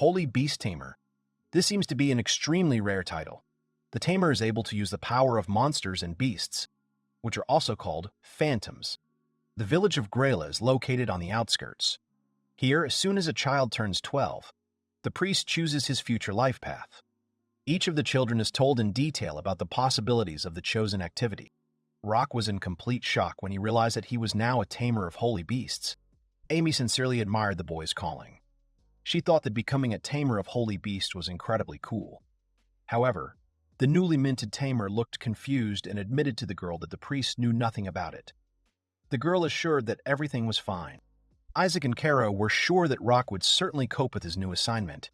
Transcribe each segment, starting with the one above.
Holy Beast Tamer. This seems to be an extremely rare title. The Tamer is able to use the power of monsters and beasts, which are also called phantoms. The village of Grela is located on the outskirts. Here, as soon as a child turns 12, the priest chooses his future life path. Each of the children is told in detail about the possibilities of the chosen activity. Rock was in complete shock when he realized that he was now a tamer of holy beasts. Amy sincerely admired the boy's calling. She thought that becoming a tamer of holy beasts was incredibly cool. However, the newly minted tamer looked confused and admitted to the girl that the priest knew nothing about it. The girl assured that everything was fine. Isaac and Kara were sure that Rock would certainly cope with his new assignment.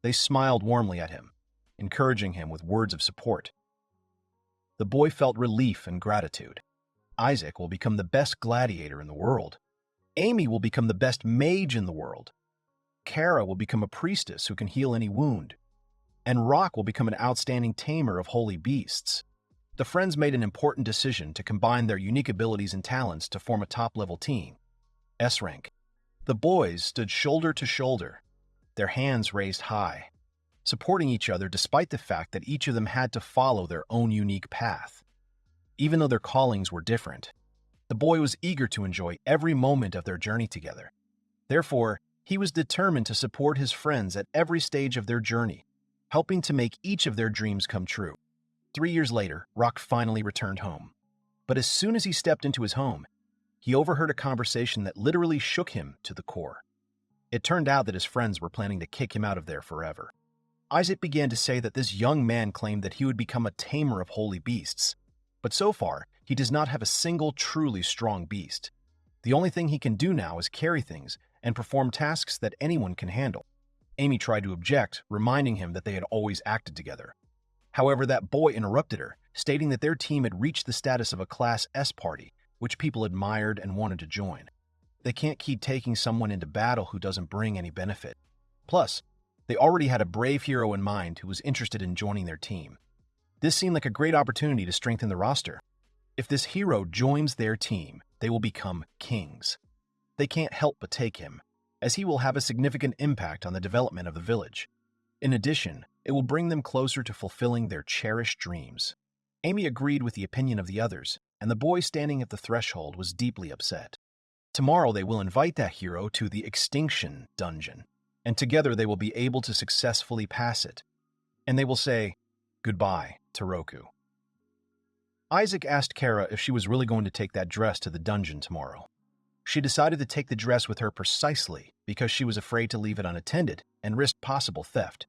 They smiled warmly at him, encouraging him with words of support. The boy felt relief and gratitude. Isaac will become the best gladiator in the world. Amy will become the best mage in the world. Kara will become a priestess who can heal any wound. And Rock will become an outstanding tamer of holy beasts. The friends made an important decision to combine their unique abilities and talents to form a top-level team, S-Rank. The boys stood shoulder to shoulder, their hands raised high, supporting each other despite the fact that each of them had to follow their own unique path. Even though their callings were different, the boy was eager to enjoy every moment of their journey together. Therefore, he was determined to support his friends at every stage of their journey, helping to make each of their dreams come true. 3 years later, Rock finally returned home. But as soon as he stepped into his home, he overheard a conversation that literally shook him to the core. It turned out that his friends were planning to kick him out of there forever. Isaac began to say that this young man claimed that he would become a tamer of holy beasts, but so far, he does not have a single truly strong beast. The only thing he can do now is carry things and perform tasks that anyone can handle. Amy tried to object, reminding him that they had always acted together. However, that boy interrupted her, stating that their team had reached the status of a Class S party, which people admired and wanted to join. They can't keep taking someone into battle who doesn't bring any benefit. Plus, they already had a brave hero in mind who was interested in joining their team. This seemed like a great opportunity to strengthen the roster. If this hero joins their team, they will become kings. They can't help but take him, as he will have a significant impact on the development of the village. In addition, it will bring them closer to fulfilling their cherished dreams. Amy agreed with the opinion of the others, and the boy standing at the threshold was deeply upset. Tomorrow they will invite that hero to the Extinction Dungeon, and together they will be able to successfully pass it. And they will say goodbye to Roku. Isaac asked Kara if she was really going to take that dress to the dungeon tomorrow. She decided to take the dress with her precisely because she was afraid to leave it unattended and risk possible theft.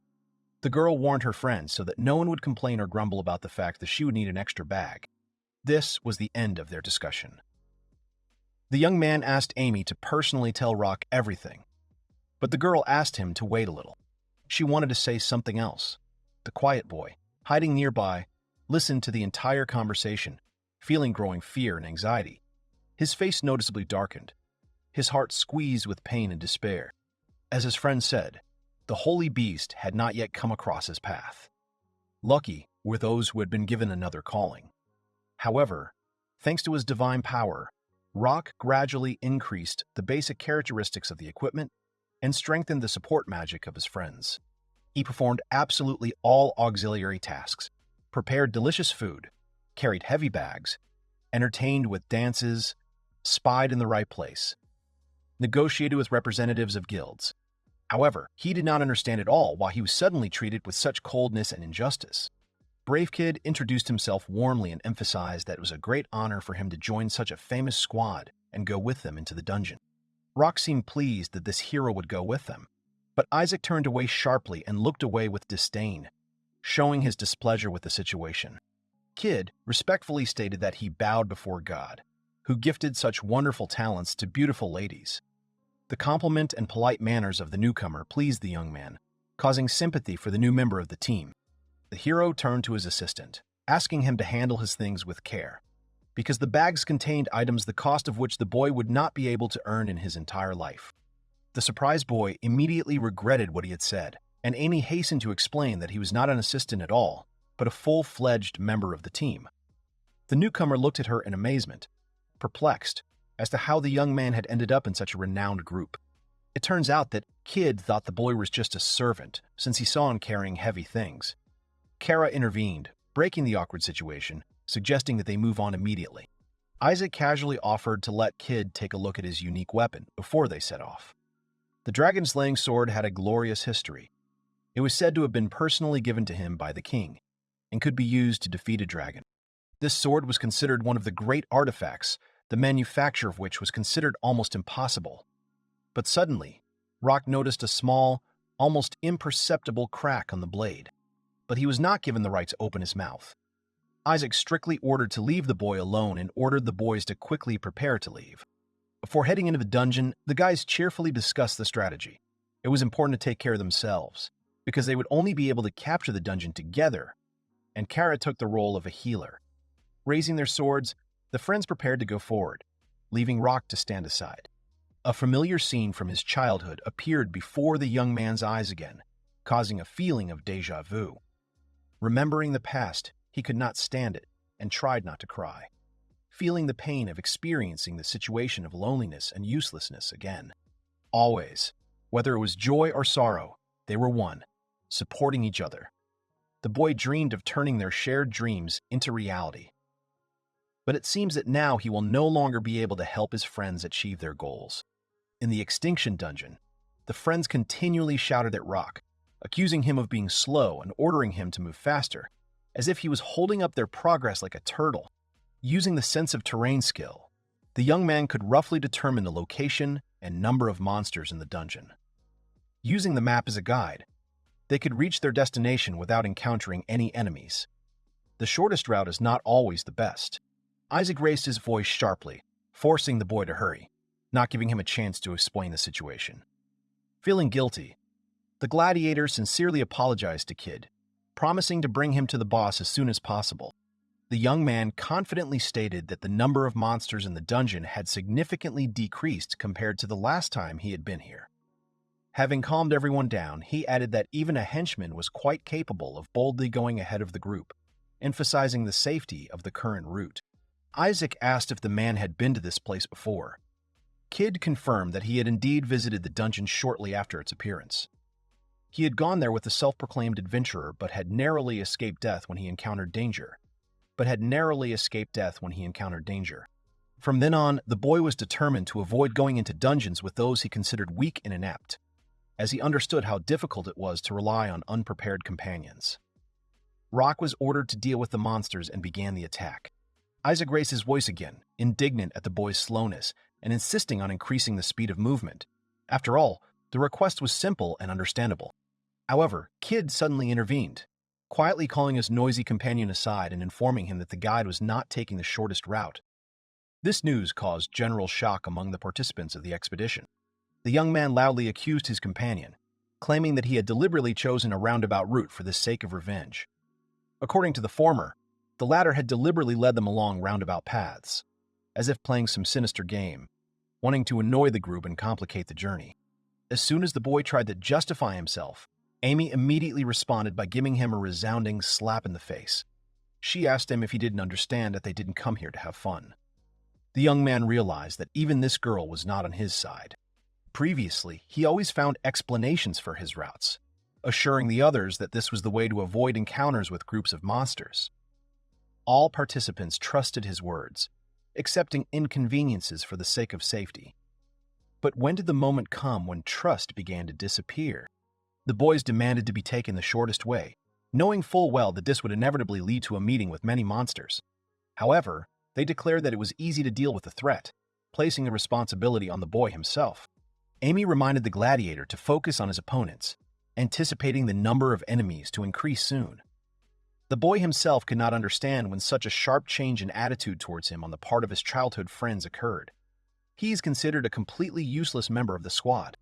The girl warned her friends so that no one would complain or grumble about the fact that she would need an extra bag. This was the end of their discussion. The young man asked Amy to personally tell Rock everything, but the girl asked him to wait a little. She wanted to say something else. The quiet boy, hiding nearby, listened to the entire conversation, feeling growing fear and anxiety. His face noticeably darkened, his heart squeezed with pain and despair. As his friend said, the holy beast had not yet come across his path. Lucky were those who had been given another calling. However, thanks to his divine power, Rock gradually increased the basic characteristics of the equipment and strengthened the support magic of his friends. He performed absolutely all auxiliary tasks, prepared delicious food, carried heavy bags, entertained with dances, spied in the right place, negotiated with representatives of guilds. However, he did not understand at all why he was suddenly treated with such coldness and injustice. Brave Kid introduced himself warmly and emphasized that it was a great honor for him to join such a famous squad and go with them into the dungeon. Rock seemed pleased that this hero would go with them, but Isaac turned away sharply and looked away with disdain, showing his displeasure with the situation. Kid respectfully stated that he bowed before God, who gifted such wonderful talents to beautiful ladies. The compliment and polite manners of the newcomer pleased the young man, causing sympathy for the new member of the team. The hero turned to his assistant, asking him to handle his things with care, because the bags contained items the cost of which the boy would not be able to earn in his entire life. The surprised boy immediately regretted what he had said, and Amy hastened to explain that he was not an assistant at all, but a full-fledged member of the team. The newcomer looked at her in amazement, perplexed as to how the young man had ended up in such a renowned group. It turns out that Kid thought the boy was just a servant, since he saw him carrying heavy things. Kara intervened, breaking the awkward situation, suggesting that they move on immediately. Isaac casually offered to let Kid take a look at his unique weapon before they set off. The dragon-slaying sword had a glorious history. It was said to have been personally given to him by the king, and could be used to defeat a dragon. This sword was considered one of the great artifacts, the manufacture of which was considered almost impossible. But suddenly, Rock noticed a small, almost imperceptible crack on the blade, but he was not given the right to open his mouth. Isaac strictly ordered to leave the boy alone and ordered the boys to quickly prepare to leave. Before heading into the dungeon, the guys cheerfully discussed the strategy. It was important to take care of themselves, because they would only be able to capture the dungeon together, and Kara took the role of a healer. Raising their swords, the friends prepared to go forward, leaving Rock to stand aside. A familiar scene from his childhood appeared before the young man's eyes again, causing a feeling of déjà vu. Remembering the past, he could not stand it and tried not to cry, feeling the pain of experiencing the situation of loneliness and uselessness again. Always, whether it was joy or sorrow, they were one, supporting each other. The boy dreamed of turning their shared dreams into reality. But it seems that now he will no longer be able to help his friends achieve their goals. In the Extinction Dungeon, the friends continually shouted at Rock, accusing him of being slow and ordering him to move faster, as if he was holding up their progress like a turtle. Using the sense of terrain skill, the young man could roughly determine the location and number of monsters in the dungeon. Using the map as a guide, they could reach their destination without encountering any enemies. The shortest route is not always the best. Isaac raised his voice sharply, forcing the boy to hurry, not giving him a chance to explain the situation. Feeling guilty, the gladiator sincerely apologized to Kid, promising to bring him to the boss as soon as possible. The young man confidently stated that the number of monsters in the dungeon had significantly decreased compared to the last time he had been here. Having calmed everyone down, he added that even a henchman was quite capable of boldly going ahead of the group, emphasizing the safety of the current route. Isaac asked if the man had been to this place before. Kid confirmed that he had indeed visited the dungeon shortly after its appearance. He had gone there with the self-proclaimed adventurer but had narrowly escaped death when he encountered danger. From then on, the boy was determined to avoid going into dungeons with those he considered weak and inept, as he understood how difficult it was to rely on unprepared companions. Rock was ordered to deal with the monsters and began the attack. Isaac raised his voice again, indignant at the boy's slowness and insisting on increasing the speed of movement. After all, the request was simple and understandable. However, Kid suddenly intervened, quietly calling his noisy companion aside and informing him that the guide was not taking the shortest route. This news caused general shock among the participants of the expedition. The young man loudly accused his companion, claiming that he had deliberately chosen a roundabout route for the sake of revenge. According to the former, the latter had deliberately led them along roundabout paths, as if playing some sinister game, wanting to annoy the group and complicate the journey. As soon as the boy tried to justify himself, Amy immediately responded by giving him a resounding slap in the face. She asked him if he didn't understand that they didn't come here to have fun. The young man realized that even this girl was not on his side. Previously, he always found explanations for his routes, assuring the others that this was the way to avoid encounters with groups of monsters. All participants trusted his words, accepting inconveniences for the sake of safety. But when did the moment come when trust began to disappear? The boys demanded to be taken the shortest way, knowing full well that this would inevitably lead to a meeting with many monsters. However, they declared that it was easy to deal with the threat, placing the responsibility on the boy himself. Amy reminded the gladiator to focus on his opponents, anticipating the number of enemies to increase soon. The boy himself could not understand when such a sharp change in attitude towards him on the part of his childhood friends occurred. He is considered a completely useless member of the squad.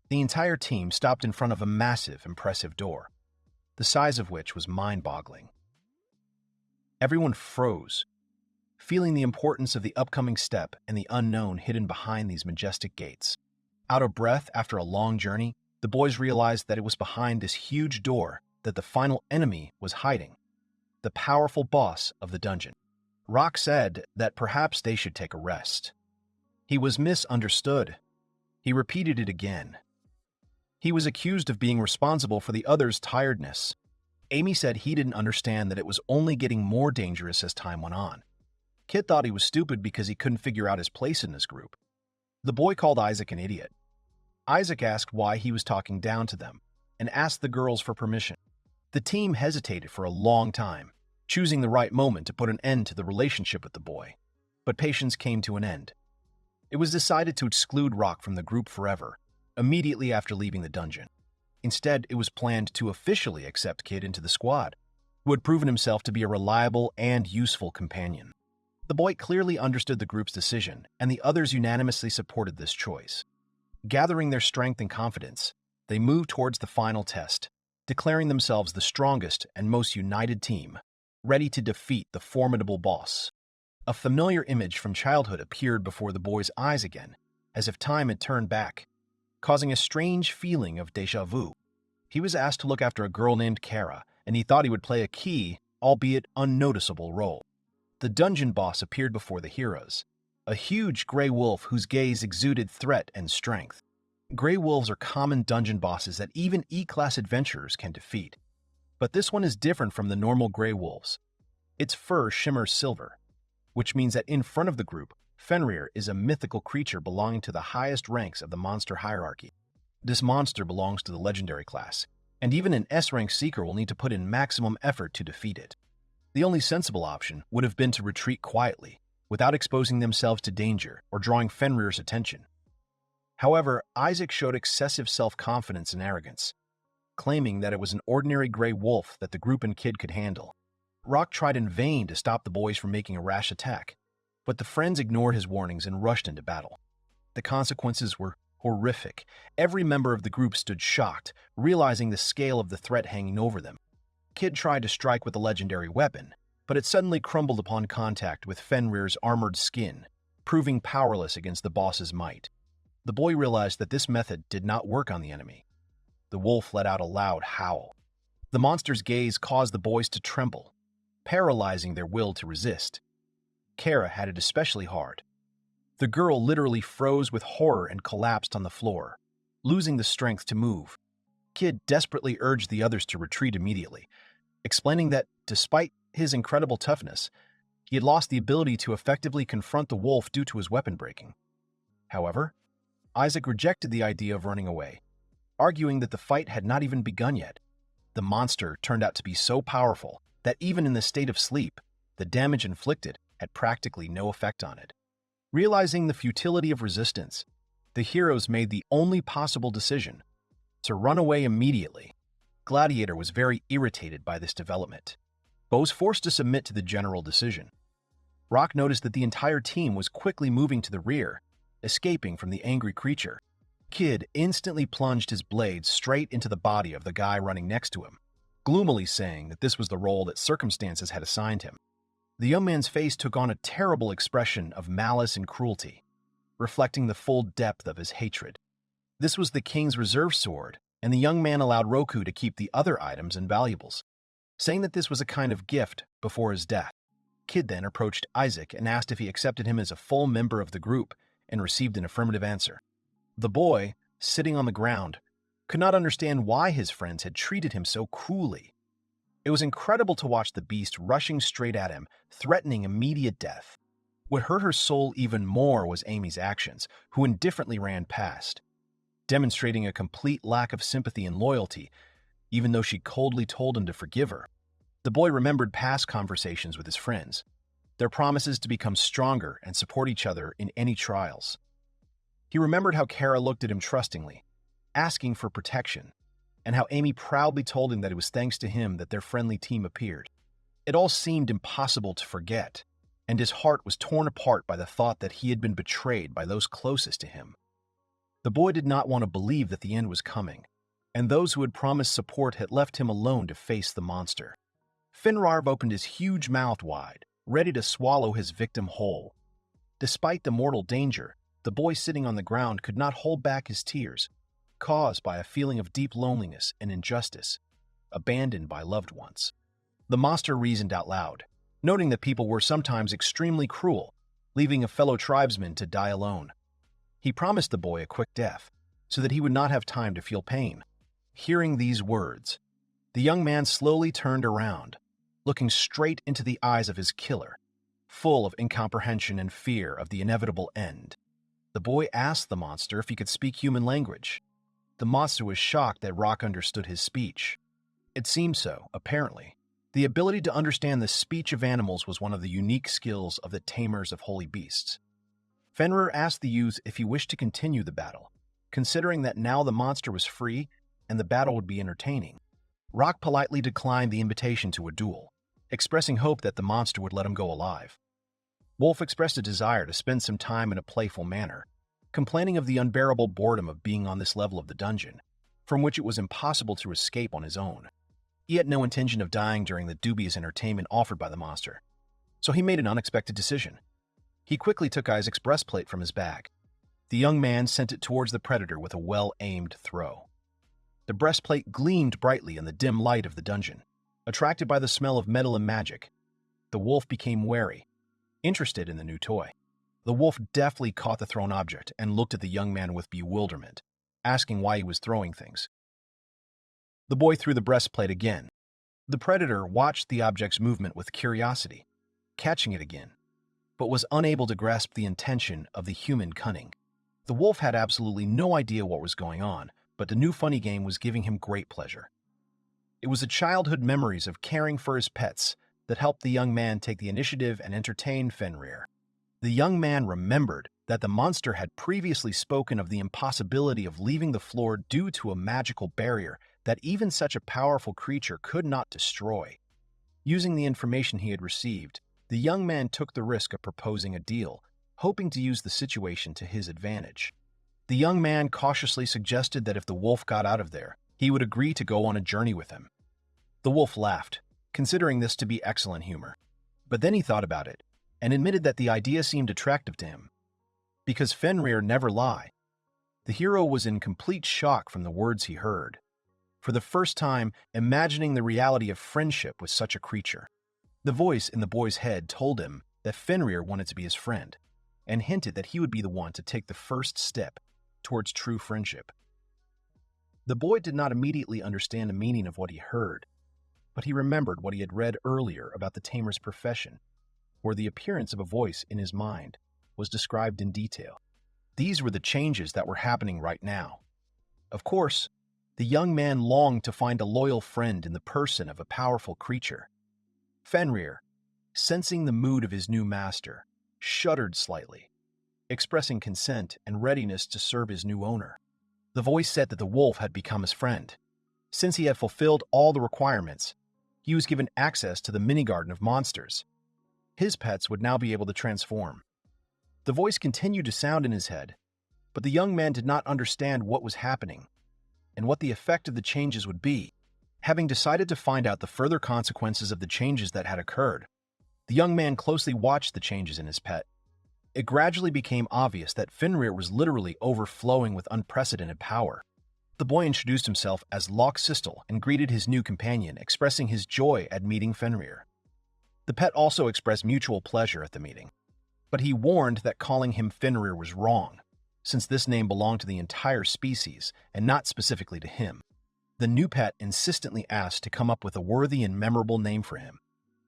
The entire team stopped in front of a massive, impressive door, the size of which was mind-boggling. Everyone froze, feeling the importance of the upcoming step and the unknown hidden behind these majestic gates. Out of breath after a long journey, the boys realized that it was behind this huge door that the final enemy was hiding, the powerful boss of the dungeon. Rock said that perhaps they should take a rest. He was misunderstood. He repeated it again, He was accused of being responsible for the others' tiredness. Amy said he didn't understand that it was only getting more dangerous as time went on. Kid thought he was stupid because he couldn't figure out his place in this group. The boy called Isaac an idiot. Isaac asked why he was talking down to them and asked the girls for permission. The team hesitated for a long time, choosing the right moment to put an end to the relationship with the boy. But patience came to an end. It was decided to exclude Rock from the group forever, immediately after leaving the dungeon. Instead, it was planned to officially accept Kid into the squad, who had proven himself to be a reliable and useful companion. The boy clearly understood the group's decision, and the others unanimously supported this choice. Gathering their strength and confidence, they moved towards the final test, declaring themselves the strongest and most united team, ready to defeat the formidable boss. A familiar image from childhood appeared before the boy's eyes again, as if time had turned back, causing a strange feeling of déjà vu. He was asked to look after a girl named Kara, and he thought he would play a key, albeit unnoticeable, role. The dungeon boss appeared before the heroes, a huge gray wolf whose gaze exuded threat and strength. Gray wolves are common dungeon bosses that even E-class adventurers can defeat. But this one is different from the normal gray wolves. Its fur shimmers silver, which means that in front of the group, Fenrir is a mythical creature belonging to the highest ranks of the monster hierarchy. This monster belongs to the legendary class, and even an S-rank seeker will need to put in maximum effort to defeat it. The only sensible option would have been to retreat quietly, without exposing themselves to danger or drawing Fenrir's attention. However, Isaac showed excessive self-confidence and arrogance, claiming that it was an ordinary gray wolf that the group and Kid could handle. Rock tried in vain to stop the boys from making a rash attack, but the friends ignored his warnings and rushed into battle. The consequences were horrific. Every member of the group stood shocked, realizing the scale of the threat hanging over them. Kid tried to strike with a legendary weapon, but it suddenly crumbled upon contact with Fenrir's armored skin, proving powerless against the boss's might. The boy realized that this method did not work on the enemy. The wolf let out a loud howl. The monster's gaze caused the boys to tremble, paralyzing their will to resist. Kara had it especially hard. The girl literally froze with horror and collapsed on the floor, losing the strength to move. Kid desperately urged the others to retreat immediately, explaining that, despite his incredible toughness, he had lost the ability to effectively confront the wolf due to his weapon breaking. However, Isaac rejected the idea of running away, arguing that the fight had not even begun yet. The monster turned out to be so powerful that even in the state of sleep, the damage inflicted had practically no effect on it. Realizing the futility of resistance, the heroes made the only possible decision: to run away immediately. Gladiator was very irritated by this development, but was forced to submit to the general decision. Rock noticed that the entire team was quickly moving to the rear, escaping from the angry creature. Kid instantly plunged his blade straight into the body of the guy running next to him, gloomily saying that this was the role that circumstances had assigned him. The young man's face took on a terrible expression of malice and cruelty, reflecting the full depth of his hatred. This was the king's reserve sword, and the young man allowed Roku to keep the other items and valuables, saying that this was a kind of gift before his death. Kid then approached Isaac and asked if he accepted him as a full member of the group, and received an affirmative answer. The boy, sitting on the ground, could not understand why his friends had treated him so cruelly. It was incredible to watch the beast rushing straight at him, threatening immediate death. What hurt her soul even more was Amy's actions, who indifferently ran past, demonstrating a complete lack of sympathy and loyalty, even though she coldly told him to forgive her. The boy remembered past conversations with his friends, their promises to become stronger and support each other in any trials. He remembered how Kara looked at him trustingly, asking for protection, and how Amy proudly told him that it was thanks to him that their friendly team appeared. It all seemed impossible to forget, and his heart was torn apart by the thought that he had been betrayed by those closest to him. The boy did not want to believe that the end was coming, and those who had promised support had left him alone to face the monster. Finrarv opened his huge mouth wide, ready to swallow his victim whole. Despite the mortal danger, the boy sitting on the ground could not hold back his tears, caused by a feeling of deep loneliness and injustice, abandoned by loved ones. The monster reasoned out loud, noting that people were sometimes extremely cruel, leaving a fellow tribesman to die alone. He promised the boy a quick death, so that he would not have time to feel pain. Hearing these words, the young man slowly turned around, looking straight into the eyes of his killer, full of incomprehension and fear of the inevitable end. The boy asked the monster if he could speak human language. The monster was shocked that Rock understood his speech. It seemed so, apparently. The ability to understand the speech of animals was one of the unique skills of the tamers of holy beasts. Fenrir asked the youth if he wished to continue the battle, considering that now the monster was free and the battle would be entertaining. Rock politely declined the invitation to a duel, expressing hope that the monster would let him go alive. Wolf expressed a desire to spend some time in a playful manner, complaining of the unbearable boredom of being on this level of the dungeon, from which it was impossible to escape on his own. He had no intention of dying during the dubious entertainment offered by the monster, so he made an unexpected decision. He quickly took Isaac's breastplate from his bag. The young man sent it towards the predator with a well-aimed throw. The breastplate gleamed brightly in the dim light of the dungeon. Attracted by the smell of metal and magic, the wolf became wary, interested in the new toy. The wolf deftly caught the thrown object and looked at the young man with bewilderment, asking why he was throwing things. The boy threw the breastplate again. The predator watched the object's movement with curiosity, catching it again, but was unable to grasp the intention of the human cunning. The wolf had absolutely no idea what was going on, but the new funny game was giving him great pleasure. It was the childhood memories of caring for his pets that helped the young man take the initiative and entertain Fenrir. The young man remembered that the monster had previously spoken of the impossibility of leaving the floor due to a magical barrier that even such a powerful creature could not destroy. Using the information he had received, the young man took the risk of proposing a deal, hoping to use the situation to his advantage. The young man cautiously suggested that if the wolf got out of there, he would agree to go on a journey with him. The wolf laughed, considering this to be excellent humor. But then he thought about it, and admitted that the idea seemed attractive to him. Because Fenrir never lie. The hero was in complete shock from the words he heard, for the first time imagining the reality of friendship with such a creature. The voice in the boy's head told him that Fenrir wanted to be his friend, and hinted that he would be the one to take the first step towards true friendship. The boy did not immediately understand the meaning of what he heard, but he remembered what he had read earlier about the tamer's profession, where the appearance of a voice in his mind was described in detail. These were the changes that were happening right now. Of course, the young man longed to find a loyal friend in the person of a powerful creature. Fenrir, sensing the mood of his new master, shuddered slightly, expressing consent and readiness to serve his new owner. The voice said that the wolf had become his friend. Since he had fulfilled all the requirements, he was given access to the mini-garden of monsters. His pets would now be able to transform. The voice continued to sound in his head, but the young man did not understand what was happening and what the effect of the changes would be. Having decided to find out the further consequences of the changes that had occurred, the young man closely watched the changes in his pet. It gradually became obvious that Fenrir was literally overflowing with unprecedented power. The boy introduced himself as Loksistel and greeted his new companion, expressing his joy at meeting Fenrir. The pet also expressed mutual pleasure at the meeting, but he warned that calling him Fenrir was wrong, since this name belonged to the entire species and not specifically to him. The new pet insistently asked to come up with a worthy and memorable name for him,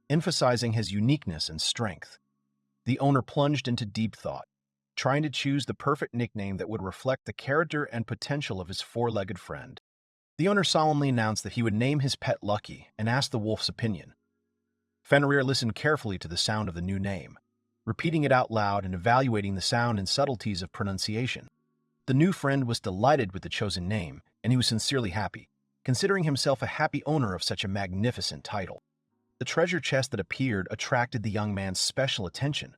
emphasizing his uniqueness and strength. The owner plunged into deep thought, trying to choose the perfect nickname that would reflect the character and potential of his four-legged friend. The owner solemnly announced that he would name his pet Lucky and asked the wolf's opinion. Fenrir listened carefully to the sound of the new name, repeating it out loud and evaluating the sound and subtleties of pronunciation. The new friend was delighted with the chosen name, and he was sincerely happy, considering himself a happy owner of such a magnificent title. The treasure chest that appeared attracted the young man's special attention.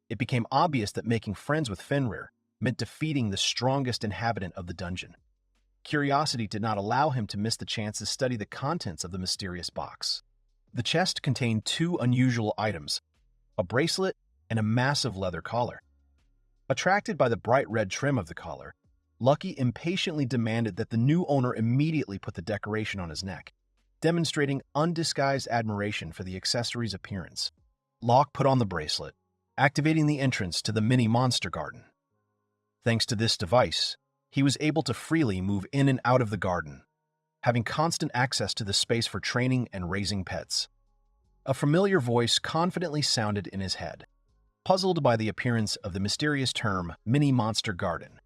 It became obvious that making friends with Fenrir meant defeating the strongest inhabitant of the dungeon. Curiosity did not allow him to miss the chance to study the contents of the mysterious box. The chest contained two unusual items, a bracelet and a massive leather collar. Attracted by the bright red trim of the collar, Lucky impatiently demanded that the new owner immediately put the decoration on his neck, demonstrating undisguised admiration for the accessory's appearance. Locke put on the bracelet, activating the entrance to the mini monster garden. Thanks to this device, he was able to freely move in and out of the garden, having constant access to the space for training and raising pets. A familiar voice confidently sounded in his head, puzzled by the appearance of the mysterious term mini-monster garden.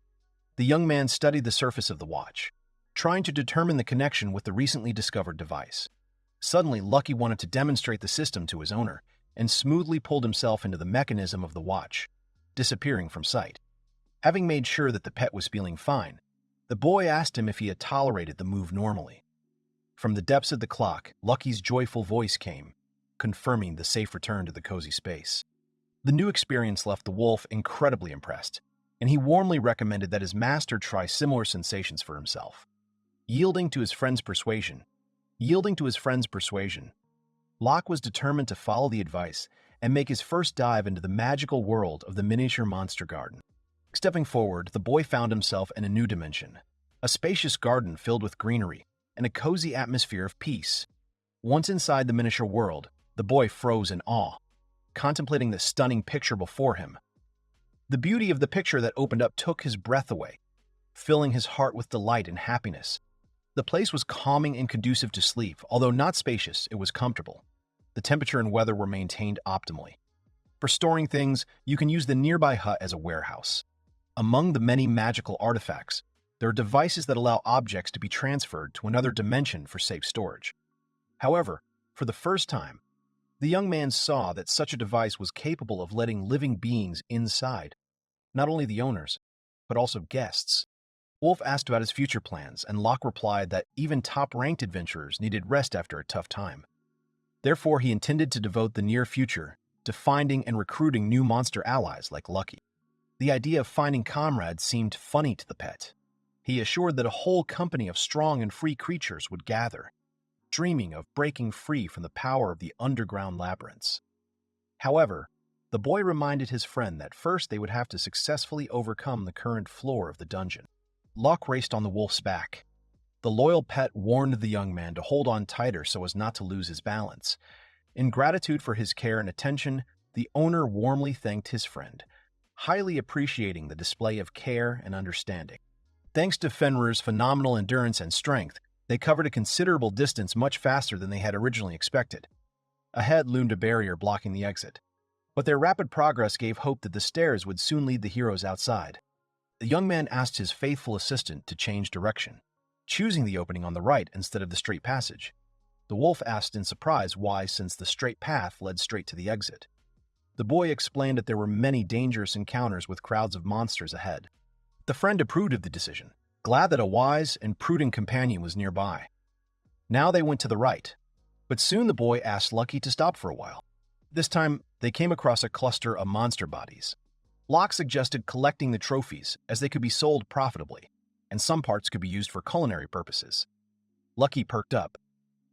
The young man studied the surface of the watch, trying to determine the connection with the recently discovered device. Suddenly, Lucky wanted to demonstrate the system to his owner and smoothly pulled himself into the mechanism of the watch, disappearing from sight. Having made sure that the pet was feeling fine, the boy asked him if he had tolerated the move normally. From the depths of the clock, Lucky's joyful voice came, confirming the safe return to the cozy space. The new experience left the wolf incredibly impressed, and he warmly recommended that his master try similar sensations for himself. Yielding to his friend's persuasion, Locke was determined to follow the advice and make his first dive into the magical world of the miniature monster garden. Stepping forward, the boy found himself in a new dimension, a spacious garden filled with greenery and a cozy atmosphere of peace. Once inside the miniature world, the boy froze in awe, contemplating the stunning picture before him. The beauty of the picture that opened up took his breath away, filling his heart with delight and happiness. The place was calming and conducive to sleep. Although not spacious, it was comfortable. The temperature and weather were maintained optimally. For storing things, you can use the nearby hut as a warehouse. Among the many magical artifacts, there are devices that allow objects to be transferred to another dimension for safe storage. However, for the first time, the young man saw that such a device was capable of letting living beings inside, not only the owners, but also guests. Wolf asked about his future plans, and Locke replied that even top-ranked adventurers needed rest after a tough time. Therefore, he intended to devote the near future to finding and recruiting new monster allies like Lucky. The idea of finding comrades seemed funny to the pet. He assured that a whole company of strong and free creatures would gather, dreaming of breaking free from the power of the underground labyrinths. However, the boy reminded his friend that first they would have to successfully overcome the current floor of the dungeon. Locke raced on the wolf's back. The loyal pet warned the young man to hold on tighter so as not to lose his balance. In gratitude for his care and attention, the owner warmly thanked his friend, highly appreciating the display of care and understanding. Thanks to Fenrir's phenomenal endurance and strength, they covered a considerable distance much faster than they had originally expected. Ahead loomed a barrier blocking the exit, but their rapid progress gave hope that the stairs would soon lead the heroes outside. The young man asked his faithful assistant to change direction, choosing the opening on the right instead of the straight passage. The wolf asked in surprise why, since the straight path led straight to the exit. The boy explained that there were many dangerous encounters with crowds of monsters ahead. The friend approved of the decision, glad that a wise and prudent companion was nearby. Now they went to the right, but soon the boy asked Lucky to stop for a while. This time, they came across a cluster of monster bodies. Locke suggested collecting the trophies, as they could be sold profitably, and some parts could be used for culinary purposes. Lucky perked up,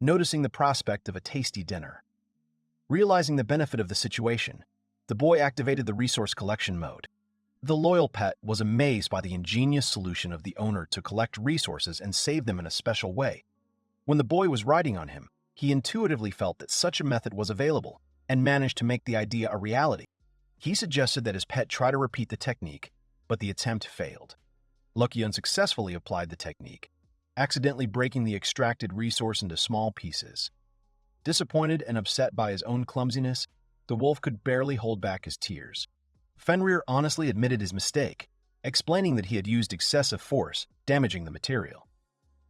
noticing the prospect of a tasty dinner. Realizing the benefit of the situation, the boy activated the resource collection mode. The loyal pet was amazed by the ingenious solution of the owner to collect resources and save them in a special way. When the boy was riding on him, he intuitively felt that such a method was available and managed to make the idea a reality. He suggested that his pet try to repeat the technique, but the attempt failed. Lucky unsuccessfully applied the technique, accidentally breaking the extracted resource into small pieces. Disappointed and upset by his own clumsiness, the wolf could barely hold back his tears. Fenrir honestly admitted his mistake, explaining that he had used excessive force, damaging the material.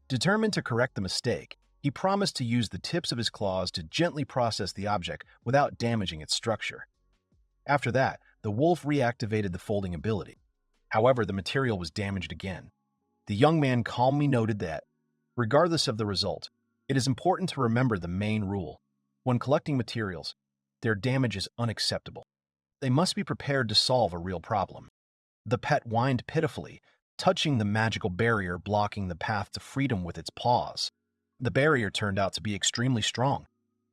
Determined to correct the mistake, he promised to use the tips of his claws to gently process the object without damaging its structure. After that, the wolf reactivated the folding ability. However, the material was damaged again. The young man calmly noted that, regardless of the result, it is important to remember the main rule. When collecting materials, their damage is unacceptable. They must be prepared to solve a real problem. The pet whined pitifully, touching the magical barrier blocking the path to freedom with its paws. The barrier turned out to be extremely strong,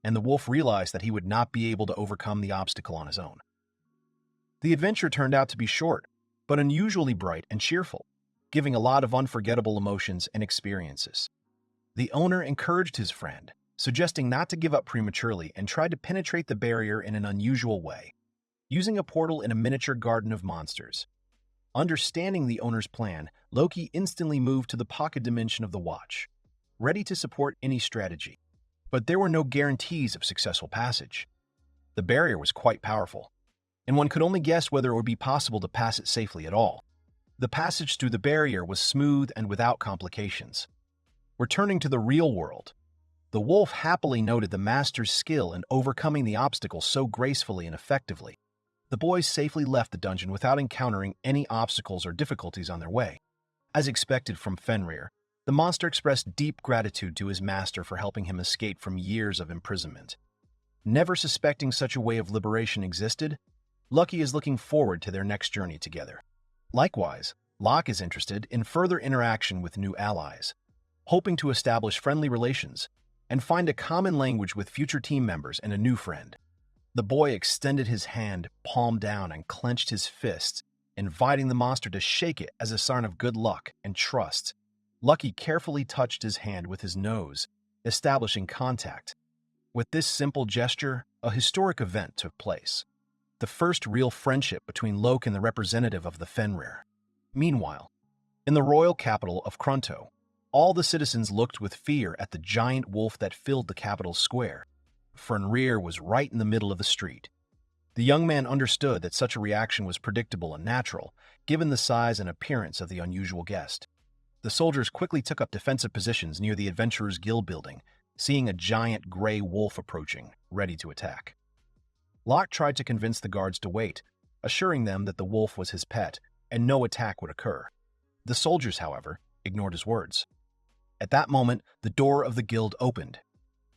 and the wolf realized that he would not be able to overcome the obstacle on his own. The adventure turned out to be short, but unusually bright and cheerful, giving a lot of unforgettable emotions and experiences. The owner encouraged his friend, suggesting not to give up prematurely and tried to penetrate the barrier in an unusual way, using a portal in a miniature garden of monsters. Understanding the owner's plan, Loki instantly moved to the pocket dimension of the watch, ready to support any strategy. But there were no guarantees of successful passage. The barrier was quite powerful, and one could only guess whether it would be possible to pass it safely at all. The passage through the barrier was smooth and without complications. Returning to the real world, the wolf happily noted the master's skill in overcoming the obstacle so gracefully and effectively. The boys safely left the dungeon without encountering any obstacles or difficulties on their way. As expected from Fenrir, the monster expressed deep gratitude to his master for helping him escape from years of imprisonment. Never suspecting such a way of liberation existed, Lucky is looking forward to their next journey together. Likewise, Locke is interested in further interaction with new allies, hoping to establish friendly relations and find a common language with future team members and a new friend. The boy extended his hand, palm down, and clenched his fists, inviting the monster to shake it as a sign of good luck and trust. Lucky carefully touched his hand with his nose, establishing contact. With this simple gesture, a historic event took place. The first real friendship between Loki and the representative of the Fenrir. Meanwhile, in the royal capital of Kronto, all the citizens looked with fear at the giant wolf that filled the capital square. Fenrir was right in the middle of the street. The young man understood that such a reaction was predictable and natural, given the size and appearance of the unusual guest. The soldiers quickly took up defensive positions near the Adventurers Guild building, seeing a giant gray wolf approaching, ready to attack. Locke tried to convince the guards to wait, assuring them that the wolf was his pet and no attack would occur. The soldiers, however, ignored his words. At that moment, the door of the guild opened,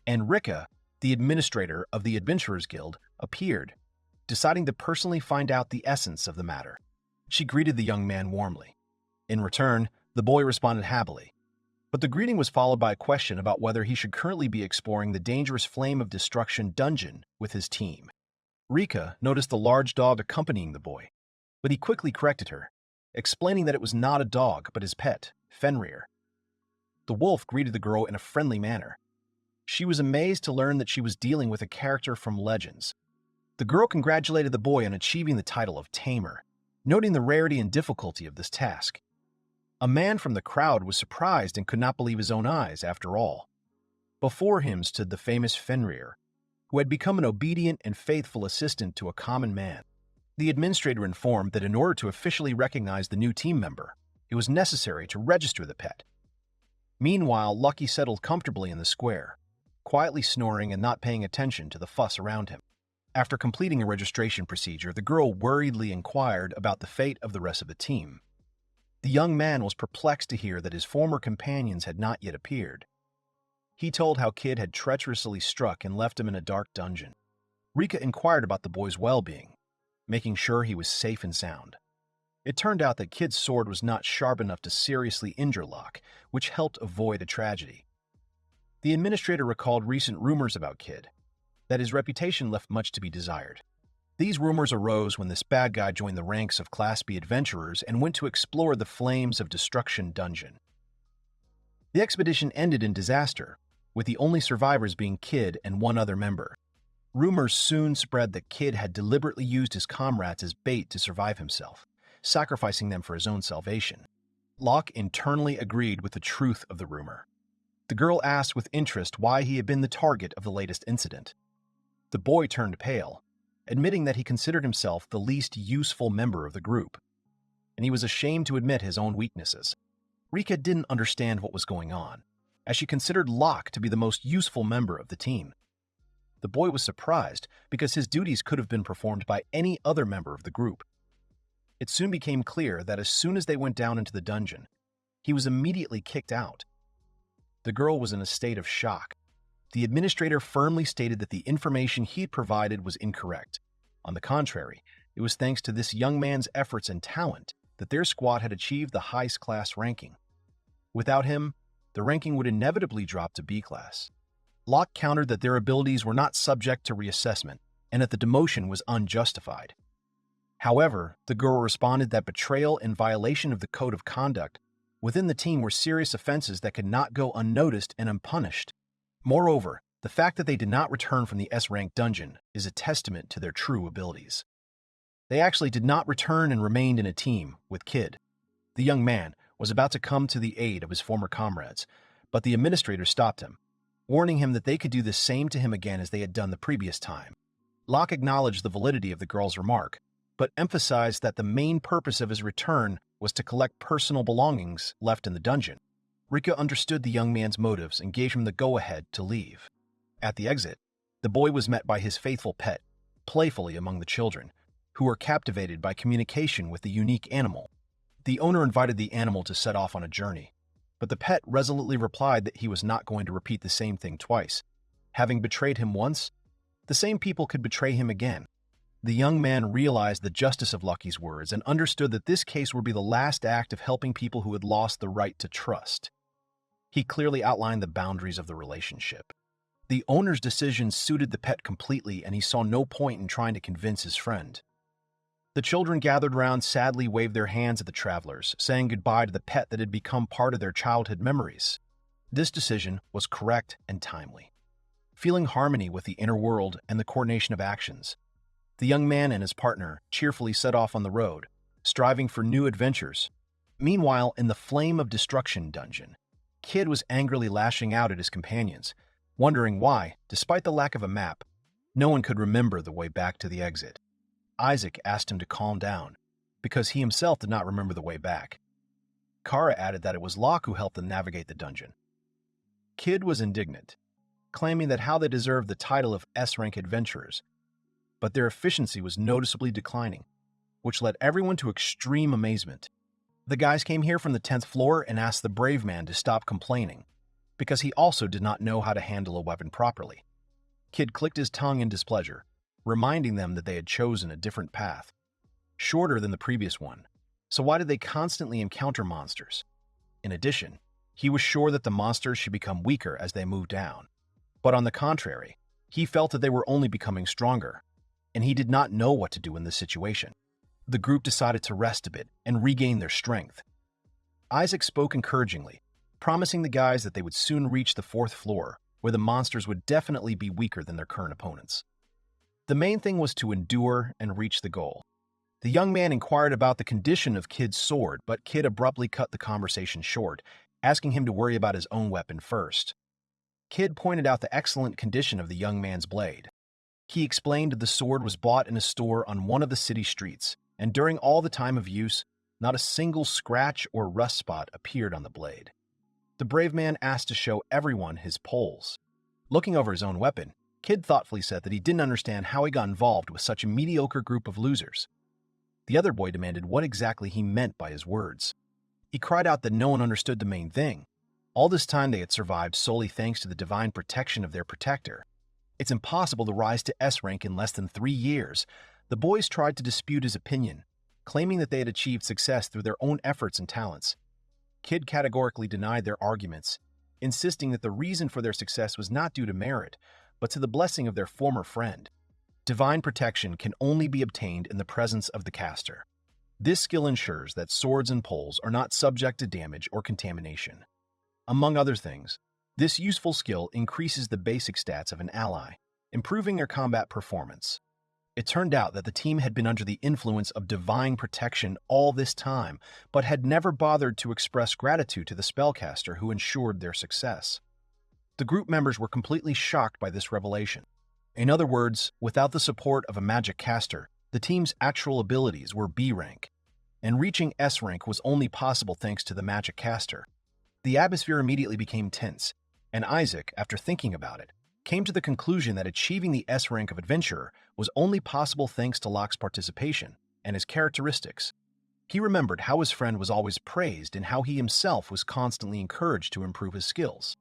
and Rika, the administrator of the Adventurers Guild, appeared, deciding to personally find out the essence of the matter. She greeted the young man warmly. In return, the boy responded happily, but the greeting was followed by a question about whether he should currently be exploring the dangerous Flame of Destruction dungeon with his team. Rika noticed the large dog accompanying the boy, but he quickly corrected her, explaining that it was not a dog but his pet, Fenrir. The wolf greeted the girl in a friendly manner. She was amazed to learn that she was dealing with a character from Legends. The girl congratulated the boy on achieving the title of Tamer, noting the rarity and difficulty of this task. A man from the crowd was surprised and could not believe his own eyes after all. Before him stood the famous Fenrir, who had become an obedient and faithful assistant to a common man. The administrator informed that in order to officially recognize the new team member, it was necessary to register the pet. Meanwhile, Lucky settled comfortably in the square, quietly snoring and not paying attention to the fuss around him. After completing a registration procedure, the girl worriedly inquired about the fate of the rest of the team. The young man was perplexed to hear that his former companions had not yet appeared. He told how Kid had treacherously struck and left him in a dark dungeon. Rika inquired about the boy's well-being, making sure he was safe and sound. It turned out that Kid's sword was not sharp enough to seriously injure Locke, which helped avoid a tragedy. The administrator recalled recent rumors about Kid, that his reputation left much to be desired. These rumors arose when this bad guy joined the ranks of Class B adventurers and went to explore the Flames of Destruction dungeon. The expedition ended in disaster, with the only survivors being Kid and one other member. Rumors soon spread that Kid had deliberately used his comrades as bait to survive himself, sacrificing them for his own salvation. Locke internally agreed with the truth of the rumor. The girl asked with interest why he had been the target of the latest incident. The boy turned pale, admitting that he considered himself the least useful member of the group, and he was ashamed to admit his own weaknesses. Rika didn't understand what was going on, as she considered Locke to be the most useful member of the team. The boy was surprised because his duties could have been performed by any other member of the group. It soon became clear that as soon as they went down into the dungeon, he was immediately kicked out. The girl was in a state of shock. The administrator firmly stated that the information he'd provided was incorrect. On the contrary, it was thanks to this young man's efforts and talent that their squad had achieved the highest class ranking. Without him, the ranking would inevitably drop to B class. Locke countered that their abilities were not subject to reassessment and that the demotion was unjustified. However, the girl responded that betrayal and violation of the code of conduct within the team were serious offenses that could not go unnoticed and unpunished. Moreover, the fact that they did not return from the S-rank dungeon is a testament to their true abilities. They actually did not return and remained in a team with Kid. The young man was about to come to the aid of his former comrades, but the administrator stopped him, warning him that they could do the same to him again as they had done the previous time. Locke acknowledged the validity of the girl's remark, but emphasized that the main purpose of his return was to collect personal belongings left in the dungeon. Rika understood the young man's motives and gave him the go-ahead to leave. At the exit, the boy was met by his faithful pet, playfully among the children, who were captivated by communication with the unique animal. The owner invited the animal to set off on a journey, but the pet resolutely replied that he was not going to repeat the same thing twice. Having betrayed him once, the same people could betray him again. The young man realized the justice of Lucky's words and understood that this case would be the last act of helping people who had lost the right to trust. He clearly outlined the boundaries of the relationship. The owner's decision suited the pet completely, and he saw no point in trying to convince his friend. The children gathered round sadly waved their hands at the travelers, saying goodbye to the pet that had become part of their childhood memories. This decision was correct and timely. Feeling harmony with the inner world and the coordination of actions, the young man and his partner cheerfully set off on the road, striving for new adventures. Meanwhile, in the Flame of Destruction dungeon, Kid was angrily lashing out at his companions, wondering why, despite the lack of a map, no one could remember the way back to the exit. Isaac asked him to calm down, because he himself did not remember the way back. Kara added that it was Locke who helped them navigate the dungeon. Kid was indignant, claiming that how they deserved the title of S-rank adventurers, but their efficiency was noticeably declining, which led everyone to extreme amazement. The guys came here from the 10th floor and asked the brave man to stop complaining, because he also did not know how to handle a weapon properly. Kid clicked his tongue in displeasure, reminding them that they had chosen a different path, shorter than the previous one, so why did they constantly encounter monsters? In addition, he was sure that the monsters should become weaker as they moved down, but on the contrary, he felt that they were only becoming stronger, and he did not know what to do in this situation. The group decided to rest a bit and regain their strength. Isaac spoke encouragingly, promising the guys that they would soon reach the 4th floor, where the monsters would definitely be weaker than their current opponents. The main thing was to endure and reach the goal. The young man inquired about the condition of Kid's sword, but Kid abruptly cut the conversation short, asking him to worry about his own weapon first. Kid pointed out the excellent condition of the young man's blade. He explained that the sword was bought in a store on one of the city streets, and during all the time of use, not a single scratch or rust spot appeared on the blade. The brave man asked to show everyone his poles. Looking over his own weapon, Kid thoughtfully said that he didn't understand how he got involved with such a mediocre group of losers. The other boy demanded what exactly he meant by his words. He cried out that no one understood the main thing. All this time they had survived solely thanks to the divine protection of their protector. It's impossible to rise to S rank in less than 3 years. The boys tried to dispute his opinion, claiming that they had achieved success through their own efforts and talents. Kid categorically denied their arguments, insisting that the reason for their success was not due to merit, but to the blessing of their former friend. Divine protection can only be obtained in the presence of the caster. This skill ensures that swords and poles are not subject to damage or contamination. Among other things, this useful skill increases the basic stats of an ally, improving their combat performance. It turned out that the team had been under the influence of divine protection all this time, but had never bothered to express gratitude to the spellcaster who ensured their success. The group members were completely shocked by this revelation. In other words, without the support of a magic caster, the team's actual abilities were B rank, and reaching S rank was only possible thanks to the magic caster. The atmosphere immediately became tense, and Isaac, after thinking about it, came to the conclusion that achieving the S rank of adventurer was only possible thanks to Locke's participation and his characteristics. He remembered how his friend was always praised and how he himself was constantly encouraged to improve his skills.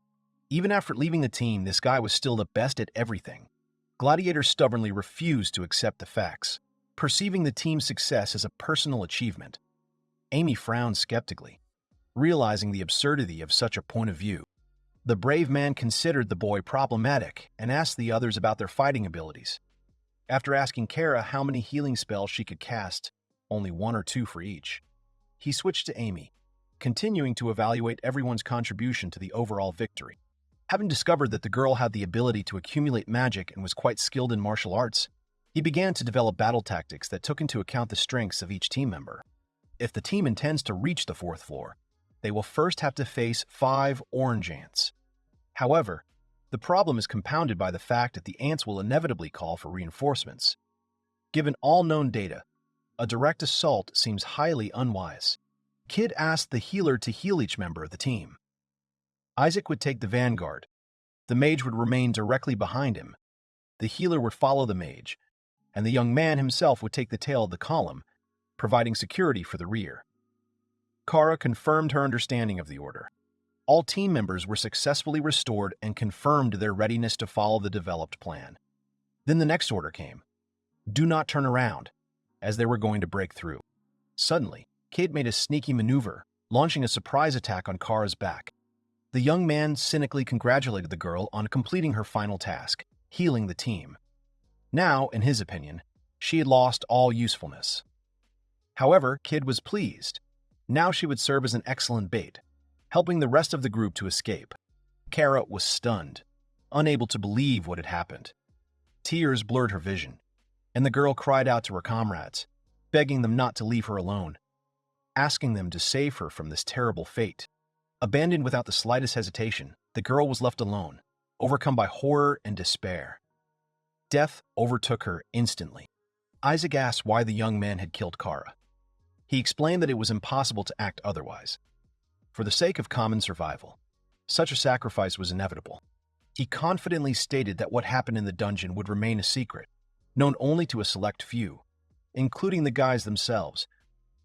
Even after leaving the team, this guy was still the best at everything. Gladiator stubbornly refused to accept the facts, perceiving the team's success as a personal achievement. Amy frowned skeptically, realizing the absurdity of such a point of view. The brave man considered the boy problematic and asked the others about their fighting abilities. After asking Kara how many healing spells she could cast, only 1 or 2 for each, he switched to Amy, continuing to evaluate everyone's contribution to the overall victory. Having discovered that the girl had the ability to accumulate magic and was quite skilled in martial arts, He began to develop battle tactics that took into account the strengths of each team member. If the team intends to reach the fourth floor, they will first have to face 5 orange ants. However, the problem is compounded by the fact that the ants will inevitably call for reinforcements. Given all known data, a direct assault seems highly unwise. Kid asked the healer to heal each member of the team. Isaac would take the vanguard. The mage would remain directly behind him. The healer would follow the mage, and the young man himself would take the tail of the column, providing security for the rear. Kara confirmed her understanding of the order. All team members were successfully restored and confirmed their readiness to follow the developed plan. Then the next order came. Do not turn around, as they were going to break through. Suddenly, Kid made a sneaky maneuver, launching a surprise attack on Kara's back. The young man cynically congratulated the girl on completing her final task, healing the team. Now, in his opinion, she had lost all usefulness. However, Kid was pleased. Now she would serve as an excellent bait, helping the rest of the group to escape. Kara was stunned, unable to believe what had happened. Tears blurred her vision, and the girl cried out to her comrades, begging them not to leave her alone, asking them to save her from this terrible fate. Abandoned without the slightest hesitation, the girl was left alone, overcome by horror and despair. Death overtook her instantly. Isaac asked why the young man had killed Kara. He explained that it was impossible to act otherwise. For the sake of common survival, such a sacrifice was inevitable. He confidently stated that what happened in the dungeon would remain a secret, known only to a select few, including the guys themselves,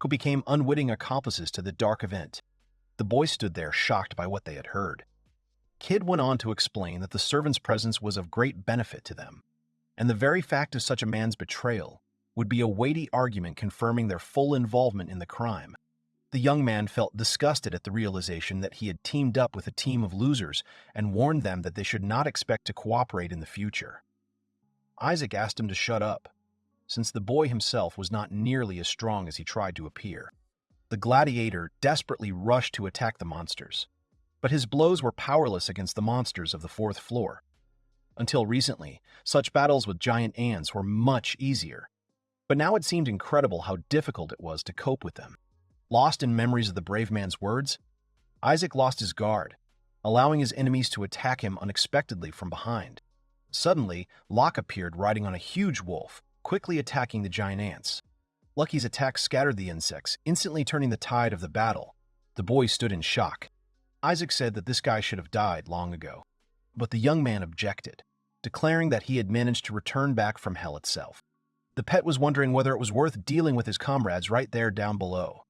who became unwitting accomplices to the dark event. The boys stood there shocked by what they had heard. Kid went on to explain that the servant's presence was of great benefit to them, and the very fact of such a man's betrayal would be a weighty argument confirming their full involvement in the crime. The young man felt disgusted at the realization that he had teamed up with a team of losers and warned them that they should not expect to cooperate in the future. Isaac asked him to shut up, since the boy himself was not nearly as strong as he tried to appear. The gladiator desperately rushed to attack the monsters, but his blows were powerless against the monsters of the fourth floor. Until recently, such battles with giant ants were much easier, but now it seemed incredible how difficult it was to cope with them. Lost in memories of the brave man's words, Isaac lost his guard, allowing his enemies to attack him unexpectedly from behind. Suddenly, Locke appeared riding on a huge wolf, quickly attacking the giant ants. Lucky's attack scattered the insects, instantly turning the tide of the battle. The boys stood in shock. Isaac said that this guy should have died long ago, but the young man objected, declaring that he had managed to return back from hell itself. The pet was wondering whether it was worth dealing with his comrades right there down below,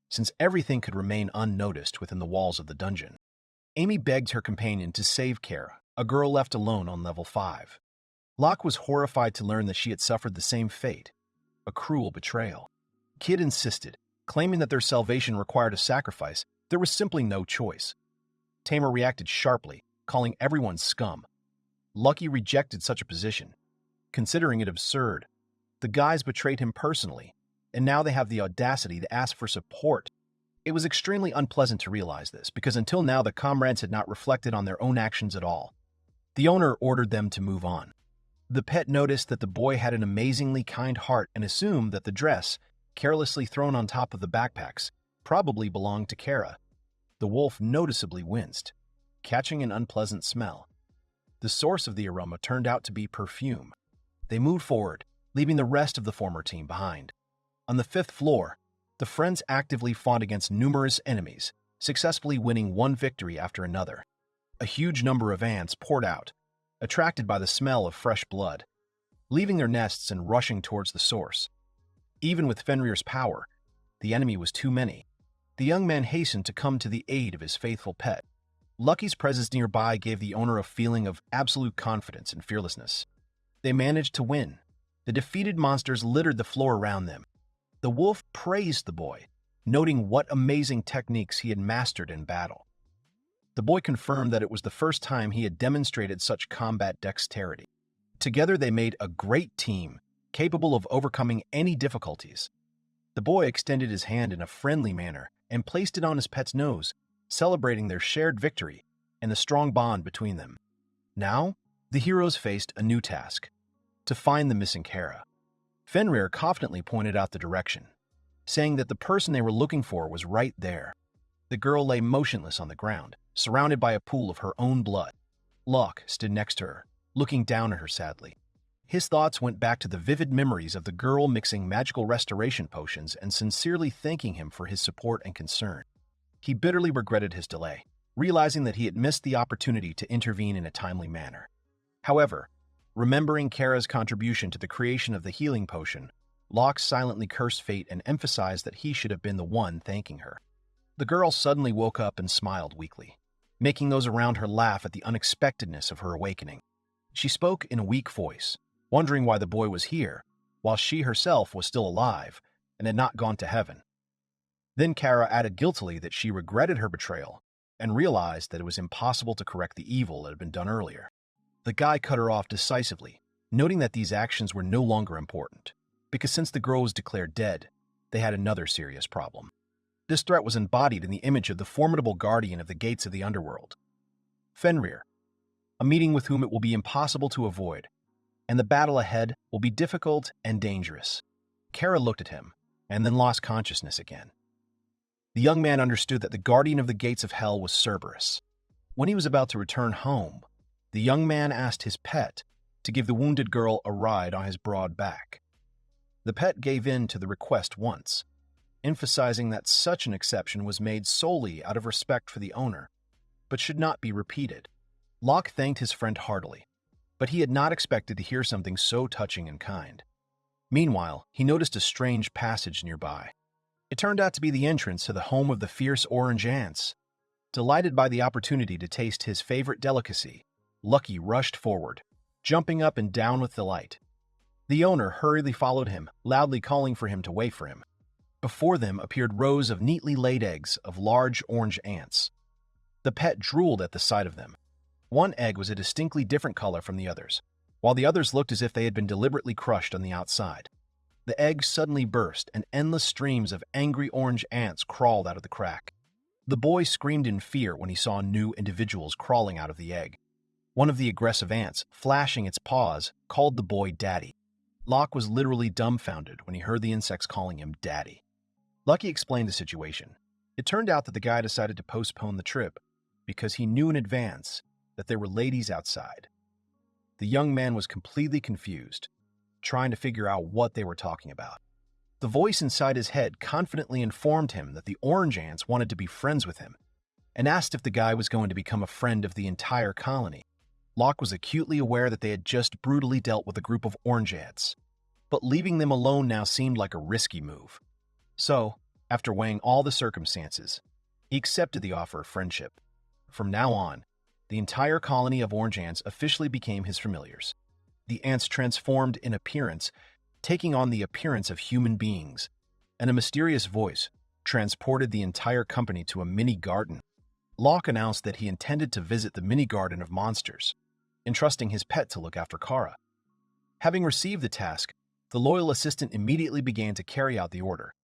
since everything could remain unnoticed within the walls of the dungeon. Amy begged her companion to save Kara, a girl left alone on level 5. Locke was horrified to learn that she had suffered the same fate, a cruel betrayal. Kid insisted, claiming that their salvation required a sacrifice. There was simply no choice. Tamer reacted sharply, calling everyone scum. Lucky rejected such a position, considering it absurd. The guys betrayed him personally, and now they have the audacity to ask for support. It was extremely unpleasant to realize this, because until now the comrades had not reflected on their own actions at all. The owner ordered them to move on. The pet noticed that the boy had an amazingly kind heart and assumed that the dress, carelessly thrown on top of the backpacks, probably belonged to Kara. The wolf noticeably winced, catching an unpleasant smell. The source of the aroma turned out to be perfume. They moved forward, leaving the rest of the former team behind. On the 5th floor, the friends actively fought against numerous enemies, successfully winning one victory after another. A huge number of ants poured out, attracted by the smell of fresh blood, leaving their nests and rushing towards the source. Even with Fenrir's power, the enemy was too many. The young man hastened to come to the aid of his faithful pet. Lucky's presence nearby gave the owner a feeling of absolute confidence and fearlessness. They managed to win. The defeated monsters littered the floor around them. The wolf praised the boy, noting what amazing techniques he had mastered in battle. The boy confirmed that it was the first time he had demonstrated such combat dexterity. Together they made a great team, capable of overcoming any difficulties. The boy extended his hand in a friendly manner and placed it on his pet's nose, celebrating their shared victory and the strong bond between them. Now, the heroes faced a new task: to find the missing Kara. Fenrir confidently pointed out the direction, saying that the person they were looking for was right there. The girl lay motionless on the ground, surrounded by a pool of her own blood. Locke stood next to her, looking down at her sadly. His thoughts went back to the vivid memories of the girl mixing magical restoration potions and sincerely thanking him for his support and concern. He bitterly regretted his delay, realizing that he had missed the opportunity to intervene in a timely manner. However, remembering Kara's contribution to the creation of the healing potion, Locke silently cursed fate and emphasized that he should have been the one thanking her. The girl suddenly woke up and smiled weakly, making those around her laugh at the unexpectedness of her awakening. She spoke in a weak voice, wondering why the boy was here, while she herself was still alive and had not gone to heaven. Then Kara added guiltily that she regretted her betrayal and realized that it was impossible to correct the evil that had been done earlier. The guy cut her off decisively, noting that these actions were no longer important, because since the girl was declared dead, they had another serious problem. This threat was embodied in the image of the formidable guardian of the gates of the underworld, Fenrir, a meeting with whom it will be impossible to avoid, and the battle ahead will be difficult and dangerous. Kara looked at him, and then lost consciousness again. The young man understood that the guardian of the gates of hell was Cerberus. When he was about to return home, the young man asked his pet to give the wounded girl a ride on his broad back. The pet gave in to the request once, emphasizing that such an exception was made solely out of respect for the owner, but should not be repeated. Locke thanked his friend heartily, but he had not expected to hear something so touching and kind. Meanwhile, he noticed a strange passage nearby. It turned out to be the entrance to the home of the fierce orange ants. Delighted by the opportunity to taste his favorite delicacy, Lucky rushed forward, jumping up and down with delight. The owner hurriedly followed him, loudly calling for him to wait for him. Before them appeared rows of neatly laid eggs of large orange ants. The pet drooled at the sight of them. One egg was a distinctly different color from the others, while the others looked as if they had been deliberately crushed on the outside. The egg suddenly burst, and endless streams of angry orange ants crawled out of the crack. The boy screamed in fear when he saw new individuals crawling out of the egg. One of the aggressive ants, flashing its paws, called the boy Daddy. Locke was literally dumbfounded when he heard the insects calling him Daddy. Lucky explained the situation. It turned out that the guy decided to postpone the trip because he knew in advance that there were ladies outside. The young man was completely confused, trying to figure out what they were talking about. The voice inside his head confidently informed him that the orange ants wanted to be friends with him and asked if the guy was going to become a friend of the entire colony. Locke was acutely aware that they had just brutally dealt with a group of orange ants, but leaving them alone now seemed like a risky move. So, after weighing all the circumstances, he accepted the offer of friendship. From now on, the entire colony of orange ants officially became his familiars. The ants transformed in appearance, taking on the appearance of human beings, and a mysterious voice transported the entire company to a mini-garden. Locke announced that he intended to visit the mini-garden of monsters, entrusting his pet to look after Kara. Having received the task, the loyal assistant immediately began to carry out the order,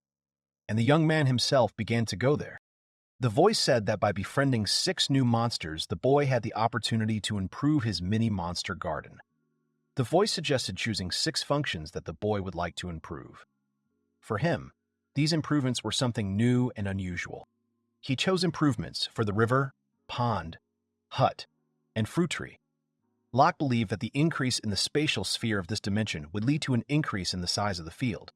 and the young man himself began to go there. The voice said that by befriending 6 new monsters, the boy had the opportunity to improve his mini-monster garden. The voice suggested choosing 6 functions that the boy would like to improve. For him, these improvements were something new and unusual. He chose improvements for the river, pond, hut, and fruit tree. Locke believed that the increase in the spatial sphere of this dimension would lead to an increase in the size of the field.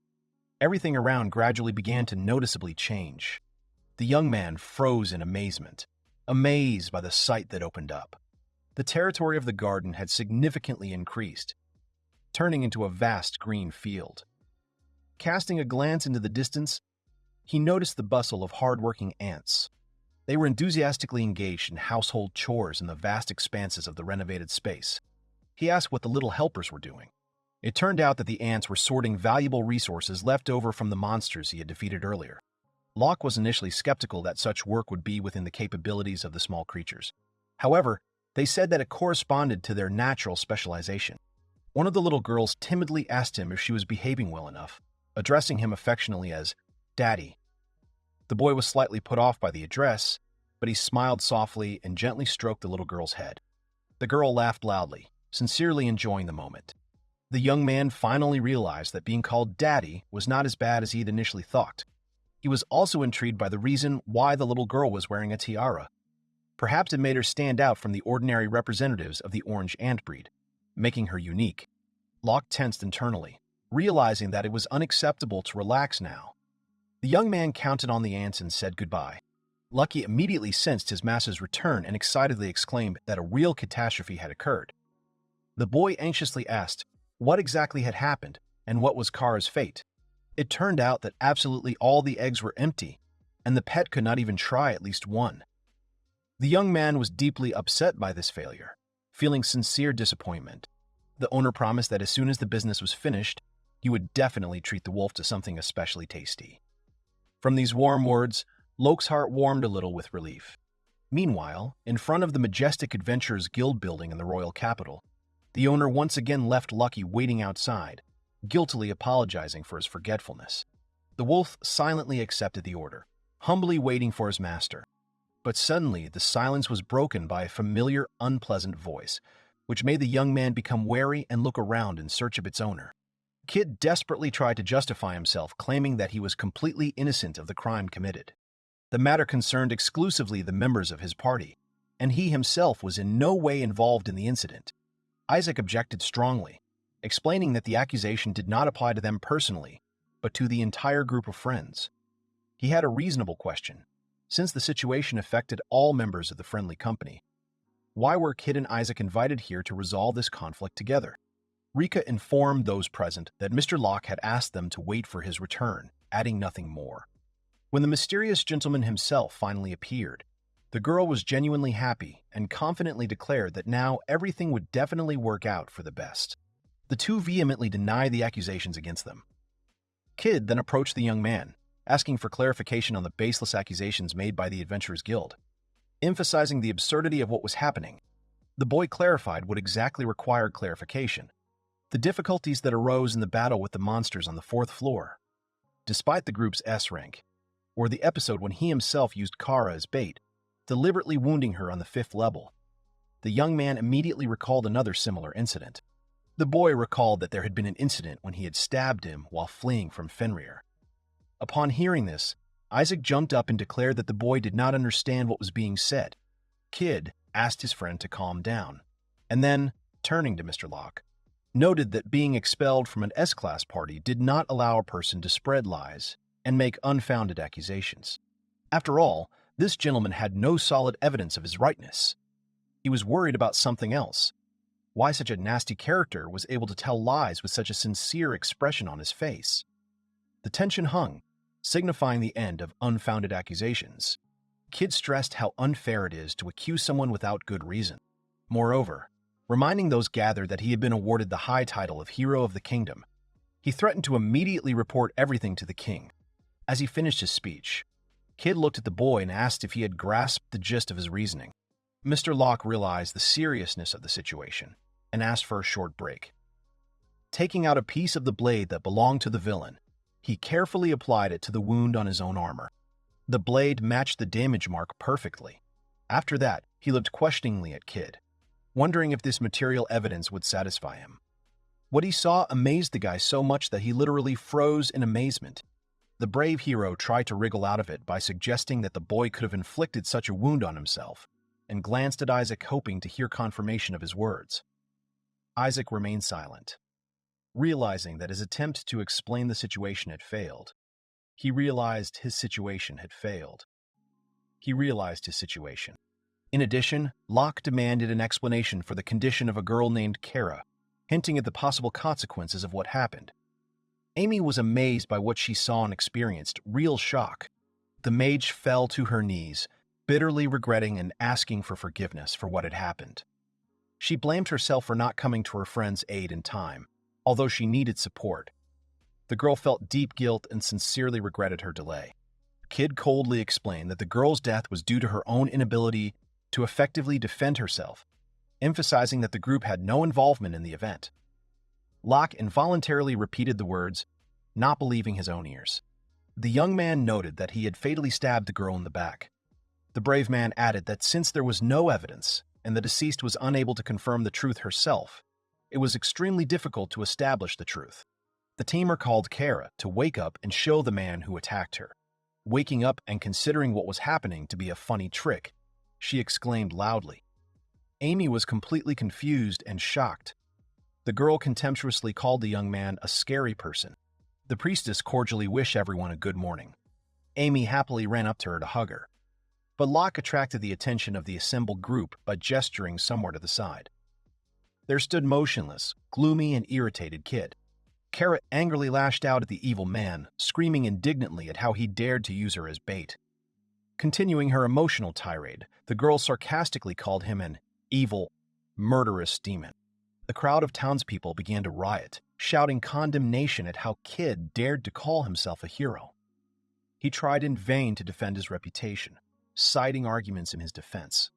Everything around gradually began to noticeably change. The young man froze in amazement, amazed by the sight that opened up. The territory of the garden had significantly increased, turning into a vast green field. Casting a glance into the distance, he noticed the bustle of hard-working ants. They were enthusiastically engaged in household chores in the vast expanses of the renovated space. He asked what the little helpers were doing. It turned out that the ants were sorting valuable resources left over from the monsters he had defeated earlier. Locke was initially skeptical that such work would be within the capabilities of the small creatures. However, they said that it corresponded to their natural specialization. One of the little girls timidly asked him if she was behaving well enough, addressing him affectionately as Daddy. The boy was slightly put off by the address, but he smiled softly and gently stroked the little girl's head. The girl laughed loudly, sincerely enjoying the moment. The young man finally realized that being called daddy was not as bad as he had initially thought. He was also intrigued by the reason why the little girl was wearing a tiara. Perhaps it made her stand out from the ordinary representatives of the orange ant breed, making her unique. Locke tensed internally, realizing that it was unacceptable to relax now. The young man counted on the ants and said goodbye. Lucky immediately sensed his master's return and excitedly exclaimed that a real catastrophe had occurred. The boy anxiously asked what exactly had happened and what was Kara's fate. It turned out that absolutely all the eggs were empty, and the pet could not even try at least one. The young man was deeply upset by this failure, feeling sincere disappointment. The owner promised that as soon as the business was finished, he would definitely treat the wolf to something especially tasty. From these warm words, Locke's heart warmed a little with relief. Meanwhile, in front of the majestic Adventurers Guild building in the royal capital, the owner once again left Lucky waiting outside, guiltily apologizing for his forgetfulness. The wolf silently accepted the order, humbly waiting for his master. But suddenly, the silence was broken by a familiar, unpleasant voice, which made the young man become wary and look around in search of its owner. Kid desperately tried to justify himself, claiming that he was completely innocent of the crime committed. The matter concerned exclusively the members of his party, and he himself was in no way involved in the incident. Isaac objected strongly, explaining that the accusation did not apply to them personally, but to the entire group of friends. He had a reasonable question, since the situation affected all members of the friendly company. Why were Kid and Isaac invited here to resolve this conflict together? Rika informed those present that Mr. Locke had asked them to wait for his return, adding nothing more. When the mysterious gentleman himself finally appeared, the girl was genuinely happy and confidently declared that now everything would definitely work out for the best. The two vehemently denied the accusations against them. Kid then approached the young man, asking for clarification on the baseless accusations made by the Adventurers Guild. Emphasizing the absurdity of what was happening, the boy clarified what exactly required clarification: the difficulties that arose in the battle with the monsters on the 4th floor. Despite the group's S rank, or the episode when he himself used Kara as bait, deliberately wounding her on the 5th level. The young man immediately recalled another similar incident. The boy recalled that there had been an incident when he had stabbed him while fleeing from Fenrir. Upon hearing this, Isaac jumped up and declared that the boy did not understand what was being said. Kid asked his friend to calm down, and then, turning to Mr. Locke, noted that being expelled from an S-class party did not allow a person to spread lies and make unfounded accusations. After all, this gentleman had no solid evidence of his rightness. He was worried about something else. Why such a nasty character was able to tell lies with such a sincere expression on his face. The tension hung, signifying the end of unfounded accusations. Kid stressed how unfair it is to accuse someone without good reason. Moreover, reminding those gathered that he had been awarded the high title of Hero of the Kingdom, he threatened to immediately report everything to the king. As he finished his speech, Kid looked at the boy and asked if he had grasped the gist of his reasoning. Mr. Locke realized the seriousness of the situation and asked for a short break. Taking out a piece of the blade that belonged to the villain, he carefully applied it to the wound on his own armor. The blade matched the damage mark perfectly. After that, he looked questioningly at Kid, wondering if this material evidence would satisfy him. What he saw amazed the guy so much that he literally froze in amazement. The brave hero tried to wriggle out of it by suggesting that the boy could have inflicted such a wound on himself, and glanced at Isaac hoping to hear confirmation of his words. Isaac remained silent, realizing that his attempt to explain the situation had failed. He realized his situation had failed. In addition, Locke demanded an explanation for the condition of a girl named Kara, hinting at the possible consequences of what happened. Amy was amazed by what she saw and experienced, real shock. The mage fell to her knees, bitterly regretting and asking for forgiveness for what had happened. She blamed herself for not coming to her friend's aid in time, although she needed support. The girl felt deep guilt and sincerely regretted her delay. Kid coldly explained that the girl's death was due to her own inability to effectively defend herself, emphasizing that the group had no involvement in the event. Locke involuntarily repeated the words, not believing his own ears. The young man noted that he had fatally stabbed the girl in the back. The brave man added that since there was no evidence and the deceased was unable to confirm the truth herself, it was extremely difficult to establish the truth. The tamer called Kara to wake up and show the man who attacked her. Waking up and considering what was happening to be a funny trick, she exclaimed loudly. Amy was completely confused and shocked. The girl contemptuously called the young man a scary person. The priestess cordially wished everyone a good morning. Amy happily ran up to her to hug her. But Locke attracted the attention of the assembled group by gesturing somewhere to the side. There stood motionless, gloomy, and irritated Kid. Kara angrily lashed out at the evil man, screaming indignantly at how he dared to use her as bait. Continuing her emotional tirade, the girl sarcastically called him an evil, murderous demon. The crowd of townspeople began to riot, shouting condemnation at how Kid dared to call himself a hero. He tried in vain to defend his reputation, citing arguments in his defense.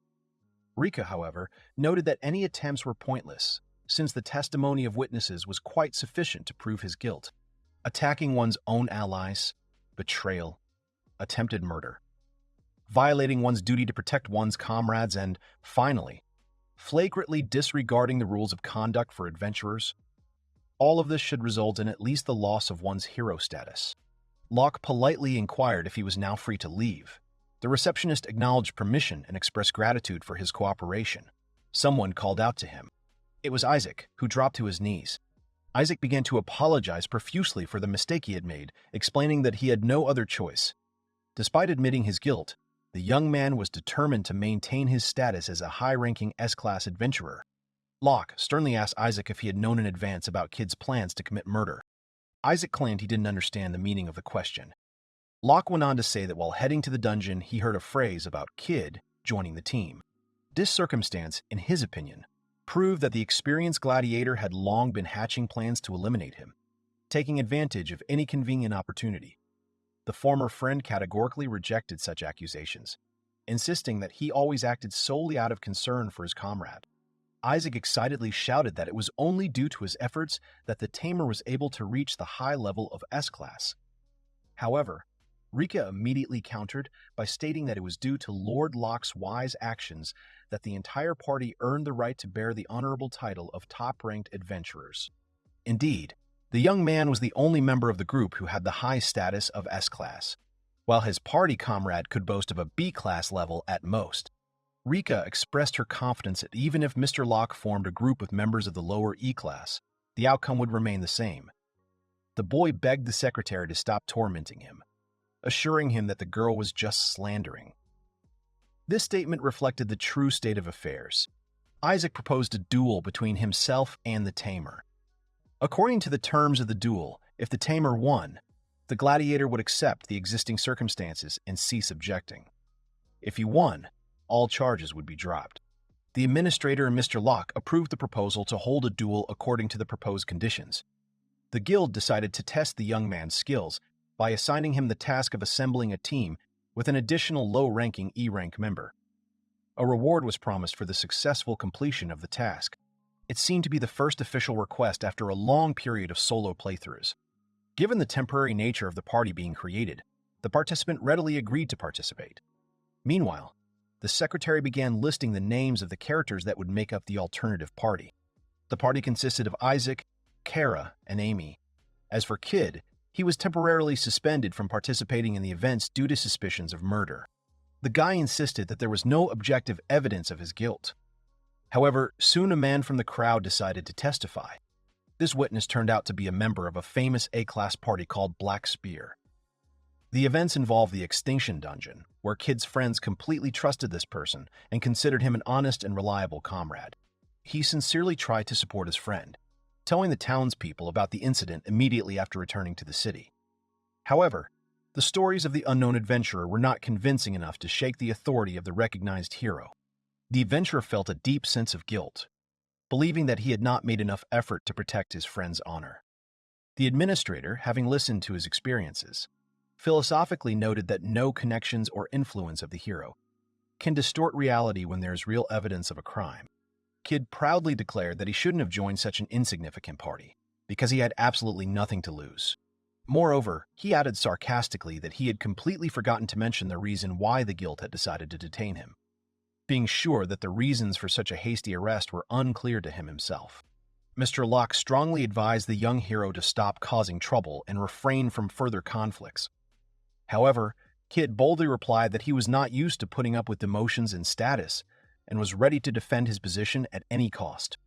Rika, however, noted that any attempts were pointless, since the testimony of witnesses was quite sufficient to prove his guilt. Attacking one's own allies, betrayal, attempted murder, violating one's duty to protect one's comrades, and, finally, flagrantly disregarding the rules of conduct for adventurers. All of this should result in at least the loss of one's hero status. Locke politely inquired if he was now free to leave. The receptionist acknowledged permission and expressed gratitude for his cooperation. Someone called out to him. It was Isaac, who dropped to his knees. Isaac began to apologize profusely for the mistake he had made, explaining that he had no other choice. Despite admitting his guilt, the young man was determined to maintain his status as a high-ranking S-class adventurer. Locke sternly asked Isaac if he had known in advance about Kid's plans to commit murder. Isaac claimed he didn't understand the meaning of the question. Locke went on to say that while heading to the dungeon, he heard a phrase about Kid joining the team. This circumstance, in his opinion, proved that the experienced gladiator had long been hatching plans to eliminate him, taking advantage of any convenient opportunity. The former friend categorically rejected such accusations, insisting that he always acted solely out of concern for his comrade. Isaac excitedly shouted that it was only due to his efforts that the tamer was able to reach the high level of S-class. However, Rika immediately countered by stating that it was due to Lord Locke's wise actions that the entire party earned the right to bear the honorable title of top-ranked adventurers. Indeed, the young man was the only member of the group who had the high status of S-class, while his party comrade could boast of a B-class level at most. Rika expressed her confidence that even if Mr. Locke formed a group with members of the lower E-class, the outcome would remain the same. The boy begged the secretary to stop tormenting him, assuring him that the girl was just slandering. This statement reflected the true state of affairs. Isaac proposed a duel between himself and the tamer. According to the terms of the duel, if the tamer won, the gladiator would accept the existing circumstances and cease objecting. If he won, all charges would be dropped. The administrator and Mr. Locke approved the proposal to hold a duel according to the proposed conditions. The guild decided to test the young man's skills by assigning him the task of assembling a team with an additional low-ranking E-rank member. A reward was promised for the successful completion of the task. It seemed to be the first official request after a long period of solo playthroughs. Given the temporary nature of the party being created, the participant readily agreed to participate. Meanwhile, the secretary began listing the names of the characters that would make up the alternative party. The party consisted of Isaac, Kara, and Amy. As for Kid, he was temporarily suspended from participating in the events due to suspicions of murder. The guy insisted that there was no objective evidence of his guilt. However, soon a man from the crowd decided to testify. This witness turned out to be a member of a famous A-class party called Black Spear. The events involved the Extinction Dungeon, where Kid's friends completely trusted this person and considered him an honest and reliable comrade. He sincerely tried to support his friend, telling the townspeople about the incident immediately after returning to the city. However, the stories of the unknown adventurer were not convincing enough to shake the authority of the recognized hero. The adventurer felt a deep sense of guilt, believing that he had not made enough effort to protect his friend's honor. The administrator, having listened to his experiences, philosophically noted that no connections or influence of the hero can distort reality when there is real evidence of a crime. Kid proudly declared that he shouldn't have joined such an insignificant party, because he had absolutely nothing to lose. Moreover, he added sarcastically that he had completely forgotten to mention the reason why the guild had decided to detain him, being sure that the reasons for such a hasty arrest were unclear to him himself. Mr. Locke strongly advised the young hero to stop causing trouble and refrain from further conflicts. However, Kid boldly replied that he was not used to putting up with demotions and status and was ready to defend his position at any cost.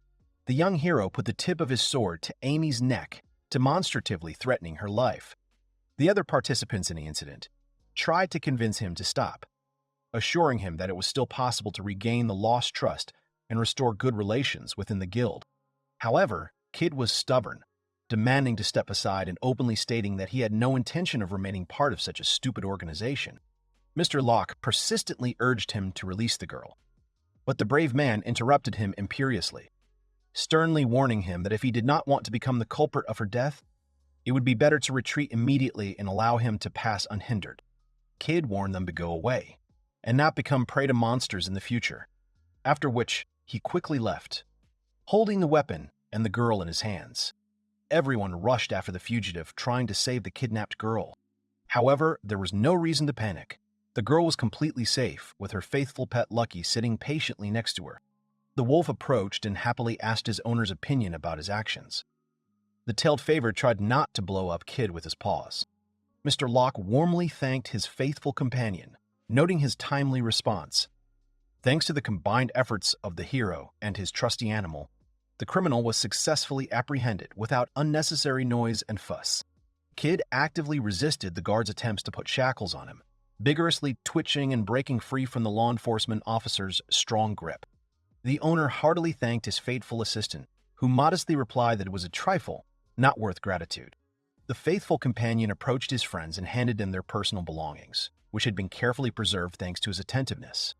The young hero put the tip of his sword to Amy's neck, demonstratively threatening her life. The other participants in the incident tried to convince him to stop, assuring him that it was still possible to regain the lost trust and restore good relations within the guild. However, Kid was stubborn, demanding to step aside and openly stating that he had no intention of remaining part of such a stupid organization. Mr. Locke persistently urged him to release the girl, but the brave man interrupted him imperiously, sternly warning him that if he did not want to become the culprit of her death, it would be better to retreat immediately and allow him to pass unhindered. Kid warned them to go away and not become prey to monsters in the future, after which he quickly left, holding the weapon and the girl in his hands. Everyone rushed after the fugitive, trying to save the kidnapped girl. However, there was no reason to panic. The girl was completely safe, with her faithful pet Lucky sitting patiently next to her. The wolf approached and happily asked his owner's opinion about his actions. The tailed favor tried not to blow up Kid with his paws. Mr. Locke warmly thanked his faithful companion, noting his timely response. Thanks to the combined efforts of the hero and his trusty animal, the criminal was successfully apprehended without unnecessary noise and fuss. Kid actively resisted the guards' attempts to put shackles on him, vigorously twitching and breaking free from the law enforcement officer's strong grip. The owner heartily thanked his faithful assistant, who modestly replied that it was a trifle, not worth gratitude. The faithful companion approached his friends and handed them their personal belongings, which had been carefully preserved thanks to his attentiveness.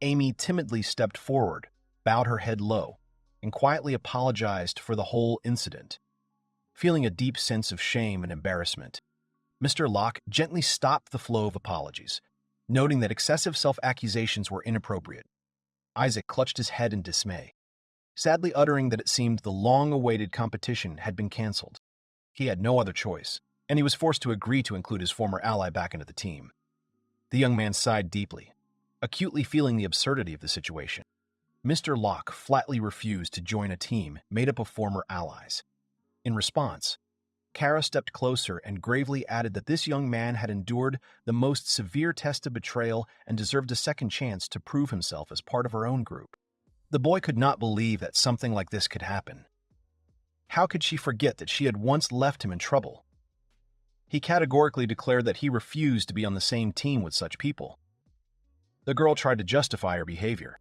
Amy timidly stepped forward, bowed her head low, and quietly apologized for the whole incident. Feeling a deep sense of shame and embarrassment, Mr. Locke gently stopped the flow of apologies, noting that excessive self-accusations were inappropriate. Isaac clutched his head in dismay, sadly uttering that it seemed the long-awaited competition had been canceled. He had no other choice, and he was forced to agree to include his former ally back into the team. The young man sighed deeply, acutely feeling the absurdity of the situation. Mr. Locke flatly refused to join a team made up of former allies. In response, Kara stepped closer and gravely added that this young man had endured the most severe test of betrayal and deserved a second chance to prove himself as part of her own group. The boy could not believe that something like this could happen. How could she forget that she had once left him in trouble? He categorically declared that he refused to be on the same team with such people. The girl tried to justify her behavior.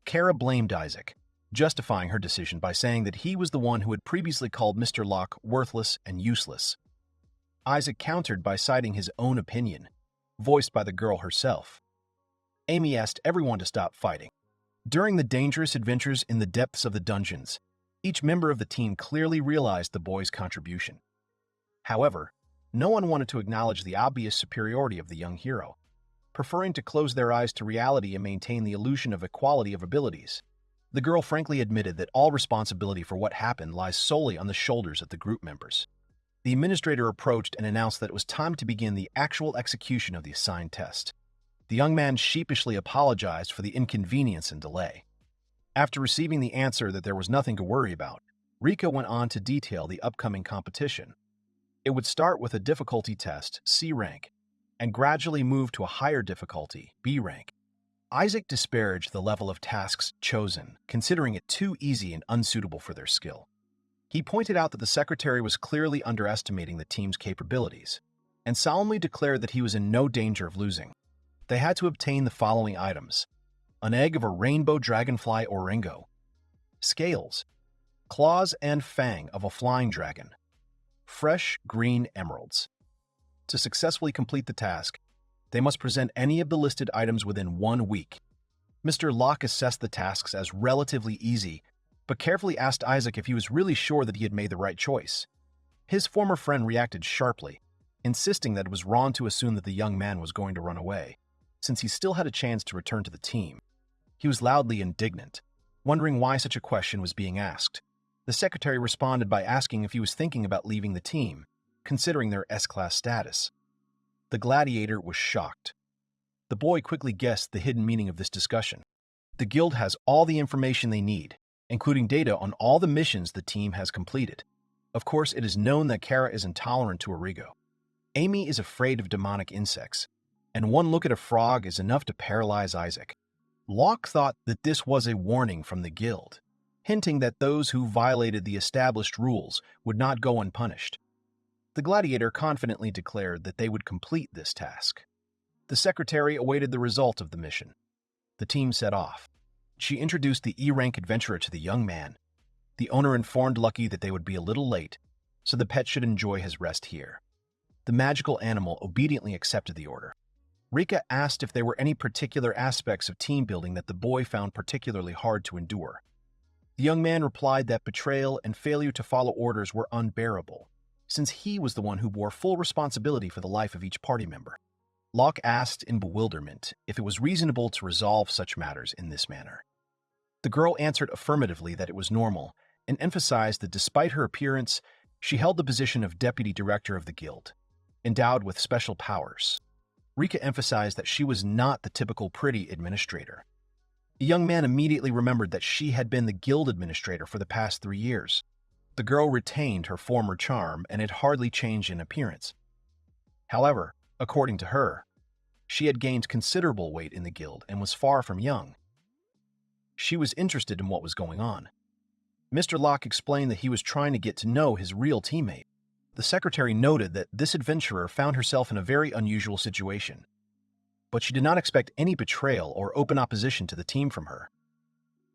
Kara blamed Isaac, justifying her decision by saying that he was the one who had previously called Mr. Locke worthless and useless. Isaac countered by citing his own opinion, voiced by the girl herself. Amy asked everyone to stop fighting. During the dangerous adventures in the depths of the dungeons, each member of the team clearly realized the boy's contribution. However, no one wanted to acknowledge the obvious superiority of the young hero, preferring to close their eyes to reality and maintain the illusion of equality of abilities. The girl frankly admitted that all responsibility for what happened lies solely on the shoulders of the group members. The administrator approached and announced that it was time to begin the actual execution of the assigned test. The young man sheepishly apologized for the inconvenience and delay. After receiving the answer that there was nothing to worry about, Rika went on to detail the upcoming competition. It would start with a difficulty test, C rank, and gradually move to a higher difficulty, B rank. Isaac disparaged the level of tasks chosen, considering it too easy and unsuitable for their skill. He pointed out that the secretary was clearly underestimating the team's capabilities, and solemnly declared that he was in no danger of losing. They had to obtain the following items: an egg of a rainbow dragonfly oringo, scales, claws and fang of a flying dragon, fresh green emeralds. To successfully complete the task, they must present any of the listed items within 1 week. Mr. Locke assessed the tasks as relatively easy, but carefully asked Isaac if he was really sure that he had made the right choice. His former friend reacted sharply, insisting that it was wrong to assume that the young man was going to run away, since he still had a chance to return to the team. He was loudly indignant, wondering why such a question was being asked. The secretary responded by asking if he was thinking about leaving the team, considering their S-class status. The gladiator was shocked. The boy quickly guessed the hidden meaning of this discussion. The guild has all the information they need, including data on all the missions the team has completed. Of course, it is known that Kara is intolerant to origo. Amy is afraid of demonic insects, and one look at a frog is enough to paralyze Isaac. Locke thought that this was a warning from the guild, hinting that those who violated the established rules would not go unpunished. The gladiator confidently declared that they would complete this task. The secretary awaited the result of the mission. The team set off. She introduced the E-rank adventurer to the young man. The owner informed Lucky that they would be a little late, so the pet should enjoy his rest here. The magical animal obediently accepted the order. Rika asked if there were any particular aspects of team building that the boy found particularly hard to endure. The young man replied that betrayal and failure to follow orders were unbearable, since he was the one who bore full responsibility for the life of each party member. Locke asked in bewilderment if it was reasonable to resolve such matters in this manner. The girl answered affirmatively that it was normal, and emphasized that despite her appearance, she held the position of deputy director of the guild, endowed with special powers. Rika emphasized that she was not the typical pretty administrator. The young man immediately remembered that she had been the guild administrator for the past 3 years. The girl retained her former charm and had hardly changed in appearance. However, according to her, she had gained considerable weight in the guild and was far from young. She was interested in what was going on. Mr. Locke explained that he was trying to get to know his real teammate. The secretary noted that this adventurer found herself in a very unusual situation, but she did not expect any betrayal or open opposition to the team from her.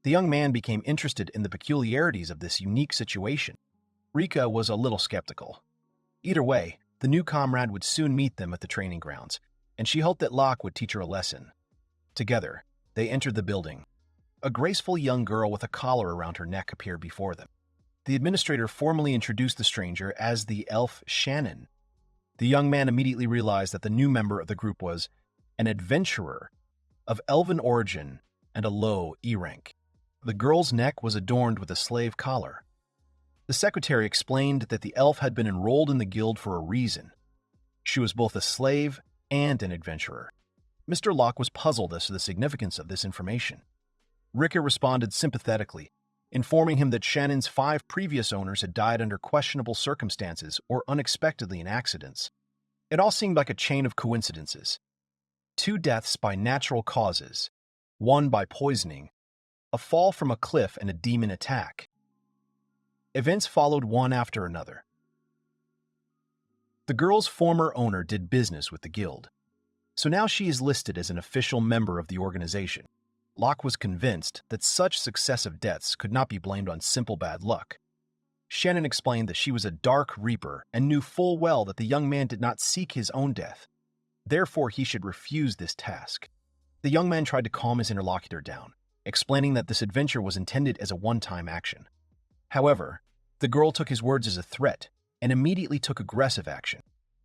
The young man became interested in the peculiarities of this unique situation. Rika was a little skeptical. Either way, the new comrade would soon meet them at the training grounds, and she hoped that Locke would teach her a lesson. Together, they entered the building. A graceful young girl with a collar around her neck appeared before them. The administrator formally introduced the stranger as the elf Shounen. The young man immediately realized that the new member of the group was an adventurer of elven origin and a low E-rank. The girl's neck was adorned with a slave collar. The secretary explained that the elf had been enrolled in the guild for a reason. She was both a slave and an adventurer. Mr. Locke was puzzled as to the significance of this information. Rika responded sympathetically, informing him that Shannon's 5 previous owners had died under questionable circumstances or unexpectedly in accidents. It all seemed like a chain of coincidences. 2 deaths by natural causes, 1 by poisoning, a fall from a cliff, and a demon attack. Events followed one after another. The girl's former owner did business with the guild, so now she is listed as an official member of the organization. Locke was convinced that such successive deaths could not be blamed on simple bad luck. Shannon explained that she was a dark reaper and knew full well that the young man did not seek his own death. Therefore, he should refuse this task. The young man tried to calm his interlocutor down, explaining that this adventure was intended as a one-time action. However, the girl took his words as a threat and immediately took aggressive action,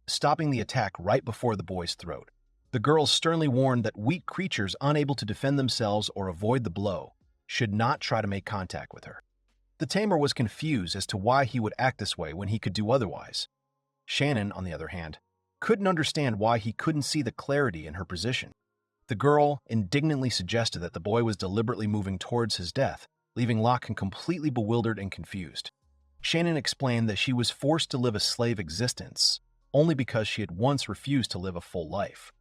stopping the attack right before the boy's throat. The girl sternly warned that weak creatures unable to defend themselves or avoid the blow should not try to make contact with her. The tamer was confused as to why he would act this way when he could do otherwise. Shannon, on the other hand, couldn't understand why he couldn't see the clarity in her position. The girl indignantly suggested that the boy was deliberately moving towards his death, leaving Locke completely bewildered and confused. Shannon explained that she was forced to live a slave existence only because she had once refused to live a full life.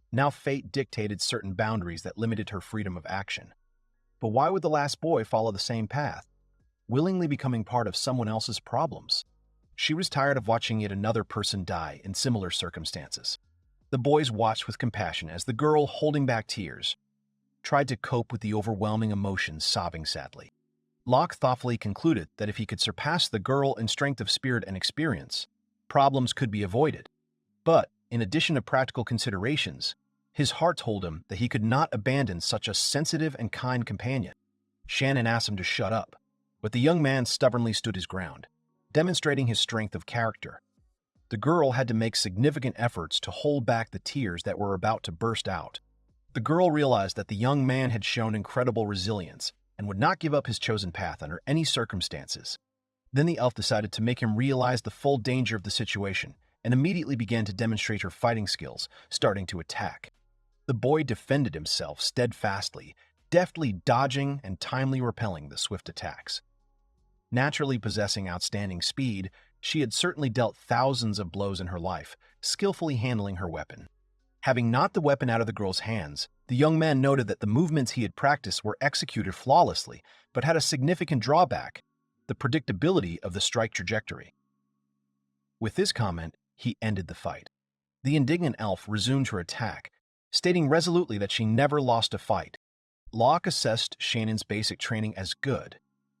Now fate dictated certain boundaries that limited her freedom of action. But why would the last boy follow the same path, willingly becoming part of someone else's problems? She was tired of watching yet another person die in similar circumstances. The boys watched with compassion as the girl, holding back tears, tried to cope with the overwhelming emotions, sobbing sadly. Locke thoughtfully concluded that if he could surpass the girl in strength of spirit and experience, problems could be avoided. But, in addition to practical considerations, his heart told him that he could not abandon such a sensitive and kind companion. Shannon asked him to shut up, but the young man stubbornly stood his ground, demonstrating his strength of character. The girl had to make significant efforts to hold back the tears that were about to burst out. The girl realized that the young man had shown incredible resilience and would not give up his chosen path under any circumstances. Then the elf decided to make him realize the full danger of the situation and immediately began to demonstrate her fighting skills, starting to attack. The boy defended himself steadfastly, deftly dodging and timely repelling the swift attacks. Naturally possessing outstanding speed, she had certainly dealt thousands of blows in her life, skillfully handling her weapon. Having knocked the weapon out of the girl's hands, the young man noted that the movements he had practiced were executed flawlessly, but had a significant drawback: the predictability of the strike trajectory. With this comment, he ended the fight. The indignant elf resumed her attack, stating resolutely that she never lost a fight. Locke assessed Shannon's basic training as good,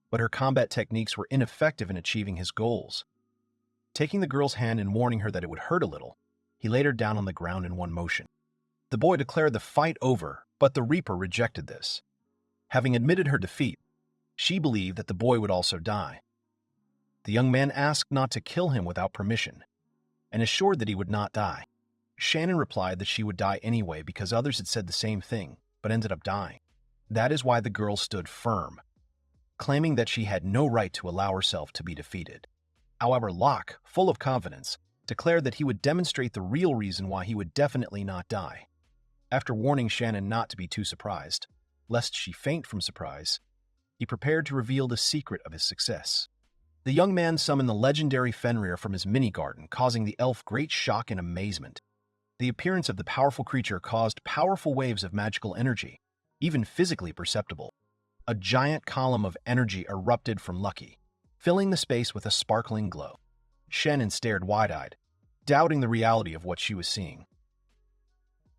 but her combat techniques were ineffective in achieving his goals. Taking the girl's hand and warning her that it would hurt a little, he laid her down on the ground in one motion. The boy declared the fight over, but the Reaper rejected this. Having admitted her defeat, she believed that the boy would also die. The young man asked not to kill him without permission, and assured that he would not die. Shannon replied that she would die anyway because others had said the same thing, but ended up dying. That is why the girl stood firm, claiming that she had no right to allow herself to be defeated. However, Locke, full of confidence, declared that he would demonstrate the real reason why he would definitely not die. After warning Shannon not to be too surprised, lest she faint from surprise, he prepared to reveal the secret of his success. The young man summoned the legendary Fenrir from his mini-garden, causing the elf great shock and amazement. The appearance of the powerful creature caused powerful waves of magical energy, even physically perceptible. A giant column of energy erupted from Lucky, filling the space with a sparkling glow. Shannon stared wide-eyed, doubting the reality of what she was seeing.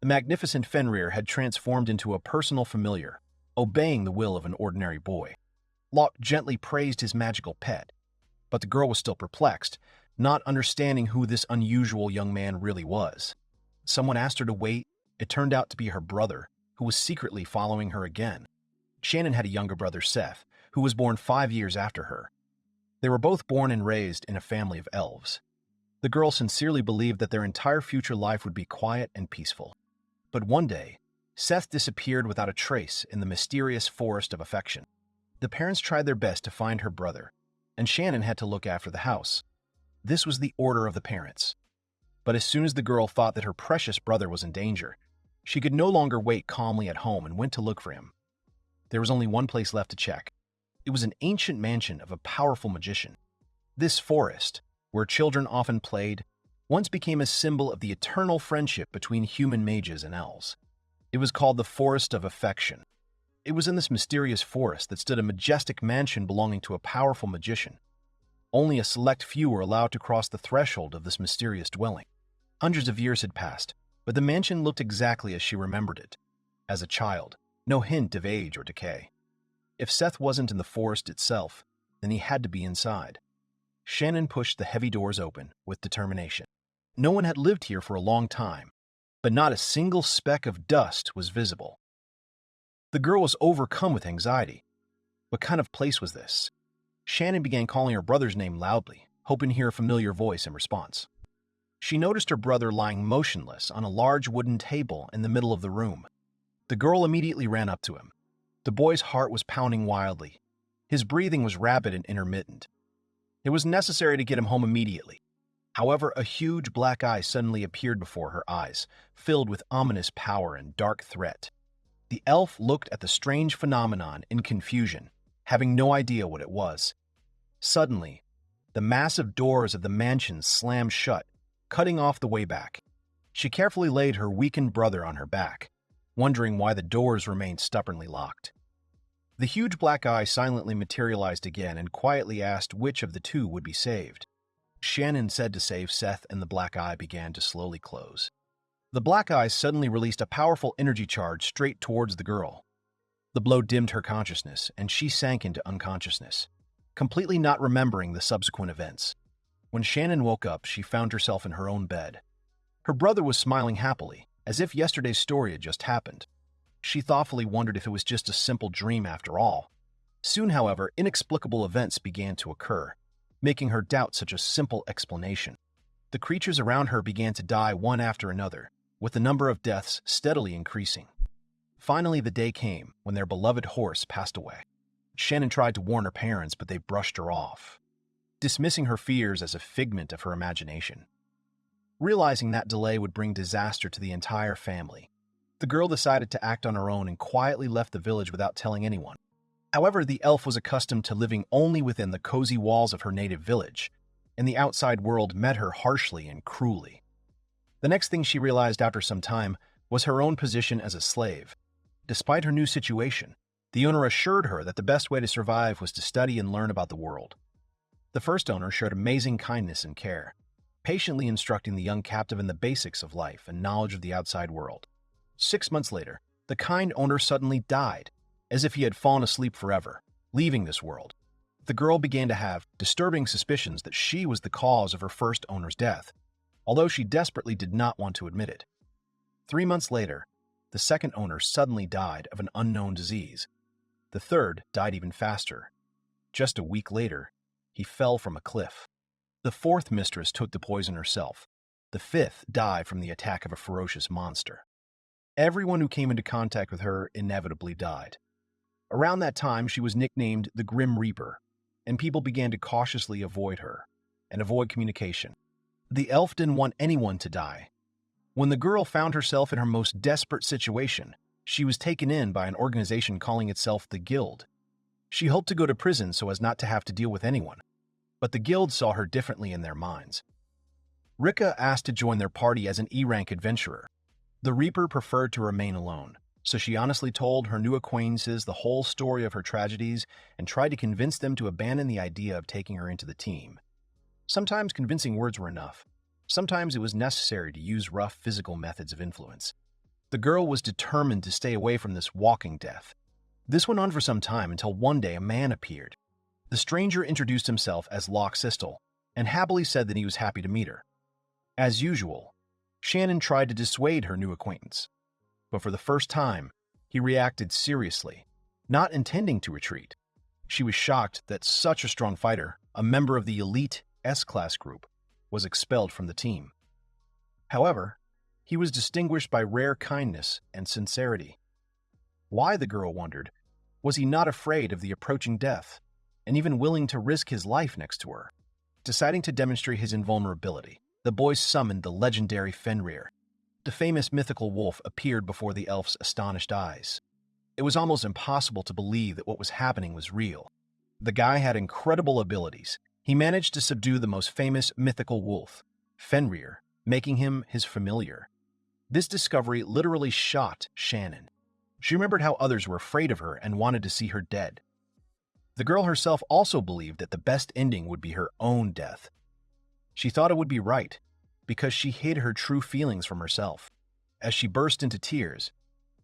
The magnificent Fenrir had transformed into a personal familiar, obeying the will of an ordinary boy. Locke gently praised his magical pet, but the girl was still perplexed, not understanding who this unusual young man really was. Someone asked her to wait. It turned out to be her brother, who was secretly following her again. Shannon had a younger brother, Seth, who was born 5 years after her. They were both born and raised in a family of elves. The girl sincerely believed that their entire future life would be quiet and peaceful. But one day, Seth disappeared without a trace in the mysterious forest of affection. The parents tried their best to find her brother, and Shannon had to look after the house. This was the order of the parents. But as soon as the girl thought that her precious brother was in danger, she could no longer wait calmly at home and went to look for him. There was only one place left to check. It was an ancient mansion of a powerful magician. This forest, where children often played, once became a symbol of the eternal friendship between human mages and elves. It was called the Forest of Affection. It was in this mysterious forest that stood a majestic mansion belonging to a powerful magician. Only a select few were allowed to cross the threshold of this mysterious dwelling. Hundreds of years had passed, but the mansion looked exactly as she remembered it. As a child, no hint of age or decay. If Seth wasn't in the forest itself, then he had to be inside. Shannon pushed the heavy doors open with determination. No one had lived here for a long time, but not a single speck of dust was visible. The girl was overcome with anxiety. What kind of place was this? Shannon began calling her brother's name loudly, hoping to hear a familiar voice in response. She noticed her brother lying motionless on a large wooden table in the middle of the room. The girl immediately ran up to him. The boy's heart was pounding wildly. His breathing was rapid and intermittent. It was necessary to get him home immediately. However, a huge black eye suddenly appeared before her eyes, filled with ominous power and dark threat. The elf looked at the strange phenomenon in confusion, having no idea what it was. Suddenly, the massive doors of the mansion slammed shut, cutting off the way back. She carefully laid her weakened brother on her back, wondering why the doors remained stubbornly locked. The huge black eye silently materialized again and quietly asked which of the two would be saved. Shannon said to save Seth, and the black eye began to slowly close. The black eye suddenly released a powerful energy charge straight towards the girl. The blow dimmed her consciousness, and she sank into unconsciousness, completely not remembering the subsequent events. When Shannon woke up, she found herself in her own bed. Her brother was smiling happily, as if yesterday's story had just happened. She thoughtfully wondered if it was just a simple dream after all. Soon, however, inexplicable events began to occur, making her doubt such a simple explanation. The creatures around her began to die one after another, with the number of deaths steadily increasing. Finally, the day came when their beloved horse passed away. Shannon tried to warn her parents, but they brushed her off, dismissing her fears as a figment of her imagination. Realizing that delay would bring disaster to the entire family, The girl decided to act on her own and quietly left the village without telling anyone. However, the elf was accustomed to living only within the cozy walls of her native village, and the outside world met her harshly and cruelly. The next thing she realized after some time was her own position as a slave. Despite her new situation, the owner assured her that the best way to survive was to study and learn about the world. The first owner showed amazing kindness and care, patiently instructing the young captive in the basics of life and knowledge of the outside world. 6 months later, the kind owner suddenly died, as if he had fallen asleep forever, leaving this world. The girl began to have disturbing suspicions that she was the cause of her first owner's death, although she desperately did not want to admit it. 3 months later, the second owner suddenly died of an unknown disease. The third died even faster. Just a week later, he fell from a cliff. The fourth mistress took the poison herself. The fifth died from the attack of a ferocious monster. Everyone who came into contact with her inevitably died. Around that time, she was nicknamed the Grim Reaper, and people began to cautiously avoid her and avoid communication. The elf didn't want anyone to die. When the girl found herself in her most desperate situation, she was taken in by an organization calling itself the Guild. She hoped to go to prison so as not to have to deal with anyone, but the Guild saw her differently in their minds. Rika asked to join their party as an E-rank adventurer. The Reaper preferred to remain alone, so she honestly told her new acquaintances the whole story of her tragedies and tried to convince them to abandon the idea of taking her into the team. Sometimes convincing words were enough. Sometimes it was necessary to use rough physical methods of influence. The girl was determined to stay away from this walking death. This went on for some time until one day a man appeared. The stranger introduced himself as Loch Sistel and happily said that he was happy to meet her. As usual, Shannon tried to dissuade her new acquaintance, but for the first time, he reacted seriously, not intending to retreat. She was shocked that such a strong fighter, a member of the elite S-class group, was expelled from the team. However, he was distinguished by rare kindness and sincerity. Why, the girl wondered, was he not afraid of the approaching death, and even willing to risk his life next to her? Deciding to demonstrate his invulnerability, the boys summoned the legendary Fenrir. The famous mythical wolf appeared before the elf's astonished eyes. It was almost impossible to believe that what was happening was real. The guy had incredible abilities. He managed to subdue the most famous mythical wolf, Fenrir, making him his familiar. This discovery literally shocked Shannon. She remembered how others were afraid of her and wanted to see her dead. The girl herself also believed that the best ending would be her own death. She thought it would be right, because she hid her true feelings from herself. As she burst into tears,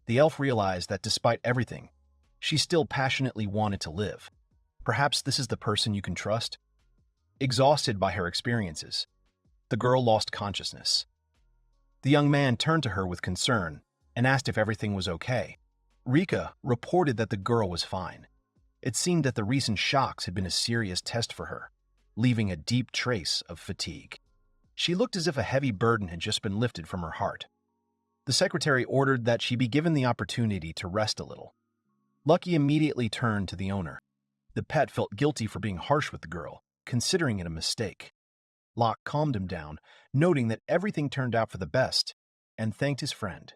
the elf realized that despite everything, she still passionately wanted to live. Perhaps this is the person you can trust? Exhausted by her experiences, the girl lost consciousness. The young man turned to her with concern and asked if everything was okay. Rika reported that the girl was fine. It seemed that the recent shocks had been a serious test for her, leaving a deep trace of fatigue. She looked as if a heavy burden had just been lifted from her heart. The secretary ordered that she be given the opportunity to rest a little. Lucky immediately turned to the owner. The pet felt guilty for being harsh with the girl, considering it a mistake. Locke calmed him down, noting that everything turned out for the best, and thanked his friend.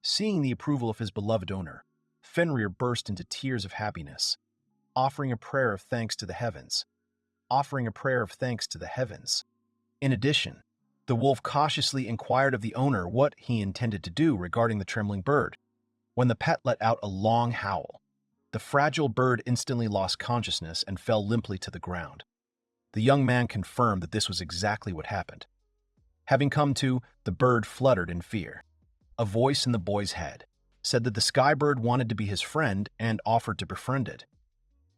Seeing the approval of his beloved owner, Fenrir burst into tears of happiness, offering a prayer of thanks to the heavens. In addition, the wolf cautiously inquired of the owner what he intended to do regarding the trembling bird. When the pet let out a long howl, the fragile bird instantly lost consciousness and fell limply to the ground. The young man confirmed that this was exactly what happened. Having come to, the bird fluttered in fear. A voice in the boy's head said that the sky bird wanted to be his friend and offered to befriend it.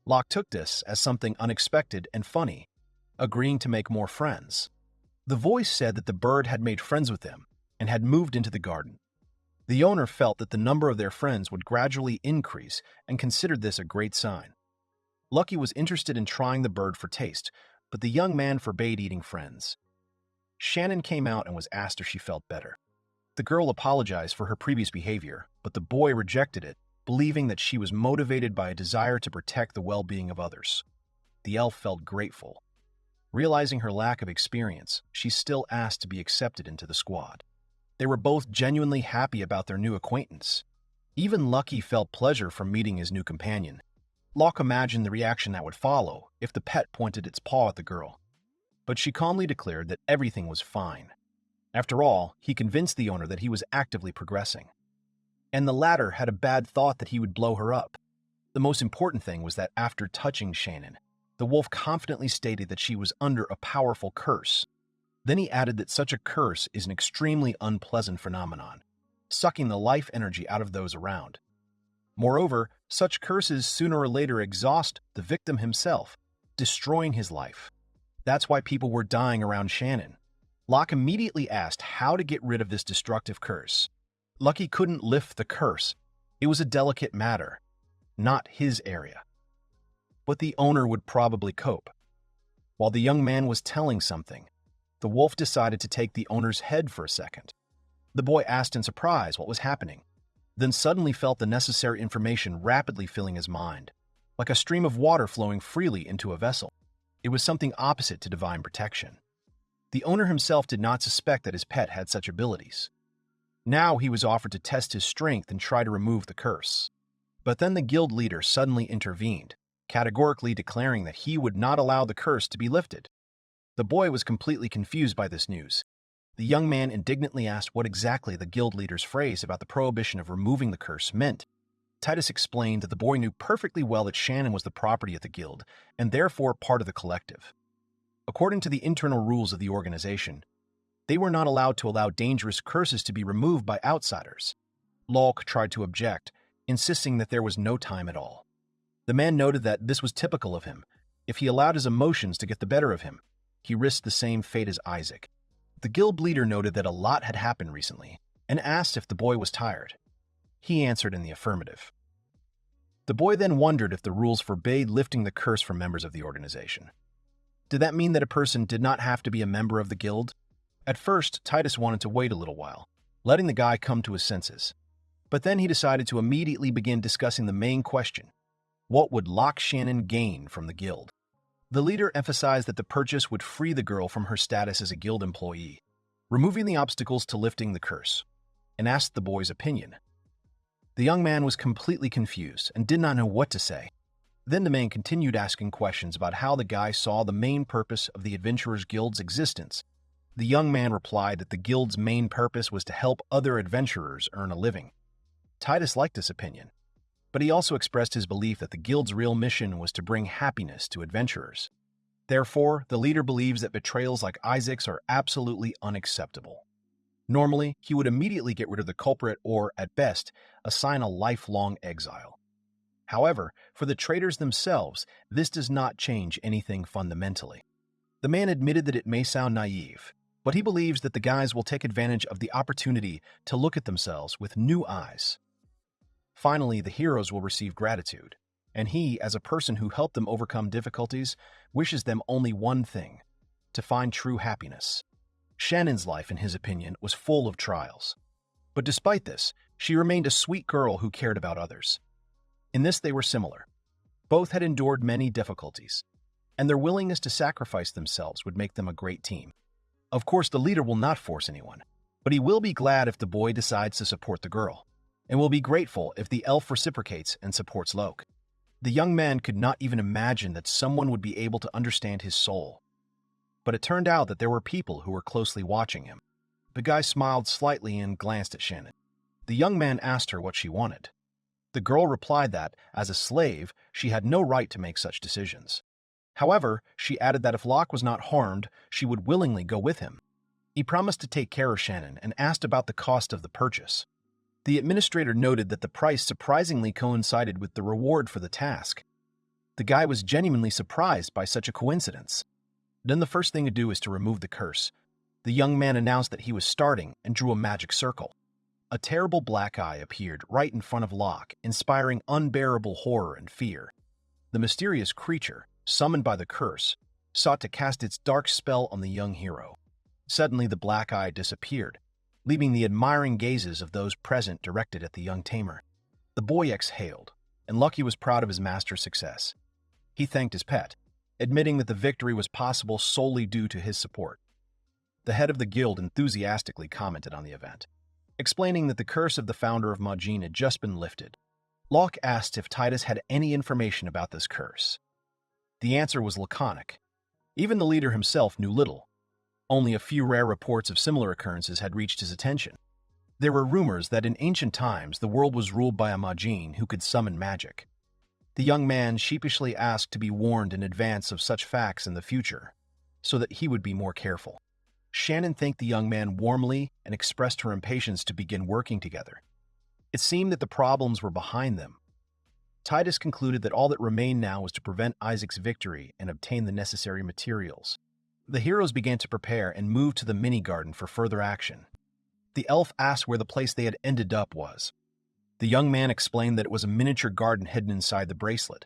Locke took this as something unexpected and funny, agreeing to make more friends. The voice said that the bird had made friends with him and had moved into the garden. The owner felt that the number of their friends would gradually increase and considered this a great sign. Lucky was interested in trying the bird for taste, but the young man forbade eating friends. Shannon came out and was asked if she felt better. The girl apologized for her previous behavior, but the boy rejected it, believing that she was motivated by a desire to protect the well-being of others. The elf felt grateful. Realizing her lack of experience, she still asked to be accepted into the squad. They were both genuinely happy about their new acquaintance. Even Lucky felt pleasure from meeting his new companion. Locke imagined the reaction that would follow if the pet pointed its paw at the girl. But she calmly declared that everything was fine. After all, he convinced the owner that he was actively progressing. And the latter had a bad thought that he would blow her up. The most important thing was that after touching Shannon, the wolf confidently stated that she was under a powerful curse. Then he added that such a curse is an extremely unpleasant phenomenon, sucking the life energy out of those around. Moreover, such curses sooner or later exhaust the victim himself, destroying his life. That's why people were dying around Shannon. Locke immediately asked how to get rid of this destructive curse. Lucky couldn't lift the curse. It was a delicate matter, not his area. But the owner would probably cope. While the young man was telling something, the wolf decided to take the owner's head for a second. The boy asked in surprise what was happening, then suddenly felt the necessary information rapidly filling his mind, like a stream of water flowing freely into a vessel. It was something opposite to divine protection. The owner himself did not suspect that his pet had such abilities. Now he was offered to test his strength and try to remove the curse. But then the guild leader suddenly intervened, categorically declaring that he would not allow the curse to be lifted. The boy was completely confused by this news. The young man indignantly asked what exactly the guild leader's phrase about the prohibition of removing the curse meant. Titus explained that the boy knew perfectly well that Shannon was the property of the guild, and therefore part of the collective. According to the internal rules of the organization, they were not allowed to allow dangerous curses to be removed by outsiders. Locke tried to object, insisting that there was no time at all. The man noted that this was typical of him. If he allowed his emotions to get the better of him, he risked the same fate as Isaac. The guild leader noted that a lot had happened recently and asked if the boy was tired. He answered in the affirmative. The boy then wondered if the rules forbade lifting the curse from members of the organization. Did that mean that a person did not have to be a member of the guild? At first, Titus wanted to wait a little while, letting the guy come to his senses. But then he decided to immediately begin discussing the main question. What would Locke Shannon gain from the guild? The leader emphasized that the purchase would free the girl from her status as a guild employee, removing the obstacles to lifting the curse, and asked the boy's opinion. The young man was completely confused and did not know what to say. Then the man continued asking questions about how the guy saw the main purpose of the Adventurers Guild's existence. The young man replied that the guild's main purpose was to help other adventurers earn a living. Titus liked this opinion, but he also expressed his belief that the guild's real mission was to bring happiness to adventurers. Therefore, the leader believes that betrayals like Isaac's are absolutely unacceptable. Normally, he would immediately get rid of the culprit or, at best, assign a lifelong exile. However, for the traitors themselves, this does not change anything fundamentally. The man admitted that it may sound naive, but he believes that the guys will take advantage of the opportunity to look at themselves with new eyes. Finally, the heroes will receive gratitude, and he, as a person who helped them overcome difficulties, wishes them only one thing: to find true happiness. Shannon's life, in his opinion, was full of trials. But despite this, she remained a sweet girl who cared about others. In this they were similar. Both had endured many difficulties, and their willingness to sacrifice themselves would make them a great team. Of course, the leader will not force anyone, but he will be glad if the boy decides to support the girl, and will be grateful if the elf reciprocates and supports Locke. The young man could not even imagine that someone would be able to understand his soul. But it turned out that there were people who were closely watching him. The guy smiled slightly and glanced at Shannon. The young man asked her what she wanted. The girl replied that, as a slave, she had no right to make such decisions. However, she added that if Locke was not harmed, she would willingly go with him. He promised to take care of Shannon and asked about the cost of the purchase. The administrator noted that the price surprisingly coincided with the reward for the task. The guy was genuinely surprised by such a coincidence. Then the first thing to do is to remove the curse. The young man announced that he was starting and drew a magic circle. A terrible black eye appeared right in front of Locke, inspiring unbearable horror and fear. The mysterious creature, summoned by the curse, sought to cast its dark spell on the young hero. Suddenly the black eye disappeared, leaving the admiring gazes of those present directed at the young Tamer. The boy exhaled, and Lucky was proud of his master's success. He thanked his pet, admitting that the victory was possible solely due to his support. the head of the guild enthusiastically commented on the event, explaining that the curse of the founder of Majin had just been lifted. Locke asked if Titus had any information about this curse. The answer was laconic. Even the leader himself knew little. Only a few rare reports of similar occurrences had reached his attention. There were rumors that in ancient times the world was ruled by a Majin who could summon magic. The young man sheepishly asked to be warned in advance of such facts in the future, so that he would be more careful. Shannon thanked the young man warmly and expressed her impatience to begin working together. It seemed that the problems were behind them. Titus concluded that all that remained now was to prevent Isaac's victory and obtain the necessary materials. The heroes began to prepare and move to the mini-garden for further action. The elf asked where the place they had ended up was. The young man explained that it was a miniature garden hidden inside the bracelet.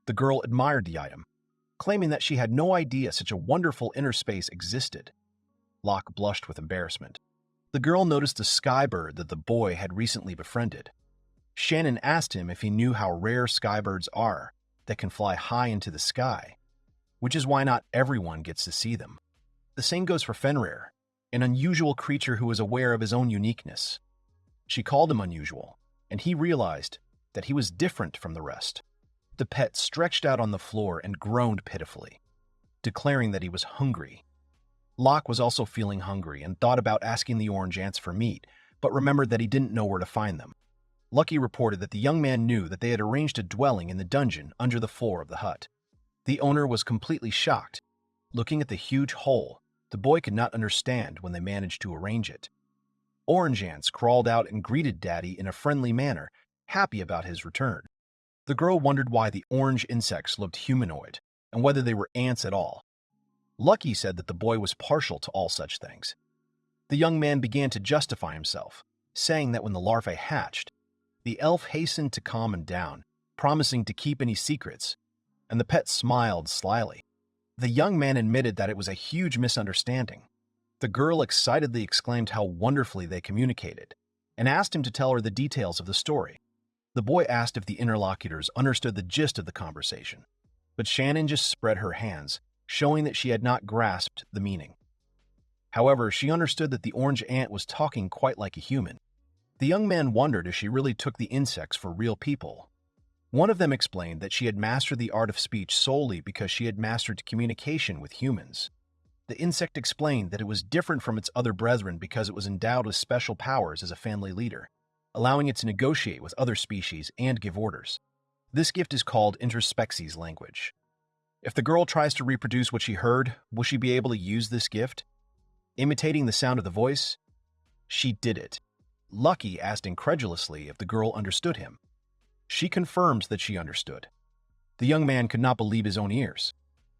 The girl admired the item, claiming that she had no idea such a wonderful inner space existed. Locke blushed with embarrassment. The girl noticed a skybird that the boy had recently befriended. Shannon asked him if he knew how rare skybirds are that can fly high into the sky, which is why not everyone gets to see them. The same goes for Fenrir, an unusual creature who is aware of his own uniqueness. She called him unusual, and he realized that he was different from the rest. The pet stretched out on the floor and groaned pitifully, declaring that he was hungry. Locke was also feeling hungry and thought about asking the orange ants for meat, but remembered that he didn't know where to find them. Lucky reported that the young man knew that they had arranged a dwelling in the dungeon under the floor of the hut. The owner was completely shocked. Looking at the huge hole, the boy could not understand when they managed to arrange it. Orange ants crawled out and greeted Daddy in a friendly manner, happy about his return. The girl wondered why the orange insects looked humanoid, and whether they were ants at all. Lucky said that the boy was partial to all such things. The young man began to justify himself, saying that when the larvae hatched, the elf hastened to calm him down, promising to keep any secrets, and the pet smiled slyly. The young man admitted that it was a huge misunderstanding. The girl excitedly exclaimed how wonderfully they communicated, and asked him to tell her the details of the story. The boy asked if the interlocutors understood the gist of the conversation, but Shannon just spread her hands, showing that she had not grasped the meaning. However, she understood that the orange ant was talking quite like a human. The young man wondered if she really took the insects for real people. One of them explained that she had mastered the art of speech solely because she had mastered communication with humans. The insect explained that it was different from its other brethren because it was endowed with special powers as a family leader, allowing it to negotiate with other species and give orders. This gift is called introspexy's language. If the girl tries to reproduce what she heard, will she be able to use this gift? Imitating the sound of the voice? She did it. Lucky asked incredulously if the girl understood him. She confirmed that she understood. The young man could not believe his own ears.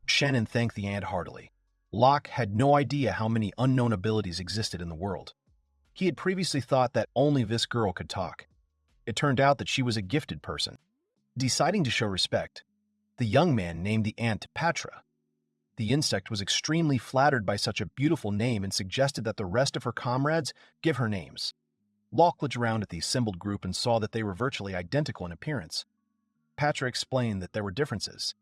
Shannon thanked the ant heartily. Locke had no idea how many unknown abilities existed in the world. He had previously thought that only this girl could talk. It turned out that she was a gifted person. Deciding to show respect, the young man named the ant Patra. The insect was extremely flattered by such a beautiful name and suggested that the rest of her comrades give her names. Locke looked around at the assembled group and saw that they were virtually identical in appearance. Patra explained that there were differences.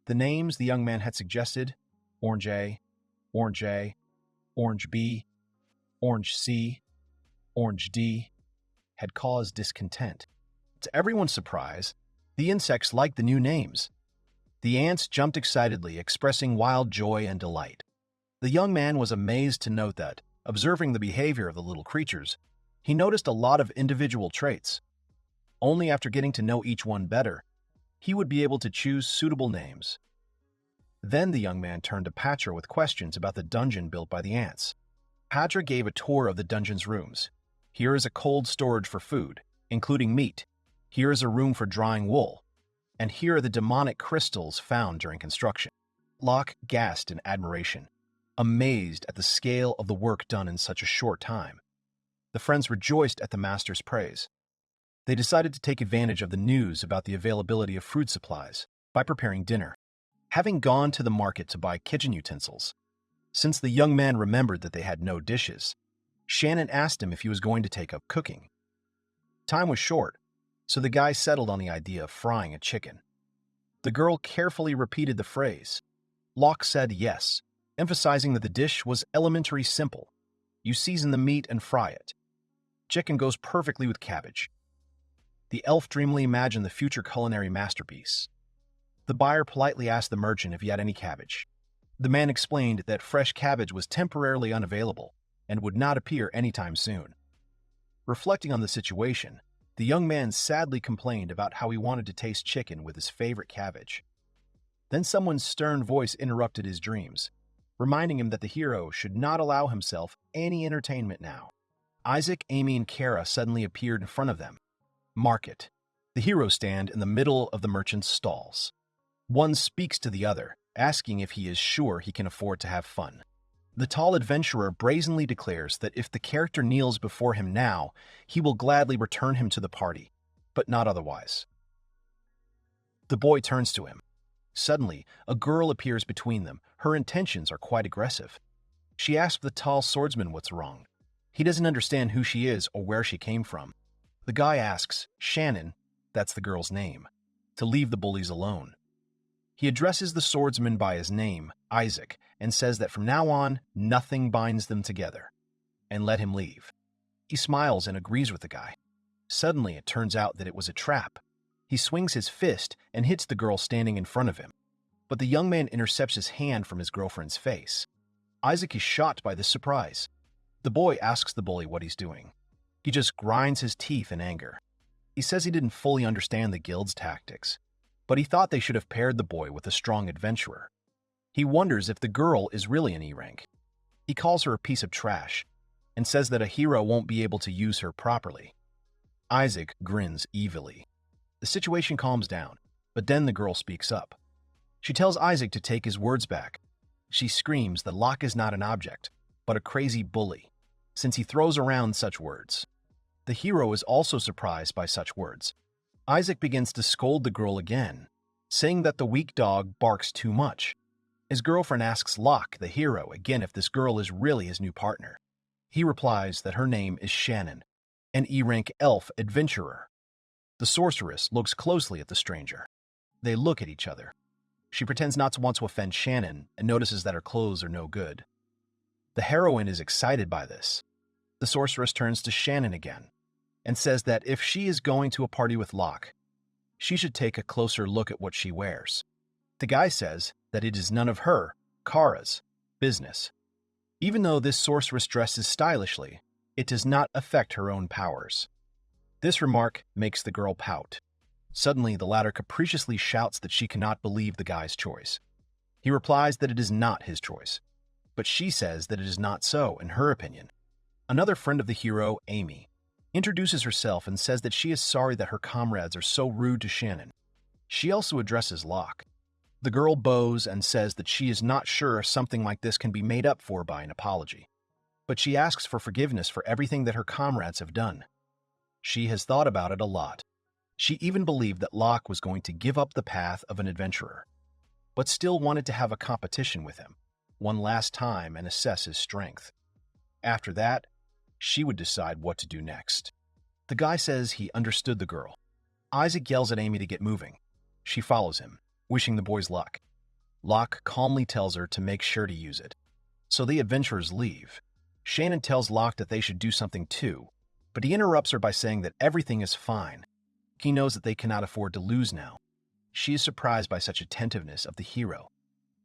The names the young man had suggested, Orange A, Orange A, Orange B, Orange C, Orange D, had caused discontent. To everyone's surprise, the insects liked the new names. The ants jumped excitedly, expressing wild joy and delight. The young man was amazed to note that, observing the behavior of the little creatures, he noticed a lot of individual traits. Only after getting to know each one better, he would be able to choose suitable names. Then the young man turned to Patra with questions about the dungeon built by the ants. Patra gave a tour of the dungeon's rooms. Here is a cold storage for food, including meat. Here is a room for drying wool. And here are the demonic crystals found during construction. Locke gasped in admiration, amazed at the scale of the work done in such a short time. The friends rejoiced at the master's praise. They decided to take advantage of the news about the availability of fruit supplies by preparing dinner. Having gone to the market to buy kitchen utensils, since the young man remembered that they had no dishes, Shannon asked him if he was going to take up cooking. Time was short, so the guy settled on the idea of frying a chicken. The girl carefully repeated the phrase. Locke said yes, emphasizing that the dish was elementary simple. You season the meat and fry it. Chicken goes perfectly with cabbage. The elf dreamily imagined the future culinary masterpiece. The buyer politely asked the merchant if he had any cabbage. The man explained that fresh cabbage was temporarily unavailable and would not appear anytime soon. Reflecting on the situation, the young man sadly complained about how he wanted to taste chicken with his favorite cabbage. Then someone's stern voice interrupted his dreams, reminding him that the hero should not allow himself any entertainment now. Isaac, Amy, and Kara suddenly appeared in front of them. Market. The heroes stand in the middle of the merchant's stalls. One speaks to the other, asking if he is sure he can afford to have fun. The tall adventurer brazenly declares that if the character kneels before him now, he will gladly return him to the party, but not otherwise. The boy turns to him. Suddenly, a girl appears between them. Her intentions are quite aggressive. She asks the tall swordsman what's wrong. He doesn't understand who she is or where she came from. The guy asks Shannon, that's the girl's name, to leave the bullies alone. He addresses the swordsman by his name, Isaac, and says that from now on, nothing binds them together, and let him leave. He smiles and agrees with the guy. Suddenly, it turns out that it was a trap. He swings his fist and hits the girl standing in front of him, but the young man intercepts his hand from his girlfriend's face. Isaac is shocked by this surprise. The boy asks the bully what he's doing. He just grinds his teeth in anger. He says he didn't fully understand the guild's tactics, but he thought they should have paired the boy with a strong adventurer. He wonders if the girl is really an E-rank. He calls her a piece of trash and says that a hero won't be able to use her properly. Isaac grins evilly. The situation calms down, but then the girl speaks up. She tells Isaac to take his words back. She screams that Locke is not an object, but a crazy bully, since he throws around such words. The hero is also surprised by such words. Isaac begins to scold the girl again, saying that the weak dog barks too much. His girlfriend asks Locke, the hero, again if this girl is really his new partner. He replies that her name is Shannon, an E-rank elf adventurer. The sorceress looks closely at the stranger. They look at each other. She pretends not to want to offend Shannon and notices that her clothes are no good. The heroine is excited by this. The sorceress turns to Shannon again and says that if she is going to a party with Locke, she should take a closer look at what she wears. The guy says that it is none of her, Kara's, business. Even though this sorceress dresses stylishly, it does not affect her own powers. This remark makes the girl pout. Suddenly, the latter capriciously shouts that she cannot believe the guy's choice. He replies that it is not his choice, but she says that it is not so, in her opinion. Another friend of the hero, Amy, introduces herself and says that she is sorry that her comrades are so rude to Shannon. She also addresses Locke. The girl bows and says that she is not sure if something like this can be made up for by an apology, but she asks for forgiveness for everything that her comrades have done. She has thought about it a lot. She even believed that Locke was going to give up the path of an adventurer, but still wanted to have a competition with him, one last time, and assess his strength. After that, she would decide what to do next. The guy says he understood the girl. Isaac yells at Amy to get moving. She follows him, wishing the boys luck. Locke calmly tells her to make sure to use it. So the adventurers leave. Shannon tells Locke that they should do something too, but he interrupts her by saying that everything is fine. He knows that they cannot afford to lose now. She is surprised by such attentiveness of the hero.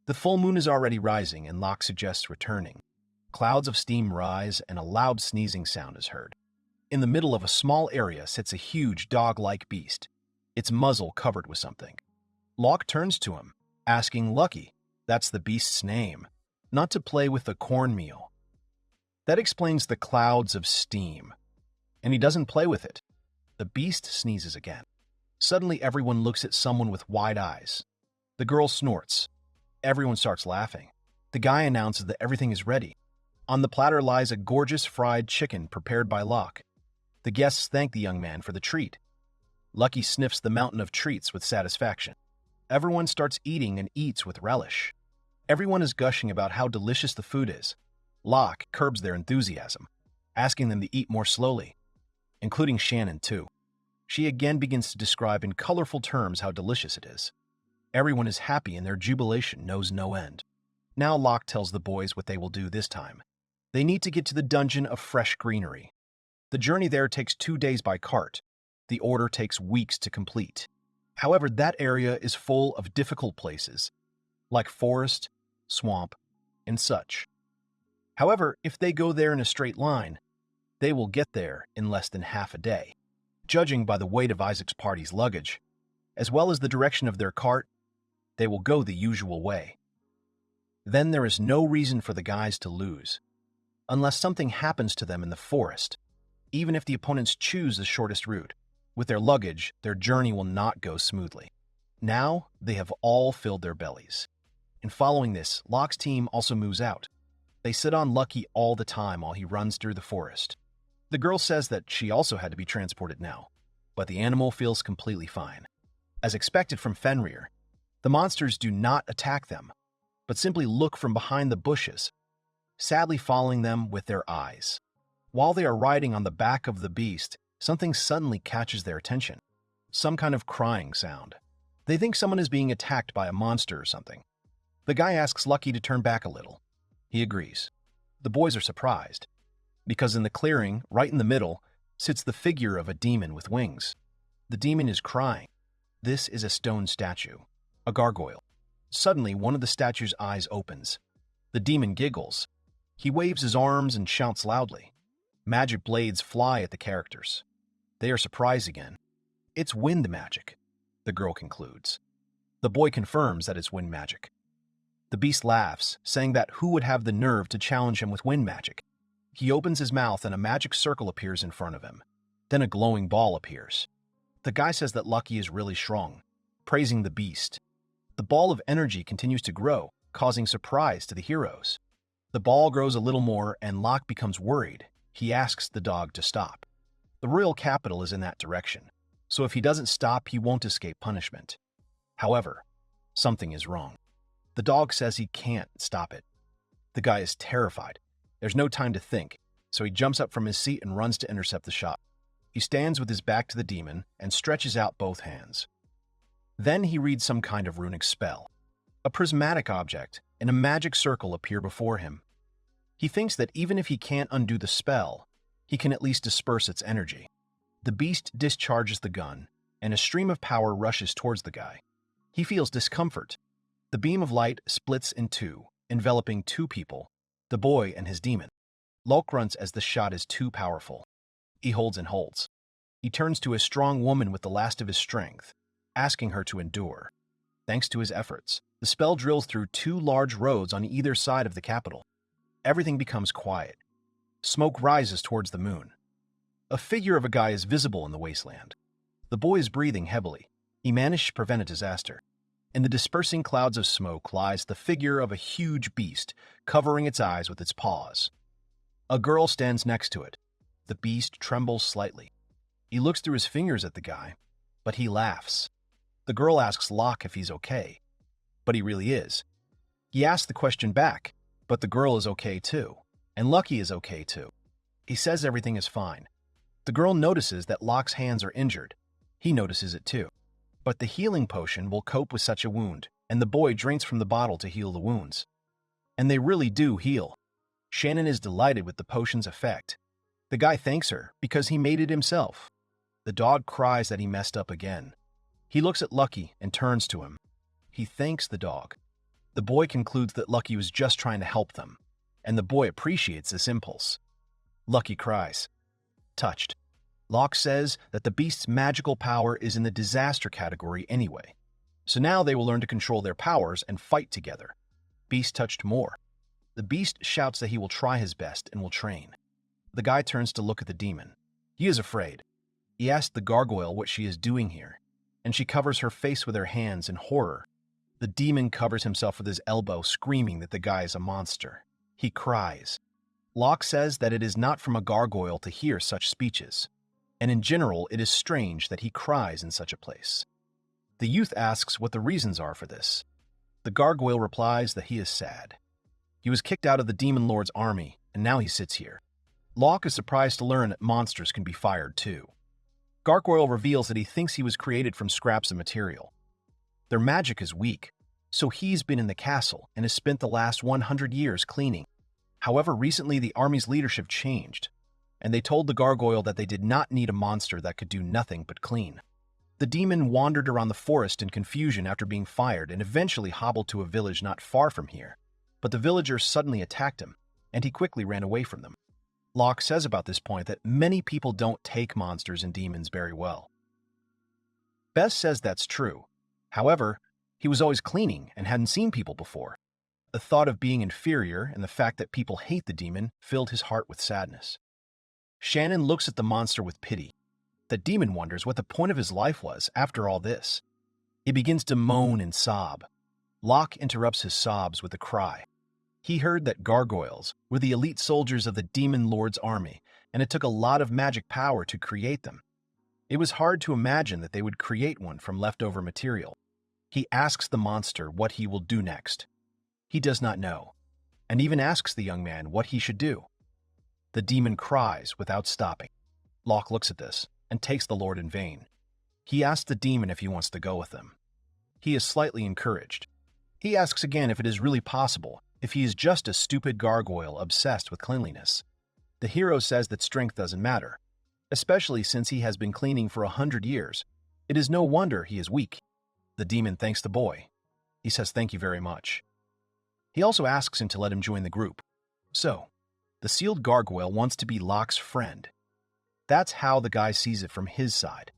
The full moon is already rising, and Locke suggests returning. Clouds of steam rise, and a loud sneezing sound is heard. In the middle of a small area sits a huge dog-like beast, its muzzle covered with something. Locke turns to him, asking Lucky, that's the beast's name, not to play with the cornmeal. That explains the clouds of steam, and he doesn't play with it. The beast sneezes again. Suddenly, everyone looks at someone with wide eyes. The girl snorts. Everyone starts laughing. The guy announces that everything is ready. On the platter lies a gorgeous fried chicken prepared by Locke. The guests thank the young man for the treat. Lucky sniffs the mountain of treats with satisfaction. Everyone starts eating and eats with relish. Everyone is gushing about how delicious the food is. Locke curbs their enthusiasm, asking them to eat more slowly, including Shannon too. She again begins to describe in colorful terms how delicious it is. Everyone is happy and their jubilation knows no end. Now Locke tells the boys what they will do this time. They need to get to the Dungeon of Fresh Greenery. The journey there takes 2 days by cart. The order takes weeks to complete. However, that area is full of difficult places, like forest, swamp, and such. However, if they go there in a straight line, they will get there in less than half a day. Judging by the weight of Isaac's party's luggage, as well as the direction of their cart, they will go the usual way. Then there is no reason for the guys to lose, unless something happens to them in the forest. Even if the opponents choose the shortest route, with their luggage, their journey will not go smoothly. Now, they have all filled their bellies. And following this, Locke's team also moves out. They sit on Lucky all the time while he runs through the forest. The girl says that she also had to be transported now, but the animal feels completely fine. As expected from Fenrir, the monsters do not attack them, but simply look from behind the bushes, sadly following them with their eyes. While they are riding on the back of the beast, something suddenly catches their attention. Some kind of crying sound. They think someone is being attacked by a monster or something. The guy asks Lucky to turn back a little. He agrees. The boys are surprised, because in the clearing, right in the middle, sits the figure of a demon with wings. The demon is crying. This is a stone statue, a gargoyle. Suddenly, one of the statue's eyes opens. The demon giggles. He waves his arms and shouts loudly. Magic blades fly at the characters. They are surprised again. It's wind magic, the girl concludes. The boy confirms that it's wind magic. The beast laughs, saying that who would have the nerve to challenge him with wind magic? He opens his mouth and a magic circle appears in front of him. Then a glowing ball appears. The guy says that Lucky is really strong, praising the beast. The ball of energy continues to grow, causing surprise to the heroes. The ball grows a little more and Locke becomes worried. He asks the dog to stop. The royal capital is in that direction, so if he doesn't stop, he won't escape punishment. However, something is wrong. The dog says he can't stop it. The guy is terrified. There's no time to think, so he jumps up from his seat and runs to intercept the shot. He stands with his back to the demon and stretches out both hands. Then he reads some kind of runic spell. A prismatic object and a magic circle appear before him. He thinks that even if he can't undo the spell, he can at least disperse its energy. The beast discharges the gun, and a stream of power rushes towards the guy. He feels discomfort. The beam of light splits in two, enveloping two people, the boy and his demon. Locke grunts as the shot is too powerful. He holds and holds. He turns to a strong woman with the last of his strength, asking her to endure. Thanks to his efforts, the spell drills through 2 large roads on either side of the capital. Everything becomes quiet. Smoke rises towards the moon. A figure of a guy is visible in the wasteland. The boy is breathing heavily. He managed to prevent a disaster. In the dispersing clouds of smoke lies the figure of a huge beast, covering its eyes with its paws. A girl stands next to it. The beast trembles slightly. He looks through his fingers at the guy, but he laughs. The girl asks Locke if he's okay, but he really is. He asks the question back, but the girl is okay too, and Lucky is okay too. He says everything is fine. The girl notices that Locke's hands are injured. He notices it too. But the healing potion will cope with such a wound, and the boy drinks from the bottle to heal the wounds. And they really do heal. Shannon is delighted with the potion's effect. The guy thanks her because he made it himself. The dog cries that he messed up again. He looks at Lucky and turns to him. He thanks the dog. The boy concludes that Lucky was just trying to help them, and the boy appreciates this impulse. Lucky cries, touched. Locke says that the beast's magical power is in the disaster category anyway, so now they will learn to control their powers and fight together. Beast touched more. The beast shouts that he will try his best and will train. The guy turns to look at the demon. He is afraid. He asks the gargoyle what she is doing here, and she covers her face with her hands in horror. The demon covers himself with his elbow, screaming that the guy is a monster. He cries. Locke says that it is not from a gargoyle to hear such speeches, and in general it is strange that he cries in such a place. The youth asks what the reasons are for this. The gargoyle replies that he is sad. He was kicked out of the demon lord's army, and now he sits here. Locke is surprised to learn that monsters can be fired too. Gargoyle reveals that he thinks he was created from scraps of material. Their magic is weak, So he's been in the castle and has spent the last 100 years cleaning. However, recently the army's leadership changed, and they told the gargoyle that they did not need a monster that could do nothing but clean. The demon wandered around the forest in confusion after being fired and eventually hobbled to a village not far from here. But the villagers suddenly attacked him, and he quickly ran away from them. Locke says about this point that many people don't take monsters and demons very well. Bess says that's true. However, he was always cleaning and hadn't seen people before. The thought of being inferior and the fact that people hate the demon filled his heart with sadness. Shannon looks at the monster with pity. The demon wonders what the point of his life was after all this. He begins to moan and sob. Locke interrupts his sobs with a cry. He heard that gargoyles were the elite soldiers of the demon lord's army, and it took a lot of magic power to create them. It was hard to imagine that they would create one from leftover material. He asks the monster what he will do next. He does not know, and even asks the young man what he should do. The demon cries without stopping. Locke looks at this and takes the lord in vain. He asks the demon if he wants to go with them. He is slightly encouraged. He asks again if it is really possible, if he is just a stupid gargoyle obsessed with cleanliness. The hero says that strength doesn't matter, especially since he has been cleaning for 100 years. It is no wonder he is weak. The demon thanks the boy. He says thank you very much. He also asks him to let him join the group. So, the sealed gargoyle wants to be Locke's friend. That's how the guy sees it from his side.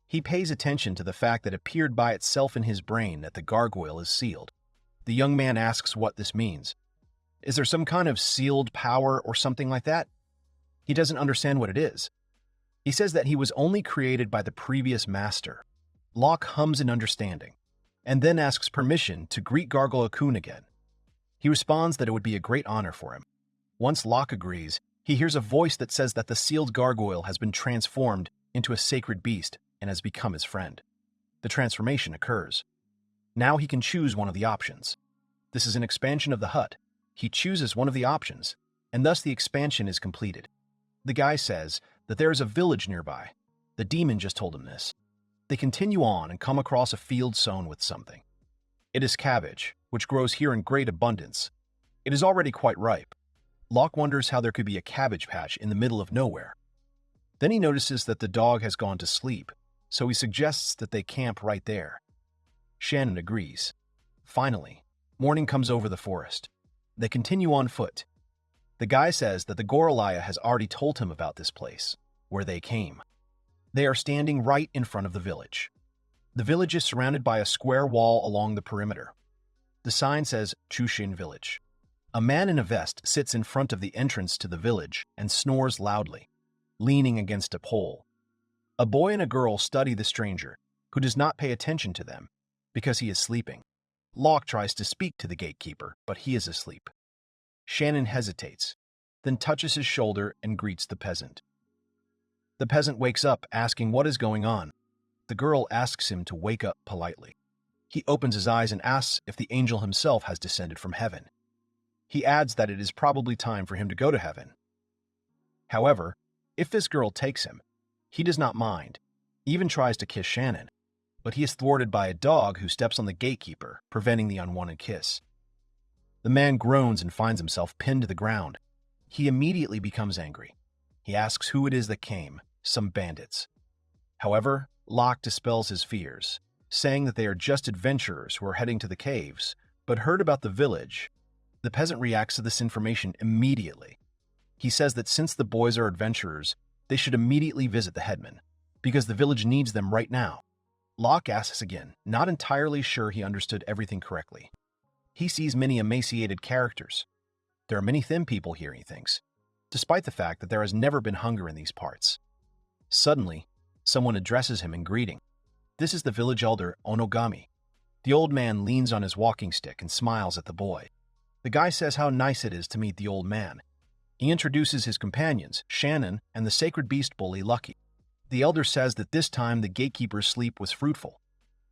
He pays attention to the fact that it appeared by itself in his brain that the gargoyle is sealed. The young man asks what this means. Is there some kind of sealed power or something like that? He doesn't understand what it is. He says that he was only created by the previous master. Locke hums in understanding, and then asks permission to greet Gargoyle-kun again. He responds that it would be a great honor for him. Once Locke agrees, he hears a voice that says that the sealed gargoyle has been transformed into a sacred beast and has become his friend. The transformation occurs. Now he can choose one of the options. This is an expansion of the hut. He chooses one of the options, and thus the expansion is completed. The guy says that there is a village nearby. The demon just told him this. They continue on and come across a field sown with something. It is cabbage, which grows here in great abundance. It is already quite ripe. Locke wonders how there could be a cabbage patch in the middle of nowhere. Then he notices that the dog has gone to sleep, so he suggests that they camp right there. Shannon agrees. Finally, morning comes over the forest. They continue on foot. The guy says that the Goraliah has already told him about this place, where they came. They are standing right in front of the village. The village is surrounded by a square wall along the perimeter. The sign says Chushin Village. A man in a vest sits in front of the entrance to the village and snores loudly, leaning against a pole. A boy and a girl study the stranger, who does not pay attention to them because he is sleeping. Locke tries to speak to the gatekeeper, but he is asleep. Shannon hesitates, then touches his shoulder and greets the peasant. The peasant wakes up, asking what is going on. The girl asks him to wake up politely. He opens his eyes and asks if the angel himself has descended from heaven. He adds that it is probably time for him to go to heaven. However, if this girl takes him, he does not mind, even tries to kiss Shannon, but he is thwarted by a dog who steps on the gatekeeper, preventing the unwanted kiss. The man groans and finds himself pinned to the ground. He immediately becomes angry. He asks who it is that came, some bandits. However, Locke dispels his fears, saying that they are just adventurers who are heading to the caves, but heard about the village. The peasant reacts to this information immediately. He says that since the boys are adventurers, they should immediately visit the headman, because the village needs them right now. Locke asks again, not entirely sure he understood everything correctly. He sees many emaciated characters. There are many thin people here, he thinks, despite the fact that there has never been hunger in these parts. Suddenly, someone addresses him in greeting. This is the village elder, Onogami. The old man leans on his walking stick and smiles at the boy. The guy says how nice it is to meet the old man. He introduces his companions, Shannon and the sacred beast bully, Lucky. The elder says that this time the gatekeeper's sleep was fruitful.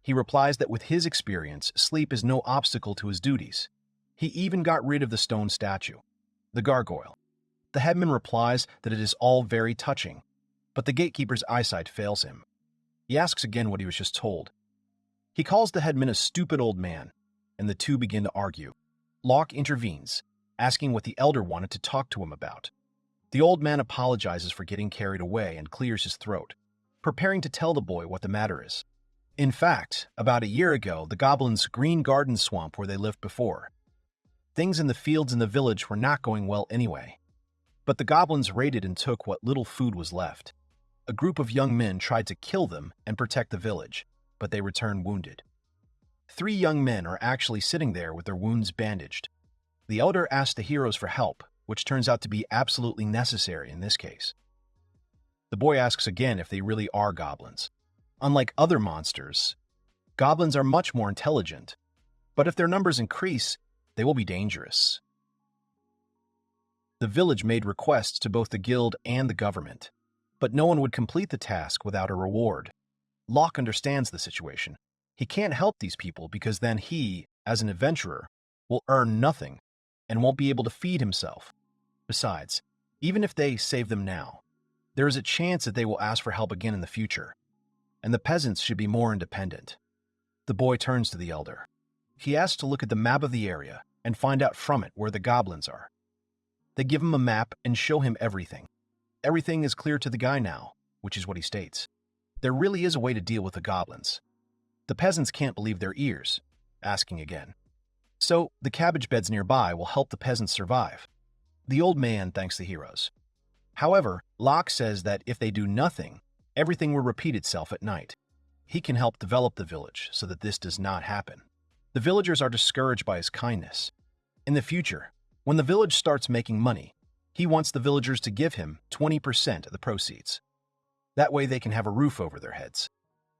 He replies that with his experience, sleep is no obstacle to his duties. He even got rid of the stone statue, the gargoyle. The headman replies that it is all very touching, but the gatekeeper's eyesight fails him. He asks again what he was just told. He calls the headman a stupid old man. and the two begin to argue. Locke intervenes, asking what the elder wanted to talk to him about. The old man apologizes for getting carried away and clears his throat, preparing to tell the boy what the matter is. In fact, about a year ago, the goblins' green garden swamp where they lived before. Things in the fields in the village were not going well anyway. But the goblins raided and took what little food was left. A group of young men tried to kill them and protect the village, but they returned wounded. 3 young men are actually sitting there with their wounds bandaged. The elder asks the heroes for help, which turns out to be absolutely necessary in this case. The boy asks again if they really are goblins. Unlike other monsters, goblins are much more intelligent, but if their numbers increase, they will be dangerous. The village made requests to both the guild and the government, but no one would complete the task without a reward. Locke understands the situation. He can't help these people because then he, as an adventurer, will earn nothing and won't be able to feed himself. Besides, even if they save them now, there is a chance that they will ask for help again in the future, and the peasants should be more independent. The boy turns to the elder. He asks to look at the map of the area and find out from it where the goblins are. They give him a map and show him everything. Everything is clear to the guy now, which is what he states. There really is a way to deal with the goblins. The peasants can't believe their ears, asking again. So, the cabbage beds nearby will help the peasants survive. The old man thanks the heroes. However, Locke says that if they do nothing, everything will repeat itself at night. He can help develop the village so that this does not happen. The villagers are discouraged by his kindness. In the future, when the village starts making money, he wants the villagers to give him 20% of the proceeds. That way they can have a roof over their heads.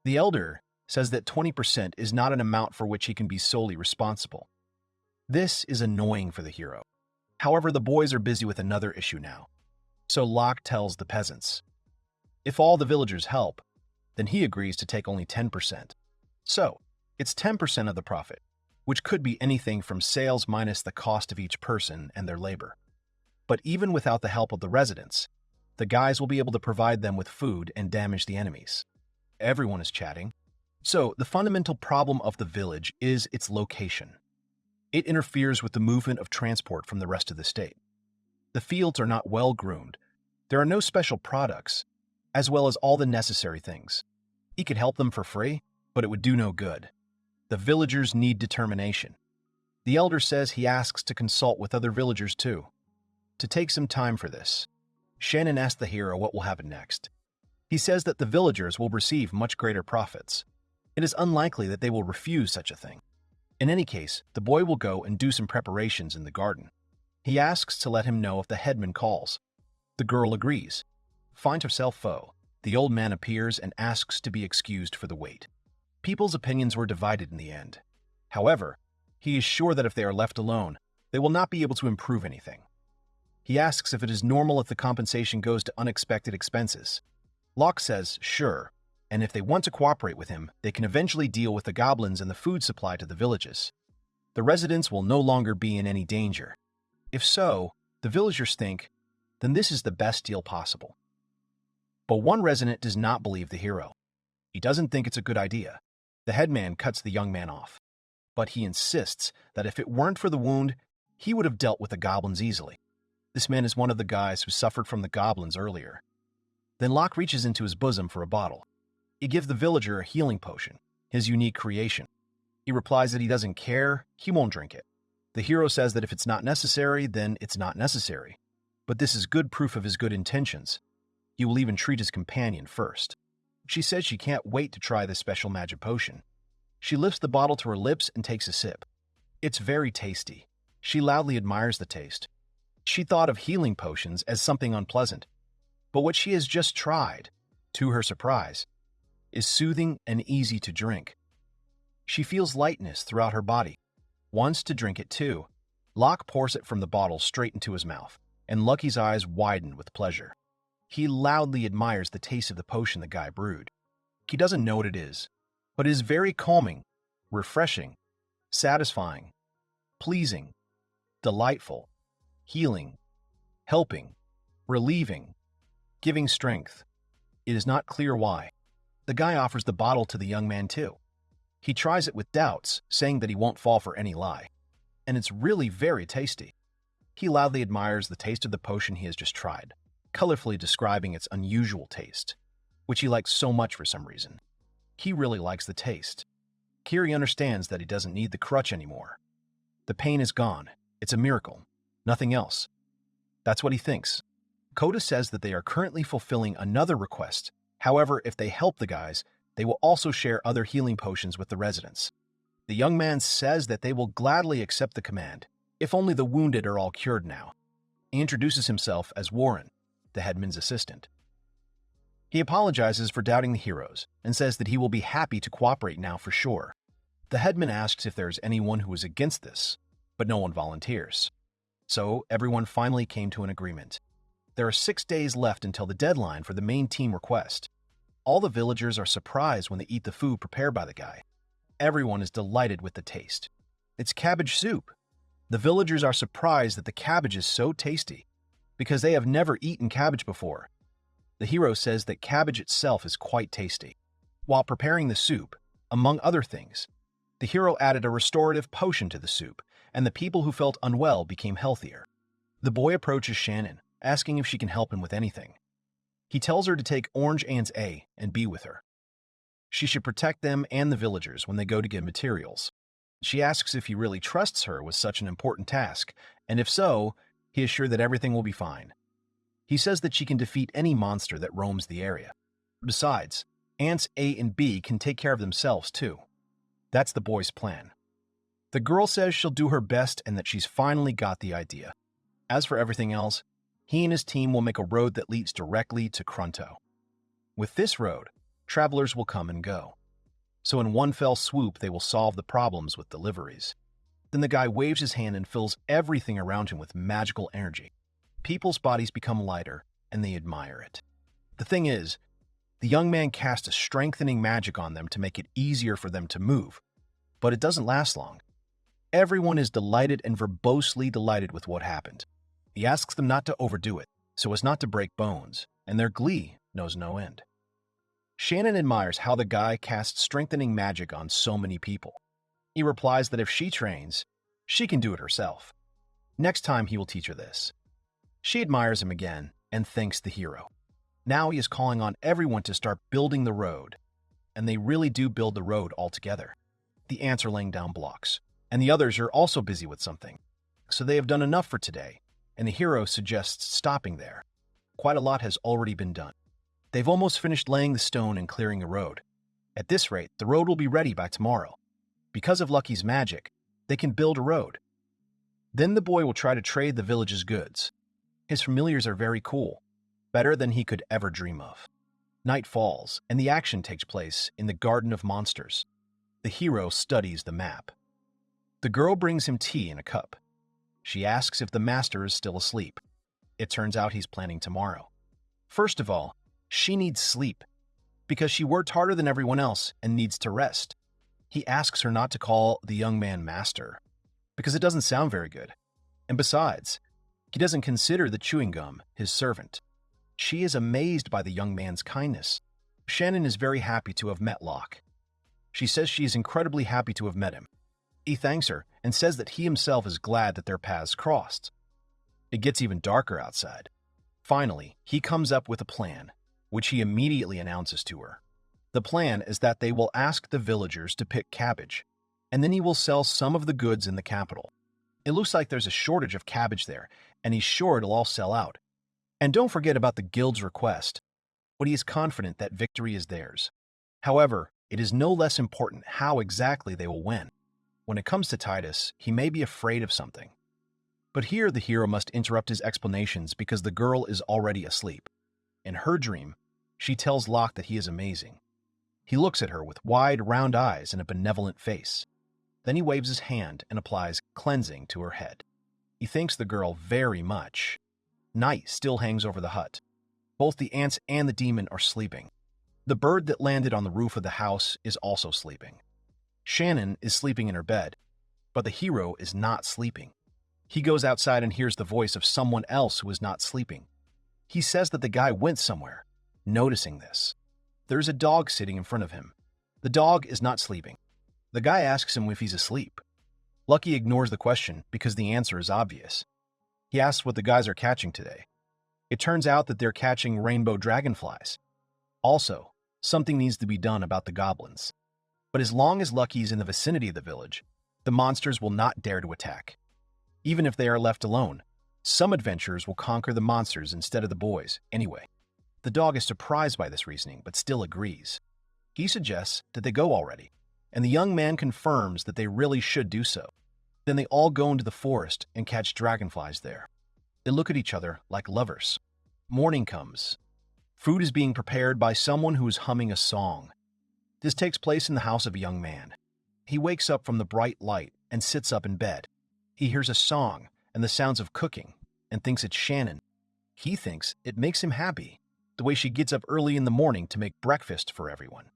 The elder says that 20% is not an amount for which he can be solely responsible. This is annoying for the hero. However, the boys are busy with another issue now. So Locke tells the peasants, if all the villagers help, then he agrees to take only 10%. So, it's 10% of the profit, which could be anything from sales minus the cost of each person and their labor. But even without the help of the residents, the guys will be able to provide them with food and damage the enemies. Everyone is chatting. So, the fundamental problem of the village is its location. It interferes with the movement of transport from the rest of the state. The fields are not well groomed. There are no special products, as well as all the necessary things. He could help them for free, but it would do no good. The villagers need determination. The elder says he asks to consult with other villagers too, to take some time for this. Shannon asks the hero what will happen next. He says that the villagers will receive much greater profits. It is unlikely that they will refuse such a thing. In any case, the boy will go and do some preparations in the garden. He asks to let him know if the headman calls. The girl agrees. Find herself foe. The old man appears and asks to be excused for the wait. People's opinions were divided in the end. However, he is sure that if they are left alone, they will not be able to improve anything. He asks if it is normal if the compensation goes to unexpected expenses. Locke says, sure, and if they want to cooperate with him, they can eventually deal with the goblins and the food supply to the villages. The residents will no longer be in any danger. If so, the villagers think, then this is the best deal possible. But one resident does not believe the hero. He doesn't think it's a good idea. The headman cuts the young man off. But he insists that if it weren't for the wound, he would have dealt with the goblins easily. This man is one of the guys who suffered from the goblins earlier. Then Locke reaches into his bosom for a bottle. He gives the villager a healing potion, his unique creation. He replies that he doesn't care, he won't drink it. The hero says that if it's not necessary, then it's not necessary. But this is good proof of his good intentions. He will even treat his companion first. She says she can't wait to try this special magic potion. She lifts the bottle to her lips and takes a sip. It's very tasty. She loudly admires the taste. She thought of healing potions as something unpleasant. But what she has just tried, to her surprise, is soothing and easy to drink. She feels lightness throughout her body. Wants to drink it too. Locke pours it from the bottle straight into his mouth, and Lucky's eyes widen with pleasure. He loudly admires the taste of the potion the guy brewed. He doesn't know what it is, but it is very calming, refreshing, satisfying, pleasing, delightful, healing, helping, relieving, giving strength. It is not clear why. The guy offers the bottle to the young man too. He tries it with doubts, saying that he won't fall for any lie. And it's really very tasty. He loudly admires the taste of the potion he has just tried, colorfully describing its unusual taste, which he likes so much for some reason. He really likes the taste. Kiri understands that he doesn't need the crutch anymore. The pain is gone. It's a miracle. Nothing else. That's what he thinks. Koda says that they are currently fulfilling another request. However, if they help the guys, they will also share other healing potions with the residents. The young man says that they will gladly accept the command, if only the wounded are all cured now. He introduces himself as Warren, the headman's assistant. He apologizes for doubting the heroes and says that he will be happy to cooperate now for sure. The headman asks if there is anyone who is against this, but no one volunteers. So everyone finally came to an agreement. There are 6 days left until the deadline for the main team request. All the villagers are surprised when they eat the food prepared by the guy. Everyone is delighted with the taste. It's cabbage soup. The villagers are surprised that the cabbage is so tasty, because they have never eaten cabbage before. The hero says that cabbage itself is quite tasty. While preparing the soup, among other things, the hero added a restorative potion to the soup, and the people who felt unwell became healthier. The boy approaches Shannon, asking if she can help him with anything. He tells her to take Orange Ant's A and be with her. She should protect them and the villagers when they go to get materials. She asks if he really trusts her with such an important task, and if so, he is sure that everything will be fine. He says that she can defeat any monster that roams the area. Besides, Ants A and B can take care of themselves too. That's the boy's plan. The girl says she'll do her best and that she's finally got the idea. As for everything else, he and his team will make a road that leads directly to Krunto. With this road, travelers will come and go. So in one fell swoop, they will solve the problems with deliveries. Then the guy waves his hand and fills everything around him with magical energy. People's bodies become lighter, and they admire it. The thing is, the young man casts a strengthening magic on them to make it easier for them to move, but it doesn't last long. Everyone is delighted and verbosely delighted with what happened. He asks them not to overdo it, so as not to break bones, and their glee knows no end. Shannon admires how the guy casts strengthening magic on so many people. He replies that if she trains, she can do it herself. Next time he will teach her this. She admires him again and thanks the hero. Now he is calling on everyone to start building the road, and they really do build the road all together. The ants are laying down blocks, and the others are also busy with something. So they have done enough for today, and the hero suggests stopping there. Quite a lot has already been done. They've almost finished laying the stone and clearing the road. At this rate, the road will be ready by tomorrow. Because of Lucky's magic, they can build a road. Then the boy will try to trade the village's goods. His familiars are very cool, better than he could ever dream of. Night falls, and the action takes place in the Garden of Monsters. The hero studies the map. The girl brings him tea in a cup. She asks if the master is still asleep. It turns out he's planning tomorrow. First of all, she needs sleep, because she worked harder than everyone else and needs to rest. He asks her not to call the young man master, because it doesn't sound very good. And besides, he doesn't consider the chewing gum his servant. She is amazed by the young man's kindness. Shannon is very happy to have met Locke. She says she is incredibly happy to have met him. He thanks her and says that he himself is glad that their paths crossed. It gets even darker outside. Finally, he comes up with a plan, which he immediately announces to her. The plan is that they will ask the villagers to pick cabbage, and then he will sell some of the goods in the capital. It looks like there's a shortage of cabbage there, and he's sure it'll all sell out. And don't forget about the guild's request, but he is confident that victory is theirs. However, it is no less important how exactly they will win. When it comes to Titus, he may be afraid of something. But here the hero must interrupt his explanations because the girl is already asleep. In her dream, she tells Locke that he is amazing. He looks at her with wide, round eyes and a benevolent face. Then he waves his hand and applies cleansing to her head. He thanks the girl very much. Night still hangs over the hut. Both the ants and the demon are sleeping. The bird that landed on the roof of the house is also sleeping. Shannon is sleeping in her bed, but the hero is not sleeping. He goes outside and hears the voice of someone else who is not sleeping. He says that the guy went somewhere. Noticing this, there is a dog sitting in front of him. The dog is not sleeping. The guy asks him if he's asleep. Lucky ignores the question because the answer is obvious. He asks what the guys are catching today. It turns out that they're catching rainbow dragonflies. Also, something needs to be done about the goblins. But as long as Lucky is in the vicinity of the village, the monsters will not dare to attack. Even if they are left alone, some adventurers will conquer the monsters instead of the boys anyway. The dog is surprised by this reasoning, but still agrees. He suggests that they go already, and the young man confirms that they really should do so. Then they all go into the forest and catch dragonflies there. They look at each other like lovers. Morning comes. Food is being prepared by someone who is humming a song. This takes place in the house of a young man. He wakes up from the bright light and sits up in bed. He hears a song and the sounds of cooking and thinks it's Shannon. He thinks it makes him happy, the way she gets up early in the morning to make breakfast for everyone.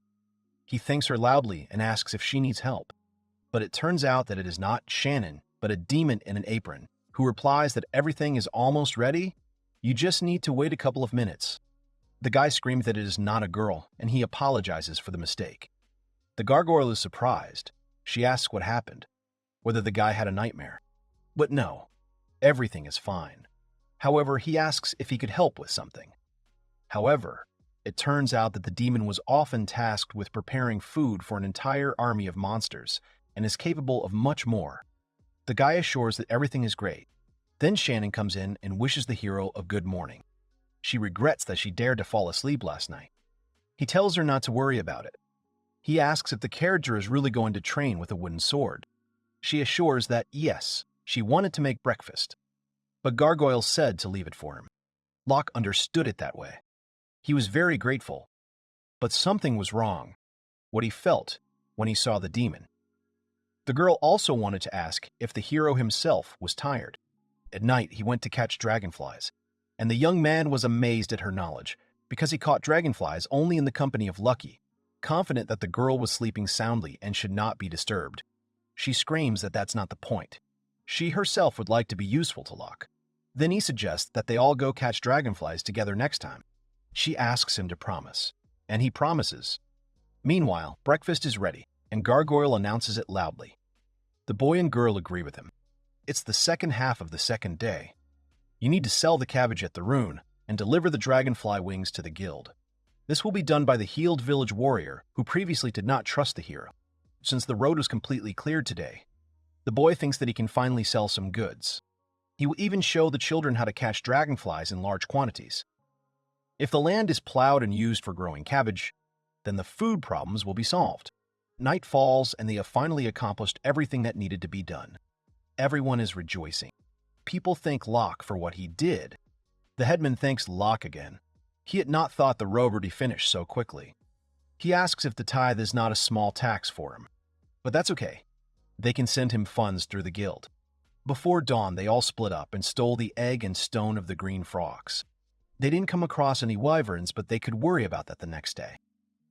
He thanks her loudly and asks if she needs help. But it turns out that it is not Shannon, but a demon in an apron, who replies that everything is almost ready. You just need to wait a couple of minutes. The guy screams that it is not a girl, and he apologizes for the mistake. The gargoyle is surprised. She asks what happened, whether the guy had a nightmare. But no, everything is fine. However, he asks if he could help with something. However, it turns out that the demon was often tasked with preparing food for an entire army of monsters and is capable of much more. The guy assures that everything is great. Then Shannon comes in and wishes the hero a good morning. She regrets that she dared to fall asleep last night. He tells her not to worry about it. He asks if the character is really going to train with a wooden sword. She assures that yes, she wanted to make breakfast, but Gargoyle said to leave it for him. Locke understood it that way. He was very grateful, but something was wrong, what he felt when he saw the demon. The girl also wanted to ask if the hero himself was tired. At night, he went to catch dragonflies, and the young man was amazed at her knowledge because he caught dragonflies only in the company of Lucky, confident that the girl was sleeping soundly and should not be disturbed. She screams that that's not the point. She herself would like to be useful to Locke. Then he suggests that they all go catch dragonflies together next time. She asks him to promise, and he promises. Meanwhile, breakfast is ready, and Gargoyle announces it loudly. The boy and girl agree with him. It's the second half of the second day. You need to sell the cabbage at the rune and deliver the dragonfly wings to the guild. This will be done by the healed village warrior who previously did not trust the hero. Since the road was completely cleared today, the boy thinks that he can finally sell some goods. He will even show the children how to catch dragonflies in large quantities. If the land is plowed and used for growing cabbage, then the food problems will be solved. Night falls and they have finally accomplished everything that needed to be done. Everyone is rejoicing. People thank Locke for what he did. The headman thanks Locke again. He had not thought the road would be finished so quickly. He asks if the tithe is not a small tax for him. But that's okay. They can send him funds through the guild. Before dawn, they all split up and stole the egg and stone of the green frogs. They didn't come across any wyverns, but they could worry about that the next day.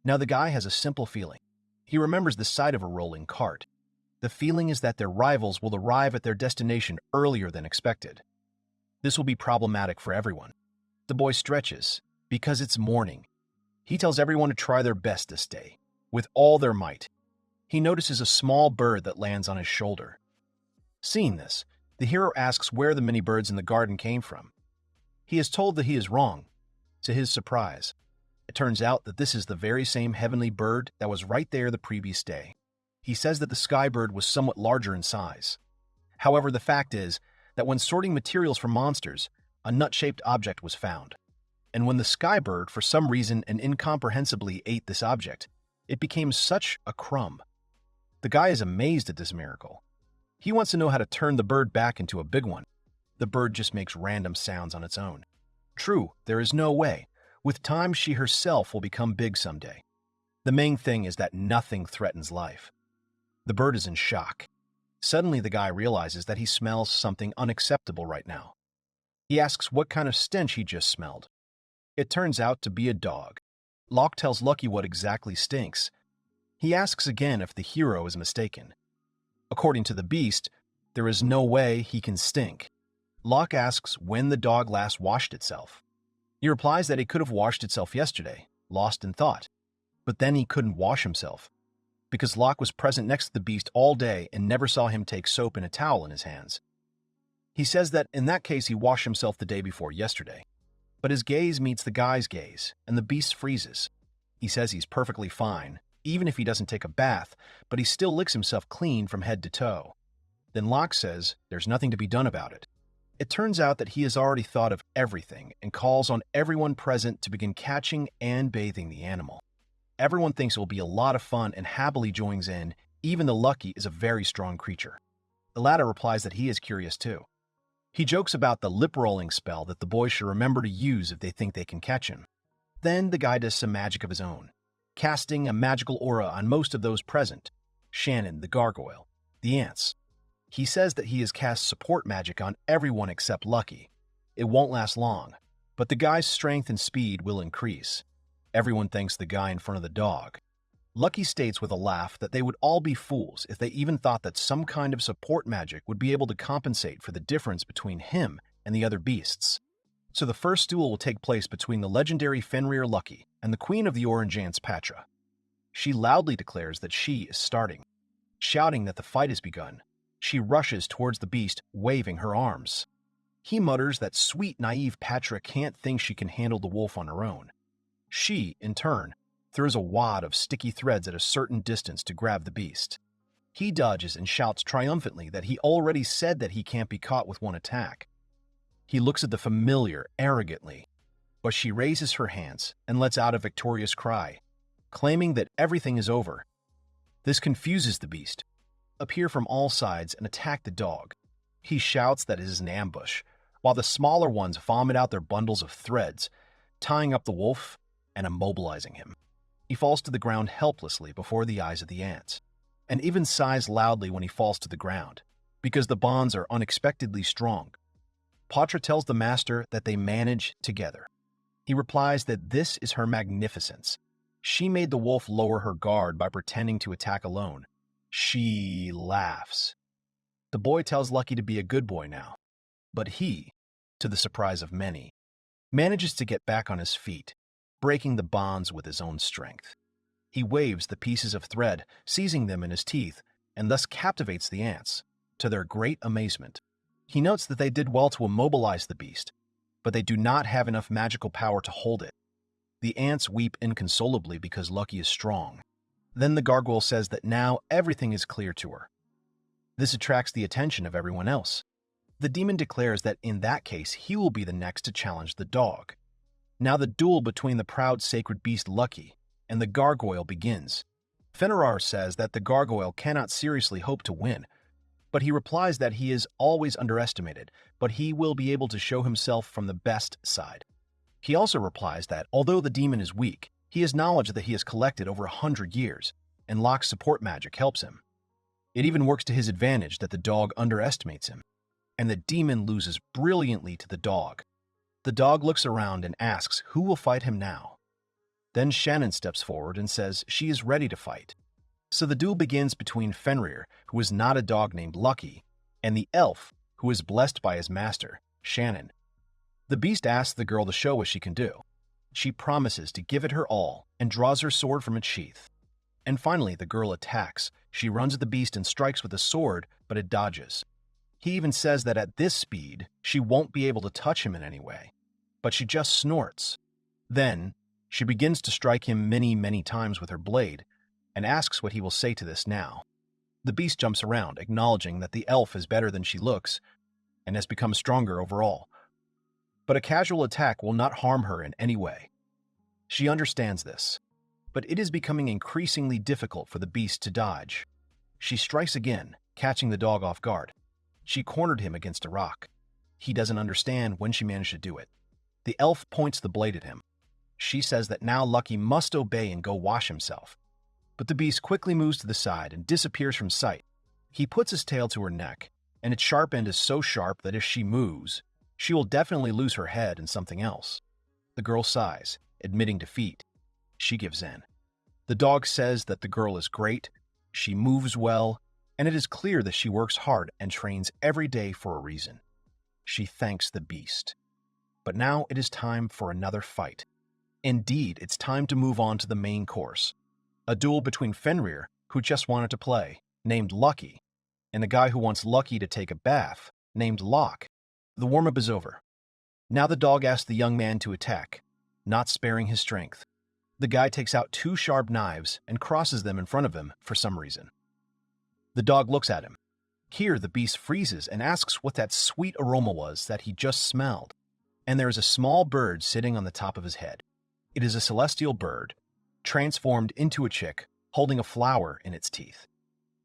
Now the guy has a simple feeling. He remembers the sight of a rolling cart. The feeling is that their rivals will arrive at their destination earlier than expected. This will be problematic for everyone. The boy stretches, because it's morning. He tells everyone to try their best this day, with all their might. He notices a small bird that lands on his shoulder. Seeing this, the hero asks where the many birds in the garden came from. He is told that he is wrong. To his surprise, it turns out that this is the very same heavenly bird that was right there the previous day. He says that the sky bird was somewhat larger in size. However, the fact is that when sorting materials for monsters, a nut-shaped object was found. And when the sky bird, for some reason and incomprehensibly, ate this object, it became such a crumb. The guy is amazed at this miracle. He wants to know how to turn the bird back into a big one. The bird just makes random sounds on its own. True, there is no way. With time, she herself will become big someday. The main thing is that nothing threatens life. The bird is in shock. Suddenly, the guy realizes that he smells something unacceptable right now. He asks what kind of stench he just smelled. It turns out to be a dog. Locke tells Lucky what exactly stinks. He asks again if the hero is mistaken. According to the beast, there is no way he can stink. Locke asks when the dog last washed itself. He replies that it could have washed itself yesterday, lost in thought. But then he couldn't wash himself. because Locke was present next to the beast all day and never saw him take soap and a towel in his hands. He says that in that case he washed himself the day before yesterday. But his gaze meets the guy's gaze, and the beast freezes. He says he's perfectly fine, even if he doesn't take a bath, but he still licks himself clean from head to toe. Then Locke says there's nothing to be done about it. It turns out that he has already thought of everything and calls on everyone present to begin catching and bathing the animal. Everyone thinks it will be a lot of fun and happily joins in, even though Lucky is a very strong creature. The latter replies that he is curious too. He jokes about the lip-rolling spell that the boys should remember to use if they think they can catch him. Then the guy does some magic of his own, casting a magical aura on most of those present: Shannon, the gargoyle, the ants. He says that he has cast support magic on everyone except Lucky. It won't last long, but the guy's strength and speed will increase. Everyone thanks the guy in front of the dog. Lucky states with a laugh that they would all be fools if they even thought that some kind of support magic would be able to compensate for the difference between him and the other beasts. So the first duel will take place between the legendary Fenrir Lucky and the queen of the Orange Ants Patra. She loudly declares that she is starting. Shouting that the fight has begun, she rushes towards the beast, waving her arms. He mutters that sweet, naive Patra can't think she can handle the wolf on her own. She, in turn, throws a wad of sticky threads at a certain distance to grab the beast. He dodges and shouts triumphantly that he already said that he can't be caught with one attack. He looks at the familiar arrogantly, but she raises her hands and lets out a victorious cry, claiming that everything is over. This confuses the beast, appear from all sides and attack the dog. He shouts that it is an ambush, while the smaller ones vomit out their bundles of threads, tying up the wolf and immobilizing him. He falls to the ground helplessly before the eyes of the ants, and even sighs loudly when he falls to the ground, because the bonds are unexpectedly strong. Patra tells the master that they manage together. He replies that this is her magnificence. She made the wolf lower her guard by pretending to attack alone. She laughs. The boy tells Lucky to be a good boy now, but he, to the surprise of many, manages to get back on his feet, breaking the bonds with his own strength. He waves the pieces of thread, seizing them in his teeth, and thus captivates the ants, to their great amazement. He notes that they did well to immobilize the beast, but they do not have enough magical power to hold it. The ants weep inconsolably because Lucky is strong. Then the gargoyle says that now everything is clear to her. This attracts the attention of everyone else. The demon declares that in that case he will be the next to challenge the dog. Now the duel between the proud sacred beast Lucky and the gargoyle begins. Fenrir says that the gargoyle cannot seriously hope to win, but he replies that he is always underestimated, but he will be able to show himself from the best side. He also replies that although the demon is weak, he has knowledge that he has collected over 100 years, and Locke's support magic helps him. It even works to his advantage that the dog underestimates him, and the demon loses brilliantly to the dog. The dog looks around and asks who will fight him now. Then Shannon steps forward and says she is ready to fight. So the duel begins between Fenrir, who is not a dog named Lucky, and the elf, who is blessed by his master, Shannon. The beast asks the girl to show what she can do. She promises to give it her all and draws her sword from its sheath. And finally, the girl attacks. She runs at the beast and strikes with a sword, but it dodges. He even says that at this speed, she won't be able to touch him in any way, but she just snorts. Then, she begins to strike him many, many times with her blade, and asks what he will say to this now. The beast jumps around, acknowledging that the elf is better than she looks, and has become stronger overall. But a casual attack will not harm her in any way. She understands this, but it is becoming increasingly difficult for the beast to dodge. She strikes again, catching the dog off guard. She cornered him against a rock. He doesn't understand when she managed to do it. The elf points the blade at him. She says that now Lucky must obey and go wash himself. But the beast quickly moves to the side and disappears from sight. He puts his tail to her neck, and its sharp end is so sharp that if she moves, she will definitely lose her head and something else. The girl sighs, admitting defeat. She gives in. The dog says that the girl is great, she moves well, and it is clear that she works hard and trains every day for a reason. She thanks the beast. But now it is time for another fight. Indeed, it's time to move on to the main course. A duel between Fenrir, who just wanted to play, named Lucky, and the guy who wants Lucky to take a bath, named Locke. The warm-up is over. Now the dog asks the young man to attack, not sparing his strength. The guy takes out 2 sharp knives and crosses them in front of him for some reason. The dog looks at him. Here, the beast freezes and asks what that sweet aroma was that he just smelled. And there is a small bird sitting on the top of his head. It is a celestial bird, transformed into a chick, holding a flower in its teeth.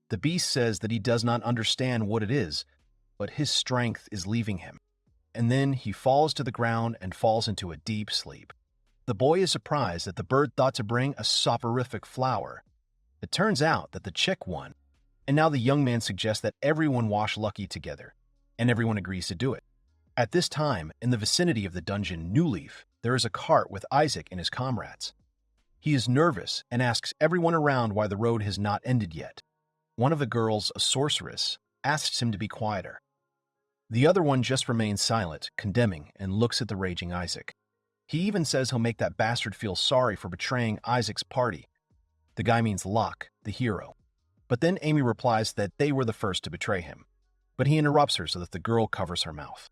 The beast says that he does not understand what it is, but his strength is leaving him. And then he falls to the ground and falls into a deep sleep. The boy is surprised that the bird thought to bring a soporific flower. It turns out that the chick won, and now the young man suggests that everyone wash Lucky together, and everyone agrees to do it. At this time, in the vicinity of the dungeon New Leaf, there is a cart with Isaac and his comrades. He is nervous and asks everyone around why the road has not ended yet. One of the girls, a sorceress, asks him to be quieter. The other one just remains silent, condemning, and looks at the raging Isaac. He even says he'll make that bastard feel sorry for betraying Isaac's party. The guy means Locke, the hero. But then Amy replies that they were the first to betray him. But he interrupts her so that the girl covers her mouth.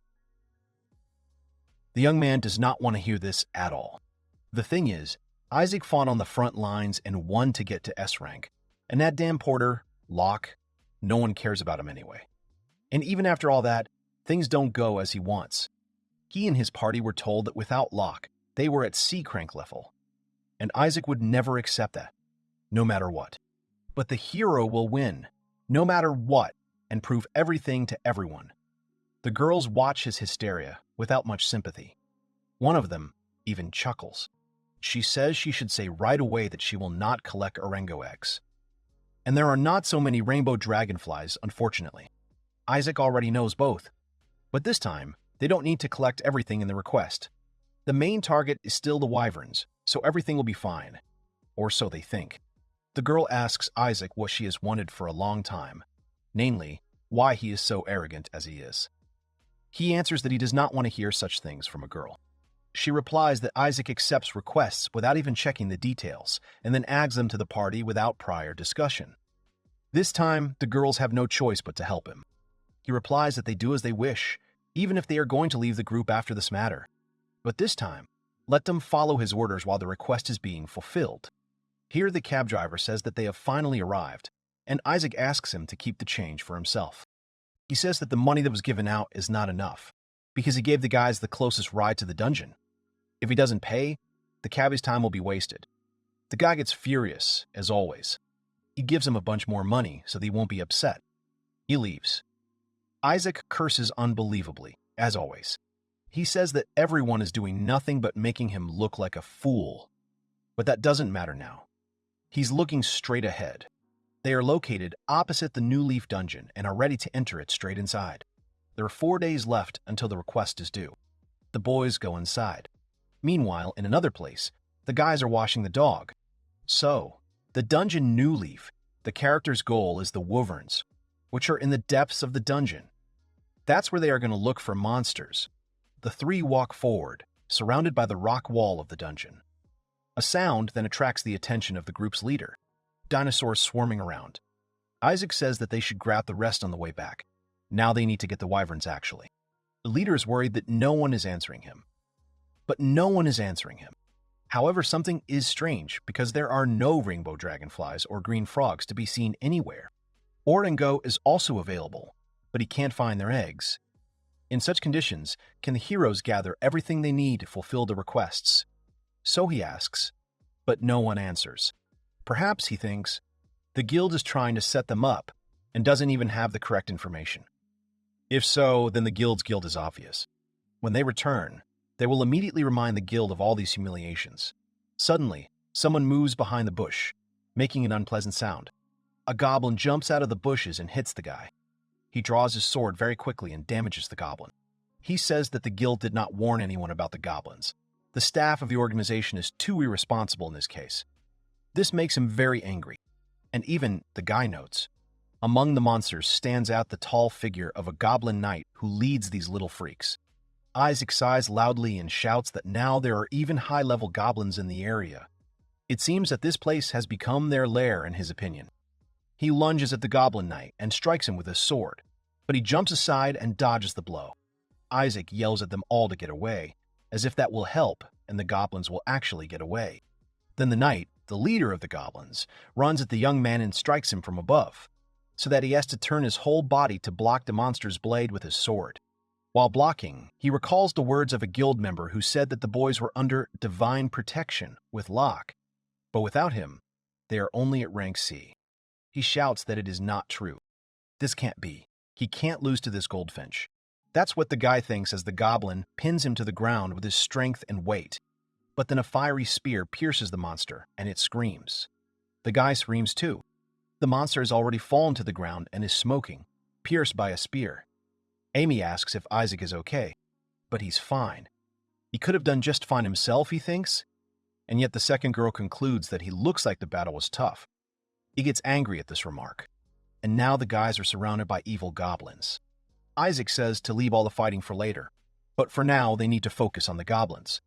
The young man does not want to hear this at all. The thing is, Isaac fought on the front lines and won to get to S rank. And that damn Porter, Locke, no one cares about him anyway. And even after all that, things don't go as he wants. He and his party were told that without Locke, they were at C-crank level. And Isaac would never accept that, no matter what. But the hero will win, no matter what, and prove everything to everyone. The girls watch his hysteria without much sympathy. One of them even chuckles. She says she should say right away that she will not collect Orango eggs. And there are not so many rainbow dragonflies, unfortunately. Isaac already knows both. But this time, they don't need to collect everything in the request. The main target is still the wyverns, so everything will be fine. Or so they think. The girl asks Isaac what she has wanted for a long time, namely, why he is so arrogant as he is. He answers that he does not want to hear such things from a girl. She replies that Isaac accepts requests without even checking the details, and then adds them to the party without prior discussion. This time, the girls have no choice but to help him. He replies that they do as they wish, even if they are going to leave the group after this matter. But this time, let them follow his orders while the request is being fulfilled. Here the cab driver says that they have finally arrived, and Isaac asks him to keep the change for himself. He says that the money that was given out is not enough, because he gave the guys the closest ride to the dungeon. If he doesn't pay, the cabbie's time will be wasted. The guy gets furious, as always. He gives him a bunch more money so that he won't be upset. He leaves. Isaac curses unbelievably, as always. He says that everyone is doing nothing but making him look like a fool. But that doesn't matter now. He's looking straight ahead. They are located opposite the New Leaf dungeon and are ready to enter it straight inside. There are 4 days left until the request is due. The boys go inside. Meanwhile, in another place, the guys are washing the dog. So, the dungeon New Leaf, the character's goal is the wyverns, which are in the depths of the dungeon. That's where they are going to look for monsters. The 3 walk forward, surrounded by the rock wall of the dungeon. A sound then attracts the attention of the group's leader, dinosaurs swarming around. Isaac says that they should grab the rest on the way back. Now they need to get the wyverns, actually. The leader is worried that no one is answering him. But no one is answering him. However, something is strange because there are no rainbow dragonflies or green frogs to be seen anywhere. Orango is also available, but he can't find their eggs. In such conditions, can the heroes gather everything they need to fulfill the requests? So he asks, but no one answers. Perhaps, he thinks, the guild is trying to set them up and doesn't even have the correct information. If so, then the guild is obvious. When they return, they will immediately remind the guild of all these humiliations. Suddenly, someone moves behind the bush, making an unpleasant sound. A goblin jumps out of the bushes and hits the guy. He draws his sword very quickly and damages the goblin. He says that the guild did not warn anyone about the goblins. The staff of the organization is too irresponsible in this case. This makes him very angry. And even, the guy notes, among the monsters stands out the tall figure of a goblin knight who leads these little freaks. Isaac sighs loudly and shouts that now there are even high-level goblins in the area. It seems that this place has become their lair in his opinion. He lunges at the goblin knight and strikes him with his sword, but he jumps aside and dodges the blow. Isaac yells at them all to get away, as if that will help and the goblins will actually get away. Then the knight, the leader of the goblins, runs at the young man and strikes him from above, so that he has to turn his whole body to block the monster's blade with his sword. While blocking, he recalls the words of a guild member who said that the boys were under divine protection with Locke, but without him, they are only at rank C. He shouts that it is not true. This can't be. He can't lose to this goldfinch. That's what the guy thinks as the goblin pins him to the ground with his strength and weight. But then a fiery spear pierces the monster, and it screams. The guy screams too. The monster has already fallen to the ground and is smoking, pierced by a spear. Amy asks if Isaac is okay, but he's fine. He could have done just fine himself, he thinks, and yet the second girl concludes that he looks like the battle was tough. He gets angry at this remark, and now the guys are surrounded by evil goblins. Isaac says to leave all the fighting for later, but for now they need to focus on the goblins.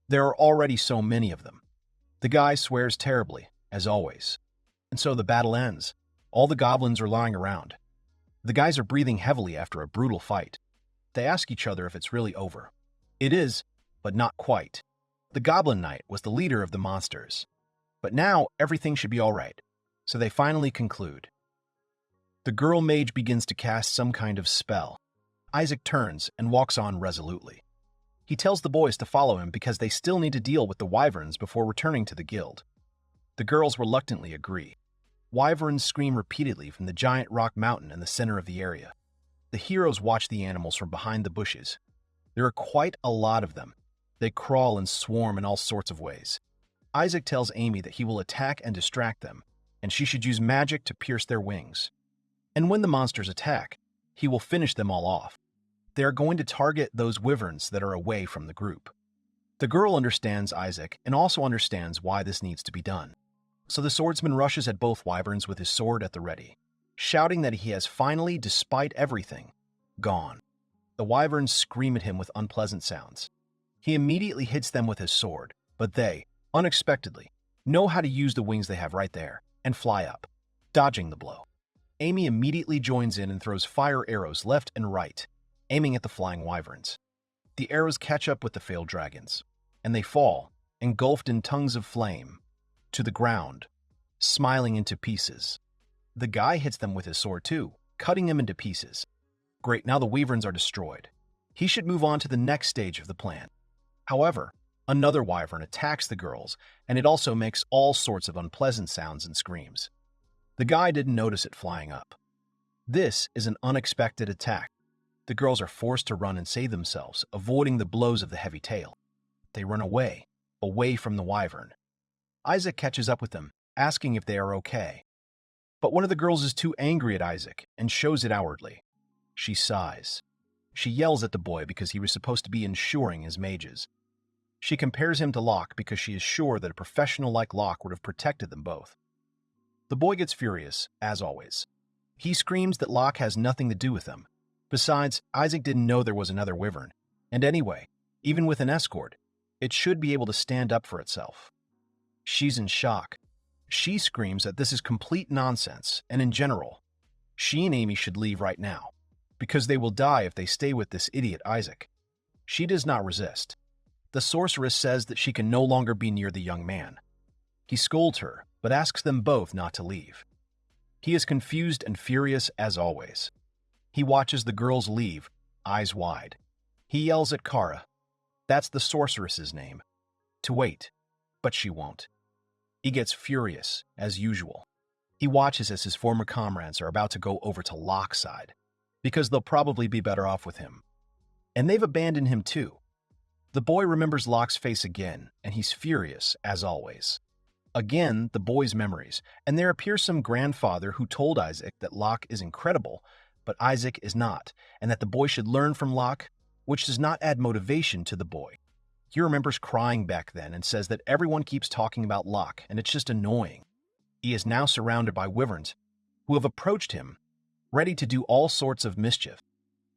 There are already so many of them. The guy swears terribly, as always, and so the battle ends. All the goblins are lying around. The guys are breathing heavily after a brutal fight. They ask each other if it's really over. It is, but not quite. The Goblin Knight was the leader of the monsters. But now everything should be all right. So they finally conclude. The girl mage begins to cast some kind of spell. Isaac turns and walks on resolutely. He tells the boys to follow him because they still need to deal with the wyverns before returning to the guild. The girls reluctantly agree. Wyverns scream repeatedly from the giant rock mountain in the center of the area. The heroes watch the animals from behind the bushes. There are quite a lot of them. They crawl and swarm in all sorts of ways. Isaac tells Amy that he will attack and distract them, and she should use magic to pierce their wings. And when the monsters attack, he will finish them all off. They are going to target those wyverns that are away from the group. The girl understands Isaac and also understands why this needs to be done. So the swordsman rushes at both wyverns with his sword at the ready, shouting that he has finally, despite everything, gone. The wyverns scream at him with unpleasant sounds. He immediately hits them with his sword, but they, unexpectedly, know how to use the wings they have right there and fly up, dodging the blow. Amy immediately joins in and throws fire arrows left and right, aiming at the flying wyverns. The arrows catch up with the failed dragons, and they fall, engulfed in tongues of flame, to the ground, smiling into pieces. The guy hits them with his sword too, cutting them into pieces. Great, now the wyverns are destroyed. He should move on to the next stage of the plan. However, another wyvern attacks the girls, and it also makes all sorts of unpleasant sounds and screams. The guy didn't notice it flying up. This is an unexpected attack. The girls are forced to run and save themselves, avoiding the blows of the heavy tail. They run away from the wyvern. Isaac catches up with them, asking if they are okay. But one of the girls is too angry at Isaac and shows it outwardly. She sighs. She yells at the boy because he was supposed to be ensuring his mages. She compares him to Locke because she is sure that a professional like Locke would have protected them both. The boy gets furious, as always. He screams that Locke has nothing to do with them. Besides, Isaac didn't know there was another wyvern. And anyway, even with an escort, it should be able to stand up for itself. She's in shock. She screams that this is complete nonsense, and in general, she and Amy should leave right now, because they will die if they stay with this idiot Isaac. She does not resist. The sorceress says that she can no longer be near the young man. He scolds her, but asks them both not to leave. He is confused and furious as always. He watches the girls leave, eyes wide. He yells at Kara, that's the sorceress's name, to wait, but she won't. He gets furious, as usual. He watches as his former comrades are about to go over to Locke's side, because they'll probably be better off with him. And they've abandoned him too. The boy remembers Locke's face again, and he's furious, as always. Again, the boy's memories, and there appears some grandfather who told Isaac that Locke is incredible, but Isaac is not, and that the boy should learn from Locke, which does not add motivation to the boy. He remembers crying back then and says that everyone keeps talking about Locke, and it's just annoying. He is now surrounded by wyverns, who have approached him, ready to do all sorts of mischief.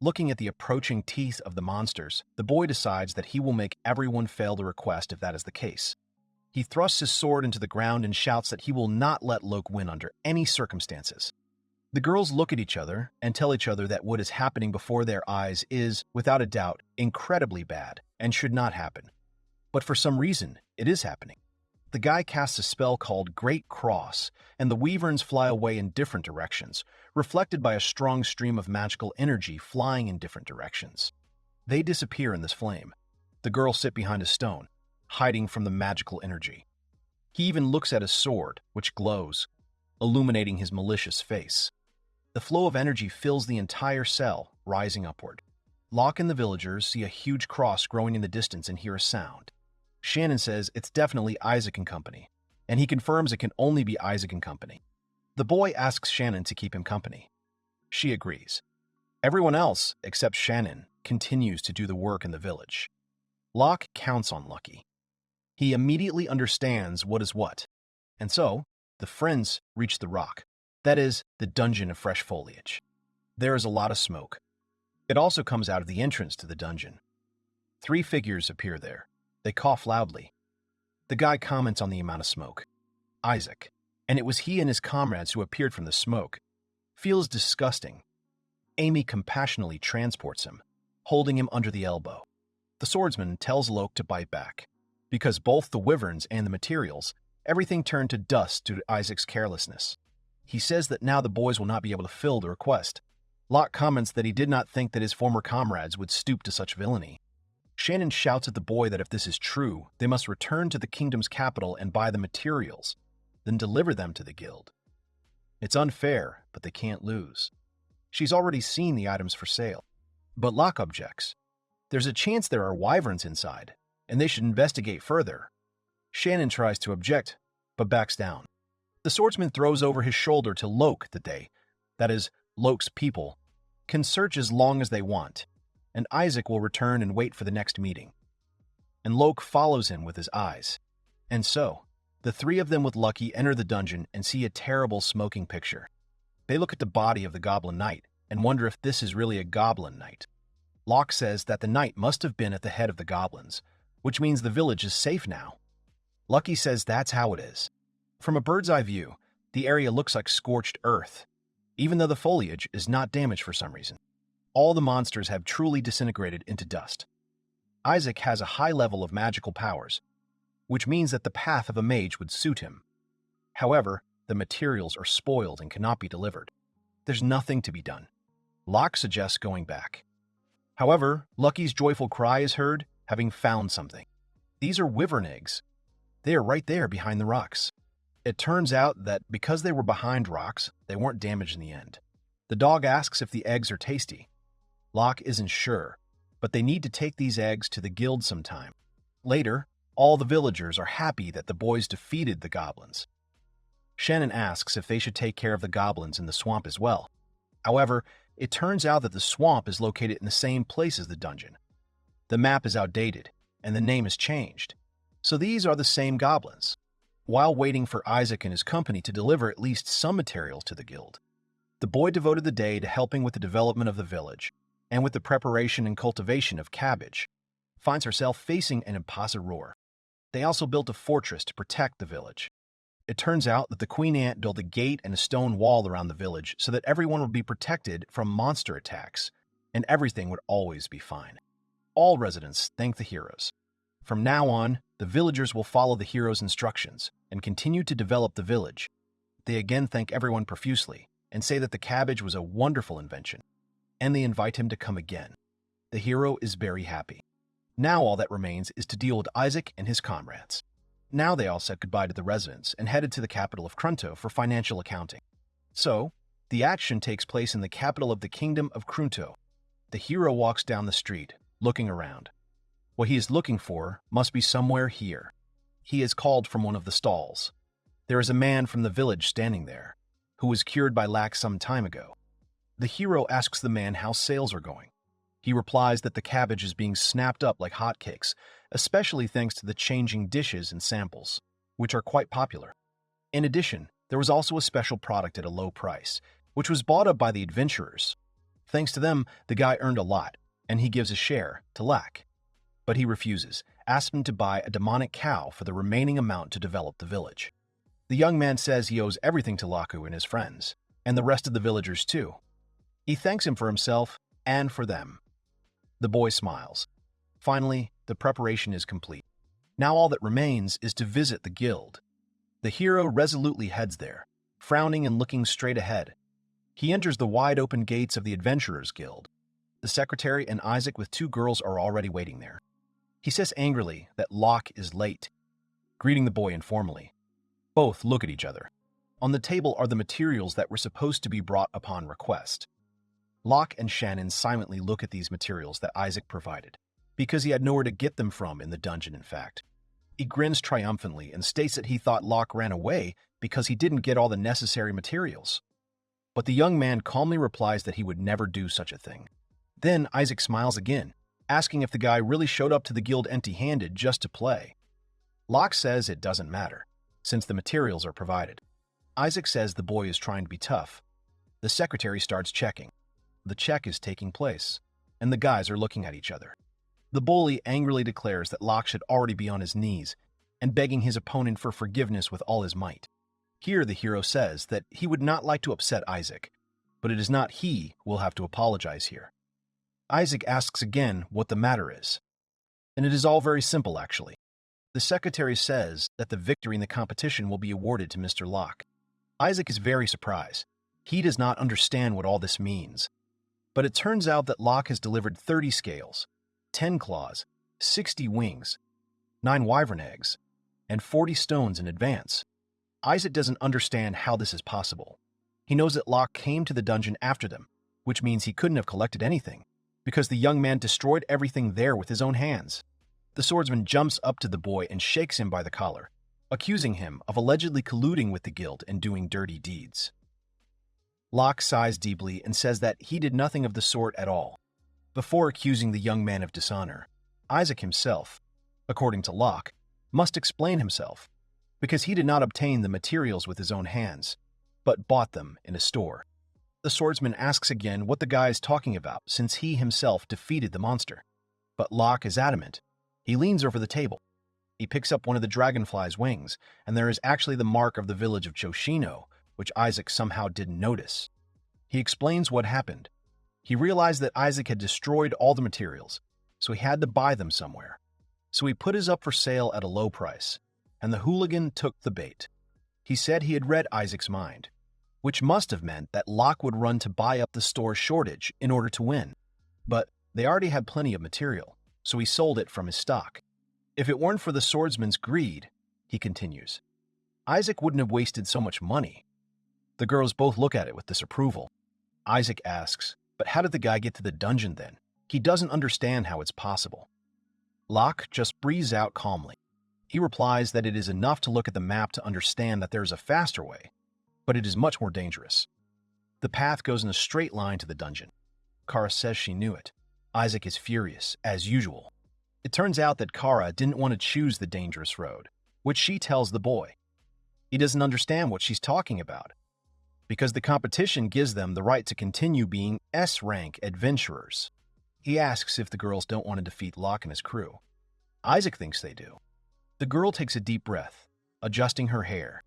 Looking at the approaching teeth of the monsters, the boy decides that he will make everyone fail the request if that is the case. He thrusts his sword into the ground and shouts that he will not let Lok win under any circumstances. The girls look at each other and tell each other that what is happening before their eyes is, without a doubt, incredibly bad and should not happen. But for some reason, it is happening. The guy casts a spell called Great Cross, and the wyverns fly away in different directions, reflected by a strong stream of magical energy flying in different directions. They disappear in this flame. The girls sit behind a stone, hiding from the magical energy. He even looks at his sword, which glows, illuminating his malicious face. The flow of energy fills the entire cell, rising upward. Locke and the villagers see a huge cross growing in the distance and hear a sound. Shannon says it's definitely Isaac and Company, and he confirms it can only be Isaac and Company. The boy asks Shannon to keep him company. She agrees. Everyone else, except Shannon, continues to do the work in the village. Locke counts on Lucky. He immediately understands what is what, and so the friends reach the rock, that is, the dungeon of fresh foliage. There is a lot of smoke. It also comes out of the entrance to the dungeon. 3 figures appear there. They cough loudly. The guy comments on the amount of smoke. Isaac, and it was he and his comrades who appeared from the smoke, feels disgusting. Amy compassionately transports him, holding him under the elbow. The swordsman tells Lok to bite back. Because both the wyverns and the materials, everything turned to dust due to Isaac's carelessness. He says that now the boys will not be able to fill the request. Locke comments that he did not think that his former comrades would stoop to such villainy. Shannon shouts at the boy that if this is true, they must return to the kingdom's capital and buy the materials, then deliver them to the guild. It's unfair, but they can't lose. She's already seen the items for sale. But Locke objects. There's a chance there are wyverns inside, and they should investigate further. Shannon tries to object, but backs down. The swordsman throws over his shoulder to Lok that they, that is, Lok's people, can search as long as they want, and Isaac will return and wait for the next meeting. And Lok follows him with his eyes. And so, the 3 of them with Lucky enter the dungeon and see a terrible smoking picture. They look at the body of the goblin knight and wonder if this is really a goblin knight. Locke says that the knight must have been at the head of the goblins, which means the village is safe now. Lucky says that's how it is. From a bird's eye view, the area looks like scorched earth, even though the foliage is not damaged for some reason. All the monsters have truly disintegrated into dust. Isaac has a high level of magical powers, which means that the path of a mage would suit him. However, the materials are spoiled and cannot be delivered. There's nothing to be done. Locke suggests going back. However, Lucky's joyful cry is heard, having found something. These are wyvern eggs. They are right there behind the rocks. It turns out that because they were behind rocks, they weren't damaged in the end. The dog asks if the eggs are tasty. Locke isn't sure, but they need to take these eggs to the guild sometime. Later, all the villagers are happy that the boys defeated the goblins. Shannon asks if they should take care of the goblins in the swamp as well. However, it turns out that the swamp is located in the same place as the dungeon. The map is outdated, and the name is changed. So these are the same goblins. While waiting for Isaac and his company to deliver at least some materials to the guild, the boy devoted the day to helping with the development of the village, and with the preparation and cultivation of cabbage, finds herself facing an impossible. They also built a fortress to protect the village. It turns out that the Queen Ant built a gate and a stone wall around the village so that everyone would be protected from monster attacks, and everything would always be fine. All residents thank the heroes. From now on, the villagers will follow the heroes' instructions and continue to develop the village. They again thank everyone profusely and say that the cabbage was a wonderful invention, and they invite him to come again. The hero is very happy. Now all that remains is to deal with Isaac and his comrades. Now they all said goodbye to the residents and headed to the capital of Krunto for financial accounting. So, the action takes place in the capital of the kingdom of Krunto. The hero walks down the street, looking around. What he is looking for must be somewhere here. He is called from one of the stalls. There is a man from the village standing there, who was cured by lack some time ago. The hero asks the man how sales are going. He replies that the cabbage is being snapped up like hotcakes, especially thanks to the changing dishes and samples, which are quite popular. In addition, there was also a special product at a low price, which was bought up by the adventurers. Thanks to them, the guy earned a lot, and he gives a share to Lack. but he refuses, asking him to buy a demonic cow for the remaining amount to develop the village. The young man says he owes everything to Laku and his friends, and the rest of the villagers too. He thanks him for himself and for them. The boy smiles. Finally, the preparation is complete. Now all that remains is to visit the guild. The hero resolutely heads there, frowning and looking straight ahead. He enters the wide-open gates of the Adventurers Guild. The secretary and Isaac with two girls are already waiting there. He says angrily that Locke is late, greeting the boy informally. Both look at each other. On the table are the materials that were supposed to be brought upon request. Locke and Shannon silently look at these materials that Isaac provided, because he had nowhere to get them from in the dungeon, in fact. He grins triumphantly and states that he thought Locke ran away because he didn't get all the necessary materials. But the young man calmly replies that he would never do such a thing. Then Isaac smiles again, asking if the guy really showed up to the guild empty-handed just to play. Locke says it doesn't matter, since the materials are provided. Isaac says the boy is trying to be tough. The secretary starts checking. The check is taking place, and the guys are looking at each other. The bully angrily declares that Locke should already be on his knees and begging his opponent for forgiveness with all his might. Here the hero says that he would not like to upset Isaac, but it is not he who will have to apologize here. Isaac asks again what the matter is, and it is all very simple actually. The secretary says that the victory in the competition will be awarded to Mr. Locke. Isaac is very surprised. He does not understand what all this means. But it turns out that Locke has delivered 30 scales, 10 claws, 60 wings, 9 wyvern eggs, and 40 stones in advance. Isaac doesn't understand how this is possible. He knows that Locke came to the dungeon after them, which means he couldn't have collected anything, because the young man destroyed everything there with his own hands. The swordsman jumps up to the boy and shakes him by the collar, accusing him of allegedly colluding with the guild and doing dirty deeds. Locke sighs deeply and says that he did nothing of the sort at all. Before accusing the young man of dishonor, Isaac himself, according to Locke, must explain himself, because he did not obtain the materials with his own hands, but bought them in a store. The swordsman asks again what the guy is talking about since he himself defeated the monster. But Locke is adamant. He leans over the table. He picks up one of the dragonfly's wings, and there is actually the mark of the village of Choshino, which Isaac somehow didn't notice. He explains what happened. He realized that Isaac had destroyed all the materials, so he had to buy them somewhere. So he put his up for sale at a low price, and the hooligan took the bait. He said he had read Isaac's mind, which must have meant that Locke would run to buy up the store's shortage in order to win. But they already had plenty of material, so he sold it from his stock. If it weren't for the swordsman's greed, he continues, Isaac wouldn't have wasted so much money. The girls both look at it with disapproval. Isaac asks, but how did the guy get to the dungeon then? He doesn't understand how it's possible. Locke just breathes out calmly. He replies that it is enough to look at the map to understand that there is a faster way, but it is much more dangerous. The path goes in a straight line to the dungeon. Kara says she knew it. Isaac is furious, as usual. It turns out that Kara didn't want to choose the dangerous road, which she tells the boy. He doesn't understand what she's talking about, because the competition gives them the right to continue being S-rank adventurers. He asks if the girls don't want to defeat Locke and his crew. Isaac thinks they do. The girl takes a deep breath, adjusting her hair.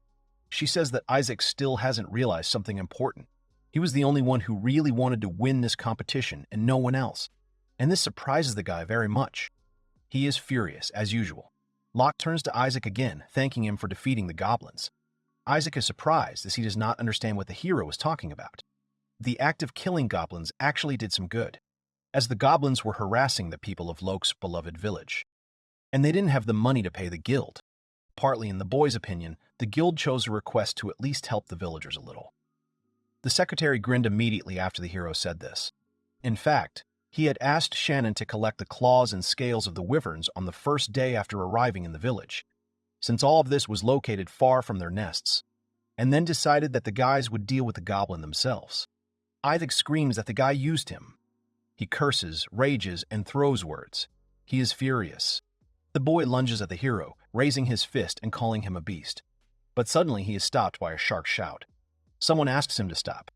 She says that Isaac still hasn't realized something important. He was the only one who really wanted to win this competition and no one else. And this surprises the guy very much. He is furious, as usual. Locke turns to Isaac again, thanking him for defeating the goblins. Isaac is surprised as he does not understand what the hero is talking about. The act of killing goblins actually did some good, as the goblins were harassing the people of Locke's beloved village. And they didn't have the money to pay the guild. Partly in the boy's opinion, the guild chose a request to at least help the villagers a little. The secretary grinned immediately after the hero said this. In fact, he had asked Shannon to collect the claws and scales of the wyverns on the first day after arriving in the village, since all of this was located far from their nests, and then decided that the guys would deal with the goblin themselves. Isaac screams that the guy used him. He curses, rages, and throws words. He is furious. The boy lunges at the hero, raising his fist and calling him a beast. But suddenly he is stopped by a sharp shout. Someone asks him to stop.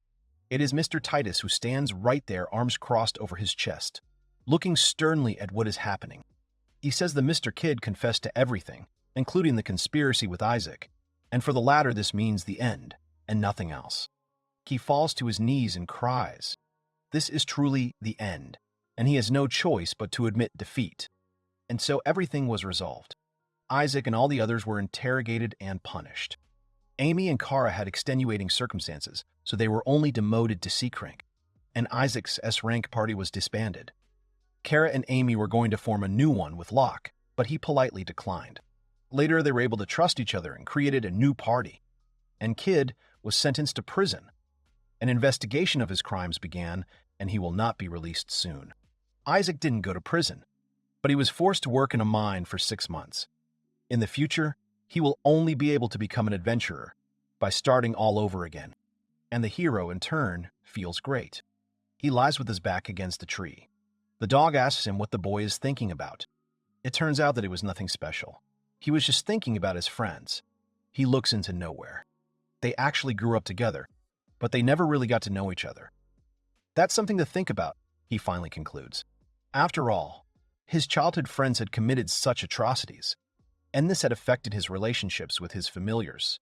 It is Mr. Titus, who stands right there, arms crossed over his chest, looking sternly at what is happening. He says the Mr. Kid confessed to everything, including the conspiracy with Isaac, and for the latter this means the end, and nothing else. He falls to his knees and cries. This is truly the end, and he has no choice but to admit defeat. And so everything was resolved. Isaac and all the others were interrogated and punished. Amy and Kara had extenuating circumstances, so they were only demoted to C-Crank, and Isaac's S-Rank party was disbanded. Kara and Amy were going to form a new one with Locke, but he politely declined. Later, they were able to trust each other and created a new party. And Kid was sentenced to prison. An investigation of his crimes began, and he will not be released soon. Isaac didn't go to prison, but he was forced to work in a mine for 6 months. In the future, he will only be able to become an adventurer by starting all over again. And the hero, in turn, feels great. He lies with his back against a tree. The dog asks him what the boy is thinking about. It turns out that it was nothing special. He was just thinking about his friends. He looks into nowhere. They actually grew up together, but they never really got to know each other. That's something to think about, he finally concludes. After all, his childhood friends had committed such atrocities, and this had affected his relationships with his familiars,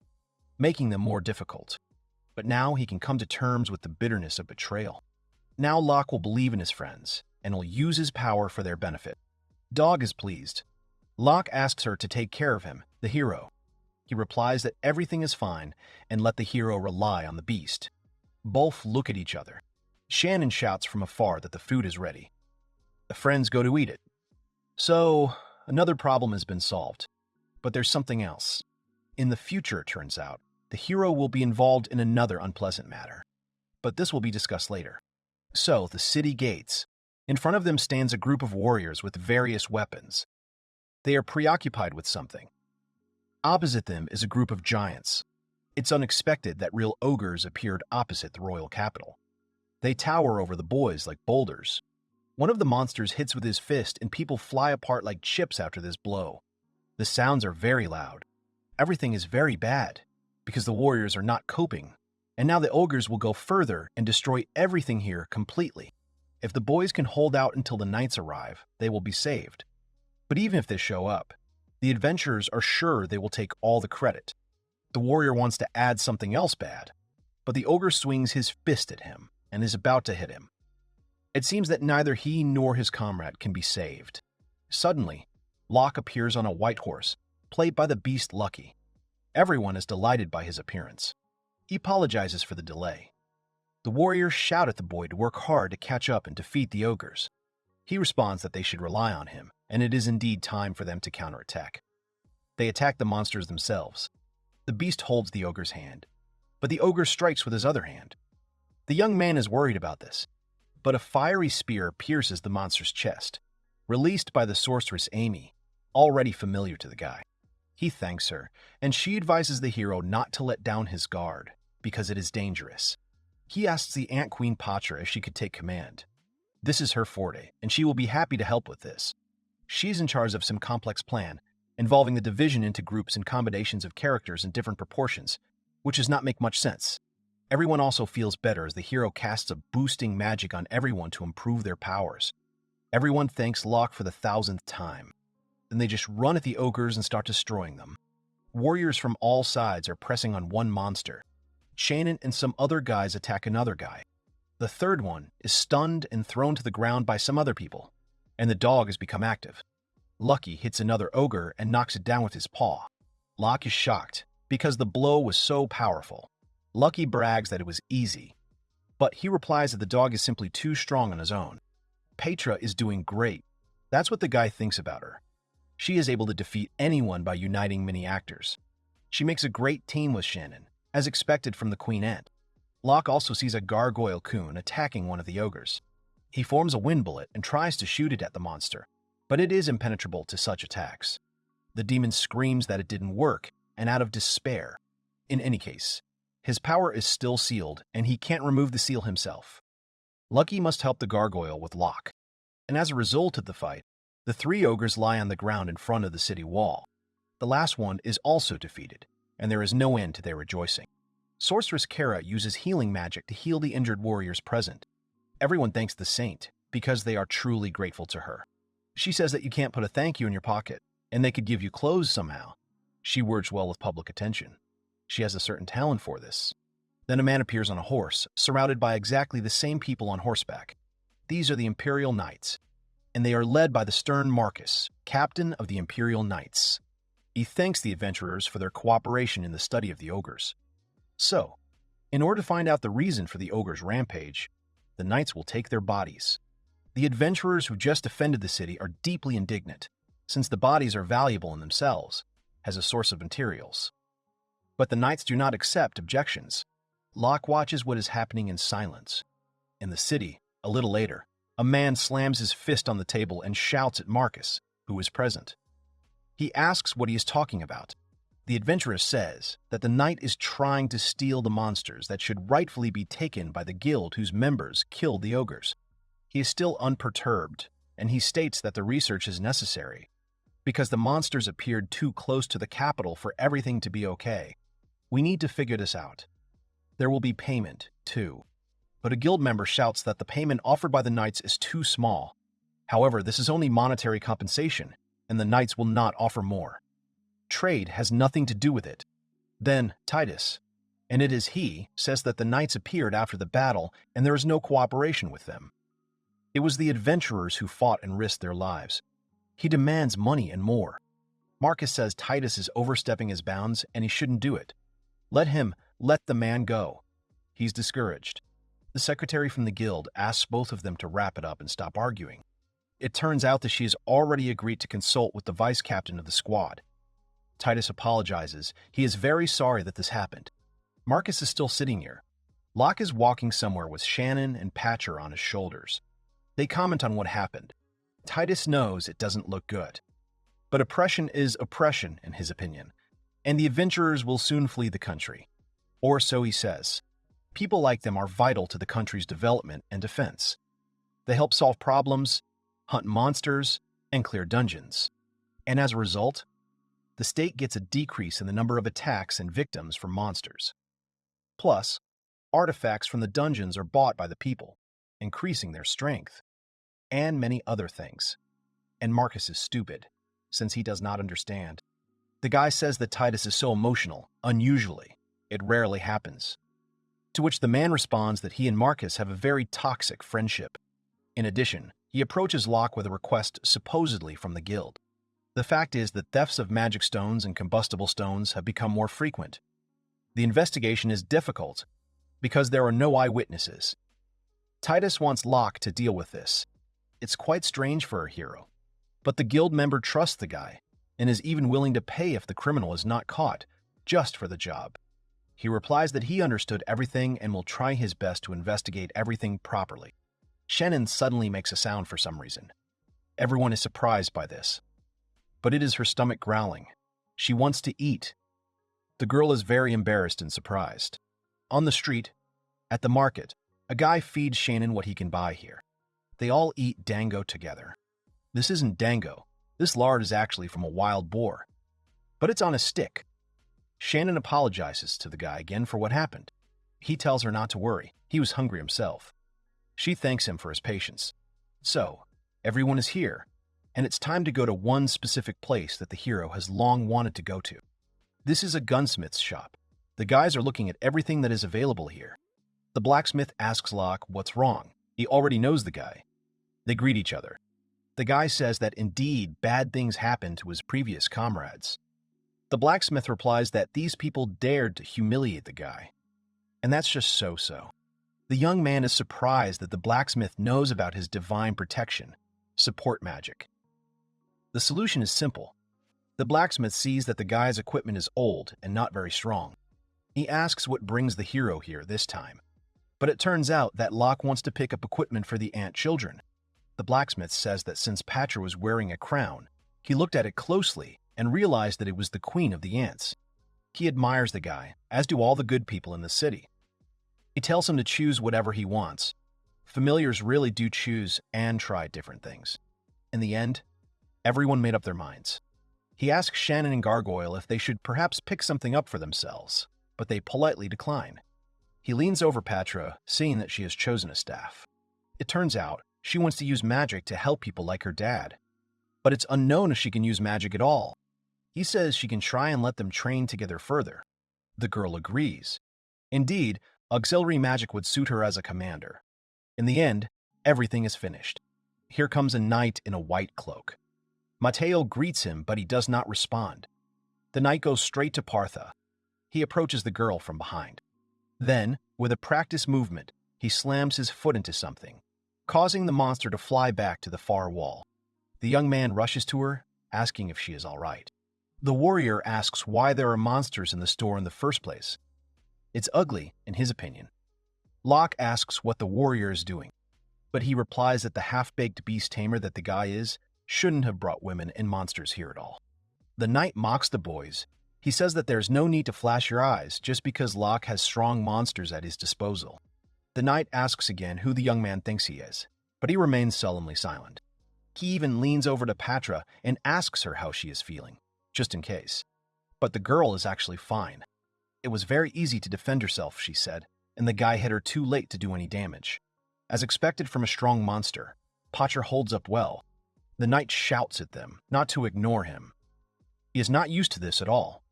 making them more difficult. But now he can come to terms with the bitterness of betrayal. Now Locke will believe in his friends, and will use his power for their benefit. Dog is pleased. Locke asks her to take care of him, the hero. He replies that everything is fine and let the hero rely on the beast. Both look at each other. Shannon shouts from afar that the food is ready. The friends go to eat it. So, another problem has been solved. But there's something else. In the future, it turns out, the hero will be involved in another unpleasant matter. But this will be discussed later. So, the city gates. In front of them stands a group of warriors with various weapons. They are preoccupied with something. Opposite them is a group of giants. It's unexpected that real ogres appeared opposite the royal capital. They tower over the boys like boulders. One of the monsters hits with his fist and people fly apart like chips after this blow. The sounds are very loud. Everything is very bad because the warriors are not coping. And now the ogres will go further and destroy everything here completely. If the boys can hold out until the knights arrive, they will be saved. But even if they show up, the adventurers are sure they will take all the credit. The warrior wants to add something else bad, but the ogre swings his fist at him and is about to hit him. It seems that neither he nor his comrade can be saved. Suddenly, Locke appears on a white horse, played by the beast Lucky. Everyone is delighted by his appearance. He apologizes for the delay. The warriors shout at the boy to work hard to catch up and defeat the ogres. He responds that they should rely on him, and it is indeed time for them to counterattack. They attack the monsters themselves. The beast holds the ogre's hand, but the ogre strikes with his other hand. The young man is worried about this, but a fiery spear pierces the monster's chest, released by the sorceress Amy, already familiar to the guy. He thanks her, and she advises the hero not to let down his guard, because it is dangerous. He asks the Ant Queen Patra if she could take command. This is her forte, and she will be happy to help with this. She's in charge of some complex plan, involving the division into groups and combinations of characters in different proportions, which does not make much sense. Everyone also feels better as the hero casts a boosting magic on everyone to improve their powers. Everyone thanks Locke for the 1000th time. Then they just run at the ogres and start destroying them. Warriors from all sides are pressing on one monster. Shannon and some other guys attack another guy. The third one is stunned and thrown to the ground by some other people, and the dog has become active. Lucky hits another ogre and knocks it down with his paw. Locke is shocked because the blow was so powerful. Lucky brags that it was easy, but he replies that the dog is simply too strong on his own. Petra is doing great. That's what the guy thinks about her. She is able to defeat anyone by uniting many actors. She makes a great team with Shannon, as expected from the Queen Ant. Locke also sees a gargoyle coon attacking one of the ogres. He forms a wind bullet and tries to shoot it at the monster, but it is impenetrable to such attacks. The demon screams that it didn't work, and out of despair. In any case, his power is still sealed, and he can't remove the seal himself. Lucky must help the gargoyle with Locke, and as a result of the fight, the 3 ogres lie on the ground in front of the city wall. The last one is also defeated, and there is no end to their rejoicing. Sorceress Kara uses healing magic to heal the injured warriors present. Everyone thanks the saint, because they are truly grateful to her. She says that you can't put a thank you in your pocket, and they could give you clothes somehow. She works well with public attention. She has a certain talent for this. Then a man appears on a horse, surrounded by exactly the same people on horseback. These are the Imperial Knights, and they are led by the stern Marcus, captain of the Imperial Knights. He thanks the adventurers for their cooperation in the study of the ogres. So, in order to find out the reason for the ogres' rampage, the knights will take their bodies. The adventurers who just defended the city are deeply indignant, since the bodies are valuable in themselves, as a source of materials. But the knights do not accept objections. Locke watches what is happening in silence. In the city, a little later, a man slams his fist on the table and shouts at Marcus, who is present. He asks what he is talking about. The adventurer says that the knight is trying to steal the monsters that should rightfully be taken by the guild whose members killed the ogres. He is still unperturbed, and he states that the research is necessary because the monsters appeared too close to the capital for everything to be okay. We need to figure this out. There will be payment, too. But a guild member shouts that the payment offered by the knights is too small. However, this is only monetary compensation, and the knights will not offer more. Trade has nothing to do with it. Then Titus, and it is he, says that the knights appeared after the battle and there is no cooperation with them. It was the adventurers who fought and risked their lives. He demands money and more. Marcus says Titus is overstepping his bounds and he shouldn't do it. Let the man go. He's discouraged. The secretary from the guild asks both of them to wrap it up and stop arguing. It turns out that she has already agreed to consult with the vice captain of the squad. Titus apologizes. He is very sorry that this happened. Marcus is still sitting here. Locke is walking somewhere with Shannon and Patcher on his shoulders. They comment on what happened. Titus knows it doesn't look good. But oppression is oppression, in his opinion, and the adventurers will soon flee the country. Or so he says. People like them are vital to the country's development and defense. They help solve problems, hunt monsters, and clear dungeons. And as a result, the state gets a decrease in the number of attacks and victims from monsters. Plus, artifacts from the dungeons are bought by the people, increasing their strength, and many other things. And Marcus is stupid, since he does not understand. The guy says that Titus is so emotional, unusually. It rarely happens. To which the man responds that he and Marcus have a very toxic friendship. In addition, he approaches Locke with a request supposedly from the guild. The fact is that thefts of magic stones and combustible stones have become more frequent. The investigation is difficult because there are no eyewitnesses. Titus wants Locke to deal with this. It's quite strange for a hero, but the guild member trusts the guy and is even willing to pay if the criminal is not caught, just for the job. He replies that he understood everything and will try his best to investigate everything properly. Shannon suddenly makes a sound for some reason. Everyone is surprised by this. But it is her stomach growling. She wants to eat. The girl is very embarrassed and surprised. On the street, at the market, a guy feeds Shannon what he can buy here. They all eat dango together. This isn't dango. This lard is actually from a wild boar. But it's on a stick. Shannon apologizes to the guy again for what happened. He tells her not to worry. He was hungry himself. She thanks him for his patience. So, everyone is here, and it's time to go to one specific place that the hero has long wanted to go to. This is a gunsmith's shop. The guys are looking at everything that is available here. The blacksmith asks Locke what's wrong. He already knows the guy. They greet each other. The guy says that indeed bad things happened to his previous comrades. The blacksmith replies that these people dared to humiliate the guy. And that's just so-so. The young man is surprised that the blacksmith knows about his divine protection, support magic. The solution is simple. The blacksmith sees that the guy's equipment is old and not very strong. He asks what brings the hero here this time. But it turns out that Locke wants to pick up equipment for the ant children. The blacksmith says that since Patcher was wearing a crown, he looked at it closely and realized that it was the queen of the ants. He admires the guy, as do all the good people in the city. He tells him to choose whatever he wants. Familiars really do choose and try different things. In the end, everyone made up their minds. He asks Shannon and Gargoyle if they should perhaps pick something up for themselves, but they politely decline. He leans over Patra, seeing that she has chosen a staff. It turns out she wants to use magic to help people like her dad. but it's unknown if she can use magic at all. He says she can try and let them train together further. The girl agrees. Indeed, auxiliary magic would suit her as a commander. In the end, everything is finished. Here comes a knight in a white cloak. Mateo greets him, but he does not respond. The knight goes straight to Partha. He approaches the girl from behind. Then, with a practiced movement, he slams his foot into something, causing the monster to fly back to the far wall. The young man rushes to her, asking if she is all right. The warrior asks why there are monsters in the store in the first place. It's ugly, in his opinion. Locke asks what the warrior is doing, but he replies that the half-baked beast tamer that the guy is shouldn't have brought women and monsters here at all. The knight mocks the boys. He says that there's no need to flash your eyes just because Locke has strong monsters at his disposal. The knight asks again who the young man thinks he is, but he remains sullenly silent. He even leans over to Patra and asks her how she is feeling, just in case. But the girl is actually fine. It was very easy to defend herself, she said, and the guy hit her too late to do any damage. As expected from a strong monster, Patra holds up well. The knight shouts at them, not to ignore him. He is not used to this at all.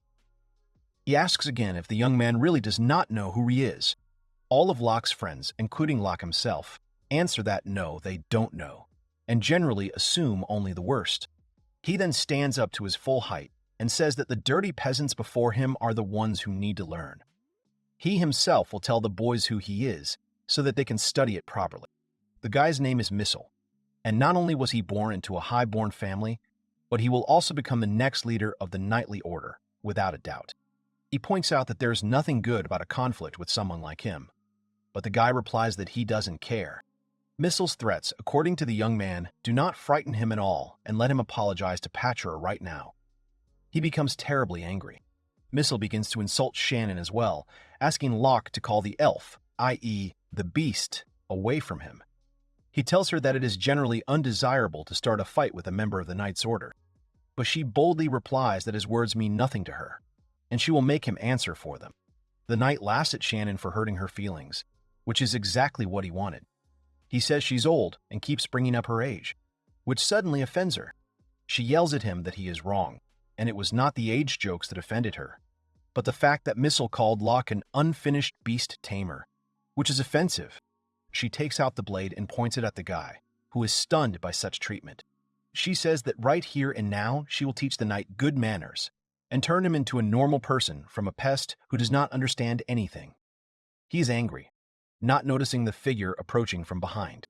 He asks again if the young man really does not know who he is. All of Locke's friends, including Locke himself, answer that no, they don't know, and generally assume only the worst. He then stands up to his full height and says that the dirty peasants before him are the ones who need to learn. He himself will tell the boys who he is so that they can study it properly. The guy's name is Missile, and not only was he born into a high-born family, but he will also become the next leader of the knightly order, without a doubt. He points out that there's nothing good about a conflict with someone like him, but the guy replies that he doesn't care. Missile's threats, according to the young man, do not frighten him at all and let him apologize to Patra right now. He becomes terribly angry. Missile begins to insult Shannon as well, asking Locke to call the elf, i.e., the beast, away from him. He tells her that it is generally undesirable to start a fight with a member of the Knight's Order, but she boldly replies that his words mean nothing to her, and she will make him answer for them. The Knight laughs at Shannon for hurting her feelings, which is exactly what he wanted. He says she's old and keeps bringing up her age, which suddenly offends her. She yells at him that he is wrong, and it was not the age jokes that offended her, but the fact that Missile called Locke an unfinished beast tamer, which is offensive. She takes out the blade and points it at the guy, who is stunned by such treatment. She says that right here and now she will teach the knight good manners and turn him into a normal person from a pest who does not understand anything. He is angry, not noticing the figure approaching from behind.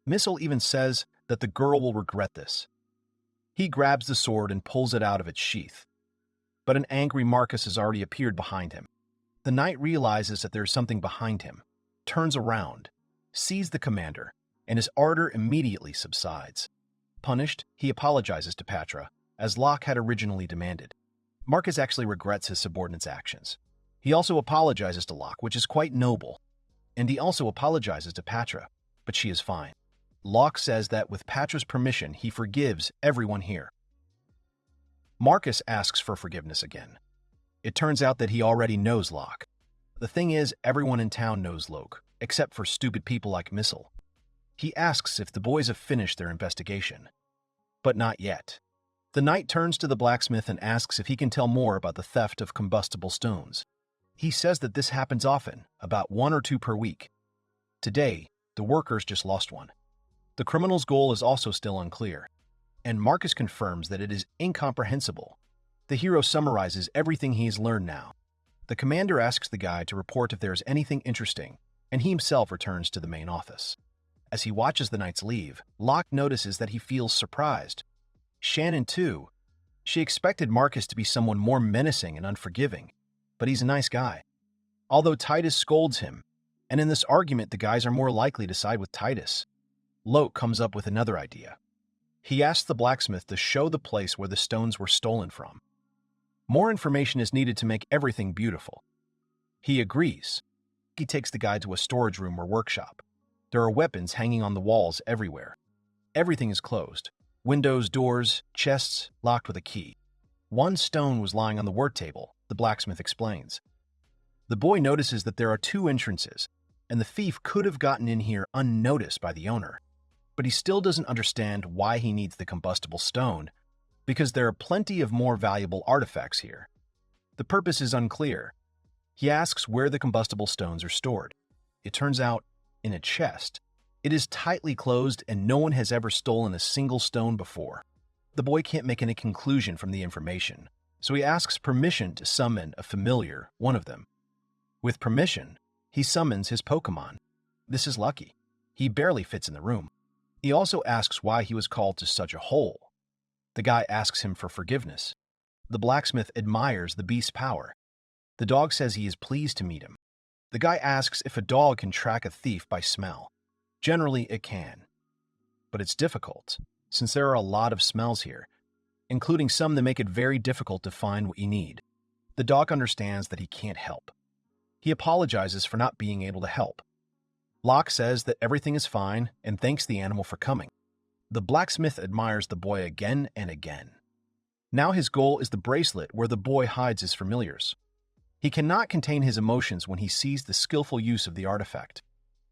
Missile even says that the girl will regret this. He grabs the sword and pulls it out of its sheath, but an angry Marcus has already appeared behind him. The knight realizes that there is something behind him, turns around, sees the commander, and his ardor immediately subsides. Punished, he apologizes to Patra, as Locke had originally demanded. Marcus actually regrets his subordinate's actions. He also apologizes to Locke, which is quite noble, and he also apologizes to Patra, but she is fine. Locke says that with Patra's permission, he forgives everyone here. Marcus asks for forgiveness again. It turns out that he already knows Locke. The thing is, everyone in town knows Locke, except for stupid people like Missile. He asks if the boys have finished their investigation, but not yet. The knight turns to the blacksmith and asks if he can tell more about the theft of combustible stones. He says that this happens often, about 1 or 2 per week. Today, the workers just lost one. The criminal's goal is also still unclear, and Marcus confirms that it is incomprehensible. The hero summarizes everything he has learned now. The commander asks the guy to report if there is anything interesting, and he himself returns to the main office. As he watches the knights leave, Locke notices that he feels surprised. Shannon, too. She expected Marcus to be someone more menacing and unforgiving, but he's a nice guy. Although Titus scolds him, and in this argument the guys are more likely to side with Titus, Locke comes up with another idea. He asks the blacksmith to show the place where the stones were stolen from. More information is needed to make everything beautiful. He agrees. He takes the guy to a storage room or workshop. There are weapons hanging on the walls everywhere. Everything is closed. Windows, doors, chests, locked with a key. One stone was lying on the work table, the blacksmith explains. The boy notices that there are 2 entrances, and the thief could have gotten in here unnoticed by the owner. but he still doesn't understand why he needs the combustible stone, because there are plenty of more valuable artifacts here. The purpose is unclear. He asks where the combustible stones are stored. It turns out, in a chest. It is tightly closed and no one has ever stolen a single stone before. The boy can't make any conclusion from the information, so he asks permission to summon a familiar, one of them. With permission, he summons his Pokemon. This is lucky. He barely fits in the room. He also asks why he was called to such a hole. The guy asks him for forgiveness. The blacksmith admires the beast's power. The dog says he is pleased to meet him. The guy asks if a dog can track a thief by smell. Generally, it can. But it's difficult, since there are a lot of smells here, including some that make it very difficult to find what you need. The dog understands that he can't help. He apologizes for not being able to help. Locke says that everything is fine and thanks the animal for coming. The blacksmith admires the boy again and again. Now his goal is the bracelet where the boy hides his familiars. He cannot contain his emotions when he sees the skillful use of the artifact.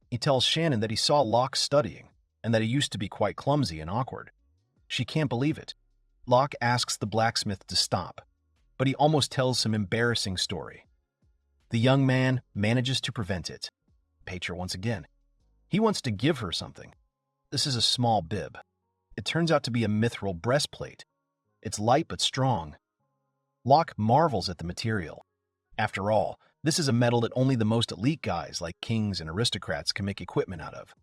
He tells Shannon that he saw Locke studying and that he used to be quite clumsy and awkward. She can't believe it. Locke asks the blacksmith to stop, but he almost tells some embarrassing story. The young man manages to prevent it. Petra once again. He wants to give her something. This is a small bib. It turns out to be a mithril breastplate. It's light but strong. Locke marvels at the material. After all, this is a metal that only the most elite guys like kings and aristocrats can make equipment out of.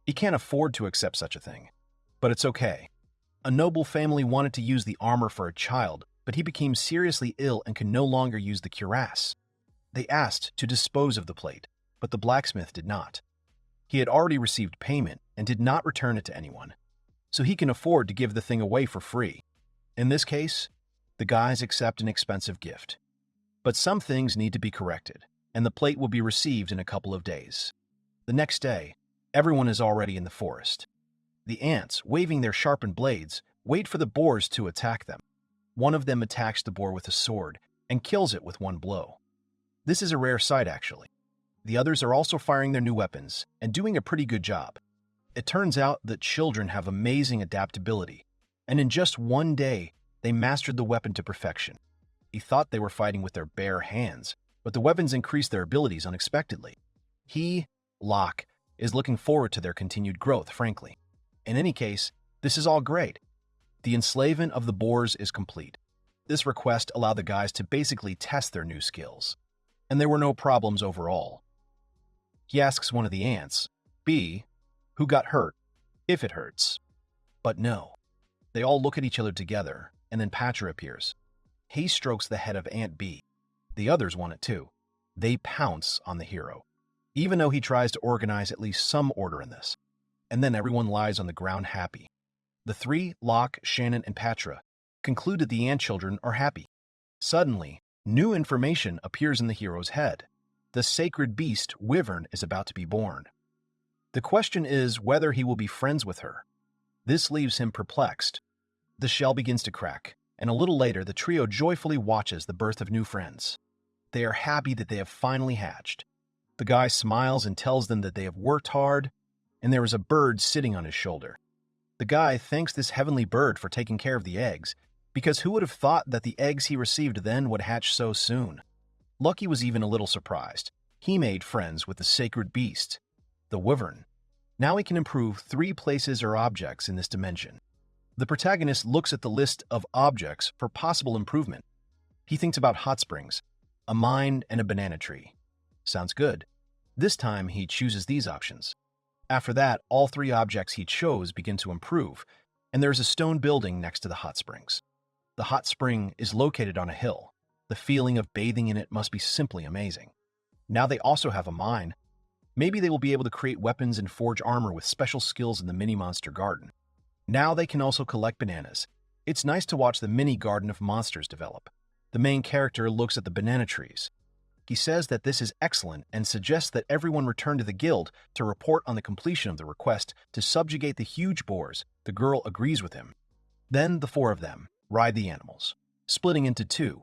He can't afford to accept such a thing. But it's okay. A noble family wanted to use the armor for a child, but he became seriously ill and could no longer use the cuirass. They asked to dispose of the plate, but the blacksmith did not. He had already received payment and did not return it to anyone, so he can afford to give the thing away for free. In this case, the guys accept an expensive gift. But some things need to be corrected, and the plate will be received in a couple of days. The next day, everyone is already in the forest. The ants, waving their sharpened blades, wait for the boars to attack them. One of them attacks the boar with a sword and kills it with one blow. This is a rare sight, actually. The others are also firing their new weapons and doing a pretty good job. It turns out that children have amazing adaptability, and in just one day, they mastered the weapon to perfection. He thought they were fighting with their bare hands, but the weapons increased their abilities unexpectedly. He, Locke, is looking forward to their continued growth, frankly. In any case, this is all great. The enslavement of the boars is complete. This request allowed the guys to basically test their new skills, and there were no problems overall. He asks one of the ants, B, who got hurt, if it hurts. But no. They all look at each other together, and then Petra appears. He strokes the head of Ant B. The others want it too. They pounce on the hero, even though he tries to organize at least some order in this. And then everyone lies on the ground happy. The three, Locke, Shannon, and Petra, conclude that the ant children are happy. Suddenly, new information appears in the hero's head. The sacred beast, Wyvern, is about to be born. The question is whether he will be friends with her. This leaves him perplexed. The shell begins to crack, and a little later the trio joyfully watches the birth of new friends. They are happy that they have finally hatched. The guy smiles and tells them that they have worked hard, and there is a bird sitting on his shoulder. The guy thanks this heavenly bird for taking care of the eggs, because who would have thought that the eggs he received then would hatch so soon? Lucky was even a little surprised. He made friends with the sacred beast, the wyvern. Now he can improve 3 places or objects in this dimension. The protagonist looks at the list of objects for possible improvement. He thinks about hot springs, a mine, and a banana tree. Sounds good. This time he chooses these options. After that, all 3 objects he chose begin to improve, and there's a stone building next to the hot springs. The hot spring is located on a hill. The feeling of bathing in it must be simply amazing. Now they also have a mine. Maybe they will be able to create weapons and forge armor with special skills in the mini-monster garden. Now they can also collect bananas. It's nice to watch the mini-garden of monsters develop. The main character looks at the banana trees. He says that this is excellent and suggests that everyone return to the guild to report on the completion of the request to subjugate the huge boars. The girl agrees with him. Then the 4 of them ride the animals, splitting into 2.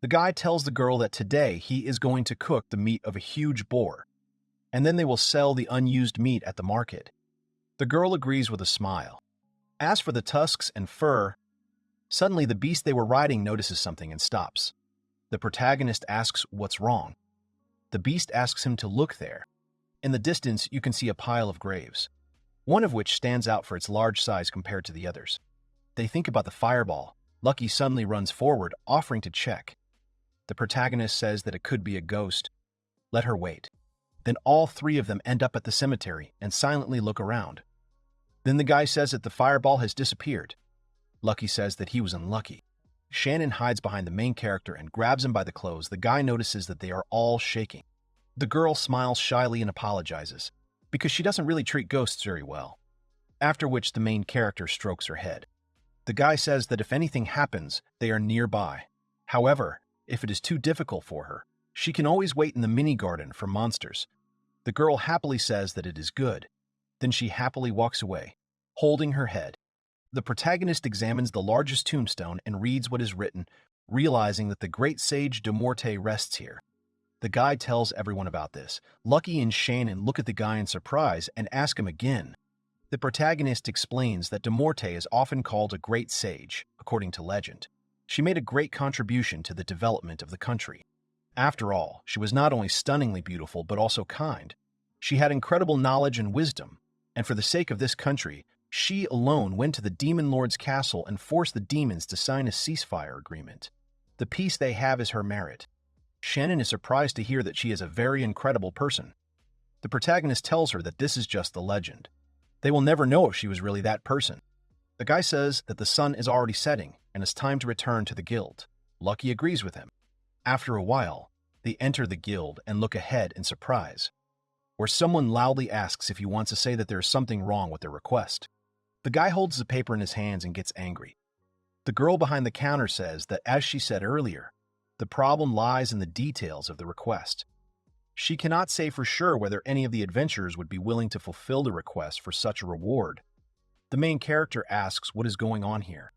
The guy tells the girl that today he is going to cook the meat of a huge boar, and then they will sell the unused meat at the market. The girl agrees with a smile. As for the tusks and fur, suddenly the beast they were riding notices something and stops. The protagonist asks what's wrong. The beast asks him to look there. In the distance, you can see a pile of graves, one of which stands out for its large size compared to the others. They think about the fireball. Lucky suddenly runs forward, offering to check. The protagonist says that it could be a ghost. Let her wait. Then all three of them end up at the cemetery and silently look around. Then the guy says that the fireball has disappeared. Lucky says that he was unlucky. Shannon hides behind the main character and grabs him by the clothes. The guy notices that they are all shaking. The girl smiles shyly and apologizes, because she doesn't really treat ghosts very well. After which the main character strokes her head. The guy says that if anything happens, they are nearby. However, if it is too difficult for her, she can always wait in the mini garden for monsters. The girl happily says that it is good. Then she happily walks away, holding her head. The protagonist examines the largest tombstone and reads what is written, realizing that the great sage de Morte rests here. The guy tells everyone about this. Lucky and Shannon look at the guy in surprise and ask him again. The protagonist explains that de Morte is often called a great sage, according to legend. She made a great contribution to the development of the country. After all, she was not only stunningly beautiful but also kind. She had incredible knowledge and wisdom, and for the sake of this country, she alone went to the demon lord's castle and forced the demons to sign a ceasefire agreement. The peace they have is her merit. Shannon is surprised to hear that she is a very incredible person. The protagonist tells her that this is just the legend. They will never know if she was really that person. The guy says that the sun is already setting and it's time to return to the guild. Lucky agrees with him. After a while, they enter the guild and look ahead in surprise, where someone loudly asks if he wants to say that there is something wrong with their request. The guy holds the paper in his hands and gets angry. The girl behind the counter says that, as she said earlier, the problem lies in the details of the request. She cannot say for sure whether any of the adventurers would be willing to fulfill the request for such a reward. The main character asks what is going on here.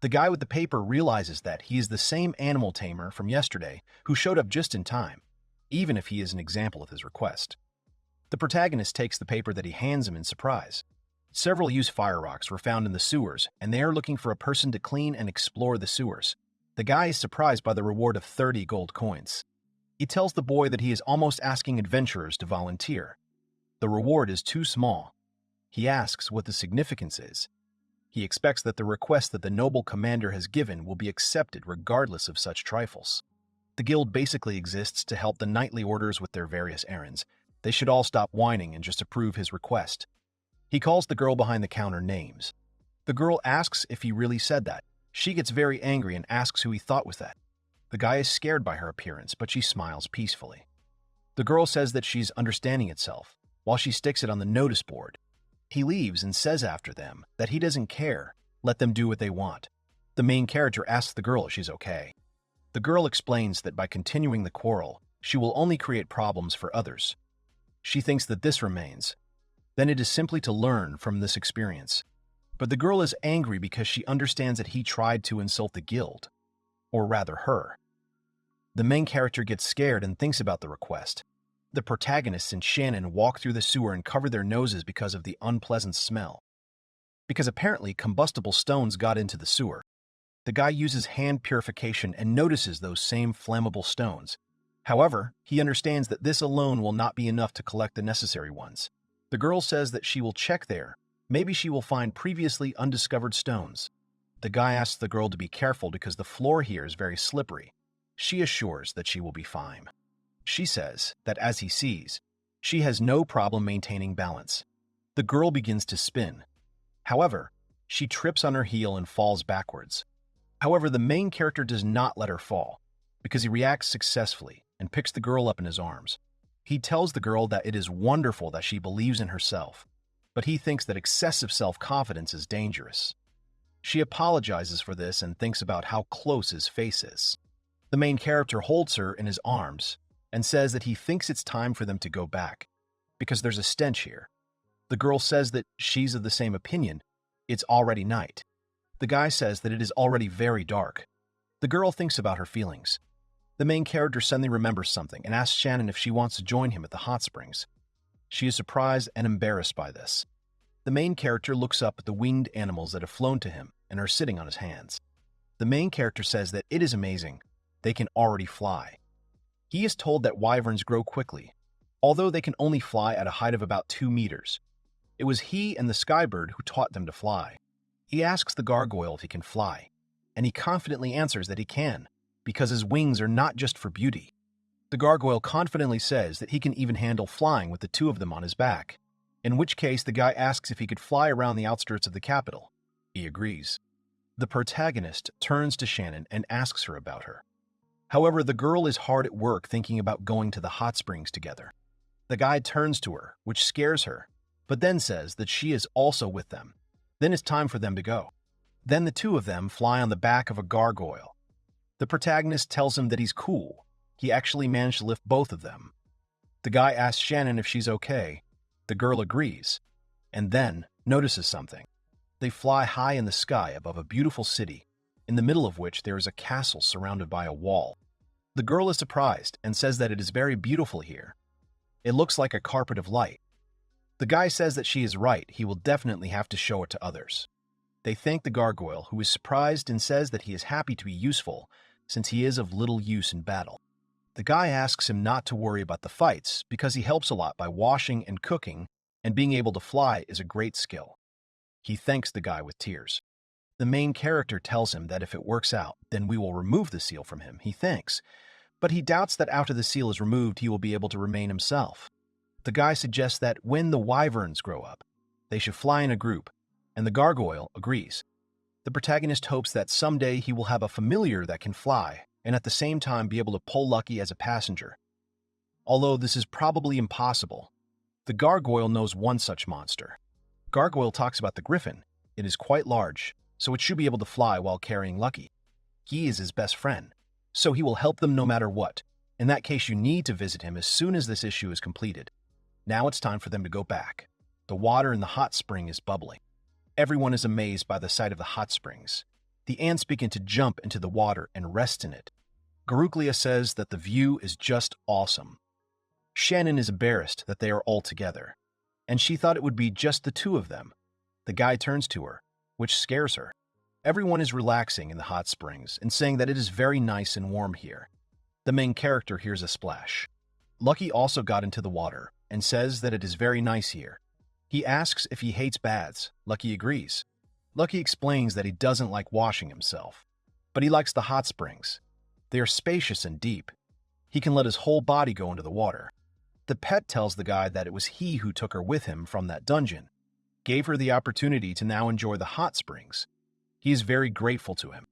The guy with the paper realizes that he is the same animal tamer from yesterday who showed up just in time, even if he is an example of his request. The protagonist takes the paper that he hands him in surprise. Several used fire rocks were found in the sewers, and they are looking for a person to clean and explore the sewers. The guy is surprised by the reward of 30 gold coins. He tells the boy that he is almost asking adventurers to volunteer. The reward is too small. He asks what the significance is. He expects that the request that the noble commander has given will be accepted regardless of such trifles. The guild basically exists to help the knightly orders with their various errands. They should all stop whining and just approve his request. He calls the girl behind the counter names. The girl asks if he really said that. She gets very angry and asks who he thought was that. The guy is scared by her appearance, but she smiles peacefully. The girl says that she's understanding itself, while she sticks it on the notice board. He leaves and says after them that he doesn't care. Let them do what they want. The main character asks the girl if she's okay. The girl explains that by continuing the quarrel, she will only create problems for others. She thinks that this remains. Then it is simply to learn from this experience. But the girl is angry because she understands that he tried to insult the guild, or rather her. The main character gets scared and thinks about the request. The protagonists and Shannon walk through the sewer and cover their noses because of the unpleasant smell. Because apparently combustible stones got into the sewer. The guy uses hand purification and notices those same flammable stones. However, he understands that this alone will not be enough to collect the necessary ones. The girl says that she will check there. Maybe she will find previously undiscovered stones. The guy asks the girl to be careful because the floor here is very slippery. She assures that she will be fine. She says that as he sees, she has no problem maintaining balance. The girl begins to spin. However, she trips on her heel and falls backwards. However, the main character does not let her fall, because he reacts successfully and picks the girl up in his arms. He tells the girl that it is wonderful that she believes in herself, but he thinks that excessive self-confidence is dangerous. She apologizes for this and thinks about how close his face is. The main character holds her in his arms and says that he thinks it's time for them to go back, because there's a stench here. The girl says that she's of the same opinion. It's already night. The guy says that it is already very dark. The girl thinks about her feelings. The main character suddenly remembers something and asks Shannon if she wants to join him at the hot springs. She is surprised and embarrassed by this. The main character looks up at the winged animals that have flown to him and are sitting on his hands. The main character says that it is amazing. They can already fly. He is told that wyverns grow quickly, although they can only fly at a height of about 2 meters. It was he and the skybird who taught them to fly. He asks the gargoyle if he can fly, and he confidently answers that he can, because his wings are not just for beauty. The gargoyle confidently says that he can even handle flying with the two of them on his back, in which case the guy asks if he could fly around the outskirts of the capital. He agrees. The protagonist turns to Shounen and asks her about her. However, the girl is hard at work thinking about going to the hot springs together. The guy turns to her, which scares her, but then says that she is also with them. Then it's time for them to go. Then the two of them fly on the back of a gargoyle. The protagonist tells him that he's cool. He actually managed to lift both of them. The guy asks Shounen if she's okay. The girl agrees, and then notices something. They fly high in the sky above a beautiful city, in the middle of which there is a castle surrounded by a wall. The girl is surprised and says that it is very beautiful here. It looks like a carpet of light. The guy says that she is right, he will definitely have to show it to others. They thank the gargoyle, who is surprised and says that he is happy to be useful, since he is of little use in battle. The guy asks him not to worry about the fights, because he helps a lot by washing and cooking, and being able to fly is a great skill. He thanks the guy with tears. The main character tells him that if it works out, then we will remove the seal from him. He thanks, but he doubts that after the seal is removed, he will be able to remain himself. The guy suggests that when the wyverns grow up, they should fly in a group, and the gargoyle agrees. The protagonist hopes that someday he will have a familiar that can fly, and at the same time be able to pull Lucky as a passenger. Although this is probably impossible, the gargoyle knows one such monster. Gargoyle talks about the griffin. It is quite large, so it should be able to fly while carrying Lucky. He is his best friend, so he will help them no matter what. In that case, you need to visit him as soon as this issue is completed. Now it's time for them to go back. The water in the hot spring is bubbling. Everyone is amazed by the sight of the hot springs. The ants begin to jump into the water and rest in it. Garuglia says that the view is just awesome. Shounen is embarrassed that they are all together, and she thought it would be just the two of them. The guy turns to her, which scares her. Everyone is relaxing in the hot springs and saying that it is very nice and warm here. The main character hears a splash. Lucky also got into the water and says that it is very nice here. He asks if he hates baths. Lucky agrees. Lucky explains that he doesn't like washing himself, but he likes the hot springs. They are spacious and deep. He can let his whole body go into the water. The pet tells the guy that it was he who took her with him from that dungeon, gave her the opportunity to now enjoy the hot springs. He is very grateful to him.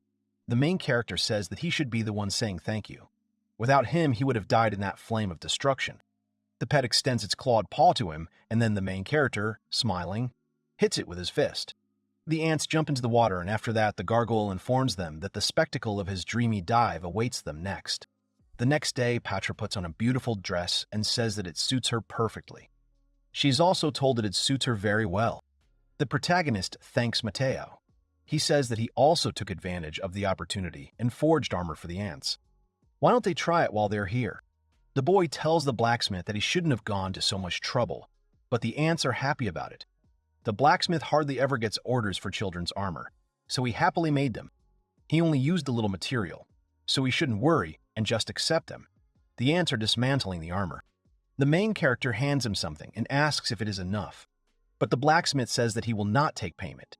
The main character says that he should be the one saying thank you. Without him, he would have died in that flame of destruction. The pet extends its clawed paw to him, and then the main character, smiling, hits it with his fist. The ants jump into the water, and after that, the gargoyle informs them that the spectacle of his dreamy dive awaits them next. The next day, Patra puts on a beautiful dress and says that it suits her perfectly. She's also told that it suits her very well. The protagonist thanks Mateo. He says that he also took advantage of the opportunity and forged armor for the ants. Why don't they try it while they're here? The boy tells the blacksmith that he shouldn't have gone to so much trouble, but the ants are happy about it. The blacksmith hardly ever gets orders for children's armor, so he happily made them. He only used a little material, so he shouldn't worry and just accept them. The ants are dismantling the armor. The main character hands him something and asks if it is enough, but the blacksmith says that he will not take payment.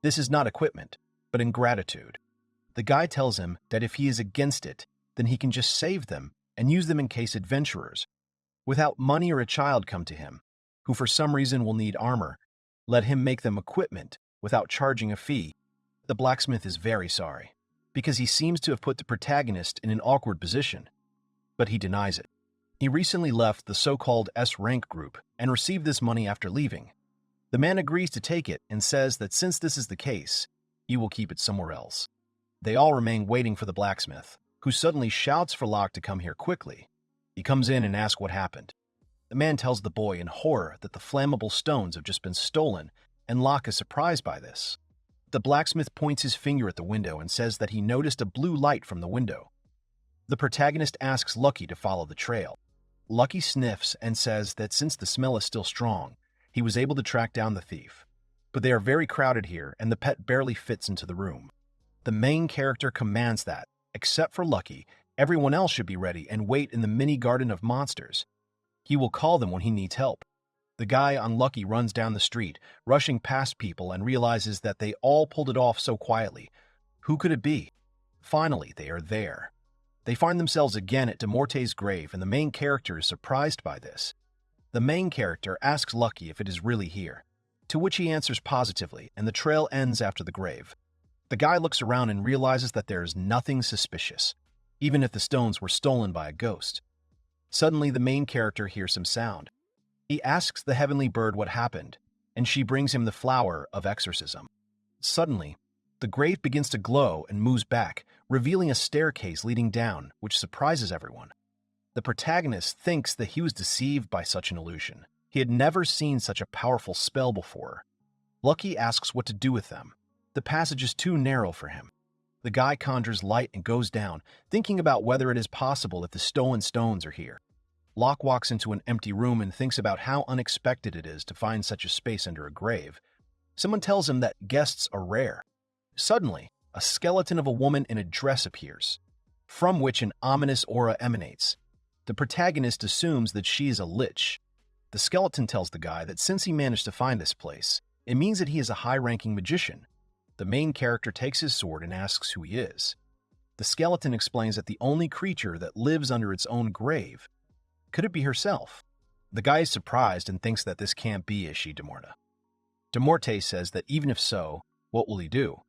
This is not equipment, but ingratitude. The guy tells him that if he is against it, then he can just save them and use them in case adventurers, without money or a child come to him, who for some reason will need armor, let him make them equipment without charging a fee. The blacksmith is very sorry, because he seems to have put the protagonist in an awkward position, but he denies it. He recently left the so-called S-rank group and received this money after leaving. The man agrees to take it and says that since this is the case, he will keep it somewhere else. They all remain waiting for the blacksmith, who suddenly shouts for Locke to come here quickly. He comes in and asks what happened. The man tells the boy in horror that the flammable stones have just been stolen, and Locke is surprised by this. The blacksmith points his finger at the window and says that he noticed a blue light from the window. The protagonist asks Lucky to follow the trail. Lucky sniffs and says that since the smell is still strong, he was able to track down the thief. But they are very crowded here, and the pet barely fits into the room. The main character commands that, except for Lucky, everyone else should be ready and wait in the mini garden of monsters. He will call them when he needs help. The guy on Lucky runs down the street, rushing past people, and realizes that they all pulled it off so quietly. Who could it be? Finally, they are there. They find themselves again at Demorte's grave, and the main character is surprised by this. The main character asks Lucky if it is really here, to which he answers positively, and the trail ends after the grave. The guy looks around and realizes that there is nothing suspicious, even if the stones were stolen by a ghost. Suddenly, the main character hears some sound. He asks the heavenly bird what happened, and she brings him the flower of exorcism. Suddenly, the grave begins to glow and moves back, revealing a staircase leading down, which surprises everyone. The protagonist thinks that he was deceived by such an illusion. He had never seen such a powerful spell before. Lucky asks what to do with them. The passage is too narrow for him. The guy conjures light and goes down, thinking about whether it is possible if the stolen stones are here. Locke walks into an empty room and thinks about how unexpected it is to find such a space under a grave. Someone tells him that guests are rare. Suddenly, a skeleton of a woman in a dress appears, from which an ominous aura emanates. The protagonist assumes that she is a lich. The skeleton tells the guy that since he managed to find this place, it means that he is a high-ranking magician. The main character takes his sword and asks who he is. The skeleton explains that the only creature that lives under its own grave. Could it be herself? The guy is surprised and thinks that this can't be Ishi Demorte. Demorte says that even if so, what will he do?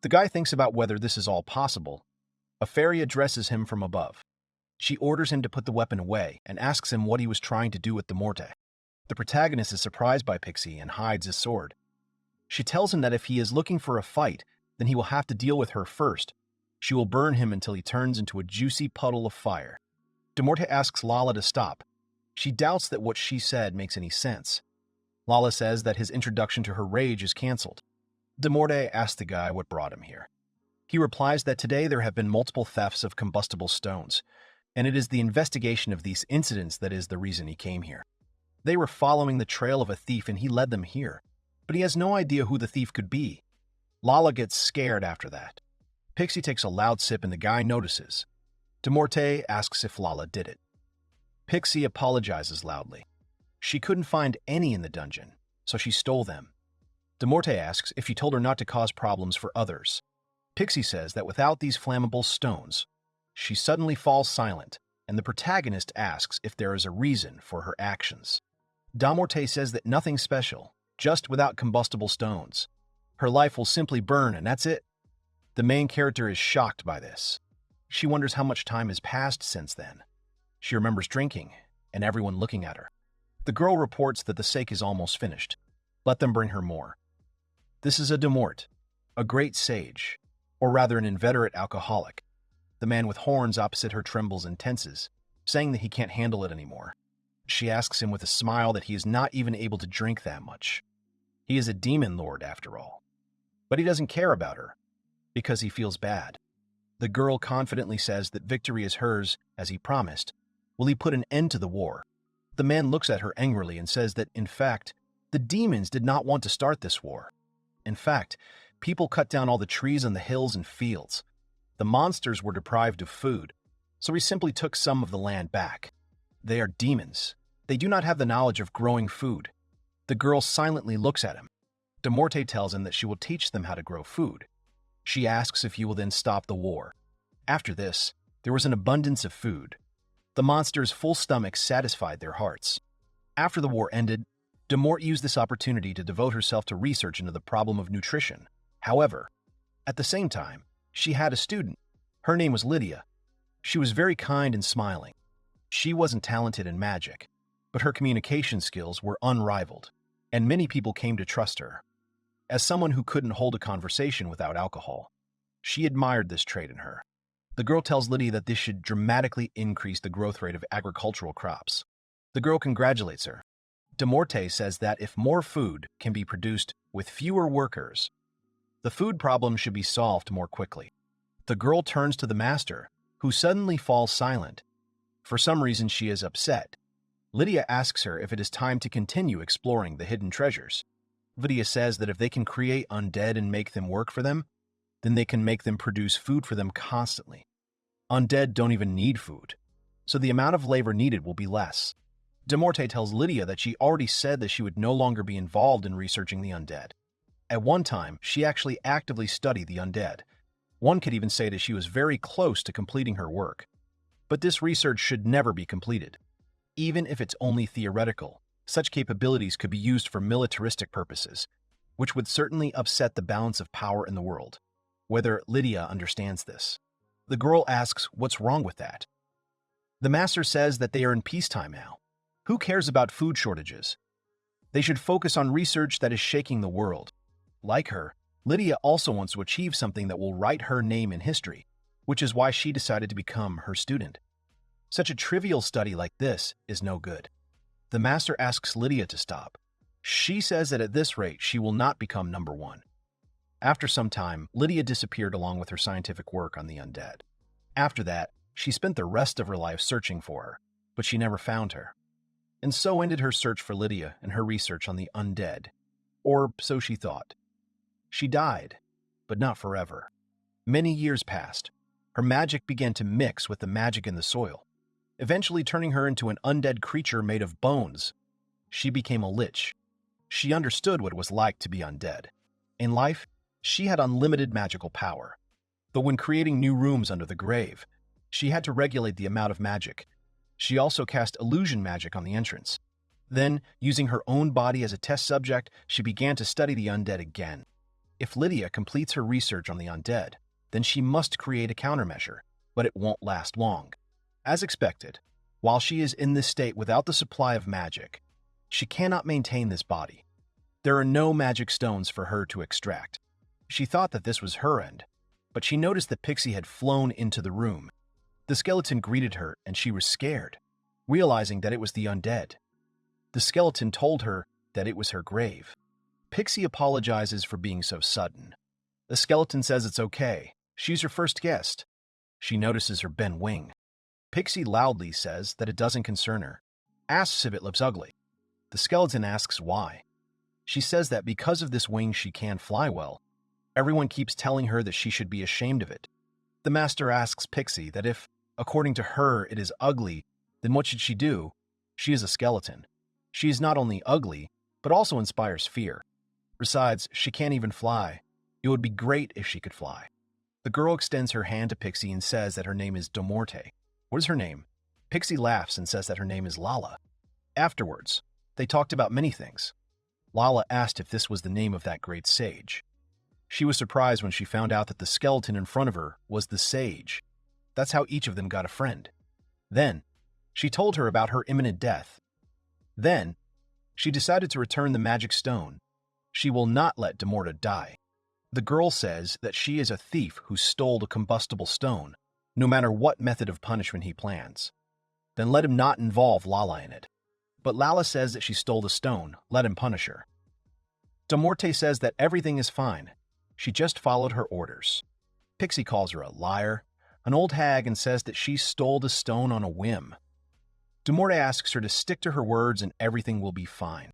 The guy thinks about whether this is all possible. A fairy addresses him from above. She orders him to put the weapon away and asks him what he was trying to do with Demorte. The protagonist is surprised by Pixie and hides his sword. She tells him that if he is looking for a fight, then he will have to deal with her first. She will burn him until he turns into a juicy puddle of fire. Demorte asks Lala to stop. She doubts that what she said makes any sense. Lala says that his introduction to her rage is cancelled. Demorte asks the guy what brought him here. He replies that today there have been multiple thefts of combustible stones, and it is the investigation of these incidents that is the reason he came here. They were following the trail of a thief and he led them here, but he has no idea who the thief could be. Lala gets scared after that. Pixie takes a loud sip and the guy notices. Demorte asks if Lala did it. Pixie apologizes loudly. She couldn't find any in the dungeon, so she stole them. Demorte asks if he told her not to cause problems for others. Pixie says that without these flammable stones, she suddenly falls silent, and the protagonist asks if there is a reason for her actions. Demorte says that nothing special, just without combustible stones. Her life will simply burn and that's it. The main character is shocked by this. She wonders how much time has passed since then. She remembers drinking and everyone looking at her. The girl reports that the sake is almost finished. Let them bring her more. This is a Demorte, a great sage, or rather an inveterate alcoholic. The man with horns opposite her trembles and tenses, saying that he can't handle it anymore. She asks him with a smile that he is not even able to drink that much. He is a demon lord after all. But he doesn't care about her, because he feels bad. The girl confidently says that victory is hers, as he promised. Will he put an end to the war? The man looks at her angrily and says that, in fact, the demons did not want to start this war. In fact, people cut down all the trees on the hills and fields. The monsters were deprived of food, so he simply took some of the land back. They are demons. They do not have the knowledge of growing food. The girl silently looks at him. Demorte tells him that she will teach them how to grow food. She asks if he will then stop the war. After this, there was an abundance of food. The monsters' full stomachs satisfied their hearts. After the war ended, Demorte used this opportunity to devote herself to research into the problem of nutrition. However, at the same time, she had a student. Her name was Lydia. She was very kind and smiling. She wasn't talented in magic, but her communication skills were unrivaled, and many people came to trust her. As someone who couldn't hold a conversation without alcohol, she admired this trait in her. The girl tells Lydia that this should dramatically increase the growth rate of agricultural crops. The girl congratulates her. Demorte says that if more food can be produced with fewer workers, the food problem should be solved more quickly. The girl turns to the master, who suddenly falls silent. For some reason, she is upset. Lydia asks her if it is time to continue exploring the hidden treasures. Lydia says that if they can create undead and make them work for them, then they can make them produce food for them constantly. Undead don't even need food, so the amount of labor needed will be less. De Morte tells Lydia that she already said that she would no longer be involved in researching the undead. At one time, she actually actively studied the undead. One could even say that she was very close to completing her work. But this research should never be completed. Even if it's only theoretical, such capabilities could be used for militaristic purposes, which would certainly upset the balance of power in the world. Whether Lydia understands this. The girl asks what's wrong with that. The master says that they are in peacetime now. Who cares about food shortages? They should focus on research that is shaking the world. Like her, Lydia also wants to achieve something that will write her name in history, which is why she decided to become her student. Such a trivial study like this is no good. The master asks Lydia to stop. She says that at this rate, she will not become number one. After some time, Lydia disappeared along with her scientific work on the undead. After that, she spent the rest of her life searching for her, but she never found her. And so ended her search for Lydia and her research on the undead. Or so she thought. She died, but not forever. Many years passed. Her magic began to mix with the magic in the soil, eventually turning her into an undead creature made of bones. She became a lich. She understood what it was like to be undead. In life, she had unlimited magical power. But when creating new rooms under the grave, she had to regulate the amount of magic. She also cast illusion magic on the entrance. Then, using her own body as a test subject, she began to study the undead again. If Lydia completes her research on the undead, then she must create a countermeasure, but it won't last long. As expected, while she is in this state without the supply of magic, she cannot maintain this body. There are no magic stones for her to extract. She thought that this was her end, but she noticed that Pixie had flown into the room. The skeleton greeted her, and she was scared, realizing that it was the undead. The skeleton told her that it was her grave. Pixie apologizes for being so sudden. The skeleton says it's okay. She's her first guest. She notices her bent wing. Pixie loudly says that it doesn't concern her, asks if it looks ugly. The skeleton asks why. She says that because of this wing she can fly well. Everyone keeps telling her that she should be ashamed of it. The master asks Pixie that if, according to her, it is ugly, then what should she do? She is a skeleton. She is not only ugly, but also inspires fear. Besides, she can't even fly. It would be great if she could fly. The girl extends her hand to Pixie and says that her name is De Morte. What is her name? Pixie laughs and says that her name is Lala. Afterwards, they talked about many things. Lala asked if this was the name of that great sage. She was surprised when she found out that the skeleton in front of her was the sage. That's how each of them got a friend. Then, she told her about her imminent death. Then, she decided to return the magic stone. She will not let De Morte die. The girl says that she is a thief who stole the combustible stone, no matter what method of punishment he plans. Then let him not involve Lala in it. But Lala says that she stole the stone, let him punish her. De Morte says that everything is fine. She just followed her orders. Pixie calls her a liar, an old hag, and says that she stole the stone on a whim. De Morte asks her to stick to her words and everything will be fine.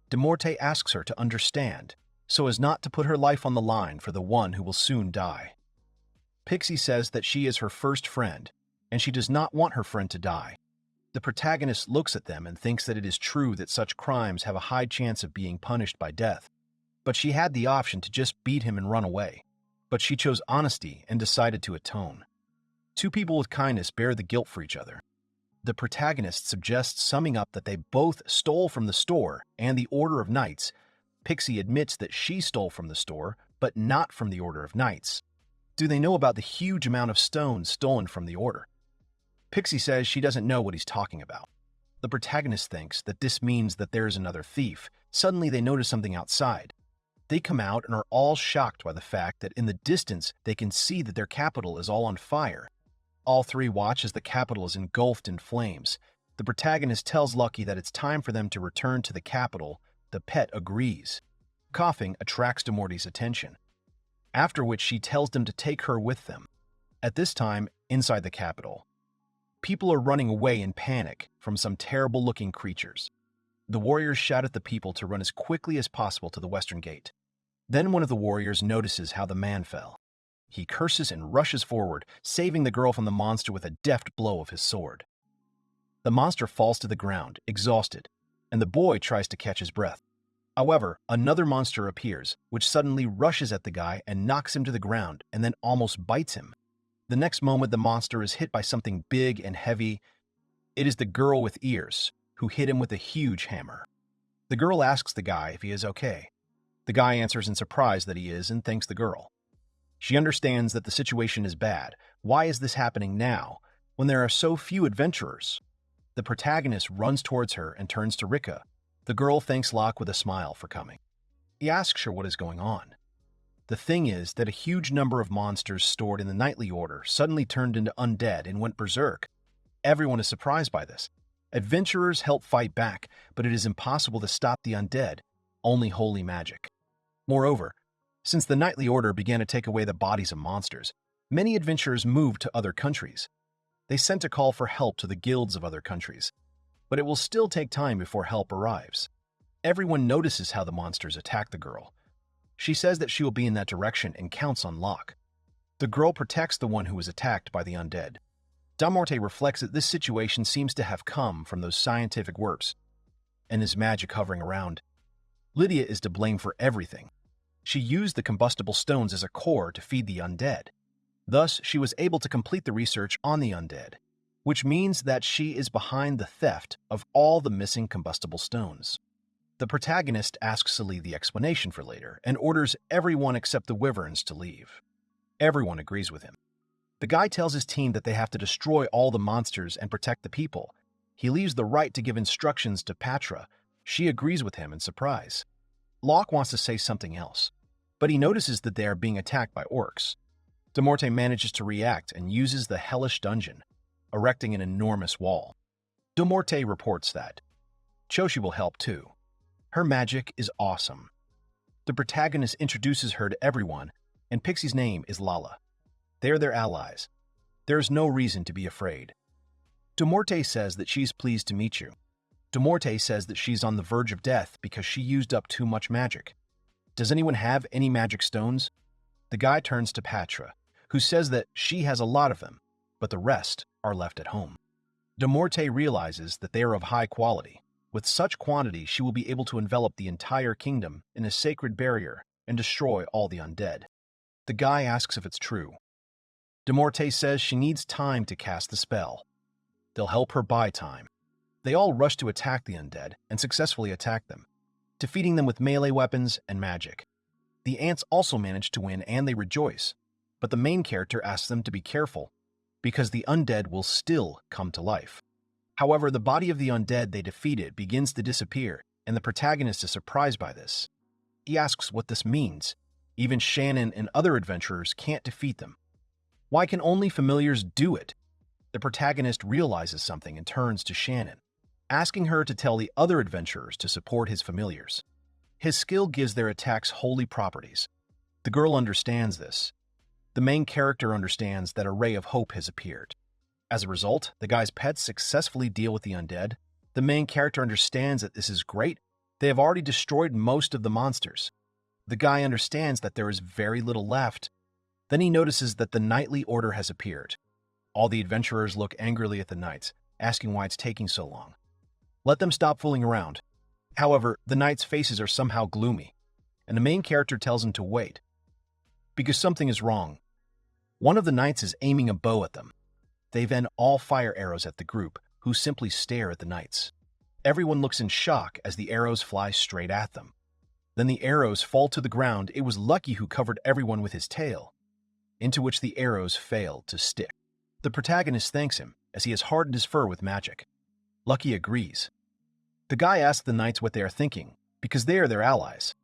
De Morte asks her to understand, so as not to put her life on the line for the one who will soon die. Pixie says that she is her first friend, and she does not want her friend to die. The protagonist looks at them and thinks that it is true that such crimes have a high chance of being punished by death. But she had the option to just beat him and run away. But she chose honesty and decided to atone. Two people with kindness bear the guilt for each other. The protagonist suggests summing up that they both stole from the store and the Order of Knights. Pixie admits that she stole from the store, but not from the Order of Knights. Do they know about the huge amount of stones stolen from the Order? Pixie says she doesn't know what he's talking about. The protagonist thinks that this means that there is another thief. Suddenly they notice something outside. They come out and are all shocked by the fact that in the distance they can see that their capital is all on fire. All three watch as the capital is engulfed in flames. The protagonist tells Lucky that it's time for them to return to the capital. The pet agrees. Coughing attracts De Morte's attention, after which she tells them to take her with them. At this time, inside the capital, People are running away in panic from some terrible-looking creatures. The warriors shout at the people to run as quickly as possible to the western gate. Then one of the warriors notices how the man fell. He curses and rushes forward, saving the girl from the monster with a deft blow of his sword. The monster falls to the ground, exhausted, and the boy tries to catch his breath. However, another monster appears, which suddenly rushes at the guy and knocks him to the ground and then almost bites him. The next moment, the monster is hit by something big and heavy. It is the girl with ears, who hit him with a huge hammer. The girl asks the guy if he is okay. The guy answers in surprise that he is and thanks the girl. She understands that the situation is bad. Why is this happening now, when there are so few adventurers? The protagonist runs towards her and turns to Rika. The girl thanks Locke with a smile for coming. He asks her what is going on. The thing is that a huge number of monsters stored in the Knightly Order suddenly turned into undead and went berserk. Everyone is surprised by this. Adventurers help fight back, but it is impossible to stop the undead, only holy magic. Moreover, since the Knightly Order began to take away the bodies of monsters, many adventurers moved to other countries. They sent a call for help to the guilds of other countries, but it will still take time before help arrives. Everyone notices how the monsters attack the girl. She says that she will be in that direction and counts on Locke. The girl protects the one who was attacked by the undead. Damorte reflects that this situation seems to have come from those scientific works, and his magic hovering around. Lydia is to blame for everything. She used the combustible stones as a core to feed the undead. Thus, she was able to complete the research on the undead, which means that she is behind the theft of all the missing combustible stones. The protagonist asks Celie the explanation for later and orders everyone except the wyverns to leave. Everyone agrees with him. The guy tells his team that they have to destroy all the monsters and protect the people. He leaves the right to give instructions to Patra. She agrees with him in surprise. Locke wants to say something else, but he notices that they are being attacked by orcs. Damorte manages to react and uses the hellish dungeon, erecting an enormous wall. Damorte reports that Choshi will help too. Her magic is awesome. The protagonist introduces her to everyone, and Pixie's name is Lala. They are their allies. There is no reason to be afraid. Damorte says that she's pleased to meet you. Damorte says that she's on the verge of death because she used up too much magic. Does anyone have any magic stones? The guy turns to Patra, who says that she has a lot of them, but the rest are left at home. Damorte realizes that they are of high quality. With such quantity, she will be able to envelop the entire kingdom in a sacred barrier and destroy all the undead. The guy asks if it's true. Damorte says she needs time to cast the spell. They'll help her buy time. They all rush to attack the undead and successfully attack them, defeating them with melee weapons and magic. The ants also manage to win and they rejoice, but the main character asks them to be careful because the undead will still come to life. However, the body of the undead they defeated begins to disappear, and the protagonist is surprised by this. He asks what this means. Even Shannon and other adventurers can't defeat them. Why can only familiars do it? The protagonist realizes something and turns to Shannon, asking her to tell the other adventurers to support his familiars. His skill gives their attacks holy properties. The girl understands this. The main character understands that a ray of hope has appeared. As a result, the guy's pets successfully deal with the undead. The main character understands that this is great. They have already destroyed most of the monsters. The guy understands that there is very little left. Then he notices that the Knightly Order has appeared. All the adventurers look angrily at the knights, asking why it's taking so long. Let them stop fooling around. However, the knights' faces are somehow gloomy, and the main character tells him to wait, because something is wrong. One of the knights is aiming a bow at them. They then all fire arrows at the group, who simply stare at the knights. Everyone looks in shock as the arrows fly straight at them. Then the arrows fall to the ground. It was Lucky who covered everyone with his tail, into which the arrows failed to stick. The protagonist thanks him, as he has hardened his fur with magic. Lucky agrees. The guy asks the knights what they are thinking, because they are their allies.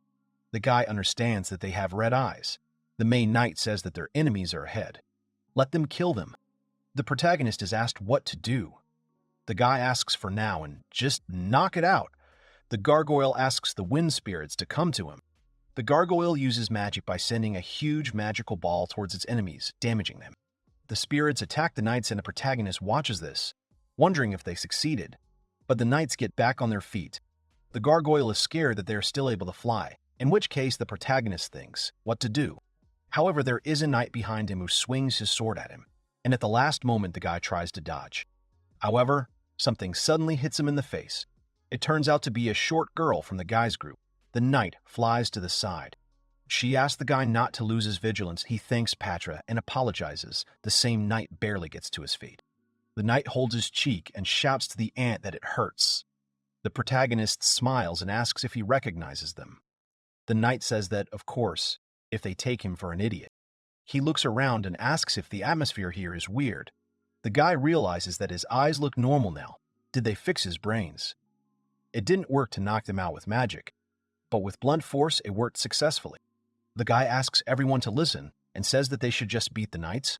The guy understands that they have red eyes. The main knight says that their enemies are ahead. Let them kill them. The protagonist is asked what to do. The guy asks for now and just knock it out. The gargoyle asks the wind spirits to come to him. The gargoyle uses magic by sending a huge magical ball towards its enemies, damaging them. The spirits attack the knights and the protagonist watches this, wondering if they succeeded. But the knights get back on their feet. The gargoyle is scared that they are still able to fly, in which case the protagonist thinks what to do. However, there is a knight behind him who swings his sword at him, and at the last moment the guy tries to dodge. However, something suddenly hits him in the face. It turns out to be a short girl from the guy's group. The knight flies to the side. She asks the guy not to lose his vigilance. He thanks Patra and apologizes. The same knight barely gets to his feet. The knight holds his cheek and shouts to the ant that it hurts. The protagonist smiles and asks if he recognizes them. The knight says that, of course, if they take him for an idiot. He looks around and asks if the atmosphere here is weird. The guy realizes that his eyes look normal now. Did they fix his brains? It didn't work to knock them out with magic, but with blunt force it worked successfully. The guy asks everyone to listen and says that they should just beat the knights.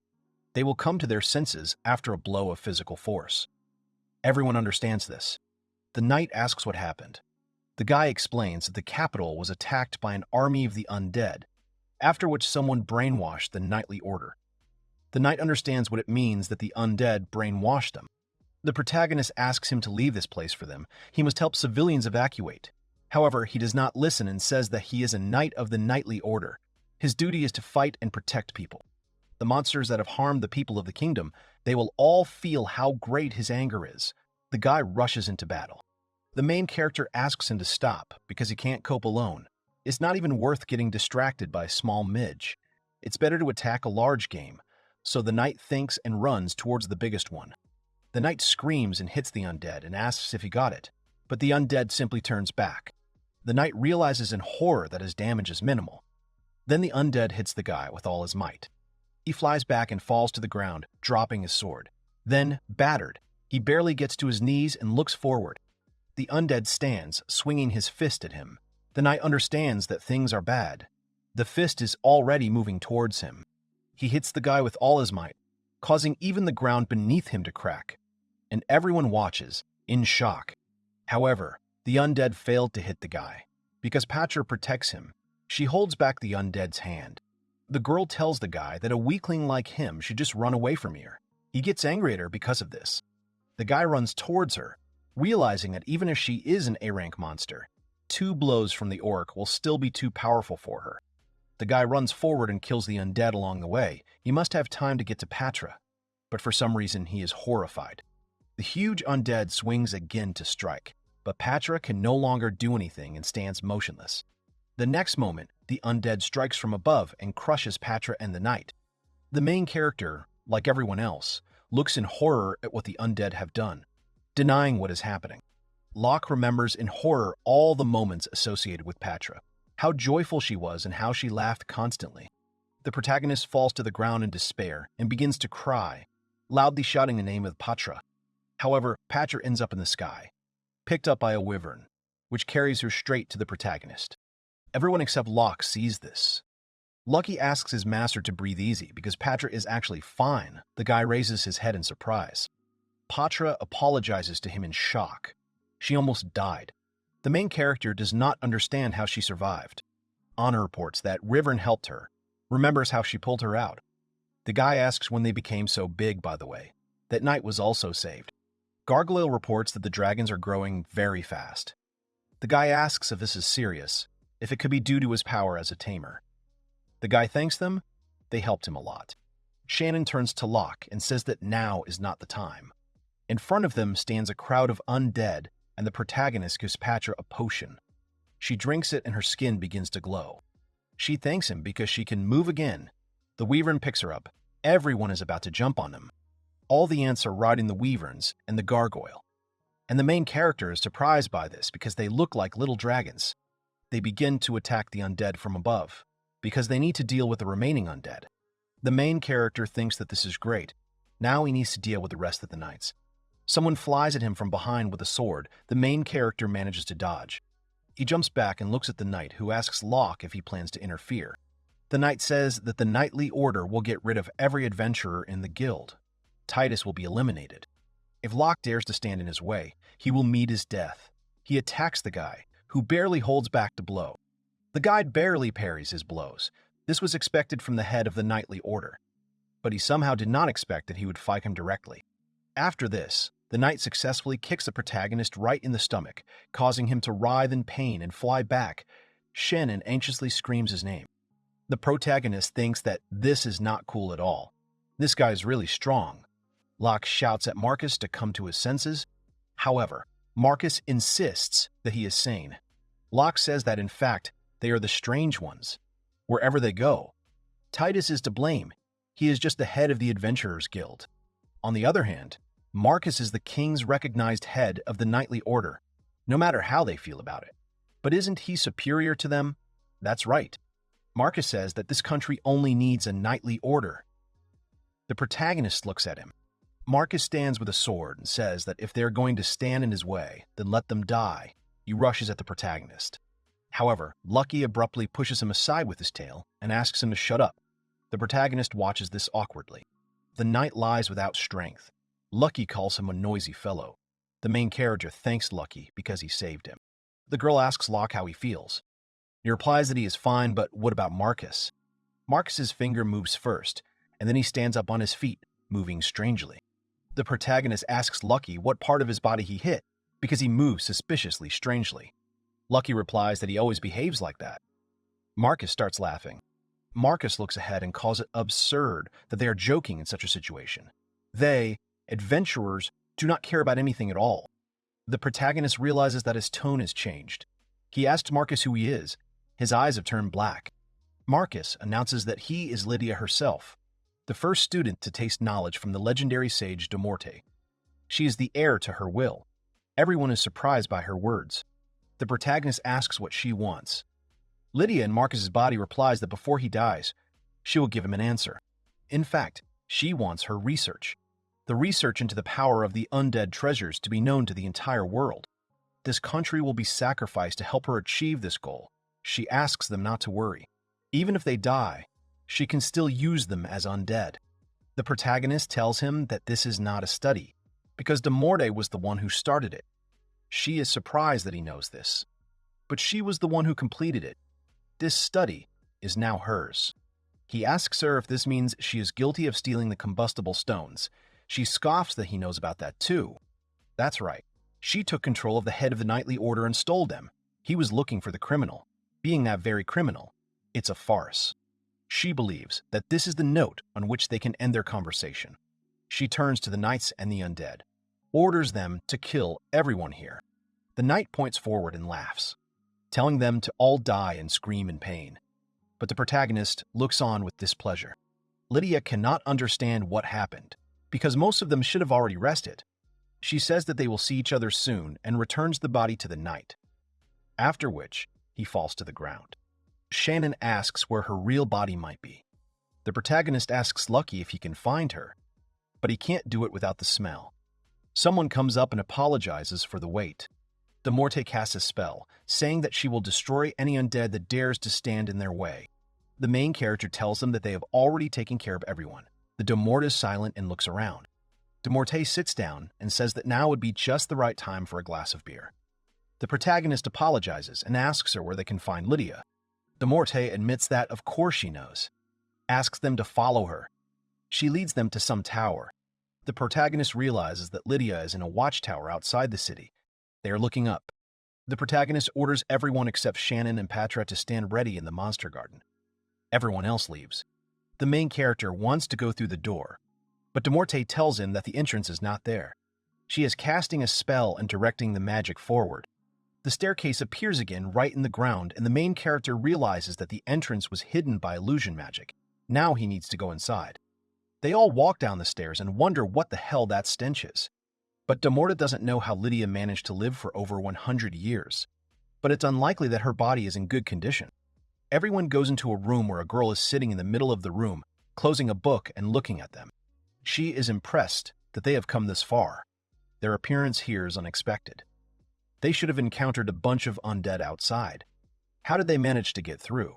They will come to their senses after a blow of physical force. Everyone understands this. The knight asks what happened. The guy explains that the capital was attacked by an army of the undead, after which someone brainwashed the knightly order. The knight understands what it means that the undead brainwashed them. The protagonist asks him to leave this place for them. He must help civilians evacuate. However, he does not listen and says that he is a knight of the knightly order. His duty is to fight and protect people. The monsters that have harmed the people of the kingdom, they will all feel how great his anger is. The guy rushes into battle. The main character asks him to stop because he can't cope alone. It's not even worth getting distracted by a small midge. It's better to attack a large game. So the knight thinks and runs towards the biggest one. The knight screams and hits the undead and asks if he got it, but the undead simply turns back. The knight realizes in horror that his damage is minimal. Then the undead hits the guy with all his might. He flies back and falls to the ground, dropping his sword. Then, battered, he barely gets to his knees and looks forward. The undead stands, swinging his fist at him. The knight understands that things are bad. The fist is already moving towards him. He hits the guy with all his might, causing even the ground beneath him to crack. And everyone watches, in shock. However, the undead failed to hit the guy. Because Patra protects him, she holds back the undead's hand. The girl tells the guy that a weakling like him should just run away from here. He gets angry at her because of this. The guy runs towards her, realizing that even if she is an A-rank monster, 2 blows from the orc will still be too powerful for her. The guy runs forward and kills the undead along the way. He must have time to get to Patra, but for some reason he is horrified. The huge undead swings again to strike, but Patra can no longer do anything and stands motionless. The next moment, the undead strikes from above and crushes Patra and the knight. The main character, like everyone else, looks in horror at what the undead have done, denying what is happening. Locke remembers in horror all the moments associated with Patra, how joyful she was and how she laughed constantly. The protagonist falls to the ground in despair and begins to cry, loudly shouting the name of Patra. However, Patra ends up in the sky, picked up by a wyvern, which carries her straight to the protagonist. Everyone except Locke sees this. Lucky asks his master to breathe easy because Patra is actually fine. The guy raises his head in surprise. Patra apologizes to him in shock. She almost died. The main character does not understand how she survived. Anna reports that Wyvern helped her, remembers how she pulled her out. The guy asks when they became so big, by the way. That night was also saved. Gargoyle reports that the dragons are growing very fast. The guy asks if this is serious, if it could be due to his power as a tamer. The guy thanks them. They helped him a lot. Shannon turns to Locke and says that now is not the time. In front of them stands a crowd of undead, and the protagonist gives Patra a potion. She drinks it and her skin begins to glow. She thanks him because she can move again. The wyvern picks her up. Everyone is about to jump on them. All the ants are riding the wyverns and the gargoyle. And the main character is surprised by this because they look like little dragons. They begin to attack the undead from above, because they need to deal with the remaining undead. The main character thinks that this is great. Now he needs to deal with the rest of the knights. Someone flies at him from behind with a sword. The main character manages to dodge. He jumps back and looks at the knight, who asks Locke if he plans to interfere. The knight says that the knightly order will get rid of every adventurer in the guild. Titus will be eliminated. If Locke dares to stand in his way, he will meet his death. He attacks the guy, who barely holds back to blow. The guy barely parries his blows. This was expected from the head of the knightly order. but he somehow did not expect that he would fight him directly. After this, the knight successfully kicks the protagonist right in the stomach, causing him to writhe in pain and fly back. Shannon anxiously screams his name. The protagonist thinks that this is not cool at all. This guy is really strong. Locke shouts at Marcus to come to his senses. However, Marcus insists that he is sane. Locke says that in fact, they are the strange ones. Wherever they go, Titus is to blame. He is just the head of the Adventurers Guild. On the other hand, Marcus is the king's recognized head of the knightly order, no matter how they feel about it. But isn't he superior to them? That's right. Marcus says that this country only needs a knightly order. The protagonist looks at him. Marcus stands with a sword and says that if they're going to stand in his way, then let them die. He rushes at the protagonist. However, Lucky abruptly pushes him aside with his tail and asks him to shut up. The protagonist watches this awkwardly. The knight lies without strength. Lucky calls him a noisy fellow. The main character thanks Lucky because he saved him. The girl asks Locke how he feels. He replies that he is fine, but what about Marcus? Marcus's finger moves first, and then he stands up on his feet, moving strangely. The protagonist asks Lucky what part of his body he hit, because he moves suspiciously strangely. Lucky replies that he always behaves like that. Marcus starts laughing. Marcus looks ahead and calls it absurd that they are joking in such a situation. They, adventurers, do not care about anything at all. The protagonist realizes that his tone has changed. He asks Marcus who he is. His eyes have turned black. Marcus announces that he is Lydia herself, the first student to taste knowledge from the legendary sage de Morte. She is the heir to her will. Everyone is surprised by her words. The protagonist asks what she wants. Lydia in Marcus's body replies that before he dies, she will give him an answer. In fact, she wants her research. The research into the power of the undead treasures to be known to the entire world. This country will be sacrificed to help her achieve this goal. She asks them not to worry. Even if they die, she can still use them as undead. The protagonist tells him that this is not a study, because de Morte was the one who started it. She is surprised that he knows this, but she was the one who completed it. This study is now hers. He asks her if this means she is guilty of stealing the combustible stones. She scoffs that he knows about that too. That's right. She took control of the head of the knightly order and stole them. He was looking for the criminal. Being that very criminal, it's a farce. She believes that this is the note on which they can end their conversation. She turns to the knights and the undead, orders them to kill everyone here. The knight points forward and laughs, telling them to all die and scream in pain. But the protagonist looks on with displeasure. Lydia cannot understand what happened, because most of them should have already rested. She says that they will see each other soon and returns the body to the knight, after which he falls to the ground. Shannon asks where her real body might be. The protagonist asks Lucky if he can find her, but he can't do it without the smell. Someone comes up and apologizes for the wait. De Morte casts a spell, saying that she will destroy any undead that dares to stand in their way. The main character tells them that they have already taken care of everyone. The de Morte is silent and looks around. De Morte sits down and says that now would be just the right time for a glass of beer. The protagonist apologizes and asks her where they can find Lydia. De Morte admits that, of course, she knows. Asks them to follow her. She leads them to some tower. The protagonist realizes that Lydia is in a watchtower outside the city. They are looking up. The protagonist orders everyone except Shannon and Patra to stand ready in the monster garden. Everyone else leaves. The main character wants to go through the door, but de Morte tells him that the entrance is not there. She is casting a spell and directing the magic forward. The staircase appears again right in the ground, and the main character realizes that the entrance was hidden by illusion magic. Now he needs to go inside. They all walk down the stairs and wonder what the hell that stench is. But de Morte doesn't know how Lydia managed to live for over 100 years. But it's unlikely that her body is in good condition. Everyone goes into a room where a girl is sitting in the middle of the room, closing a book and looking at them. She is impressed that they have come this far. Their appearance here is unexpected. They should have encountered a bunch of undead outside. How did they manage to get through?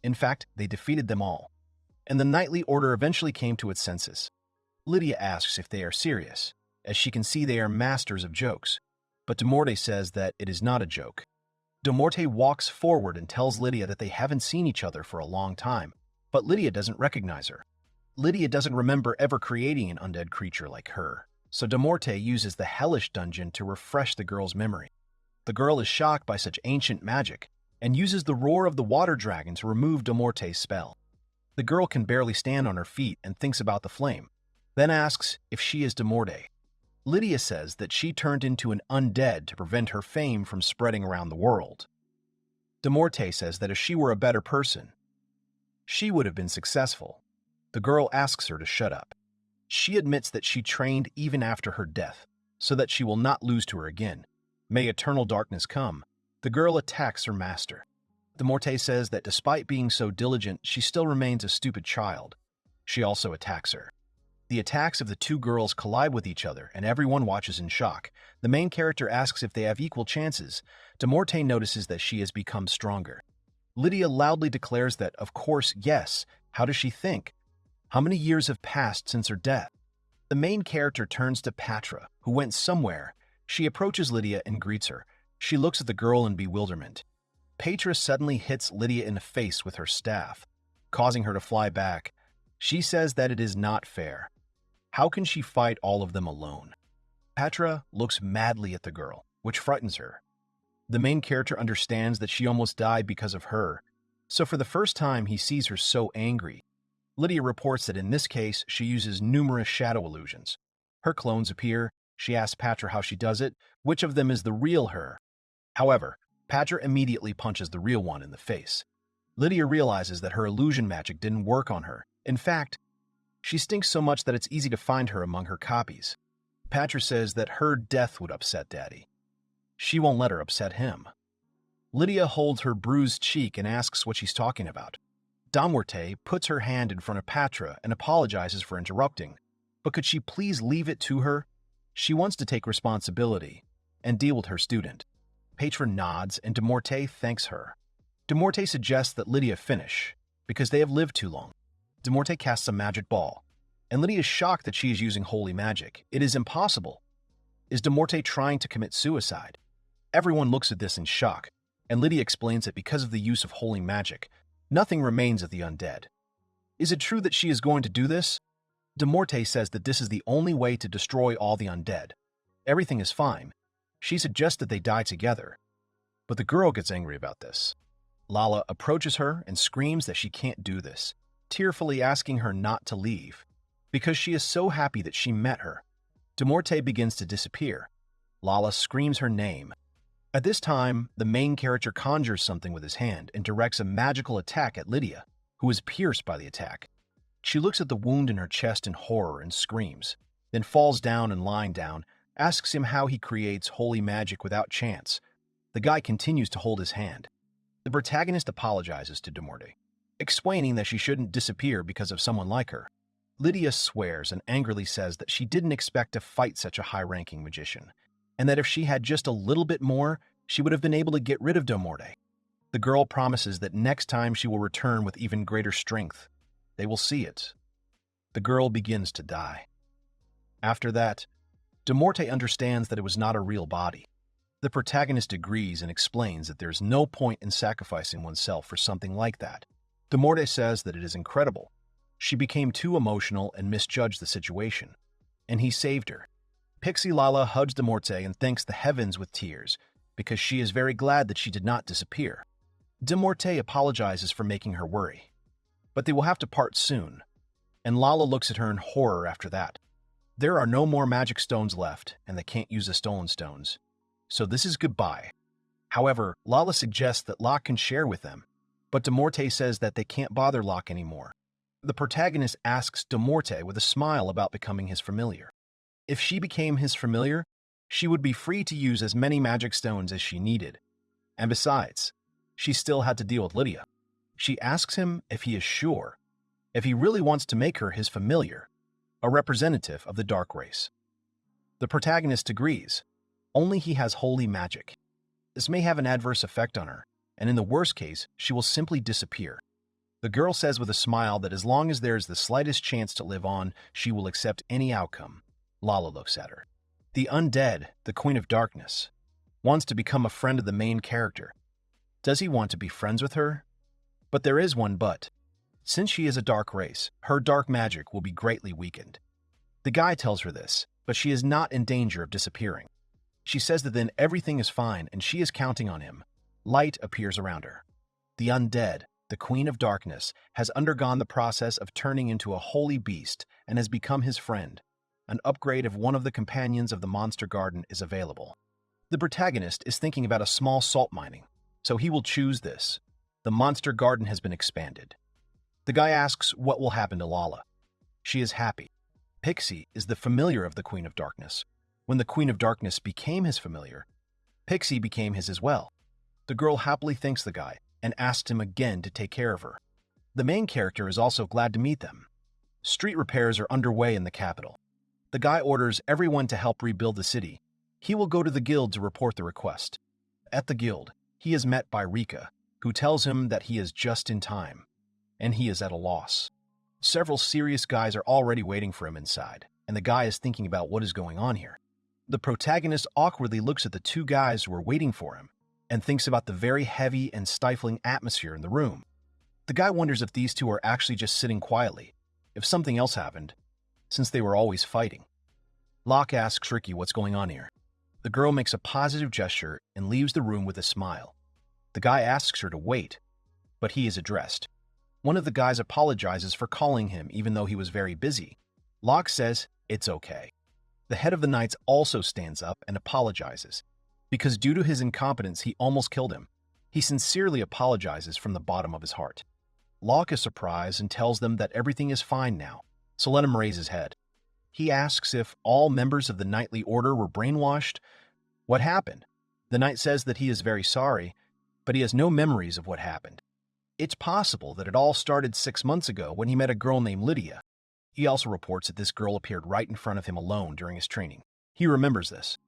In fact, they defeated them all. And the knightly order eventually came to its senses. Lydia asks if they are serious, as she can see they are masters of jokes. But de Morte says that it is not a joke. De Morte walks forward and tells Lydia that they haven't seen each other for a long time, but Lydia doesn't recognize her. Lydia doesn't remember ever creating an undead creature like her, so Demorte uses the hellish dungeon to refresh the girl's memory. The girl is shocked by such ancient magic and uses the roar of the water dragon to remove Demorte's spell. The girl can barely stand on her feet and thinks about the flame, then asks if she is Demorte. Lydia says that she turned into an undead to prevent her fame from spreading around the world. Demorte says that if she were a better person, she would have been successful. The girl asks her to shut up. She admits that she trained even after her death, so that she will not lose to her again. May eternal darkness come. The girl attacks her master. Demorte says that despite being so diligent, she still remains a stupid child. She also attacks her. The attacks of the two girls collide with each other, and everyone watches in shock. The main character asks if they have equal chances. Demorte notices that she has become stronger. Lydia loudly declares that, of course, yes. How does she think? How many years have passed since her death? The main character turns to Patra, who went somewhere. She approaches Lydia and greets her. She looks at the girl in bewilderment. Patra suddenly hits Lydia in the face with her staff, causing her to fly back. She says that it is not fair. How can she fight all of them alone? Patra looks madly at the girl, which frightens her. The main character understands that she almost died because of her, so for the first time he sees her so angry. Lydia reports that in this case she uses numerous shadow illusions. Her clones appear. She asks Patra how she does it, which of them is the real her. However, Patra immediately punches the real one in the face. Lydia realizes that her illusion magic didn't work on her. In fact, she stinks so much that it's easy to find her among her copies. Patra says that her death would upset Daddy. She won't let her upset him. Lydia holds her bruised cheek and asks what she's talking about. Demorte puts her hand in front of Patra and apologizes for interrupting. But could she please leave it to her? She wants to take responsibility and deal with her student. Patra nods and Demorte thanks her. Demorte suggests that Lydia finish, because they have lived too long. Demorte casts a magic ball, and Lydia is shocked that she is using holy magic. It is impossible. Is Demorte trying to commit suicide? Everyone looks at this in shock, and Lydia explains that because of the use of holy magic, nothing remains of the undead. Is it true that she is going to do this? Demorte says that this is the only way to destroy all the undead. Everything is fine. She suggests that they die together. But the girl gets angry about this. Lala approaches her and screams that she can't do this, tearfully asking her not to leave, because she is so happy that she met her. Demorte begins to disappear. Lala screams her name. At this time, the main character conjures something with his hand and directs a magical attack at Lydia, who is pierced by the attack. She looks at the wound in her chest in horror and screams, then falls down and lying down, asks him how he creates holy magic without chance. The guy continues to hold his hand. The protagonist apologizes to Demorte, explaining that she shouldn't disappear because of someone like her. Lydia swears and angrily says that she didn't expect to fight such a high-ranking magician, and that if she had just a little bit more, she would have been able to get rid of Demorte. The girl promises that next time she will return with even greater strength. They will see it. The girl begins to die. After that, Demorte understands that it was not a real body. The protagonist agrees and explains that there's no point in sacrificing oneself for something like that. Demorte says that it is incredible. She became too emotional and misjudged the situation, and he saved her. Pixie Lala hugs Demorte and thanks the heavens with tears, because she is very glad that she did not disappear. Demorte apologizes for making her worry, but they will have to part soon, and Lala looks at her in horror after that. There are no more magic stones left, and they can't use the stolen stones. So this is goodbye. However, Lala suggests that Locke can share with them, but Demorte says that they can't bother Locke anymore. The protagonist asks Demorte with a smile about becoming his familiar. If she became his familiar, she would be free to use as many magic stones as she needed. And besides, she still had to deal with Lydia. She asks him if he is sure, if he really wants to make her his familiar, a representative of the dark race. The protagonist agrees, only he has holy magic. This may have an adverse effect on her, and in the worst case, she will simply disappear. The girl says with a smile that as long as there is the slightest chance to live on, she will accept any outcome. Lala looks at her. The undead, the Queen of Darkness, wants to become a friend of the main character. Does he want to be friends with her? But there is one but. Since she is a dark race, her dark magic will be greatly weakened. The guy tells her this, but she is not in danger of disappearing. She says that then everything is fine and she is counting on him. Light appears around her. The undead, the Queen of Darkness, has undergone the process of turning into a holy beast and has become his friend. An upgrade of one of the companions of the monster garden is available. The protagonist is thinking about a small salt mining, so he will choose this. The monster garden has been expanded. The guy asks what will happen to Lala. She is happy. Pixie is the familiar of the Queen of Darkness. When the Queen of Darkness became his familiar, Pixie became his as well. The girl happily thanks the guy and asks him again to take care of her. The main character is also glad to meet them. Street repairs are underway in the capital. The guy orders everyone to help rebuild the city. He will go to the guild to report the request. At the guild, he is met by Rika, who tells him that he is just in time, and he is at a loss. Several serious guys are already waiting for him inside, and the guy is thinking about what is going on here. The protagonist awkwardly looks at the two guys who are waiting for him and thinks about the very heavy and stifling atmosphere in the room. The guy wonders if these two are actually just sitting quietly, if something else happened, since they were always fighting. Locke asks Ricky what's going on here. The girl makes a positive gesture and leaves the room with a smile. The guy asks her to wait, but he is addressed. One of the guys apologizes for calling him even though he was very busy. Locke says it's okay. The head of the Knights also stands up and apologizes, because due to his incompetence he almost killed him. He sincerely apologizes from the bottom of his heart. Locke is surprised and tells them that everything is fine now, so let him raise his head. He asks if all members of the Knightly Order were brainwashed. What happened? The knight says that he is very sorry, but he has no memories of what happened. It's possible that it all started 6 months ago when he met a girl named Lydia. He also reports that this girl appeared right in front of him alone during his training. He remembers this.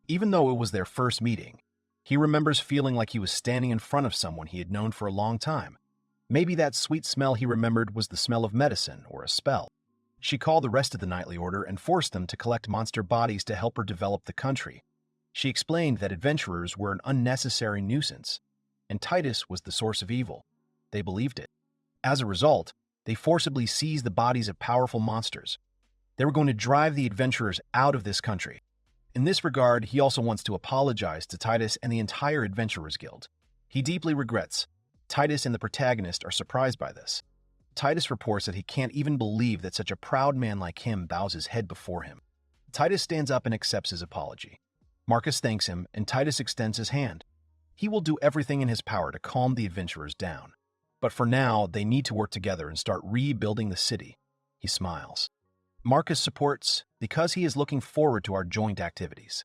Even though it was their first meeting, he remembers feeling like he was standing in front of someone he had known for a long time. Maybe that sweet smell he remembered was the smell of medicine or a spell. She called the rest of the Knightly Order and forced them to collect monster bodies to help her develop the country. She explained that adventurers were an unnecessary nuisance, and Titus was the source of evil. They believed it. As a result, they forcibly seized the bodies of powerful monsters. They were going to drive the adventurers out of this country. In this regard, he also wants to apologize to Titus and the entire Adventurers Guild. He deeply regrets. Titus and the protagonist are surprised by this. Titus reports that he can't even believe that such a proud man like him bows his head before him. Titus stands up and accepts his apology. Marcus thanks him, and Titus extends his hand. He will do everything in his power to calm the adventurers down. But for now, they need to work together and start rebuilding the city. He smiles. Marcus supports because he is looking forward to our joint activities.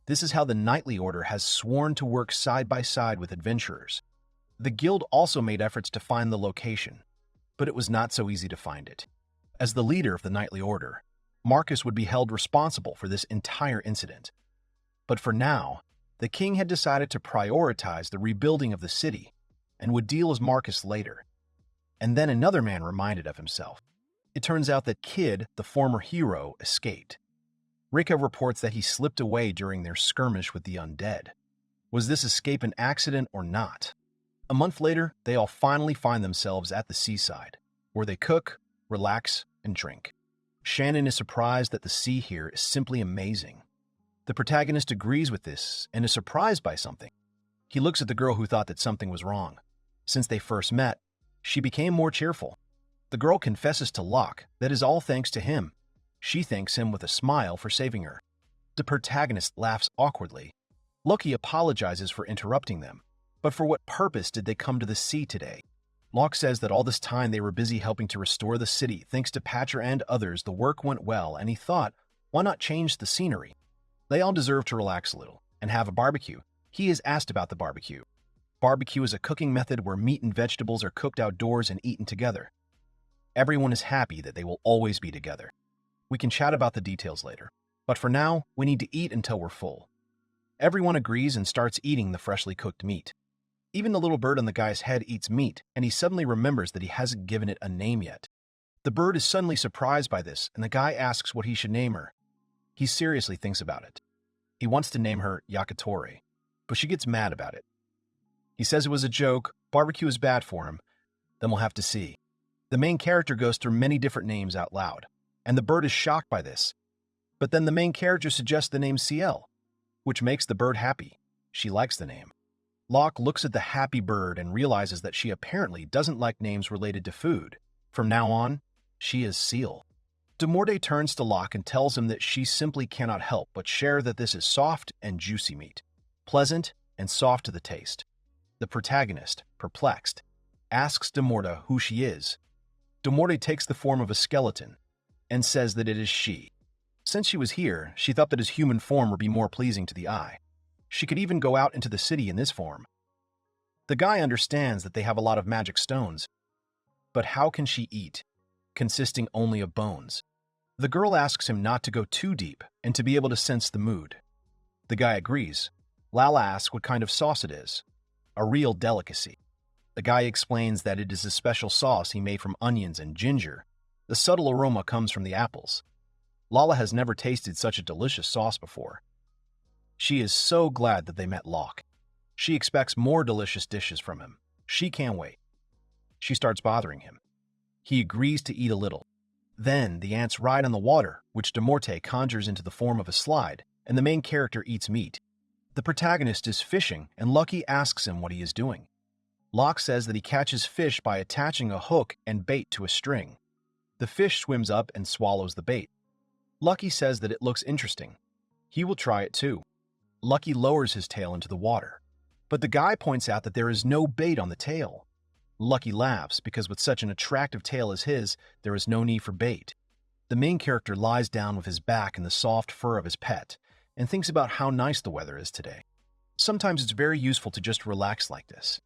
This is how the Knightly Order has sworn to work side by side with adventurers. The guild also made efforts to find the location, but it was not so easy to find it. As the leader of the Knightly Order, Marcus would be held responsible for this entire incident. But for now, the king had decided to prioritize the rebuilding of the city and would deal as Marcus later. And then another man reminded of himself. It turns out that Kid, the former hero, escaped. Rika reports that he slipped away during their skirmish with the undead. Was this escape an accident or not? A month later, they all finally find themselves at the seaside, where they cook, relax, and drink. Shannon is surprised that the sea here is simply amazing. The protagonist agrees with this and is surprised by something. He looks at the girl who thought that something was wrong. Since they first met, she became more cheerful. The girl confesses to Locke that is all thanks to him. She thanks him with a smile for saving her. The protagonist laughs awkwardly. Loki apologizes for interrupting them. But for what purpose did they come to the sea today? Locke says that all this time they were busy helping to restore the city. Thanks to Patcher and others, the work went well, and he thought, why not change the scenery? They all deserve to relax a little and have a barbecue. He is asked about the barbecue. Barbecue is a cooking method where meat and vegetables are cooked outdoors and eaten together. Everyone is happy that they will always be together. We can chat about the details later, but for now, we need to eat until we're full. Everyone agrees and starts eating the freshly cooked meat. Even the little bird on the guy's head eats meat, and he suddenly remembers that he hasn't given it a name yet. The bird is suddenly surprised by this, and the guy asks what he should name her. He seriously thinks about it. He wants to name her Yakitori, but she gets mad about it. He says it was a joke, barbecue is bad for him, then we'll have to see. The main character goes through many different names out loud, and the bird is shocked by this. But then the main character suggests the name CL, which makes the bird happy. She likes the name. Locke looks at the happy bird and realizes that she apparently doesn't like names related to food. From now on, she is Seal. Demorde turns to Locke and tells him that she simply cannot help but share that this is soft and juicy meat, pleasant and soft to the taste. The protagonist, perplexed, asks Demorde who she is. Demorde takes the form of a skeleton and says that it is she. Since she was here, she thought that his human form would be more pleasing to the eye. She could even go out into the city in this form. The guy understands that they have a lot of magic stones, but how can she eat, consisting only of bones? The girl asks him not to go too deep and to be able to sense the mood. The guy agrees. Lala asks what kind of sauce it is. A real delicacy. The guy explains that it is a special sauce he made from onions and ginger. The subtle aroma comes from the apples. Lala has never tasted such a delicious sauce before. She is so glad that they met Locke. She expects more delicious dishes from him. She can't wait. She starts bothering him. He agrees to eat a little. Then the ants ride on the water, which Demorde conjures into the form of a slide, and the main character eats meat. The protagonist is fishing, and Lucky asks him what he is doing. Locke says that he catches fish by attaching a hook and bait to a string. The fish swims up and swallows the bait. Lucky says that it looks interesting. He will try it too. Lucky lowers his tail into the water, but the guy points out that there is no bait on the tail. Lucky laughs because with such an attractive tail as his, there is no need for bait. The main character lies down with his back in the soft fur of his pet and thinks about how nice the weather is today. Sometimes it's very useful to just relax like this.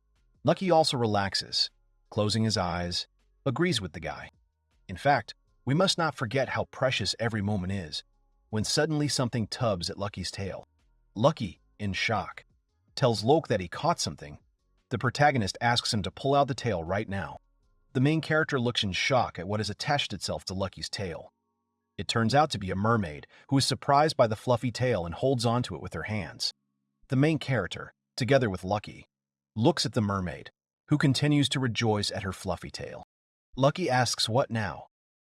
Lucky also relaxes, closing his eyes, agrees with the guy. In fact, we must not forget how precious every moment is, when suddenly something tugs at Lucky's tail. Lucky, in shock, tells Locke that he caught something. The protagonist asks him to pull out the tail right now. The main character looks in shock at what has attached itself to Lucky's tail. It turns out to be a mermaid, who is surprised by the fluffy tail and holds onto it with her hands. The main character, together with Lucky, looks at the mermaid, who continues to rejoice at her fluffy tail. Lucky asks what now?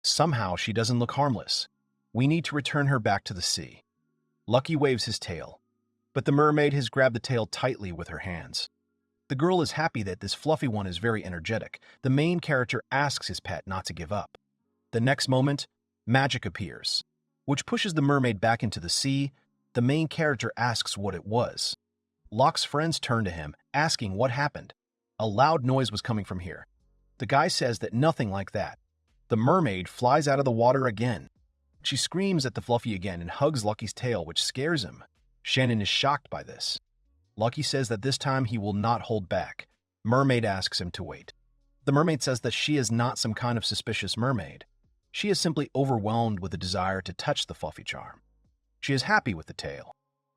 Somehow she doesn't look harmless. We need to return her back to the sea. Lucky waves his tail, but the mermaid has grabbed the tail tightly with her hands. The girl is happy that this fluffy one is very energetic. The main character asks his pet not to give up. The next moment, magic appears, which pushes the mermaid back into the sea. The main character asks what it was. Locke's friends turn to him, asking what happened. A loud noise was coming from here. The guy says that nothing like that. The mermaid flies out of the water again. She screams at the fluffy again and hugs Lucky's tail, which scares him. Shannon is shocked by this. Lucky says that this time he will not hold back. Mermaid asks him to wait. The mermaid says that she is not some kind of suspicious mermaid. She is simply overwhelmed with a desire to touch the fluffy charm. She is happy with the tail.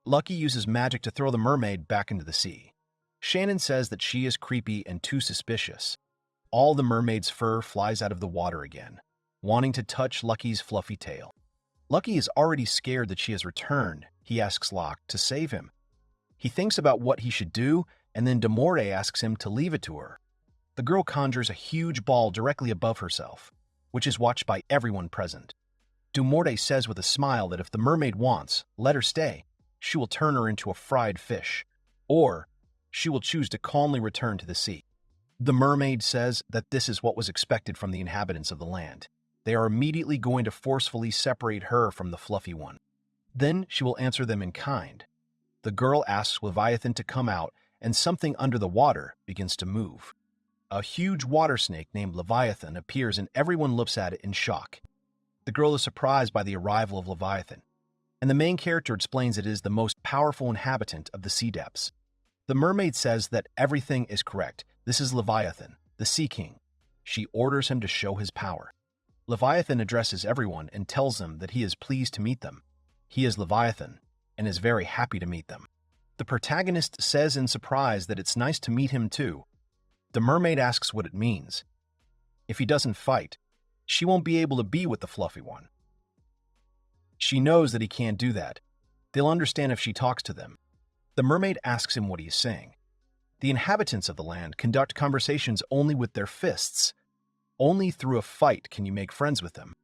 Lucky uses magic to throw the mermaid back into the sea. Shannon says that she is creepy and too suspicious. All the mermaid's fur flies out of the water again, wanting to touch Lucky's fluffy tail. Lucky is already scared that she has returned. He asks Locke to save him. He thinks about what he should do, and then Demorde asks him to leave it to her. The girl conjures a huge ball directly above herself, which is watched by everyone present. Demorde says with a smile that if the mermaid wants, let her stay. She will turn her into a fried fish, or she will choose to calmly return to the sea. The mermaid says that this is what was expected from the inhabitants of the land. They are immediately going to forcefully separate her from the fluffy one. Then she will answer them in kind. The girl asks Leviathan to come out, and something under the water begins to move. A huge water snake named Leviathan appears and everyone looks at it in shock. The girl is surprised by the arrival of Leviathan, and the main character explains it is the most powerful inhabitant of the sea depths. The mermaid says that everything is correct. This is Leviathan, the Sea King. She orders him to show his power. Leviathan addresses everyone and tells them that he is pleased to meet them. He is Leviathan, and is very happy to meet them. The protagonist says in surprise that it's nice to meet him too. The mermaid asks what it means. If he doesn't fight, she won't be able to be with the fluffy one. She knows that he can't do that. They'll understand if she talks to them. The mermaid asks him what he is saying. The inhabitants of the land conduct conversations only with their fists. Only through a fight can you make friends with them.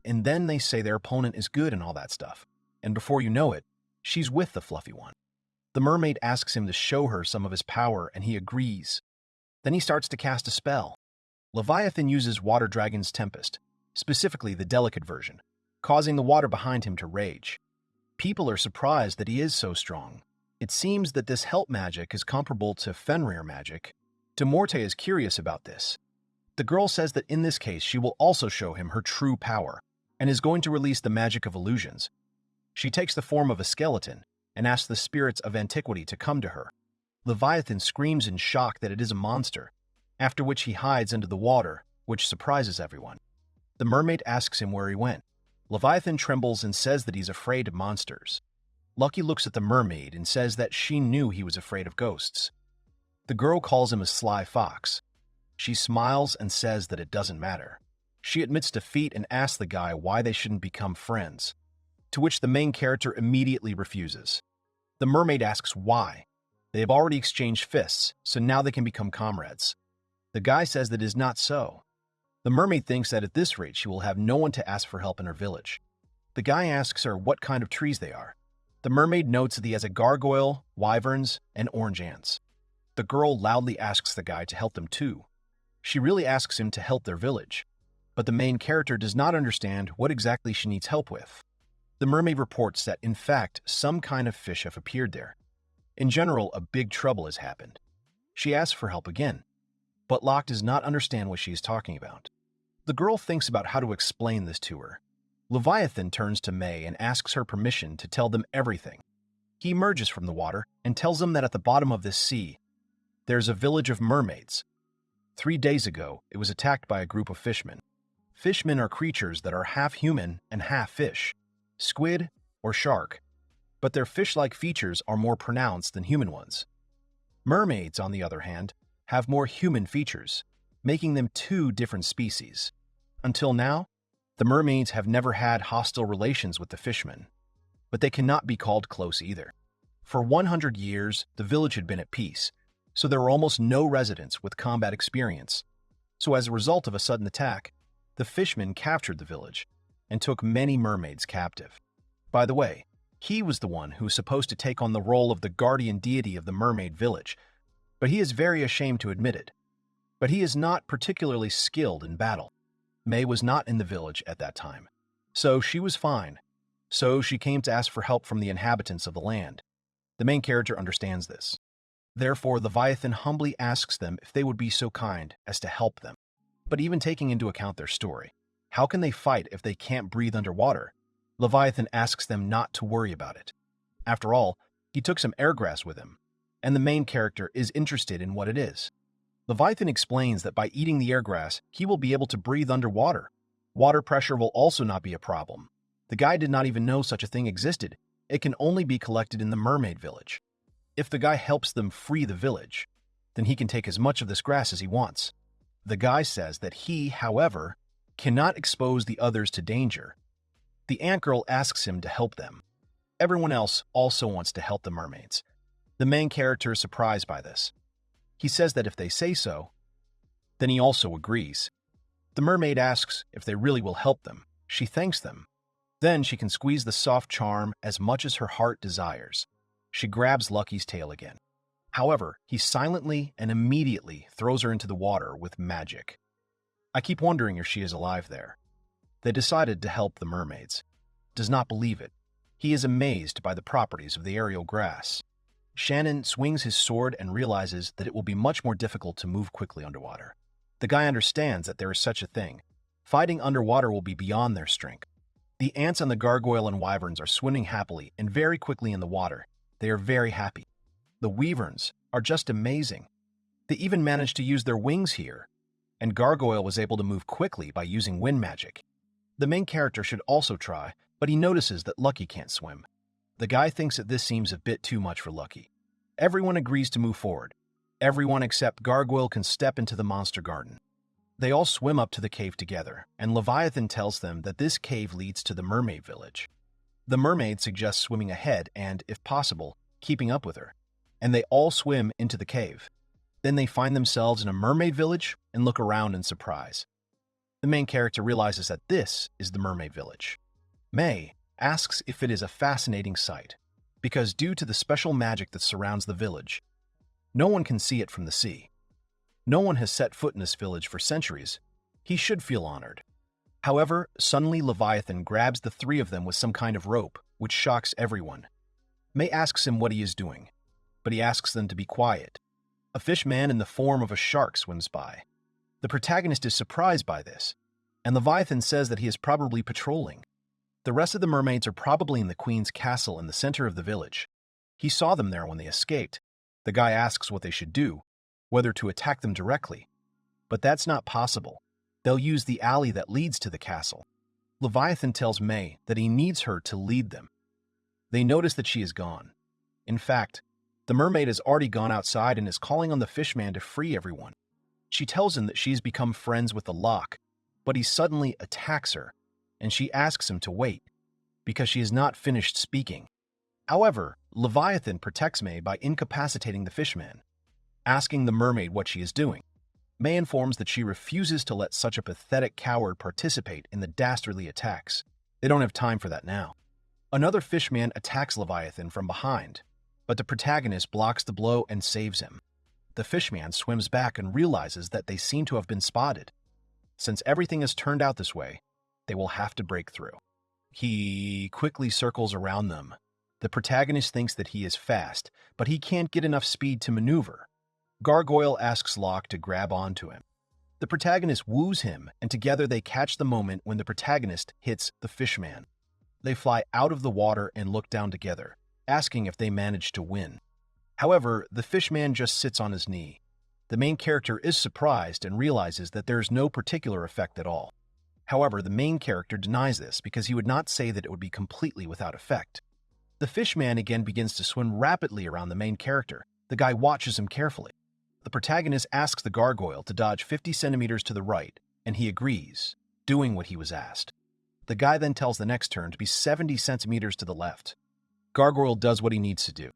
And then they say their opponent is good and all that stuff. And before you know it, she's with the fluffy one. The mermaid asks him to show her some of his power, and he agrees. Then he starts to cast a spell. Leviathan uses Water Dragon's Tempest, specifically the delicate version, causing the water behind him to rage. People are surprised that he is so strong. It seems that this help magic is comparable to Fenrir magic. Demorte is curious about this. The girl says that in this case she will also show him her true power, and is going to release the magic of illusions. She takes the form of a skeleton, and asks the spirits of antiquity to come to her. Leviathan screams in shock that it is a monster, after which he hides under the water, which surprises everyone. The mermaid asks him where he went. Leviathan trembles and says that he's afraid of monsters. Lucky looks at the mermaid and says that she knew he was afraid of ghosts. The girl calls him a sly fox. She smiles and says that it doesn't matter. She admits defeat and asks the guy why they shouldn't become friends, to which the main character immediately refuses. The mermaid asks why. They have already exchanged fists, so now they can become comrades. The guy says that it is not so. The mermaid thinks that at this rate she will have no one to ask for help in her village. The guy asks her what kind of trees they are. The mermaid notes that he has a gargoyle, wyverns, and orange ants. The girl loudly asks the guy to help them too. She really asks him to help their village, but the main character does not understand what exactly she needs help with. The mermaid reports that, in fact, some kind of fish have appeared there. In general, a big trouble has happened. She asks for help again, but Locke does not understand what she is talking about. The girl thinks about how to explain this to her. Leviathan turns to May and asks her permission to tell them everything. He emerges from the water and tells them that at the bottom of this sea, there's a village of mermaids. 3 days ago, it was attacked by a group of fishmen. Fishmen are creatures that are half human and half fish, squid or shark, but their fish-like features are more pronounced than human ones. Mermaids, on the other hand, have more human features, making them two different species. Until now, the mermaids have never had hostile relations with the fishmen, but they cannot be called close either. For 100 years, the village had been at peace, so there were almost no residents with combat experience. So as a result of a sudden attack, the fishmen captured the village and took many mermaids captive. By the way, he was the one who was supposed to take on the role of the guardian deity of the mermaid village, but he is very ashamed to admit it. But he is not particularly skilled in battle. May was not in the village at that time, so she was fine. So she came to ask for help from the inhabitants of the land. The main character understands this. Therefore, Leviathan humbly asks them if they would be so kind as to help them. But even taking into account their story, how can they fight if they can't breathe underwater? Leviathan asks them not to worry about it. After all, he took some airgrass with him, and the main character is interested in what it is. Leviathan explains that by eating the airgrass, he will be able to breathe underwater. Water pressure will also not be a problem. The guy did not even know such a thing existed. It can only be collected in the mermaid village. If the guy helps them free the village, then he can take as much of this grass as he wants. The guy says that he, however, cannot expose the others to danger. The ant girl asks him to help them. Everyone else also wants to help the mermaids. The main character is surprised by this. He says that if they say so, then he also agrees. The mermaid asks if they really will help them. She thanks them. Then she can squeeze the soft charm as much as her heart desires. She grabs Lucky's tail again. However, he silently and immediately throws her into the water with magic. I keep wondering if she is alive there. They decided to help the mermaids. Does not believe it. He is amazed by the properties of the aerial grass. Shannon swings his sword and realizes that it will be much more difficult to move quickly underwater. The guy understands that there is such a thing. Fighting underwater will be beyond their strength. The ants and the gargoyle and wyverns are swimming happily and very quickly in the water. They are very happy. The wyverns are just amazing. They even managed to use their wings here, and Gargoyle was able to move quickly by using wind magic. The main character should also try, but he notices that Lucky can't swim. The guy thinks that this seems a bit too much for Lucky. Everyone agrees to move forward. Everyone except Gargoyle can step into the monster garden. They all swim up to the cave together, and Leviathan tells them that this cave leads to the mermaid village. The mermaid suggests swimming ahead and, if possible, keeping up with her, and they all swim into the cave. Then they find themselves in a mermaid village and look around in surprise. The main character realizes that this is the mermaid village. May asks if it is a fascinating sight, because due to the special magic that surrounds the village, no one can see it from the sea. No one has set foot in this village for centuries. He should feel honored. However, suddenly Leviathan grabs the three of them with some kind of rope, which shocks everyone. May asks him what he is doing, but he asks them to be quiet. A fish man in the form of a shark swims by. The protagonist is surprised by this, and Leviathan says that he is probably patrolling. The rest of the mermaids are probably in the queen's castle in the center of the village. He saw them there when they escaped. The guy asks what they should do, whether to attack them directly. But that's not possible. They'll use the alley that leads to the castle. Leviathan tells May that he needs her to lead them. They notice that she is gone. In fact, the mermaid has already gone outside and is calling on the fishman to free everyone. She tells him that she's become friends with the lock, but he suddenly attacks her, and she asks him to wait, because she has not finished speaking. However, Leviathan protects May by incapacitating the fishman, asking the mermaid what she is doing. May informs that she refuses to let such a pathetic coward participate in the dastardly attacks. They don't have time for that now. Another fishman attacks Leviathan from behind, but the protagonist blocks the blow and saves him. The fishman swims back and realizes that they seem to have been spotted. Since everything has turned out this way, they will have to break through. He quickly circles around them. The protagonist thinks that he is fast, but he can't get enough speed to maneuver. Gargoyle asks Locke to grab onto him. The protagonist woos him, and together they catch the moment when the protagonist hits the fishman. They fly out of the water and look down together, asking if they manage to win. However, the fishman just sits on his knee. The main character is surprised and realizes that there is no particular effect at all. However, the main character denies this because he would not say that it would be completely without effect. The fishman again begins to swim rapidly around the main character. The guy watches him carefully. The protagonist asks the gargoyle to dodge 50 centimeters to the right, and he agrees, doing what he was asked. The guy then tells the next turn to be 70 centimeters to the left. Gargoyle does what he needs to do.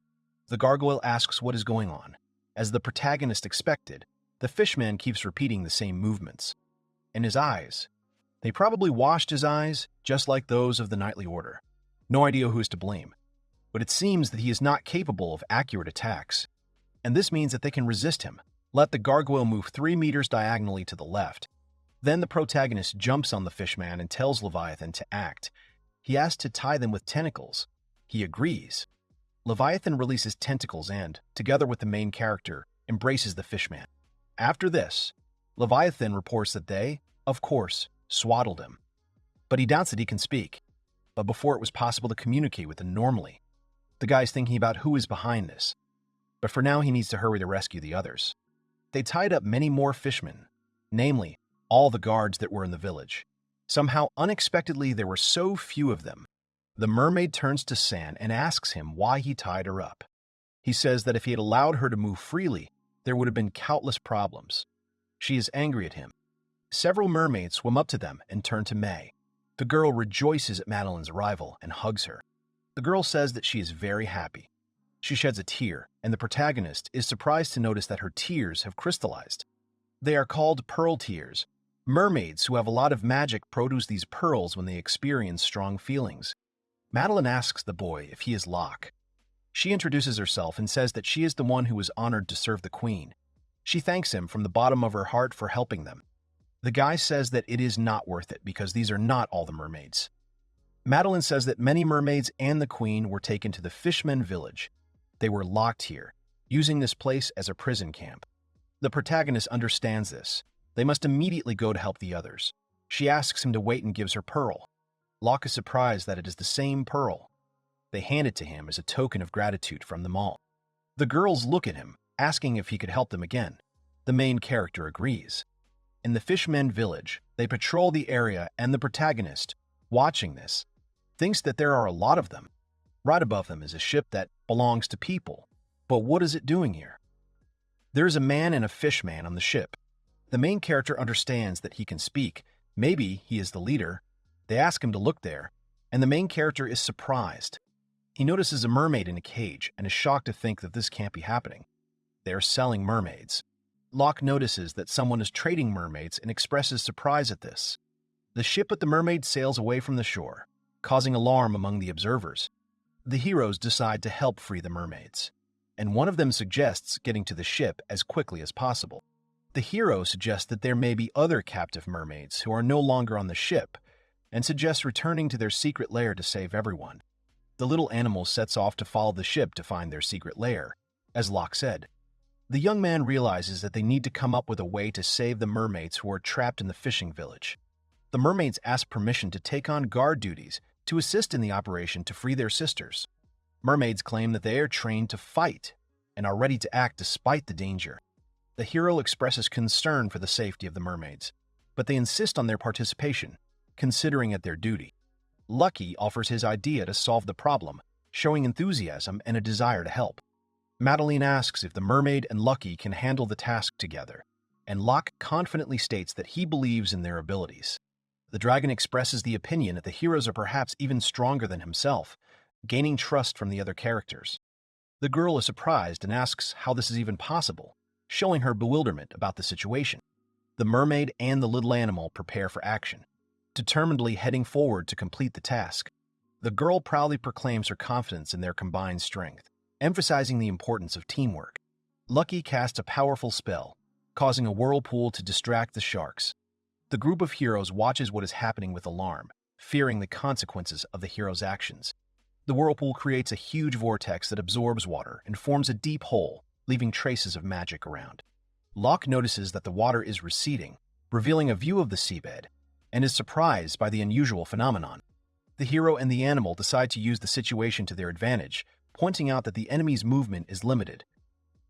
The gargoyle asks what is going on. As the protagonist expected, the fishman keeps repeating the same movements. And his eyes. They probably washed his eyes, just like those of the Knightly Order. No idea who is to blame. But it seems that he is not capable of accurate attacks. And this means that they can resist him. Let the gargoyle move 3 meters diagonally to the left. Then the protagonist jumps on the fishman and tells Leviathan to act. He asks to tie them with tentacles. He agrees. Leviathan releases tentacles and, together with the main character, embraces the fishman. After this, Leviathan reports that they, of course, swaddled him. But he doubts that he can speak. But before it was possible to communicate with him normally, the guy's thinking about who is behind this. But for now, he needs to hurry to rescue the others. They tied up many more fishmen, namely, all the guards that were in the village. Somehow, unexpectedly, there were so few of them. The mermaid turns to San and asks him why he tied her up. He says that if he had allowed her to move freely, there would have been countless problems. She is angry at him. Several mermaids swim up to them and turn to May. The girl rejoices at Madeline's arrival and hugs her. The girl says that she is very happy. She sheds a tear, and the protagonist is surprised to notice that her tears have crystallized. They are called pearl tears. Mermaids who have a lot of magic produce these pearls when they experience strong feelings. Madeline asks the boy if he is Locke. She introduces herself and says that she is the one who was honored to serve the queen. She thanks him from the bottom of her heart for helping them. The guy says that it is not worth it because these are not all the mermaids. Madeline says that many mermaids and the queen were taken to the Fishmen village. They were locked here, using this place as a prison camp. The protagonist understands this. They must immediately go to help the others. She asks him to wait and gives her pearl. Locke is surprised that it is the same pearl. They hand it to him as a token of gratitude from them all. The girls look at him, asking if he could help them again. The main character agrees. In the Fishmen village, they patrol the area and the protagonist, watching this, thinks that there are a lot of them. Right above them is a ship that belongs to people. But what is it doing here? There is a man and a fishman on the ship. The main character understands that he can speak. Maybe he is the leader. They ask him to look there, and the main character is surprised. He notices a mermaid in a cage and is shocked to think that this can't be happening. They are selling mermaids. Locke notices that someone is trading mermaids and expresses surprise at this. The ship with the mermaid sails away from the shore, causing alarm among the observers. The heroes decide to help free the mermaids, and one of them suggests getting to the ship as quickly as possible. The hero suggests that there may be other captive mermaids who are no longer on the ship, and suggests returning to their secret lair to save everyone. The little animal sets off to follow the ship to find their secret lair, as Locke said. The young man realizes that they need to come up with a way to save the mermaids who are trapped in the fishing village. The mermaids ask permission to take on guard duties to assist in the operation to free their sisters. Mermaids claim that they are trained to fight and are ready to act despite the danger. The hero expresses concern for the safety of the mermaids, but they insist on their participation, considering it their duty. Lucky offers his idea to solve the problem, showing enthusiasm and a desire to help. Madeline asks if the mermaid and Lucky can handle the task together, and Locke confidently states that he believes in their abilities. The dragon expresses the opinion that the heroes are perhaps even stronger than himself, gaining trust from the other characters. The girl is surprised and asks how this is even possible, showing her bewilderment about the situation. The mermaid and the little animal prepare for action, determinedly heading forward to complete the task. The girl proudly proclaims her confidence in their combined strength, emphasizing the importance of teamwork. Lucky casts a powerful spell, causing a whirlpool to distract the sharks. The group of heroes watches what is happening with alarm, fearing the consequences of the hero's actions. The whirlpool creates a huge vortex that absorbs water and forms a deep hole, leaving traces of magic around. Locke notices that the water is receding, revealing a view of the seabed, and is surprised by the unusual phenomenon. The hero and the animal decide to use the situation to their advantage, pointing out that the enemy's movement is limited,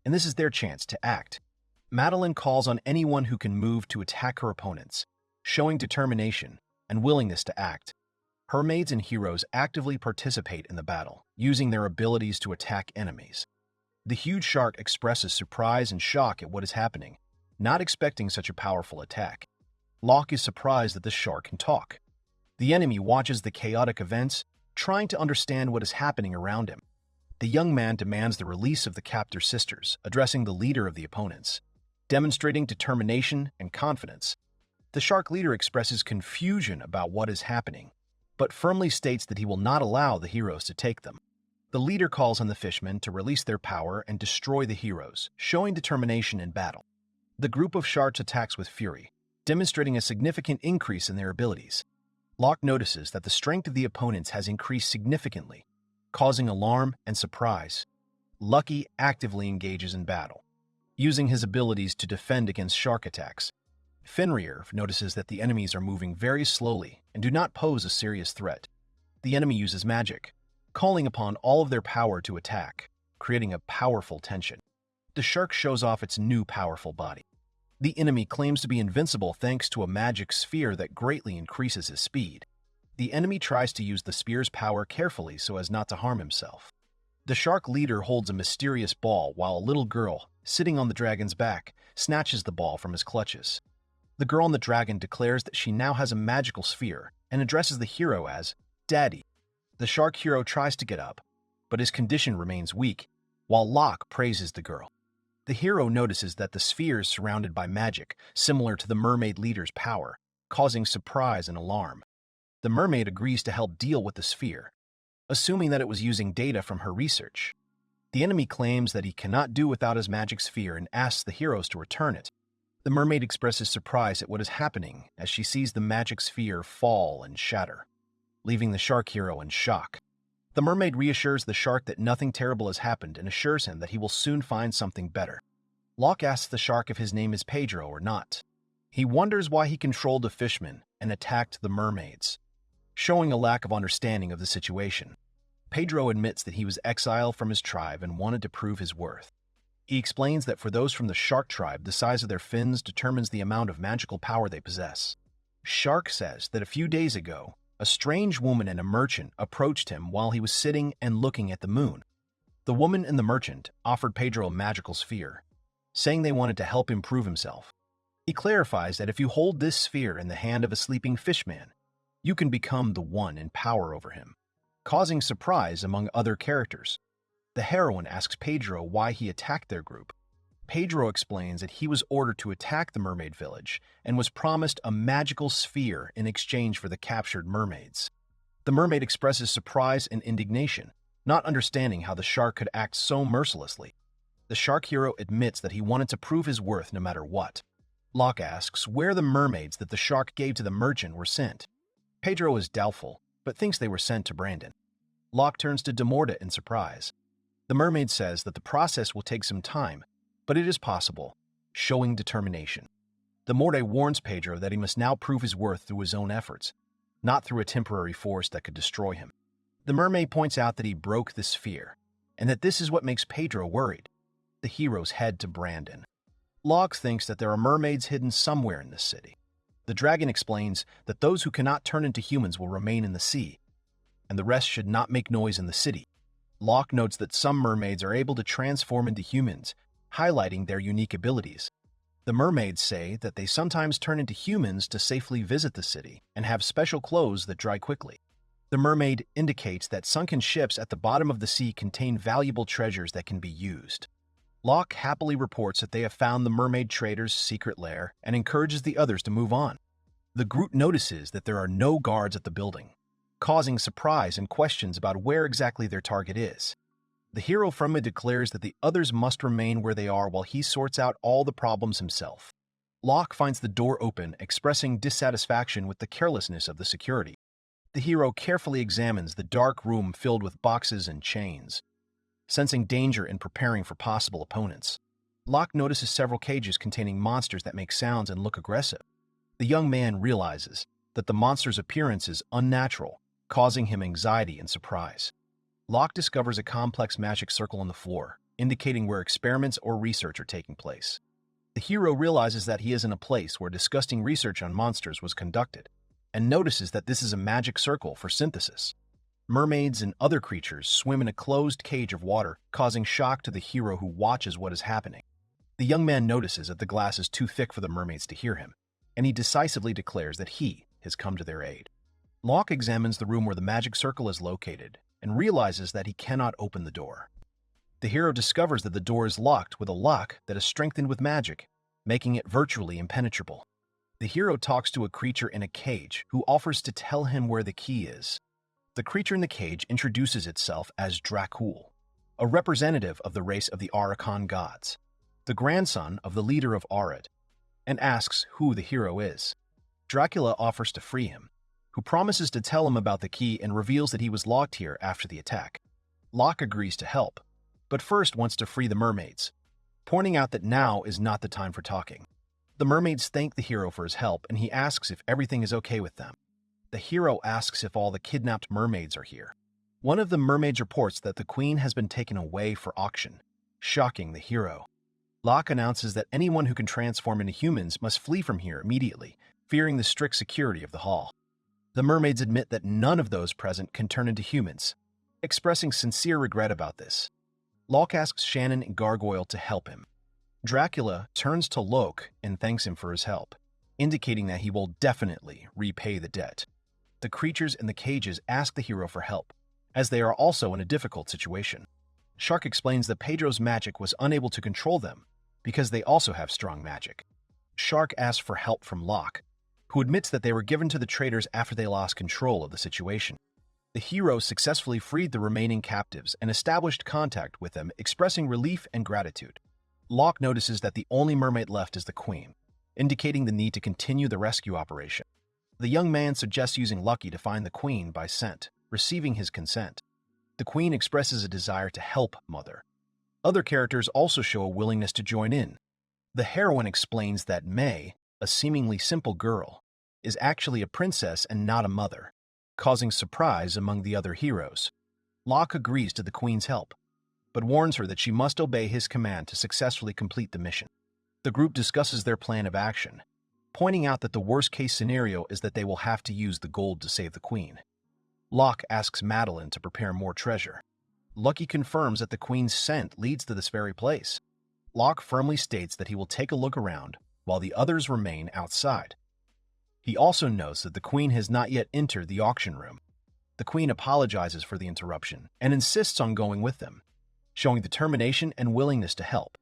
and this is their chance to act. Madeline calls on anyone who can move to attack her opponents, showing determination and willingness to act. Her maids and heroes actively participate in the battle, using their abilities to attack enemies. The huge shark expresses surprise and shock at what is happening, not expecting such a powerful attack. Locke is surprised that the shark can talk. The enemy watches the chaotic events, trying to understand what is happening around him. The young man demands the release of the captor sisters, addressing the leader of the opponents, demonstrating determination and confidence. The shark leader expresses confusion about what is happening, but firmly states that he will not allow the heroes to take them. The leader calls on the fishmen to release their power and destroy the heroes, showing determination in battle. The group of sharks attacks with fury, demonstrating a significant increase in their abilities. Locke notices that the strength of the opponents has increased significantly, causing alarm and surprise. Lucky actively engages in battle, using his abilities to defend against shark attacks. Fenrir notices that the enemies are moving very slowly and do not pose a serious threat. The enemy uses magic, calling upon all of their power to attack, creating a powerful tension. The shark shows off its new powerful body. The enemy claims to be invincible thanks to a magic sphere that greatly increases his speed. The enemy tries to use the spear's power carefully so as not to harm himself. The shark leader holds a mysterious ball while a little girl, sitting on the dragon's back, snatches the ball from his clutches. The girl on the dragon declares that she now has a magical sphere and addresses the hero as Daddy. The shark hero tries to get up, but his condition remains weak, while Locke praises the girl. The hero notices that the sphere is surrounded by magic, similar to the mermaid leader's power, causing surprise and alarm. The mermaid agrees to help deal with the sphere, assuming that it was using data from her research. The enemy claims that he cannot do without his magic sphere and asks the heroes to return it. The mermaid expresses surprise at what is happening as she sees the magic sphere fall and shatter, leaving the shark hero in shock. The mermaid reassures the shark that nothing terrible has happened and assures him that he will soon find something better. Locke asks the shark if his name is Pedro or not. He wonders why he controlled the fishmen and attacked the mermaids, showing a lack of understanding of the situation. Pedro admits that he was exiled from his tribe and wanted to prove his worth. He explains that for those from the shark tribe, the size of their fins determines the amount of magical power they possess. Shark says that a few days ago, a strange woman and a merchant approached him while he was sitting and looking at the moon. The woman and the merchant offered Pedro a magical sphere, saying they wanted to help him prove himself. He clarifies that if you hold this sphere in the hand of a sleeping fishman, you can become the one in power over him, causing surprise among other characters. The heroine asks Pedro why he attacked their group. Pedro explains that he was ordered to attack the mermaid village and was promised a magical sphere in exchange for the captured mermaids. The mermaid expresses surprise and indignation, not understanding how the shark could act so mercilessly. The shark hero admits that he wanted to prove his worth no matter what. Locke asks where the mermaids that the shark gave to the merchant were sent. Pedro is doubtful, but thinks they were sent to Brandon. Locke turns to Demorta in surprise. The mermaid says that the process will take some time, but it is possible, showing determination. Demorta warns Pedro that he must now prove his worth through his own efforts, not through a temporary force that could destroy him. The mermaid points out that he broke the sphere, and that this is what makes Pedro worried. The heroes head to Brandon. Locke thinks that there are mermaids hidden somewhere in this city. The dragon explains that those who cannot turn into humans will remain in the sea, and the rest should not make noise in the city. Locke notes that some mermaids are able to transform into humans, highlighting their unique abilities. The mermaids say that they sometimes turn into humans to safely visit the city and have special clothes that dry quickly. The mermaid indicates that sunken ships at the bottom of the sea contain valuable treasures that can be used. Locke happily reports that they have found the mermaid trader's secret lair and encourages the others to move on. The group notices that there are no guards at the building, causing surprise and questions about where exactly their target is. The hero firmly declares that the others must remain where they are while he sorts out all the problems himself. Locke finds the door open, expressing dissatisfaction with the carelessness of the security. The hero carefully examines the dark room filled with boxes and chains, sensing danger and preparing for possible opponents. Locke notices several cages containing monsters that make sounds and look aggressive. The young man realizes that the monster's appearance is unnatural, causing him anxiety and surprise. Locke discovers a complex magic circle on the floor, indicating where experiments or research are taking place. The hero realizes that he is in a place where disgusting research on monsters was conducted, and notices that this is a magic circle for synthesis. Mermaids and other creatures swim in a closed cage of water, causing shock to the hero who watches what is happening. The young man notices that the glass is too thick for the mermaids to hear him, and he decisively declares that he has come to their aid. Locke examines the room where the magic circle is located and realizes that he cannot open the door. The hero discovers that the door is locked with a lock that is strengthened with magic, making it virtually impenetrable. The hero talks to a creature in a cage who offers to tell him where the key is. The creature in the cage introduces itself as Dracul, a representative of the race of the Araucan gods, the grandson of the leader of Arad, and asks who the hero is. Dracula offers to free him, who promises to tell him about the key and reveals that he was locked here after the attack. Locke agrees to help, but first wants to free the mermaids, pointing out that now is not the time for talking. The mermaids thank the hero for his help, and he asks if everything is okay with them. The hero asks if all the kidnapped mermaids are here. One of the mermaids reports that the queen has been taken away for auction, shocking the hero. Locke announces that anyone who can transform into humans must flee from here immediately, fearing the strict security of the hall. The mermaids admit that none of those present can turn into humans, expressing sincere regret about this. Locke asks Shannon and Gargoyle to help him. Dracula turns to Locke and thanks him for his help, indicating that he will definitely repay the debt. The creatures in the cages ask the hero for help, as they are also in a difficult situation. Shark explains that Pedro's magic was unable to control them because they also have strong magic. Shark asks for help from Locke, who admits that they were given to the traders after they lost control of the situation. The hero successfully freed the remaining captives and established contact with them, expressing relief and gratitude. Locke notices that the only mermaid left is the queen, indicating the need to continue the rescue operation. The young man suggests using Lucky to find the queen by scent, receiving his consent. The queen expresses a desire to help Mother. Other characters also show a willingness to join in. The heroine explains that May, a seemingly simple girl, is actually a princess and not a mother, causing surprise among the other heroes. Locke agrees to the queen's help, but warns her that she must obey his command to successfully complete the mission. The group discusses their plan of action, pointing out that the worst-case scenario is that they will have to use the gold to save the queen. Locke asks Madeline to prepare more treasure. Lucky confirms that the queen's scent leads to this very place. Locke firmly states that he will take a look around, while the others remain outside. He also notes that the queen has not yet entered the auction room. The queen apologizes for the interruption and insists on going with them, showing determination and willingness to help.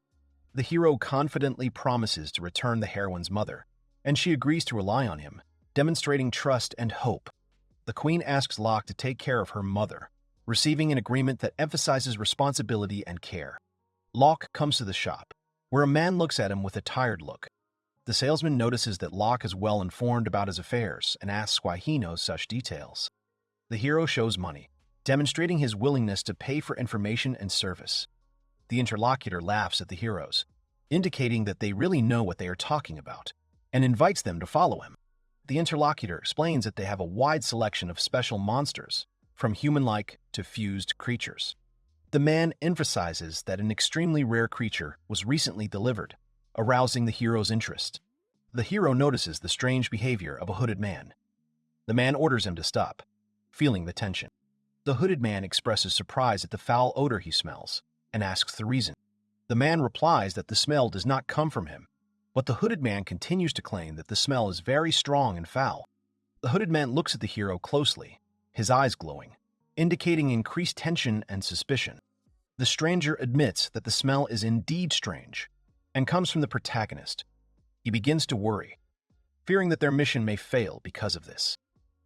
The hero confidently promises to return the heroine's mother, and she agrees to rely on him, demonstrating trust and hope. The queen asks Locke to take care of her mother, receiving an agreement that emphasizes responsibility and care. Locke comes to the shop, where a man looks at him with a tired look. The salesman notices that Locke is well informed about his affairs and asks why he knows such details. The hero shows money, demonstrating his willingness to pay for information and service. The interlocutor laughs at the heroes, indicating that they really know what they are talking about, and invites them to follow him. The interlocutor explains that they have a wide selection of special monsters, from human-like to fused creatures. The man emphasizes that an extremely rare creature was recently delivered, arousing the hero's interest. The hero notices the strange behavior of a hooded man. The man orders him to stop, feeling the tension. The hooded man expresses surprise at the foul odor he smells and asks the reason. The man replies that the smell does not come from him, but the hooded man continues to claim that the smell is very strong and foul. The hooded man looks at the hero closely, his eyes glowing, indicating increased tension and suspicion. The stranger admits that the smell is indeed strange and comes from the protagonist. He begins to worry, fearing that their mission may fail because of this.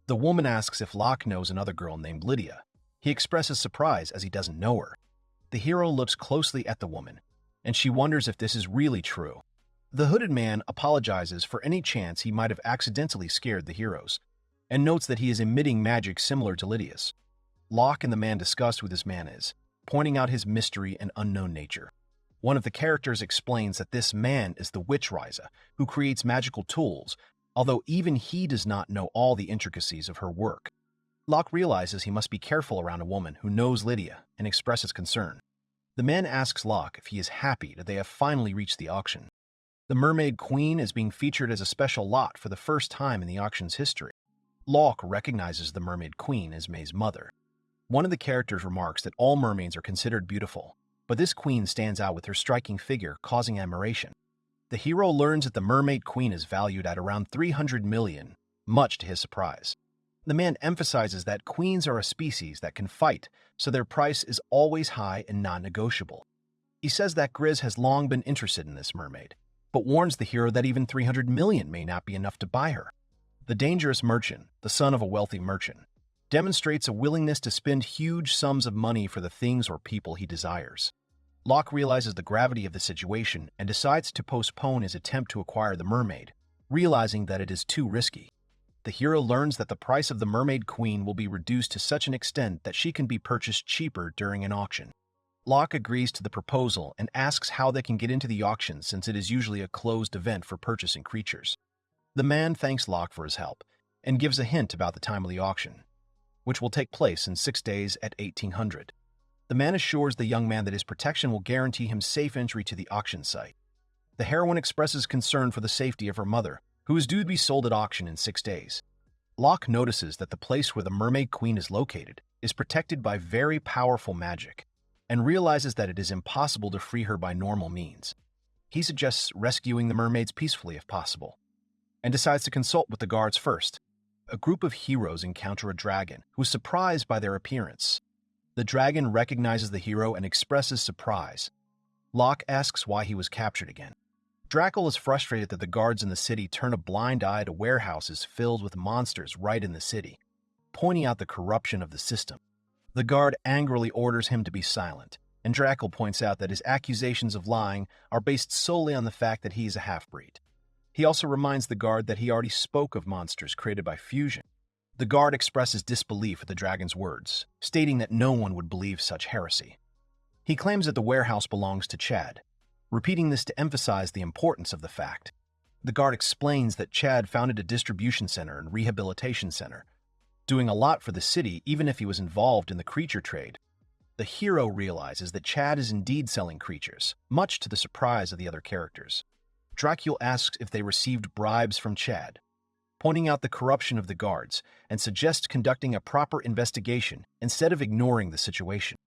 The woman asks if Locke knows another girl named Lydia. He expresses surprise as he doesn't know her. The hero looks closely at the woman, and she wonders if this is really true. The hooded man apologizes for any chance he might have accidentally scared the heroes, and notes that he is emitting magic similar to Lydia's. Locke and the man discuss who this man is, pointing out his mystery and unknown nature. One of the characters explains that this man is the witch Ryza, who creates magical tools, although even he does not know all the intricacies of her work. Locke realizes he must be careful around a woman who knows Lydia and expresses concern. The man asks Locke if he is happy that they have finally reached the auction. The Mermaid Queen is being featured as a special lot for the first time in the auction's history. Locke recognizes the Mermaid Queen as May's mother. One of the characters remarks that all mermaids are considered beautiful, but this queen stands out with her striking figure, causing admiration. The hero learns that the Mermaid Queen is valued at around 300 million, much to his surprise. The man emphasizes that queens are a species that can fight, so their price is always high and non-negotiable. He says that Grizz has long been interested in this mermaid, but warns the hero that even 300 million may not be enough to buy her. The dangerous merchant, the son of a wealthy merchant, demonstrates a willingness to spend huge sums of money for the things or people he desires. Locke realizes the gravity of the situation and decides to postpone his attempt to acquire the mermaid, realizing that it is too risky. The hero learns that the price of the Mermaid Queen will be reduced to such an extent that she can be purchased cheaper during an auction. Locke agrees to the proposal and asks how they can get into the auction since it is usually a closed event for purchasing creatures. The man thanks Locke for his help and gives a hint about the time of the auction, which will take place in 6 days at 1800. The man assures the young man that his protection will guarantee him safe entry to the auction site. The heroine expresses concern for the safety of her mother, who is due to be sold at auction in 6 days. Locke notices that the place where the Mermaid Queen is located is protected by very powerful magic, and realizes that it is impossible to free her by normal means. He suggests rescuing the mermaids peacefully if possible, and decides to consult with the guards first. A group of heroes encounter a dragon, who is surprised by their appearance. The dragon recognizes the hero and expresses surprise. Locke asks why he was captured again. Drackle is frustrated that the guards in the city turn a blind eye to warehouses filled with monsters right in the city, pointing out the corruption of the system. The guard angrily orders him to be silent, and Drackle points out that his accusations of lying are based solely on the fact that he is a half-breed. He also reminds the guard that he already spoke of monsters created by fusion. The guard expresses disbelief at the dragon's words, stating that no one would believe such heresy. He claims that the warehouse belongs to Chad, repeating this to emphasize the importance of the fact. The guard explains that Chad founded a distribution center and rehabilitation center, doing a lot for the city even if he was involved in the creature trade. The hero realizes that Chad is indeed selling creatures, much to the surprise of the other characters. Dracula asks if they received bribes from Chad, pointing out the corruption of the guards, and suggests conducting a proper investigation instead of ignoring the situation.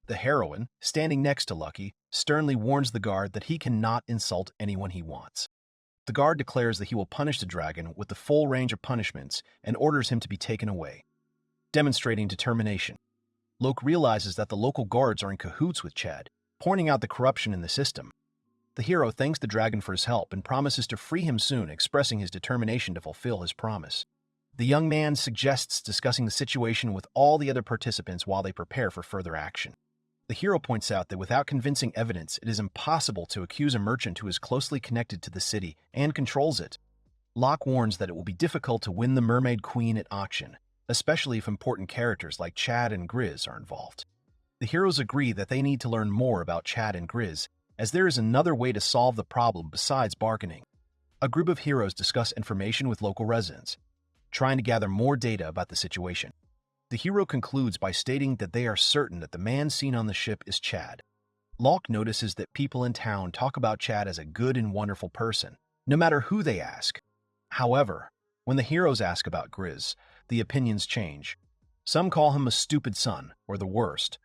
The heroine, standing next to Lucky, sternly warns the guard that he cannot insult anyone he wants. The guard declares that he will punish the dragon with the full range of punishments and orders him to be taken away, demonstrating determination. Locke realizes that the local guards are in cahoots with Chad, pointing out the corruption in the system. The hero thanks the dragon for his help and promises to free him soon, expressing his determination to fulfill his promise. The young man suggests discussing the situation with all the other participants while they prepare for further action. The hero points out that without convincing evidence, it is impossible to accuse a merchant who is closely connected to the city and controls it. Locke warns that it will be difficult to win the Mermaid Queen at auction, especially if important characters like Chad and Grizz are involved. The heroes agree that they need to learn more about Chad and Grizz, as there is another way to solve the problem besides bargaining. A group of heroes discuss information with local residents, trying to gather more data about the situation. The hero concludes by stating that they are certain that the man seen on the ship is Chad. Locke notices that people in town talk about Chad as a good and wonderful person, no matter who they ask. However, when the heroes ask about Grizz, the opinions change. Some call him a stupid son, or the worst,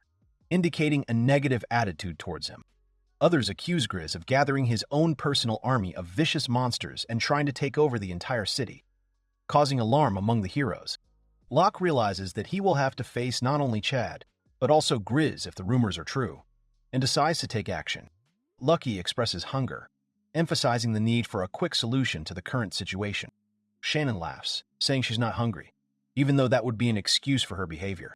indicating a negative attitude towards him. Others accuse Grizz of gathering his own personal army of vicious monsters and trying to take over the entire city, causing alarm among the heroes. Locke realizes that he will have to face not only Chad, but also Grizz if the rumors are true, and decides to take action. Lucky expresses hunger, emphasizing the need for a quick solution to the current situation. Shannon laughs, saying she's not hungry, even though that would be an excuse for her behavior.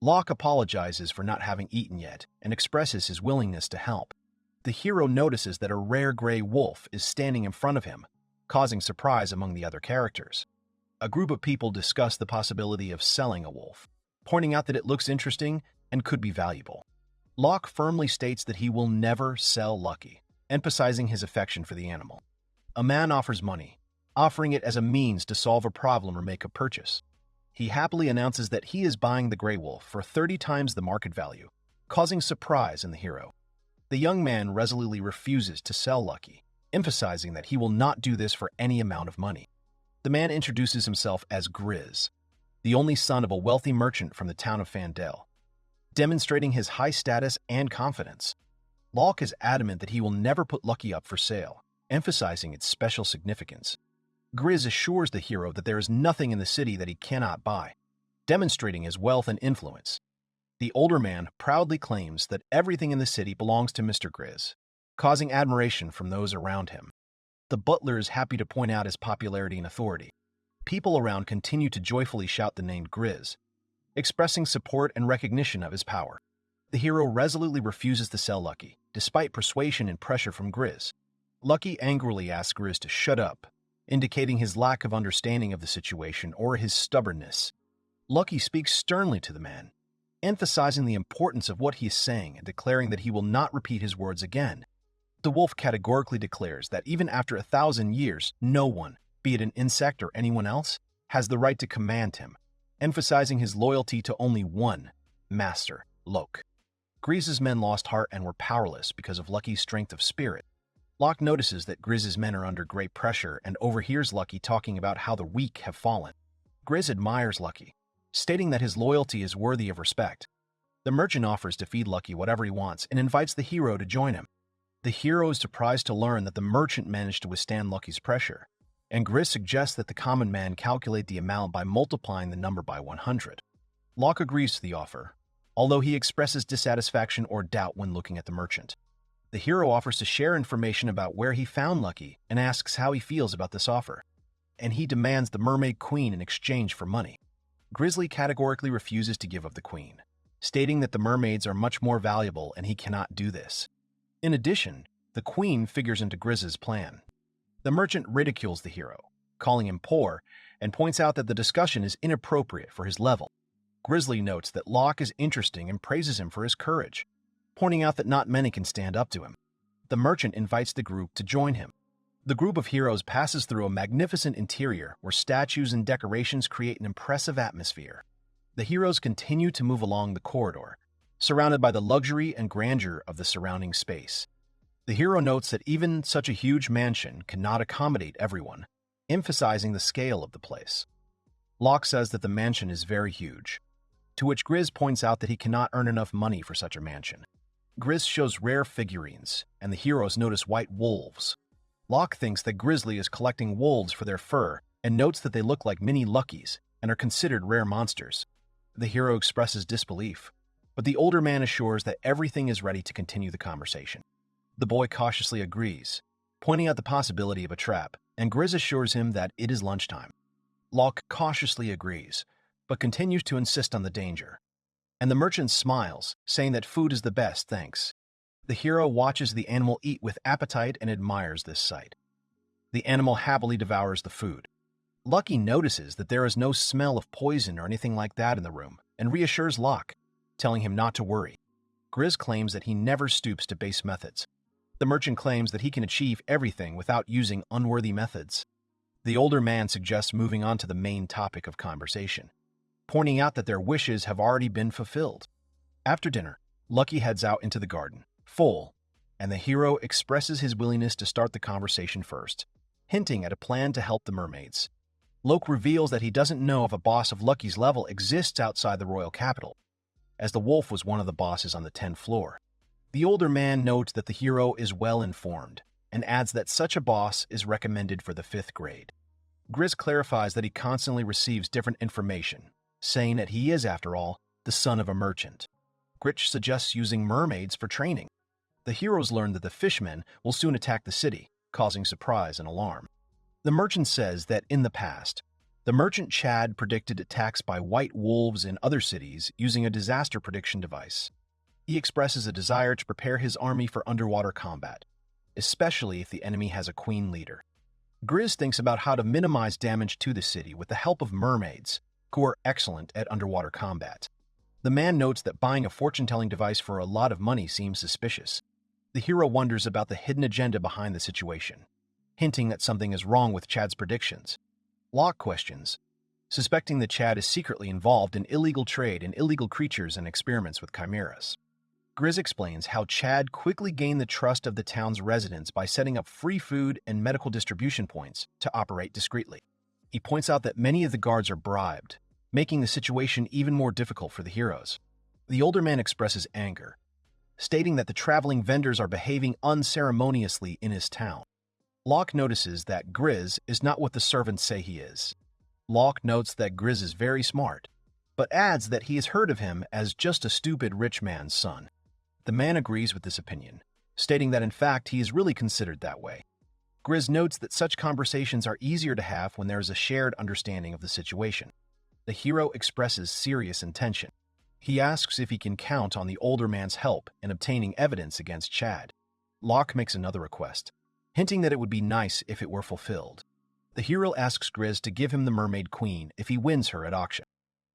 Locke apologizes for not having eaten yet and expresses his willingness to help. The hero notices that a rare gray wolf is standing in front of him, causing surprise among the other characters. A group of people discuss the possibility of selling a wolf, pointing out that it looks interesting and could be valuable. Locke firmly states that he will never sell Lucky, emphasizing his affection for the animal. A man offers money, offering it as a means to solve a problem or make a purchase. He happily announces that he is buying the gray wolf for 30 times the market value, causing surprise in the hero. The young man resolutely refuses to sell Lucky, emphasizing that he will not do this for any amount of money. The man introduces himself as Grizz, the only son of a wealthy merchant from the town of Fandel, demonstrating his high status and confidence. Locke is adamant that he will never put Lucky up for sale, emphasizing its special significance. Grizz assures the hero that there is nothing in the city that he cannot buy, demonstrating his wealth and influence. The older man proudly claims that everything in the city belongs to Mr. Grizz, causing admiration from those around him. The butler is happy to point out his popularity and authority. People around continue to joyfully shout the name Grizz, expressing support and recognition of his power. The hero resolutely refuses to sell Lucky, despite persuasion and pressure from Grizz. Lucky angrily asks Grizz to shut up, indicating his lack of understanding of the situation or his stubbornness. Lucky speaks sternly to the man, emphasizing the importance of what he is saying and declaring that he will not repeat his words again. The wolf categorically declares that even after 1,000 years, no one, be it an insect or anyone else, has the right to command him, emphasizing his loyalty to only one master, Locke. Grizz's men lost heart and were powerless because of Lucky's strength of spirit. Locke notices that Grizz's men are under great pressure and overhears Lucky talking about how the weak have fallen. Grizz admires Lucky, stating that his loyalty is worthy of respect. The merchant offers to feed Lucky whatever he wants and invites the hero to join him. The hero is surprised to learn that the merchant managed to withstand Lucky's pressure, and Grizz suggests that the common man calculate the amount by multiplying the number by 100. Locke agrees to the offer, although he expresses dissatisfaction or doubt when looking at the merchant. The hero offers to share information about where he found Lucky and asks how he feels about this offer, and he demands the Mermaid Queen in exchange for money. Grizzly categorically refuses to give up the queen, stating that the mermaids are much more valuable and he cannot do this. In addition, the queen figures into Grizz's plan. The merchant ridicules the hero, calling him poor, and points out that the discussion is inappropriate for his level. Grizzly notes that Locke is interesting and praises him for his courage, pointing out that not many can stand up to him. The merchant invites the group to join him. The group of heroes passes through a magnificent interior where statues and decorations create an impressive atmosphere. The heroes continue to move along the corridor, surrounded by the luxury and grandeur of the surrounding space. The hero notes that even such a huge mansion cannot accommodate everyone, emphasizing the scale of the place. Locke says that the mansion is very huge, to which Grizz points out that he cannot earn enough money for such a mansion. Grizz shows rare figurines, and the heroes notice white wolves. Locke thinks that Grizzly is collecting wolves for their fur and notes that they look like mini Luckies and are considered rare monsters. The hero expresses disbelief, but the older man assures that everything is ready to continue the conversation. The boy cautiously agrees, pointing out the possibility of a trap, and Grizz assures him that it is lunchtime. Locke cautiously agrees, but continues to insist on the danger. And the merchant smiles, saying that food is the best, thanks. The hero watches the animal eat with appetite and admires this sight. The animal happily devours the food. Lucky notices that there is no smell of poison or anything like that in the room, and reassures Locke, telling him not to worry. Grizz claims that he never stoops to base methods. The merchant claims that he can achieve everything without using unworthy methods. The older man suggests moving on to the main topic of conversation, pointing out that their wishes have already been fulfilled. After dinner, Lucky heads out into the garden, full, and the hero expresses his willingness to start the conversation first, hinting at a plan to help the mermaids. Locke reveals that he doesn't know if a boss of Lucky's level exists outside the royal capital, as the wolf was one of the bosses on the 10th floor. The older man notes that the hero is well informed, and adds that such a boss is recommended for the 5th grade. Grizz clarifies that he constantly receives different information, saying that he is, after all, the son of a merchant. Gritch suggests using mermaids for training. The heroes learn that the fishmen will soon attack the city, causing surprise and alarm. The merchant says that in the past, the merchant Chad predicted attacks by white wolves in other cities using a disaster prediction device. He expresses a desire to prepare his army for underwater combat, especially if the enemy has a queen leader. Grizz thinks about how to minimize damage to the city with the help of mermaids, who are excellent at underwater combat. The man notes that buying a fortune-telling device for a lot of money seems suspicious. The hero wonders about the hidden agenda behind the situation, hinting that something is wrong with Chad's predictions. Locke questions, suspecting that Chad is secretly involved in illegal trade in illegal creatures and experiments with chimeras. Grizz explains how Chad quickly gained the trust of the town's residents by setting up free food and medical distribution points to operate discreetly. He points out that many of the guards are bribed, making the situation even more difficult for the heroes. The older man expresses anger, stating that the traveling vendors are behaving unceremoniously in his town. Locke notices that Grizz is not what the servants say he is. Locke notes that Grizz is very smart, but adds that he has heard of him as just a stupid rich man's son. The man agrees with this opinion, stating that in fact he is really considered that way. Grizz notes that such conversations are easier to have when there is a shared understanding of the situation. The hero expresses serious intention. He asks if he can count on the older man's help in obtaining evidence against Chad. Locke makes another request, hinting that it would be nice if it were fulfilled. The hero asks Grizz to give him the Mermaid Queen if he wins her at auction.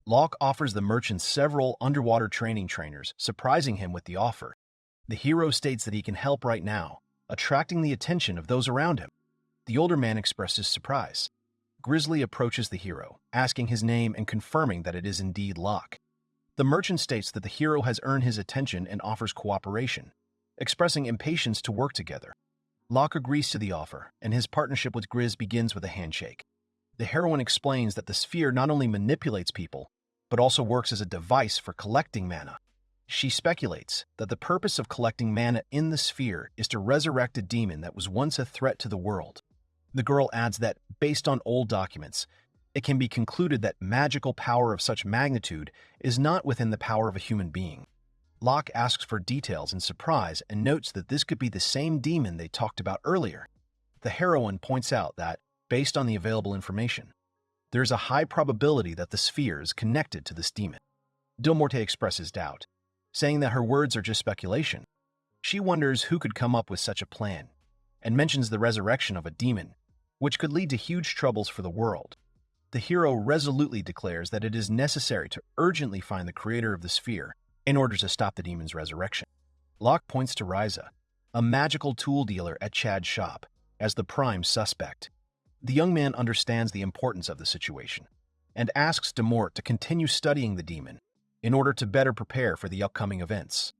Locke offers the merchant several underwater training trainers, surprising him with the offer. The hero states that he can help right now, attracting the attention of those around him. The older man expresses surprise. Grizzly approaches the hero, asking his name and confirming that it is indeed Locke. The merchant states that the hero has earned his attention and offers cooperation, expressing impatience to work together. Locke agrees to the offer, and his partnership with Grizz begins with a handshake. The heroine explains that the sphere not only manipulates people, but also works as a device for collecting mana. She speculates that the purpose of collecting mana in the sphere is to resurrect a demon that was once a threat to the world. The girl adds that, based on old documents, it can be concluded that magical power of such magnitude is not within the power of a human being. Locke asks for details in surprise and notes that this could be the same demon they talked about earlier. The heroine points out that, based on the available information, there is a high probability that the sphere is connected to this demon. Dilmorte expresses doubt, saying that her words are just speculation. She wonders who could come up with such a plan, and mentions the resurrection of a demon, which could lead to huge troubles for the world. The hero resolutely declares that it is necessary to urgently find the creator of the sphere in order to stop the demon's resurrection. Locke points to Ryza, a magical tool dealer at Chad's shop, as the prime suspect. The young man understands the importance of the situation and asks Demort to continue studying the demon in order to better prepare for the upcoming events.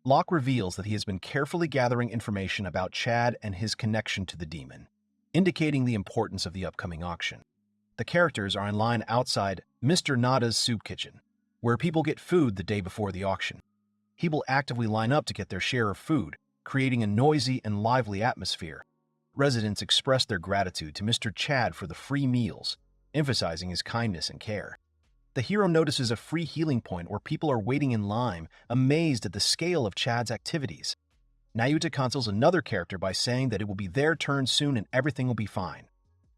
Locke reveals that he has been carefully gathering information about Chad and his connection to the demon, indicating the importance of the upcoming auction. The characters are in line outside Mr. Nada's soup kitchen, where people get food the day before the auction. People actively line up to get their share of food, creating a noisy and lively atmosphere. Residents express their gratitude to Mr. Chad for the free meals, emphasizing his kindness and care. The hero notices a free healing point where people are waiting in line, amazed at the scale of Chad's activities. Nayuta consoles another character by saying that it will be their turn soon and everything will be fine.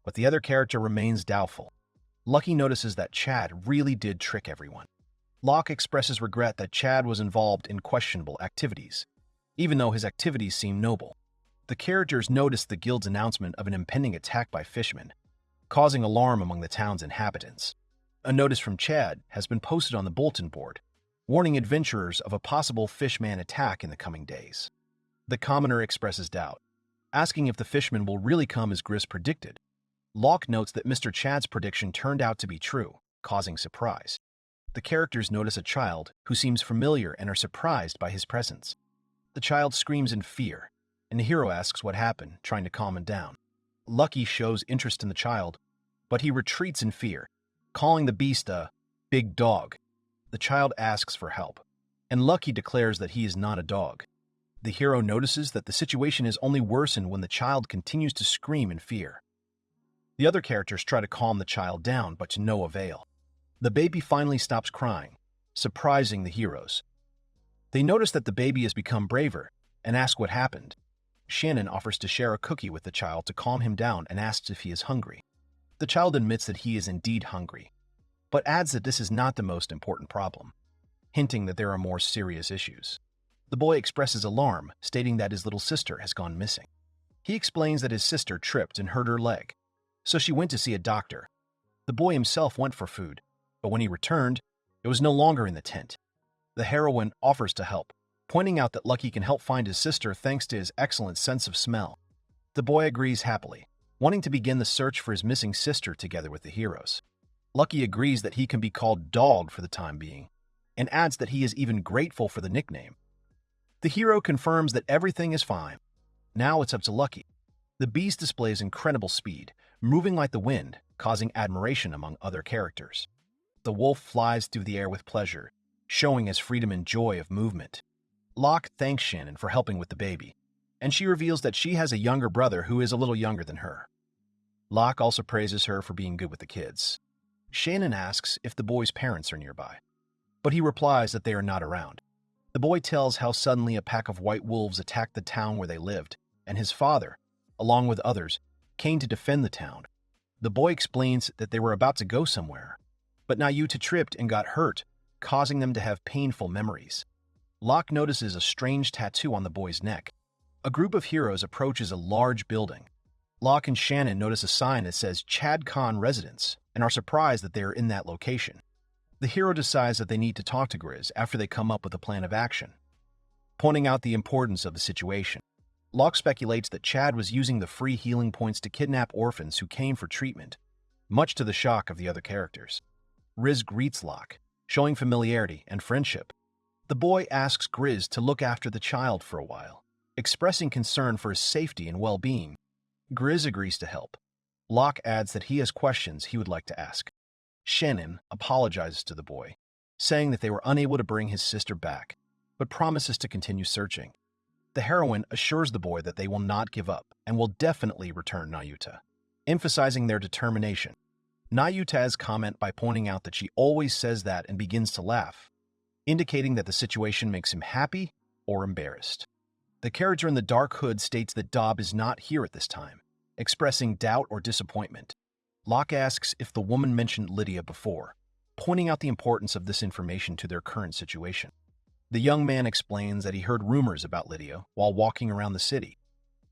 But the other character remains doubtful. Lucky notices that Chad really did trick everyone. Locke expresses regret that Chad was involved in questionable activities, even though his activities seem noble. The characters notice the guild's announcement of an impending attack by fishmen, causing alarm among the town's inhabitants. A notice from Chad has been posted on the bulletin board, warning adventurers of a possible fishman attack in the coming days. The commoner expresses doubt, asking if the fishmen will really come as Gris predicted. Locke notes that Mr. Chad's prediction turned out to be true, causing surprise. The characters notice a child who seems familiar and are surprised by his presence. The child screams in fear, and the hero asks what happened, trying to calm him down. Lucky shows interest in the child, but he retreats in fear, calling the beast a big dog. The child asks for help, and Lucky declares that he is not a dog. The hero notices that the situation is only worsened when the child continues to scream in fear. The other characters try to calm the child down, but to no avail. The baby finally stops crying, surprising the heroes. They notice that the baby has become braver and ask what happened. Shannon offers to share a cookie with the child to calm him down and asks if he is hungry. The child admits that he is indeed hungry, but adds that this is not the most important problem, hinting that there are more serious issues. The boy expresses alarm, stating that his little sister has gone missing. He explains that his sister tripped and hurt her leg, so she went to see a doctor. The boy himself went for food, but when he returned, it was no longer in the tent. The heroine offers to help, pointing out that Lucky can help find his sister thanks to his excellent sense of smell. The boy agrees happily, wanting to begin the search for his missing sister together with the heroes. Lucky agrees that he can be called Dog for the time being, and adds that he is even grateful for the nickname. The hero confirms that everything is fine. Now it's up to Lucky. The beast displays incredible speed, moving like the wind, causing admiration among other characters. The wolf flies through the air with pleasure, showing his freedom and joy of movement. Locke thanks Shannon for helping with the baby, and she reveals that she has a younger brother who is a little younger than her. Locke also praises her for being good with the kids. Shannon asks if the boy's parents are nearby, but he replies that they are not around. The boy tells how suddenly a pack of white wolves attacked the town where they lived, and his father, along with others, came to defend the town. The boy explains that they were about to go somewhere, but Nayuta tripped and got hurt, causing them to have painful memories. Locke notices a strange tattoo on the boy's neck. A group of heroes approaches a large building. Locke and Shannon notice a sign that says Chad Khan Residence and are surprised that they are in that location. The hero decides that they need to talk to Gris after they come up with a plan of action, pointing out the importance of the situation. Locke speculates that Chad was using the free healing points to kidnap orphans who came for treatment, much to the shock of the other characters. Riz greets Locke, showing familiarity and friendship. The boy asks Gris to look after the child for a while, expressing concern for his safety and well-being. Gris agrees to help. Locke adds that he has questions he would like to ask. Shannon apologizes to the boy, saying that they were unable to bring his sister back, but promises to continue searching. The heroine assures the boy that they will not give up and will definitely return Nayuta, emphasizing their determination. Nayuta has comment by pointing out that she always says that and begins to laugh, indicating that the situation makes him happy or embarrassed. The character in the dark hood states that Dob is not here at this time, expressing doubt or disappointment. Locke asks if the woman mentioned Lydia before, pointing out the importance of this information to their current situation. The young man explains that he heard rumors about Lydia while walking around the city,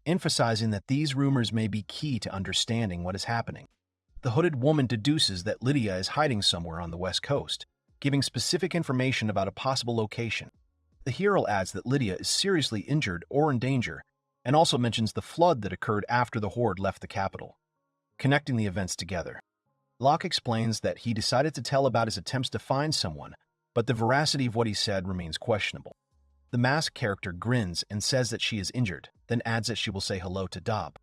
emphasizing that these rumors may be key to understanding what is happening. The hooded woman deduces that Lydia is hiding somewhere on the west coast, giving specific information about a possible location. The hero adds that Lydia is seriously injured or in danger, and also mentions the flood that occurred after the horde left the capital, connecting the events together. Locke explains that he decided to tell about his attempts to find someone, but the veracity of what he said remains questionable. The masked character grins and says that she is injured, then adds that she will say hello to Dob.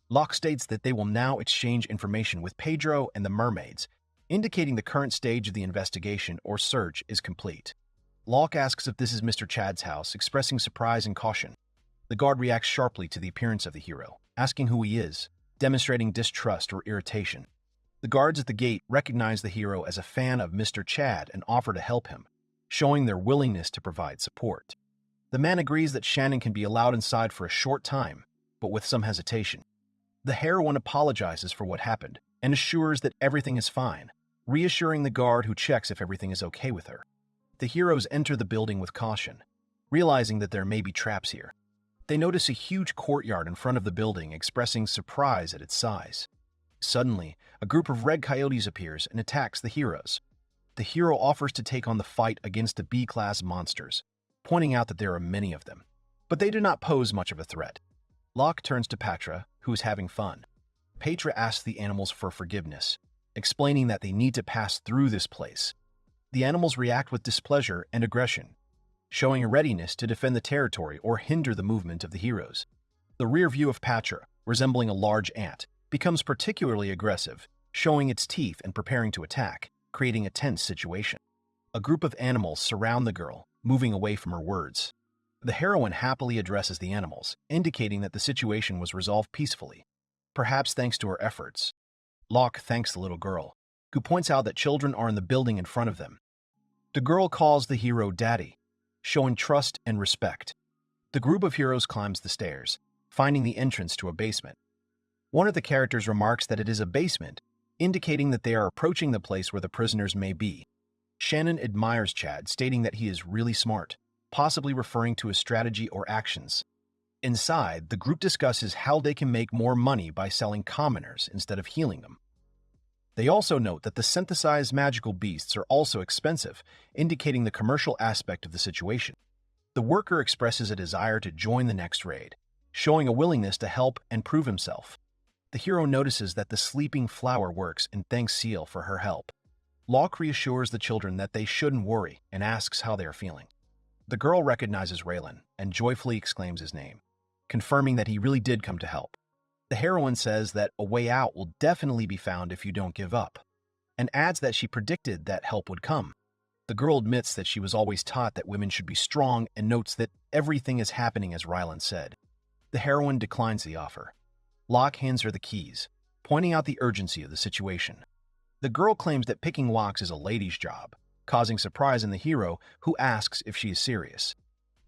Locke states that they will now exchange information with Pedro and the mermaids, indicating the current stage of the investigation or search is complete. Locke asks if this is Mr. Chad's house, expressing surprise and caution. The guard reacts sharply to the appearance of the hero, asking who he is, demonstrating distrust or irritation. The guards at the gate recognize the hero as a fan of Mr. Chad and offer to help him, showing their willingness to provide support. The man agrees that Shannon can be allowed inside for a short time, but with some hesitation. The heroine apologizes for what happened and assures that everything is fine, reassuring the guard who checks if everything is okay with her. The heroes enter the building with caution, realizing that there may be traps here. They notice a huge courtyard in front of the building, expressing surprise at its size. Suddenly, a group of red coyotes appears and attacks the heroes. The hero offers to take on the fight against the B-class monsters, pointing out that there are many of them. But they do not pose much of a threat. Locke turns to Patra, who is having fun. Patra asks the animals for forgiveness, explaining that they need to pass through this place. The animals react with displeasure and aggression, showing a readiness to defend the territory or hinder the movement of the heroes. The rear view of Patra, resembling a large ant, becomes particularly aggressive, showing its teeth and preparing to attack, creating a tense situation. A group of animals surround the girl, moving away from her words. The heroine happily addresses the animals, indicating that the situation was resolved peacefully, perhaps thanks to her efforts. Locke thanks the little girl, who points out that children are in the building in front of them. The girl calls the hero Daddy, showing trust and respect. The group of heroes climbs the stairs, finding the entrance to a basement. One of the characters remarks that it is a basement, indicating that they are approaching the place where the prisoners may be. Shannon admires Chad, stating that he is really smart, possibly referring to his strategy or actions. Inside, the group discusses how they can make more money by selling commoners instead of healing them. They also note that the synthesized magical beasts are also expensive, indicating the commercial aspect of the situation. The worker expresses a desire to join the next raid, showing a willingness to help and prove himself. The hero notices that the sleeping flower works and thanks Seal for her help. Locke reassures the children that they shouldn't worry and asks how they are feeling. The girl recognizes Raylan and joyfully exclaims his name, confirming that he really did come to help. The heroine says that a way out will definitely be found if you don't give up, and adds that she predicted that help would come. The girl admits that she was always taught that women should be strong and notes that everything is happening as Raylan said. The heroine declines the offer. Locke hands her the keys, pointing out the urgency of the situation. The girl claims that picking locks is a lady's job, causing surprise in the hero, who asks if she is serious.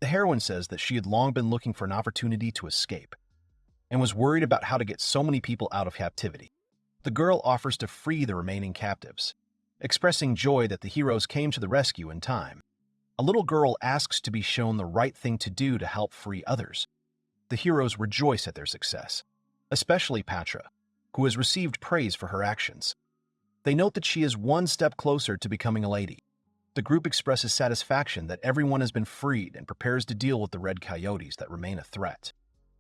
The heroine says that she had long been looking for an opportunity to escape, and was worried about how to get so many people out of captivity. The girl offers to free the remaining captives, expressing joy that the heroes came to the rescue in time. A little girl asks to be shown the right thing to do to help free others. The heroes rejoice at their success, especially Patra, who has received praise for her actions. They note that she is one step closer to becoming a lady. The group expresses satisfaction that everyone has been freed and prepares to deal with the red coyotes that remain a threat.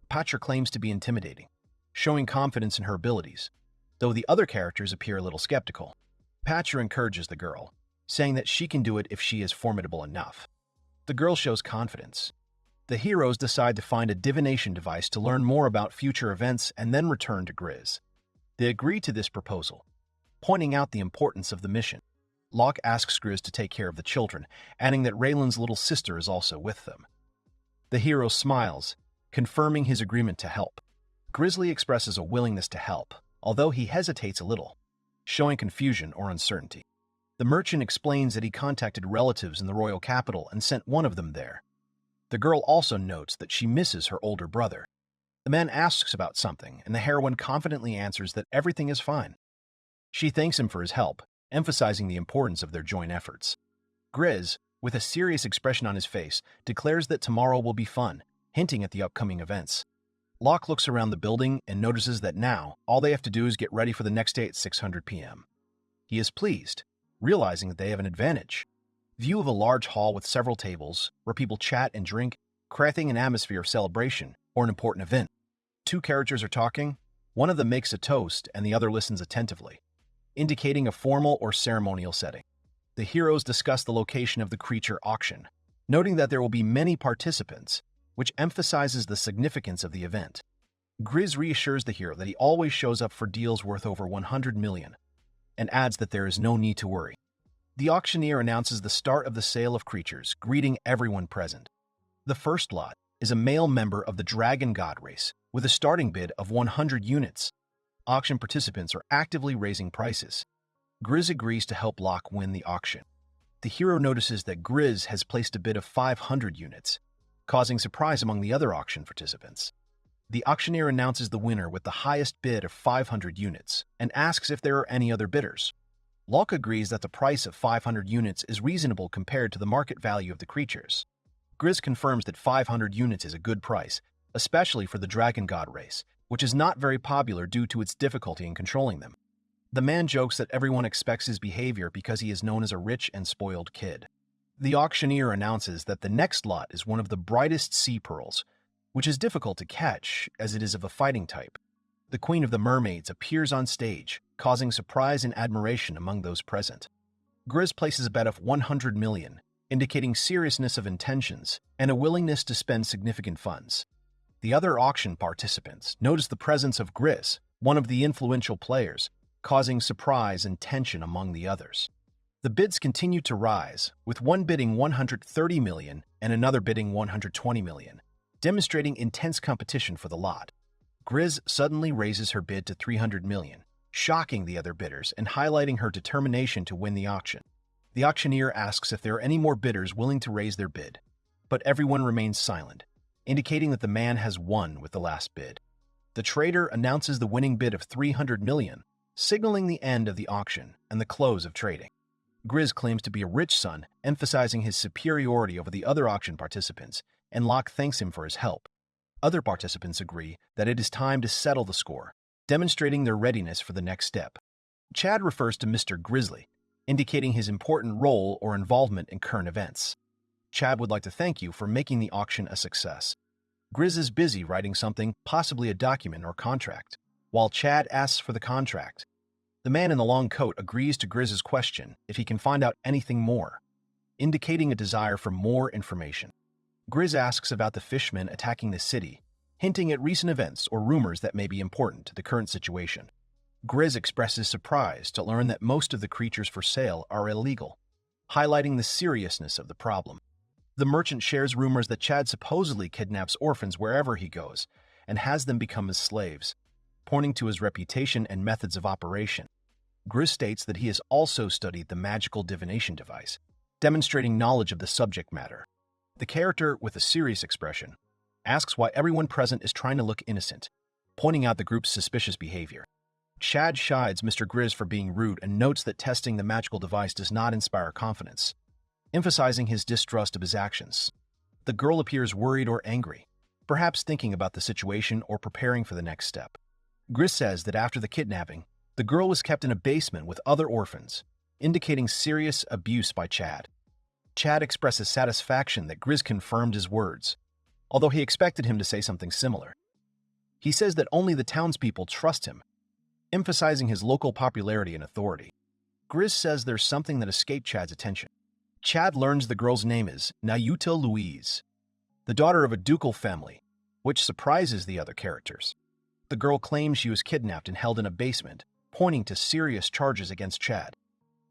Patra claims to be intimidating, showing confidence in her abilities, though the other characters appear a little skeptical. Patra encourages the girl, saying that she can do it if she is formidable enough. The girl shows confidence. The heroes decide to find a divination device to learn more about future events and then return to Grizz. They agree to this proposal, pointing out the importance of the mission. Locke asks Grizz to take care of the children, adding that Raylan's little sister is also with them. The hero smiles, confirming his agreement to help. Grizzly expresses a willingness to help, although he hesitates a little, showing confusion or uncertainty. The merchant explains that he contacted relatives in the royal capital and sent one of them there. The girl also notes that she misses her older brother. The man asks about something, and the heroine confidently answers that everything is fine. She thanks him for his help, emphasizing the importance of their joint efforts. Grizz, with a serious expression on his face, declares that tomorrow will be fun, hinting at the upcoming events. Locke looks around the building and notices that now, all they have to do is get ready for the next day at 600 p.m. He is pleased, realizing that they have an advantage. View of a large hall with several tables, where people chat and drink, creating an atmosphere of celebration or an important event. Two characters are talking, one of them makes a toast and the other listens attentively, indicating a formal or ceremonial setting. The heroes discuss the location of the creature auction, noting that there will be many participants, which emphasizes the significance of the event. Grizz reassures the hero that he always shows up for deals worth over 100 million, and adds that there is no need to worry. The auctioneer announces the start of the sale of creatures, greeting everyone present. The first lot is a male member of the Dragon God race, with a starting bid of 100 units. Auction participants are actively raising prices. Grizz agrees to help Locke win the auction. The hero notices that Grizz has placed a bid of 500 units, causing surprise among the other auction participants. The auctioneer announces the winner with the highest bid of 500 units and asks if there are any other bidders. Locke agrees that the price of 500 units is reasonable compared to the market value of the creatures. Grizz confirms that 500 units is a good price, especially for the dragon god race, which is not very popular due to its difficulty in controlling them. The man jokes that everyone expects his behavior because he is known as a rich and spoiled kid. The auctioneer announces that the next lot is one of the brightest sea pearls, which is difficult to catch as it is of a fighting type. The queen of the mermaids appears on stage, causing surprise and admiration among those present. Grizz places a bet of 100 million, indicating seriousness of intentions and a willingness to spend significant funds. The other auction participants notice the presence of Grizz, one of the influential players, causing surprise and tension among the others. The bids continue to rise, with one bidding 130 million and another bidding 120 million, demonstrating intense competition for the lot. Grizz suddenly raises her bid to 300 million, shocking the other bidders and highlighting her determination to win the auction. The auctioneer asks if there are any more bidders willing to raise their bid, but everyone remains silent, indicating that the man has won with the last bid. The trader announces the winning bid of 300 million, signaling the end of the auction and the close of trading. Grizz claims to be a rich son, emphasizing his superiority over the other auction participants, and Locke thanks him for his help. Other participants agree that it is time to settle the score, demonstrating their readiness for the next step. Chad refers to Mr. Grizzly, indicating his important role or involvement in current events. Chad would like to thank you for making the auction a success. Grizz is busy writing something, possibly a document or contract, while Chad asks for the contract. The man in the long coat agrees to Grizz's question if he can find out anything more, indicating a desire for more information. Grizz asks about the fishmen attacking the city, hinting at recent events or rumors that may be important to the current situation. Grizz expresses surprise to learn that most of the creatures for sale are illegal, highlighting the seriousness of the problem. The merchant shares rumors that Chad supposedly kidnaps orphans wherever he goes and has them become his slaves, pointing to his reputation and methods of operation. Grizz states that he has also studied the magical divination device, demonstrating knowledge of the subject matter. The character, with a serious expression, asks why everyone present is trying to look innocent, pointing out the group's suspicious behavior. Chad chides Mr. Grizz for being rude and notes that testing the magical device does not inspire confidence, emphasizing his distrust of his actions. The girl appears worried or angry, perhaps thinking about the situation or preparing for the next step. Grizz says that after the kidnapping, the girl was kept in a basement with other orphans, indicating serious abuse by Chad. Chad expresses satisfaction that Grizz confirmed his words, although he expected him to say something similar. He says that only the townspeople trust him, emphasizing his local popularity and authority. Grizz says there's something that escaped Chad's attention. Chad learns the girl's name is Nayuta Louise, the daughter of a ducal family, which surprises the other characters. The girl claims she was kidnapped and held in a basement, pointing to serious charges against Chad.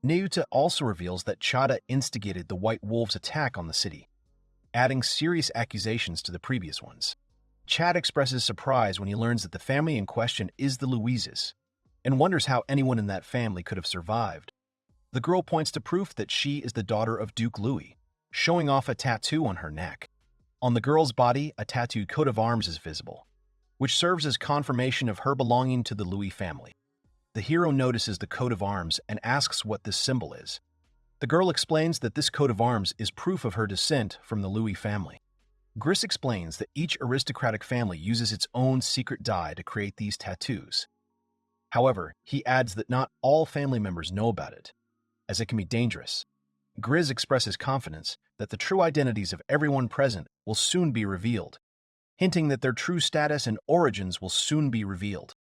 Nayuta also reveals that Chada instigated the White Wolves' attack on the city, adding serious accusations to the previous ones. Chad expresses surprise when he learns that the family in question is the Louises, and wonders how anyone in that family could have survived. The girl points to proof that she is the daughter of Duke Louis, showing off a tattoo on her neck. On the girl's body, a tattooed coat of arms is visible, which serves as confirmation of her belonging to the Louis family. The hero notices the coat of arms and asks what this symbol is. The girl explains that this coat of arms is proof of her descent from the Louis family. Grizz explains that each aristocratic family uses its own secret dye to create these tattoos. However, he adds that not all family members know about it, as it can be dangerous. Grizz expresses confidence that the true identities of everyone present will soon be revealed, hinting that their true status and origins will soon be revealed.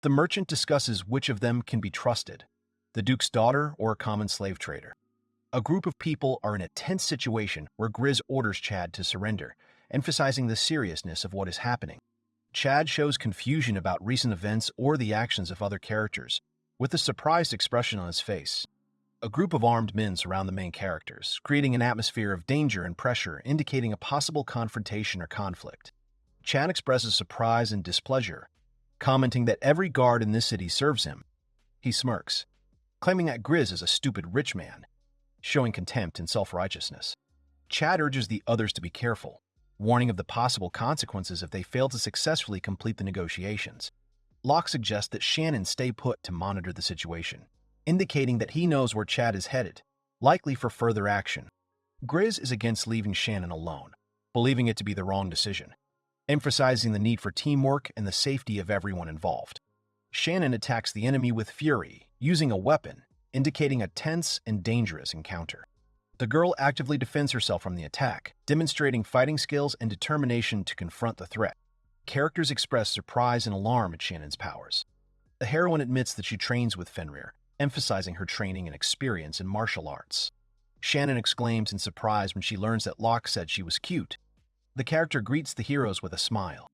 The merchant discusses which of them can be trusted, the Duke's daughter or a common slave trader. A group of people are in a tense situation where Grizz orders Chad to surrender, emphasizing the seriousness of what is happening. Chad shows confusion about recent events or the actions of other characters, with a surprised expression on his face. A group of armed men surround the main characters, creating an atmosphere of danger and pressure, indicating a possible confrontation or conflict. Chad expresses surprise and displeasure, commenting that every guard in this city serves him. He smirks, claiming that Grizz is a stupid rich man, showing contempt and self-righteousness. Chad urges the others to be careful, warning of the possible consequences if they fail to successfully complete the negotiations. Locke suggests that Shannon stay put to monitor the situation, indicating that he knows where Chad is headed, likely for further action. Grizz is against leaving Shannon alone, believing it to be the wrong decision, emphasizing the need for teamwork and the safety of everyone involved. Shannon attacks the enemy with fury, using a weapon, indicating a tense and dangerous encounter. The girl actively defends herself from the attack, demonstrating fighting skills and determination to confront the threat. Characters express surprise and alarm at Shannon's powers. The heroine admits that she trains with Fenrir, emphasizing her training and experience in martial arts. Shannon exclaims in surprise when she learns that Locke said she was cute. The character greets the heroes with a smile.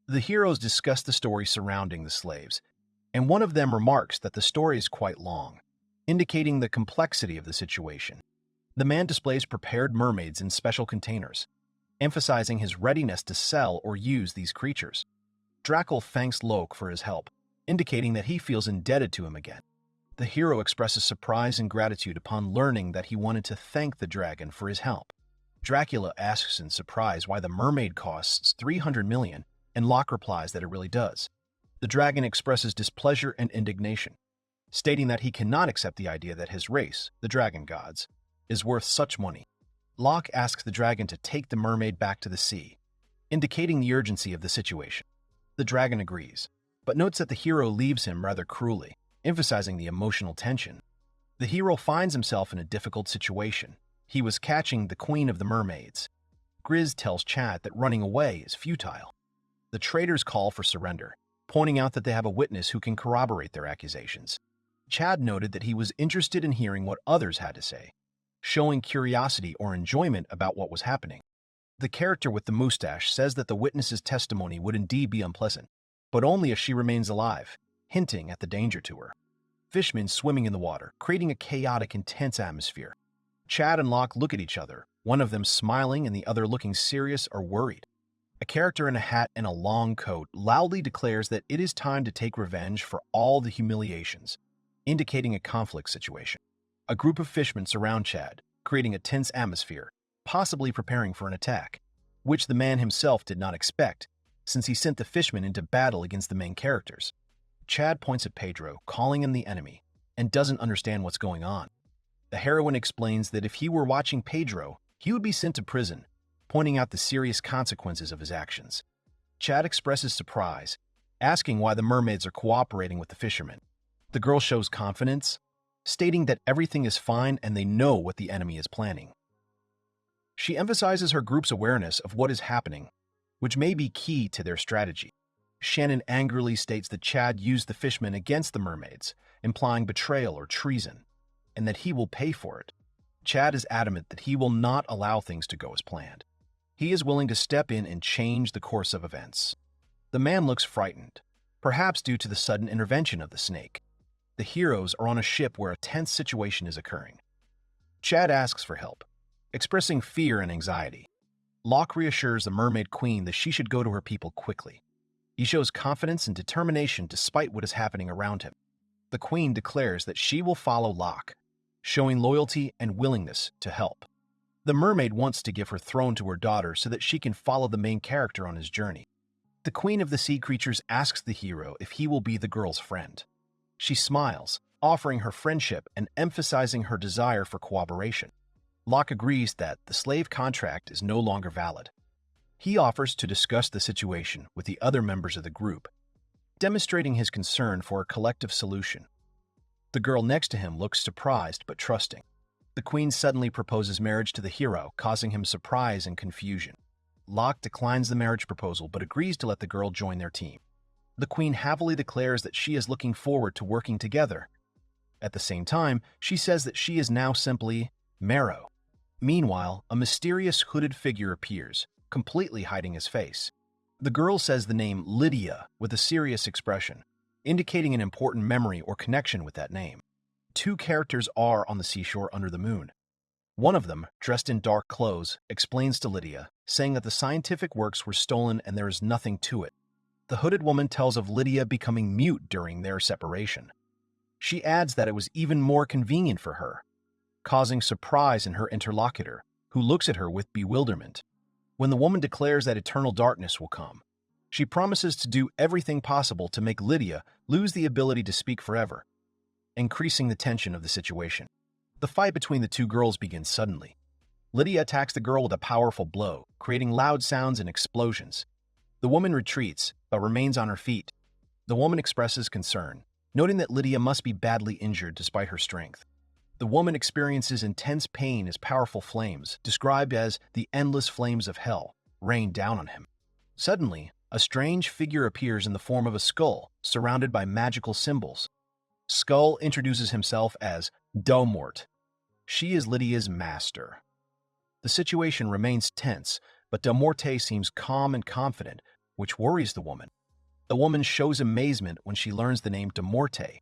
The heroes discuss the story surrounding the slaves, and one of them remarks that the story is quite long, indicating the complexity of the situation. The man displays prepared mermaids in special containers, emphasizing his readiness to sell or use these creatures. Drackle thanks Locke for his help, indicating that he feels indebted to him again. The hero expresses surprise and gratitude upon learning that he wanted to thank the dragon for his help. Dracula asks in surprise why the mermaid costs 300 million, and Locke replies that it really does. The dragon expresses displeasure and indignation, stating that he cannot accept the idea that his race, the dragon gods, is worth such money. Locke asks the dragon to take the mermaid back to the sea, indicating the urgency of the situation. The dragon agrees, but notes that the hero leaves him rather cruelly, emphasizing the emotional tension. The hero finds himself in a difficult situation. He was catching the queen of the mermaids. Grizz tells Chad that running away is futile. The traders call for surrender, pointing out that they have a witness who can corroborate their accusations. Chad noted that he was interested in hearing what others had to say, showing curiosity or enjoyment about what was happening. The character with the mustache says that the witness's testimony would indeed be unpleasant, but only if she remains alive, hinting at the danger to her. Fishmen swimming in the water, creating a chaotic, intense atmosphere. Chad and Locke look at each other, one of them smiling and the other looking serious or worried. A character in a hat and a long coat loudly declares that it is time to take revenge for all the humiliations, indicating a conflict situation. A group of fishmen surround Chad, creating a tense atmosphere, possibly preparing for an attack, which the man himself did not expect, since he sent the fishmen into battle against the main characters. Chad points at Pedro, calling him the enemy, and doesn't understand what's going on. The heroine explains that if he were watching Pedro, he would be sent to prison, pointing out the serious consequences of his actions. Chad expresses surprise, asking why the mermaids are cooperating with the fishermen. The girl shows confidence, stating that everything is fine and they know what the enemy is planning. She emphasizes her group's awareness of what is happening, which may be key to their strategy. Shannon angrily states that Chad used the fishmen against the mermaids, implying betrayal or treason, and that he will pay for it. Chad is adamant that he will not allow things to go as planned. He is willing to step in and change the course of events. The man looks frightened, perhaps due to the sudden intervention of the snake. The heroes are on a ship where a tense situation is occurring. Chad asks for help, expressing fear and anxiety. Locke reassures the mermaid queen that she should go to her people quickly. He shows confidence and determination despite what is happening around him. The queen declares that she will follow Locke, showing loyalty and willingness to help. The mermaid wants to give her throne to her daughter so that she can follow the main character on his journey. The queen of the sea creatures asks the hero if he will be the girl's friend. She smiles, offering her friendship and emphasizing her desire for cooperation. Locke agrees that the slave contract is no longer valid. He offers to discuss the situation with the other members of the group, demonstrating his concern for a collective solution. The girl next to him looks surprised but trusting. The queen suddenly proposes marriage to the hero, causing him surprise and confusion. Locke declines the marriage proposal but agrees to let the girl join their team. The queen happily declares that she is looking forward to working together. At the same time, she says that she is now simply Marrow. Meanwhile, a mysterious hooded figure appears, completely hiding his face. The girl says the name Lydia with a serious expression, indicating an important memory or connection with that name. Two characters are on the seashore under the moon. One of them, dressed in dark clothes, explains to Lydia, saying that the scientific works were stolen and there is nothing to it. The hooded woman tells of Lydia becoming mute during their separation. She adds that it was even more convenient for her, causing surprise in her interlocutor, who looks at her with bewilderment. When the woman declares that eternal darkness will come, she promises to do everything possible to make Lydia lose the ability to speak forever, increasing the tension of the situation. The fight between the two girls begins suddenly. Lydia attacks the girl with a powerful blow, creating loud sounds and explosions. The woman retreats, but remains on her feet. The woman expresses concern, noting that Lydia must be badly injured despite her strength. The woman experiences intense pain as powerful flames, described as the endless flames of hell, rain down on him. Suddenly, a strange figure appears in the form of a skull, surrounded by magical symbols. Skull introduces himself as Domort. She is Lydia's master. The situation remains tense, but Domorte seems calm and confident, which worries the woman. The woman shows amazement when she learns the name Domorte.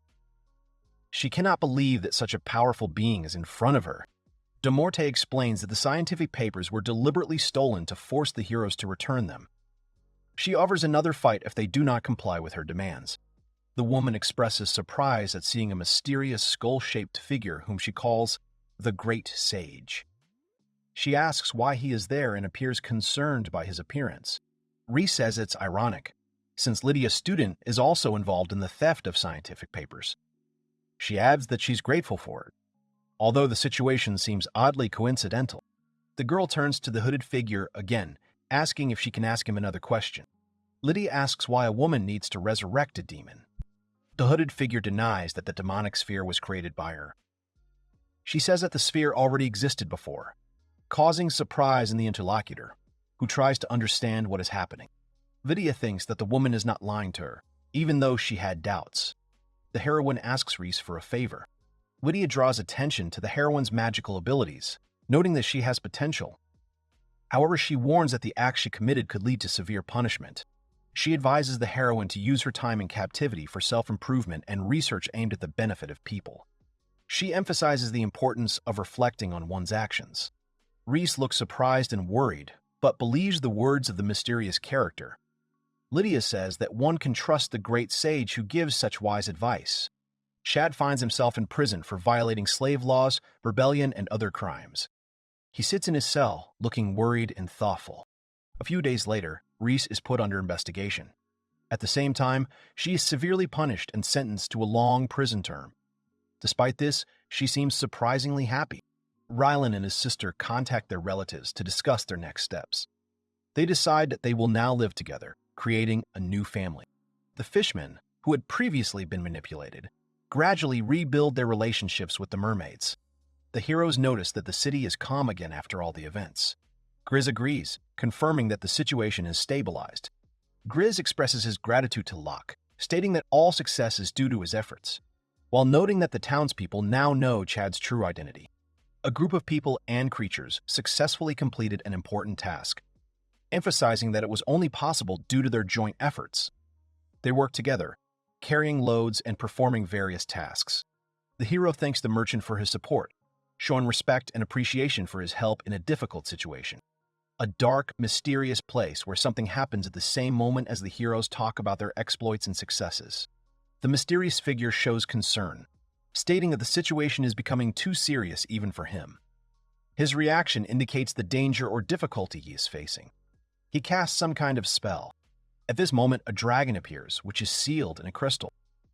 She cannot believe that such a powerful being is in front of her. Domorte explains that the scientific papers were deliberately stolen to force the heroes to return them. She offers another fight if they do not comply with her demands. The woman expresses surprise at seeing a mysterious skull-shaped figure whom she calls the Great Sage. She asks why he is there and appears concerned by his appearance. Reese says it's ironic, since Lydia's student is also involved in the theft of scientific papers. She adds that she's grateful for it. Although the situation seems oddly coincidental, the girl turns to the hooded figure again, asking if she can ask him another question. Lydia asks why a woman needs to resurrect a demon. The hooded figure denies that the demonic sphere was created by her. She says that the sphere already existed before, causing surprise in the interlocutor, who tries to understand what is happening. Lydia thinks that the woman is not lying to her, even though she had doubts. The heroine asks Reese for a favor. Lydia draws attention to the heroine's magical abilities, noting that she has potential. However, she warns that the act she committed could lead to severe punishment. She advises the heroine to use her time in captivity for self-improvement and research aimed at the benefit of people. She emphasizes the importance of reflecting on one's actions. Reese looks surprised and worried, but believes the words of the mysterious character. Lydia says that one can trust the great sage who gives such wise advice. Chad finds himself in prison for violating slave laws, rebellion, and other crimes. He sits in his cell, looking worried and thoughtful. A few days later, Reese is put under investigation. At the same time, she is severely punished and sentenced to a long prison term. Despite this, she seems surprisingly happy. Rylan and his sister contact their relatives to discuss their next steps. They decide that they will now live together, creating a new family. The fishmen, who had previously been manipulated, gradually rebuild their relationships with the mermaids. The heroes notice that the city is calm again after all the events. Grizz agrees, confirming that the situation is stabilized. Grizz expresses his gratitude to Locke, stating that all success is due to his efforts, while noting that the townspeople now know Chad's true identity. A group of people and creatures successfully completed an important task, emphasizing that it was only possible due to their joint efforts. They work together, carrying loads and performing various tasks. The hero thanks the merchant for his support, showing respect and appreciation for his help in a difficult situation. A dark, mysterious place where something happens at the same moment as the heroes talk about their exploits and successes. The mysterious figure shows concern, stating that the situation is becoming too serious even for him. His reaction indicates the danger or difficulty he is facing. He casts some kind of spell. At this moment, a dragon appears, which is sealed in a crystal.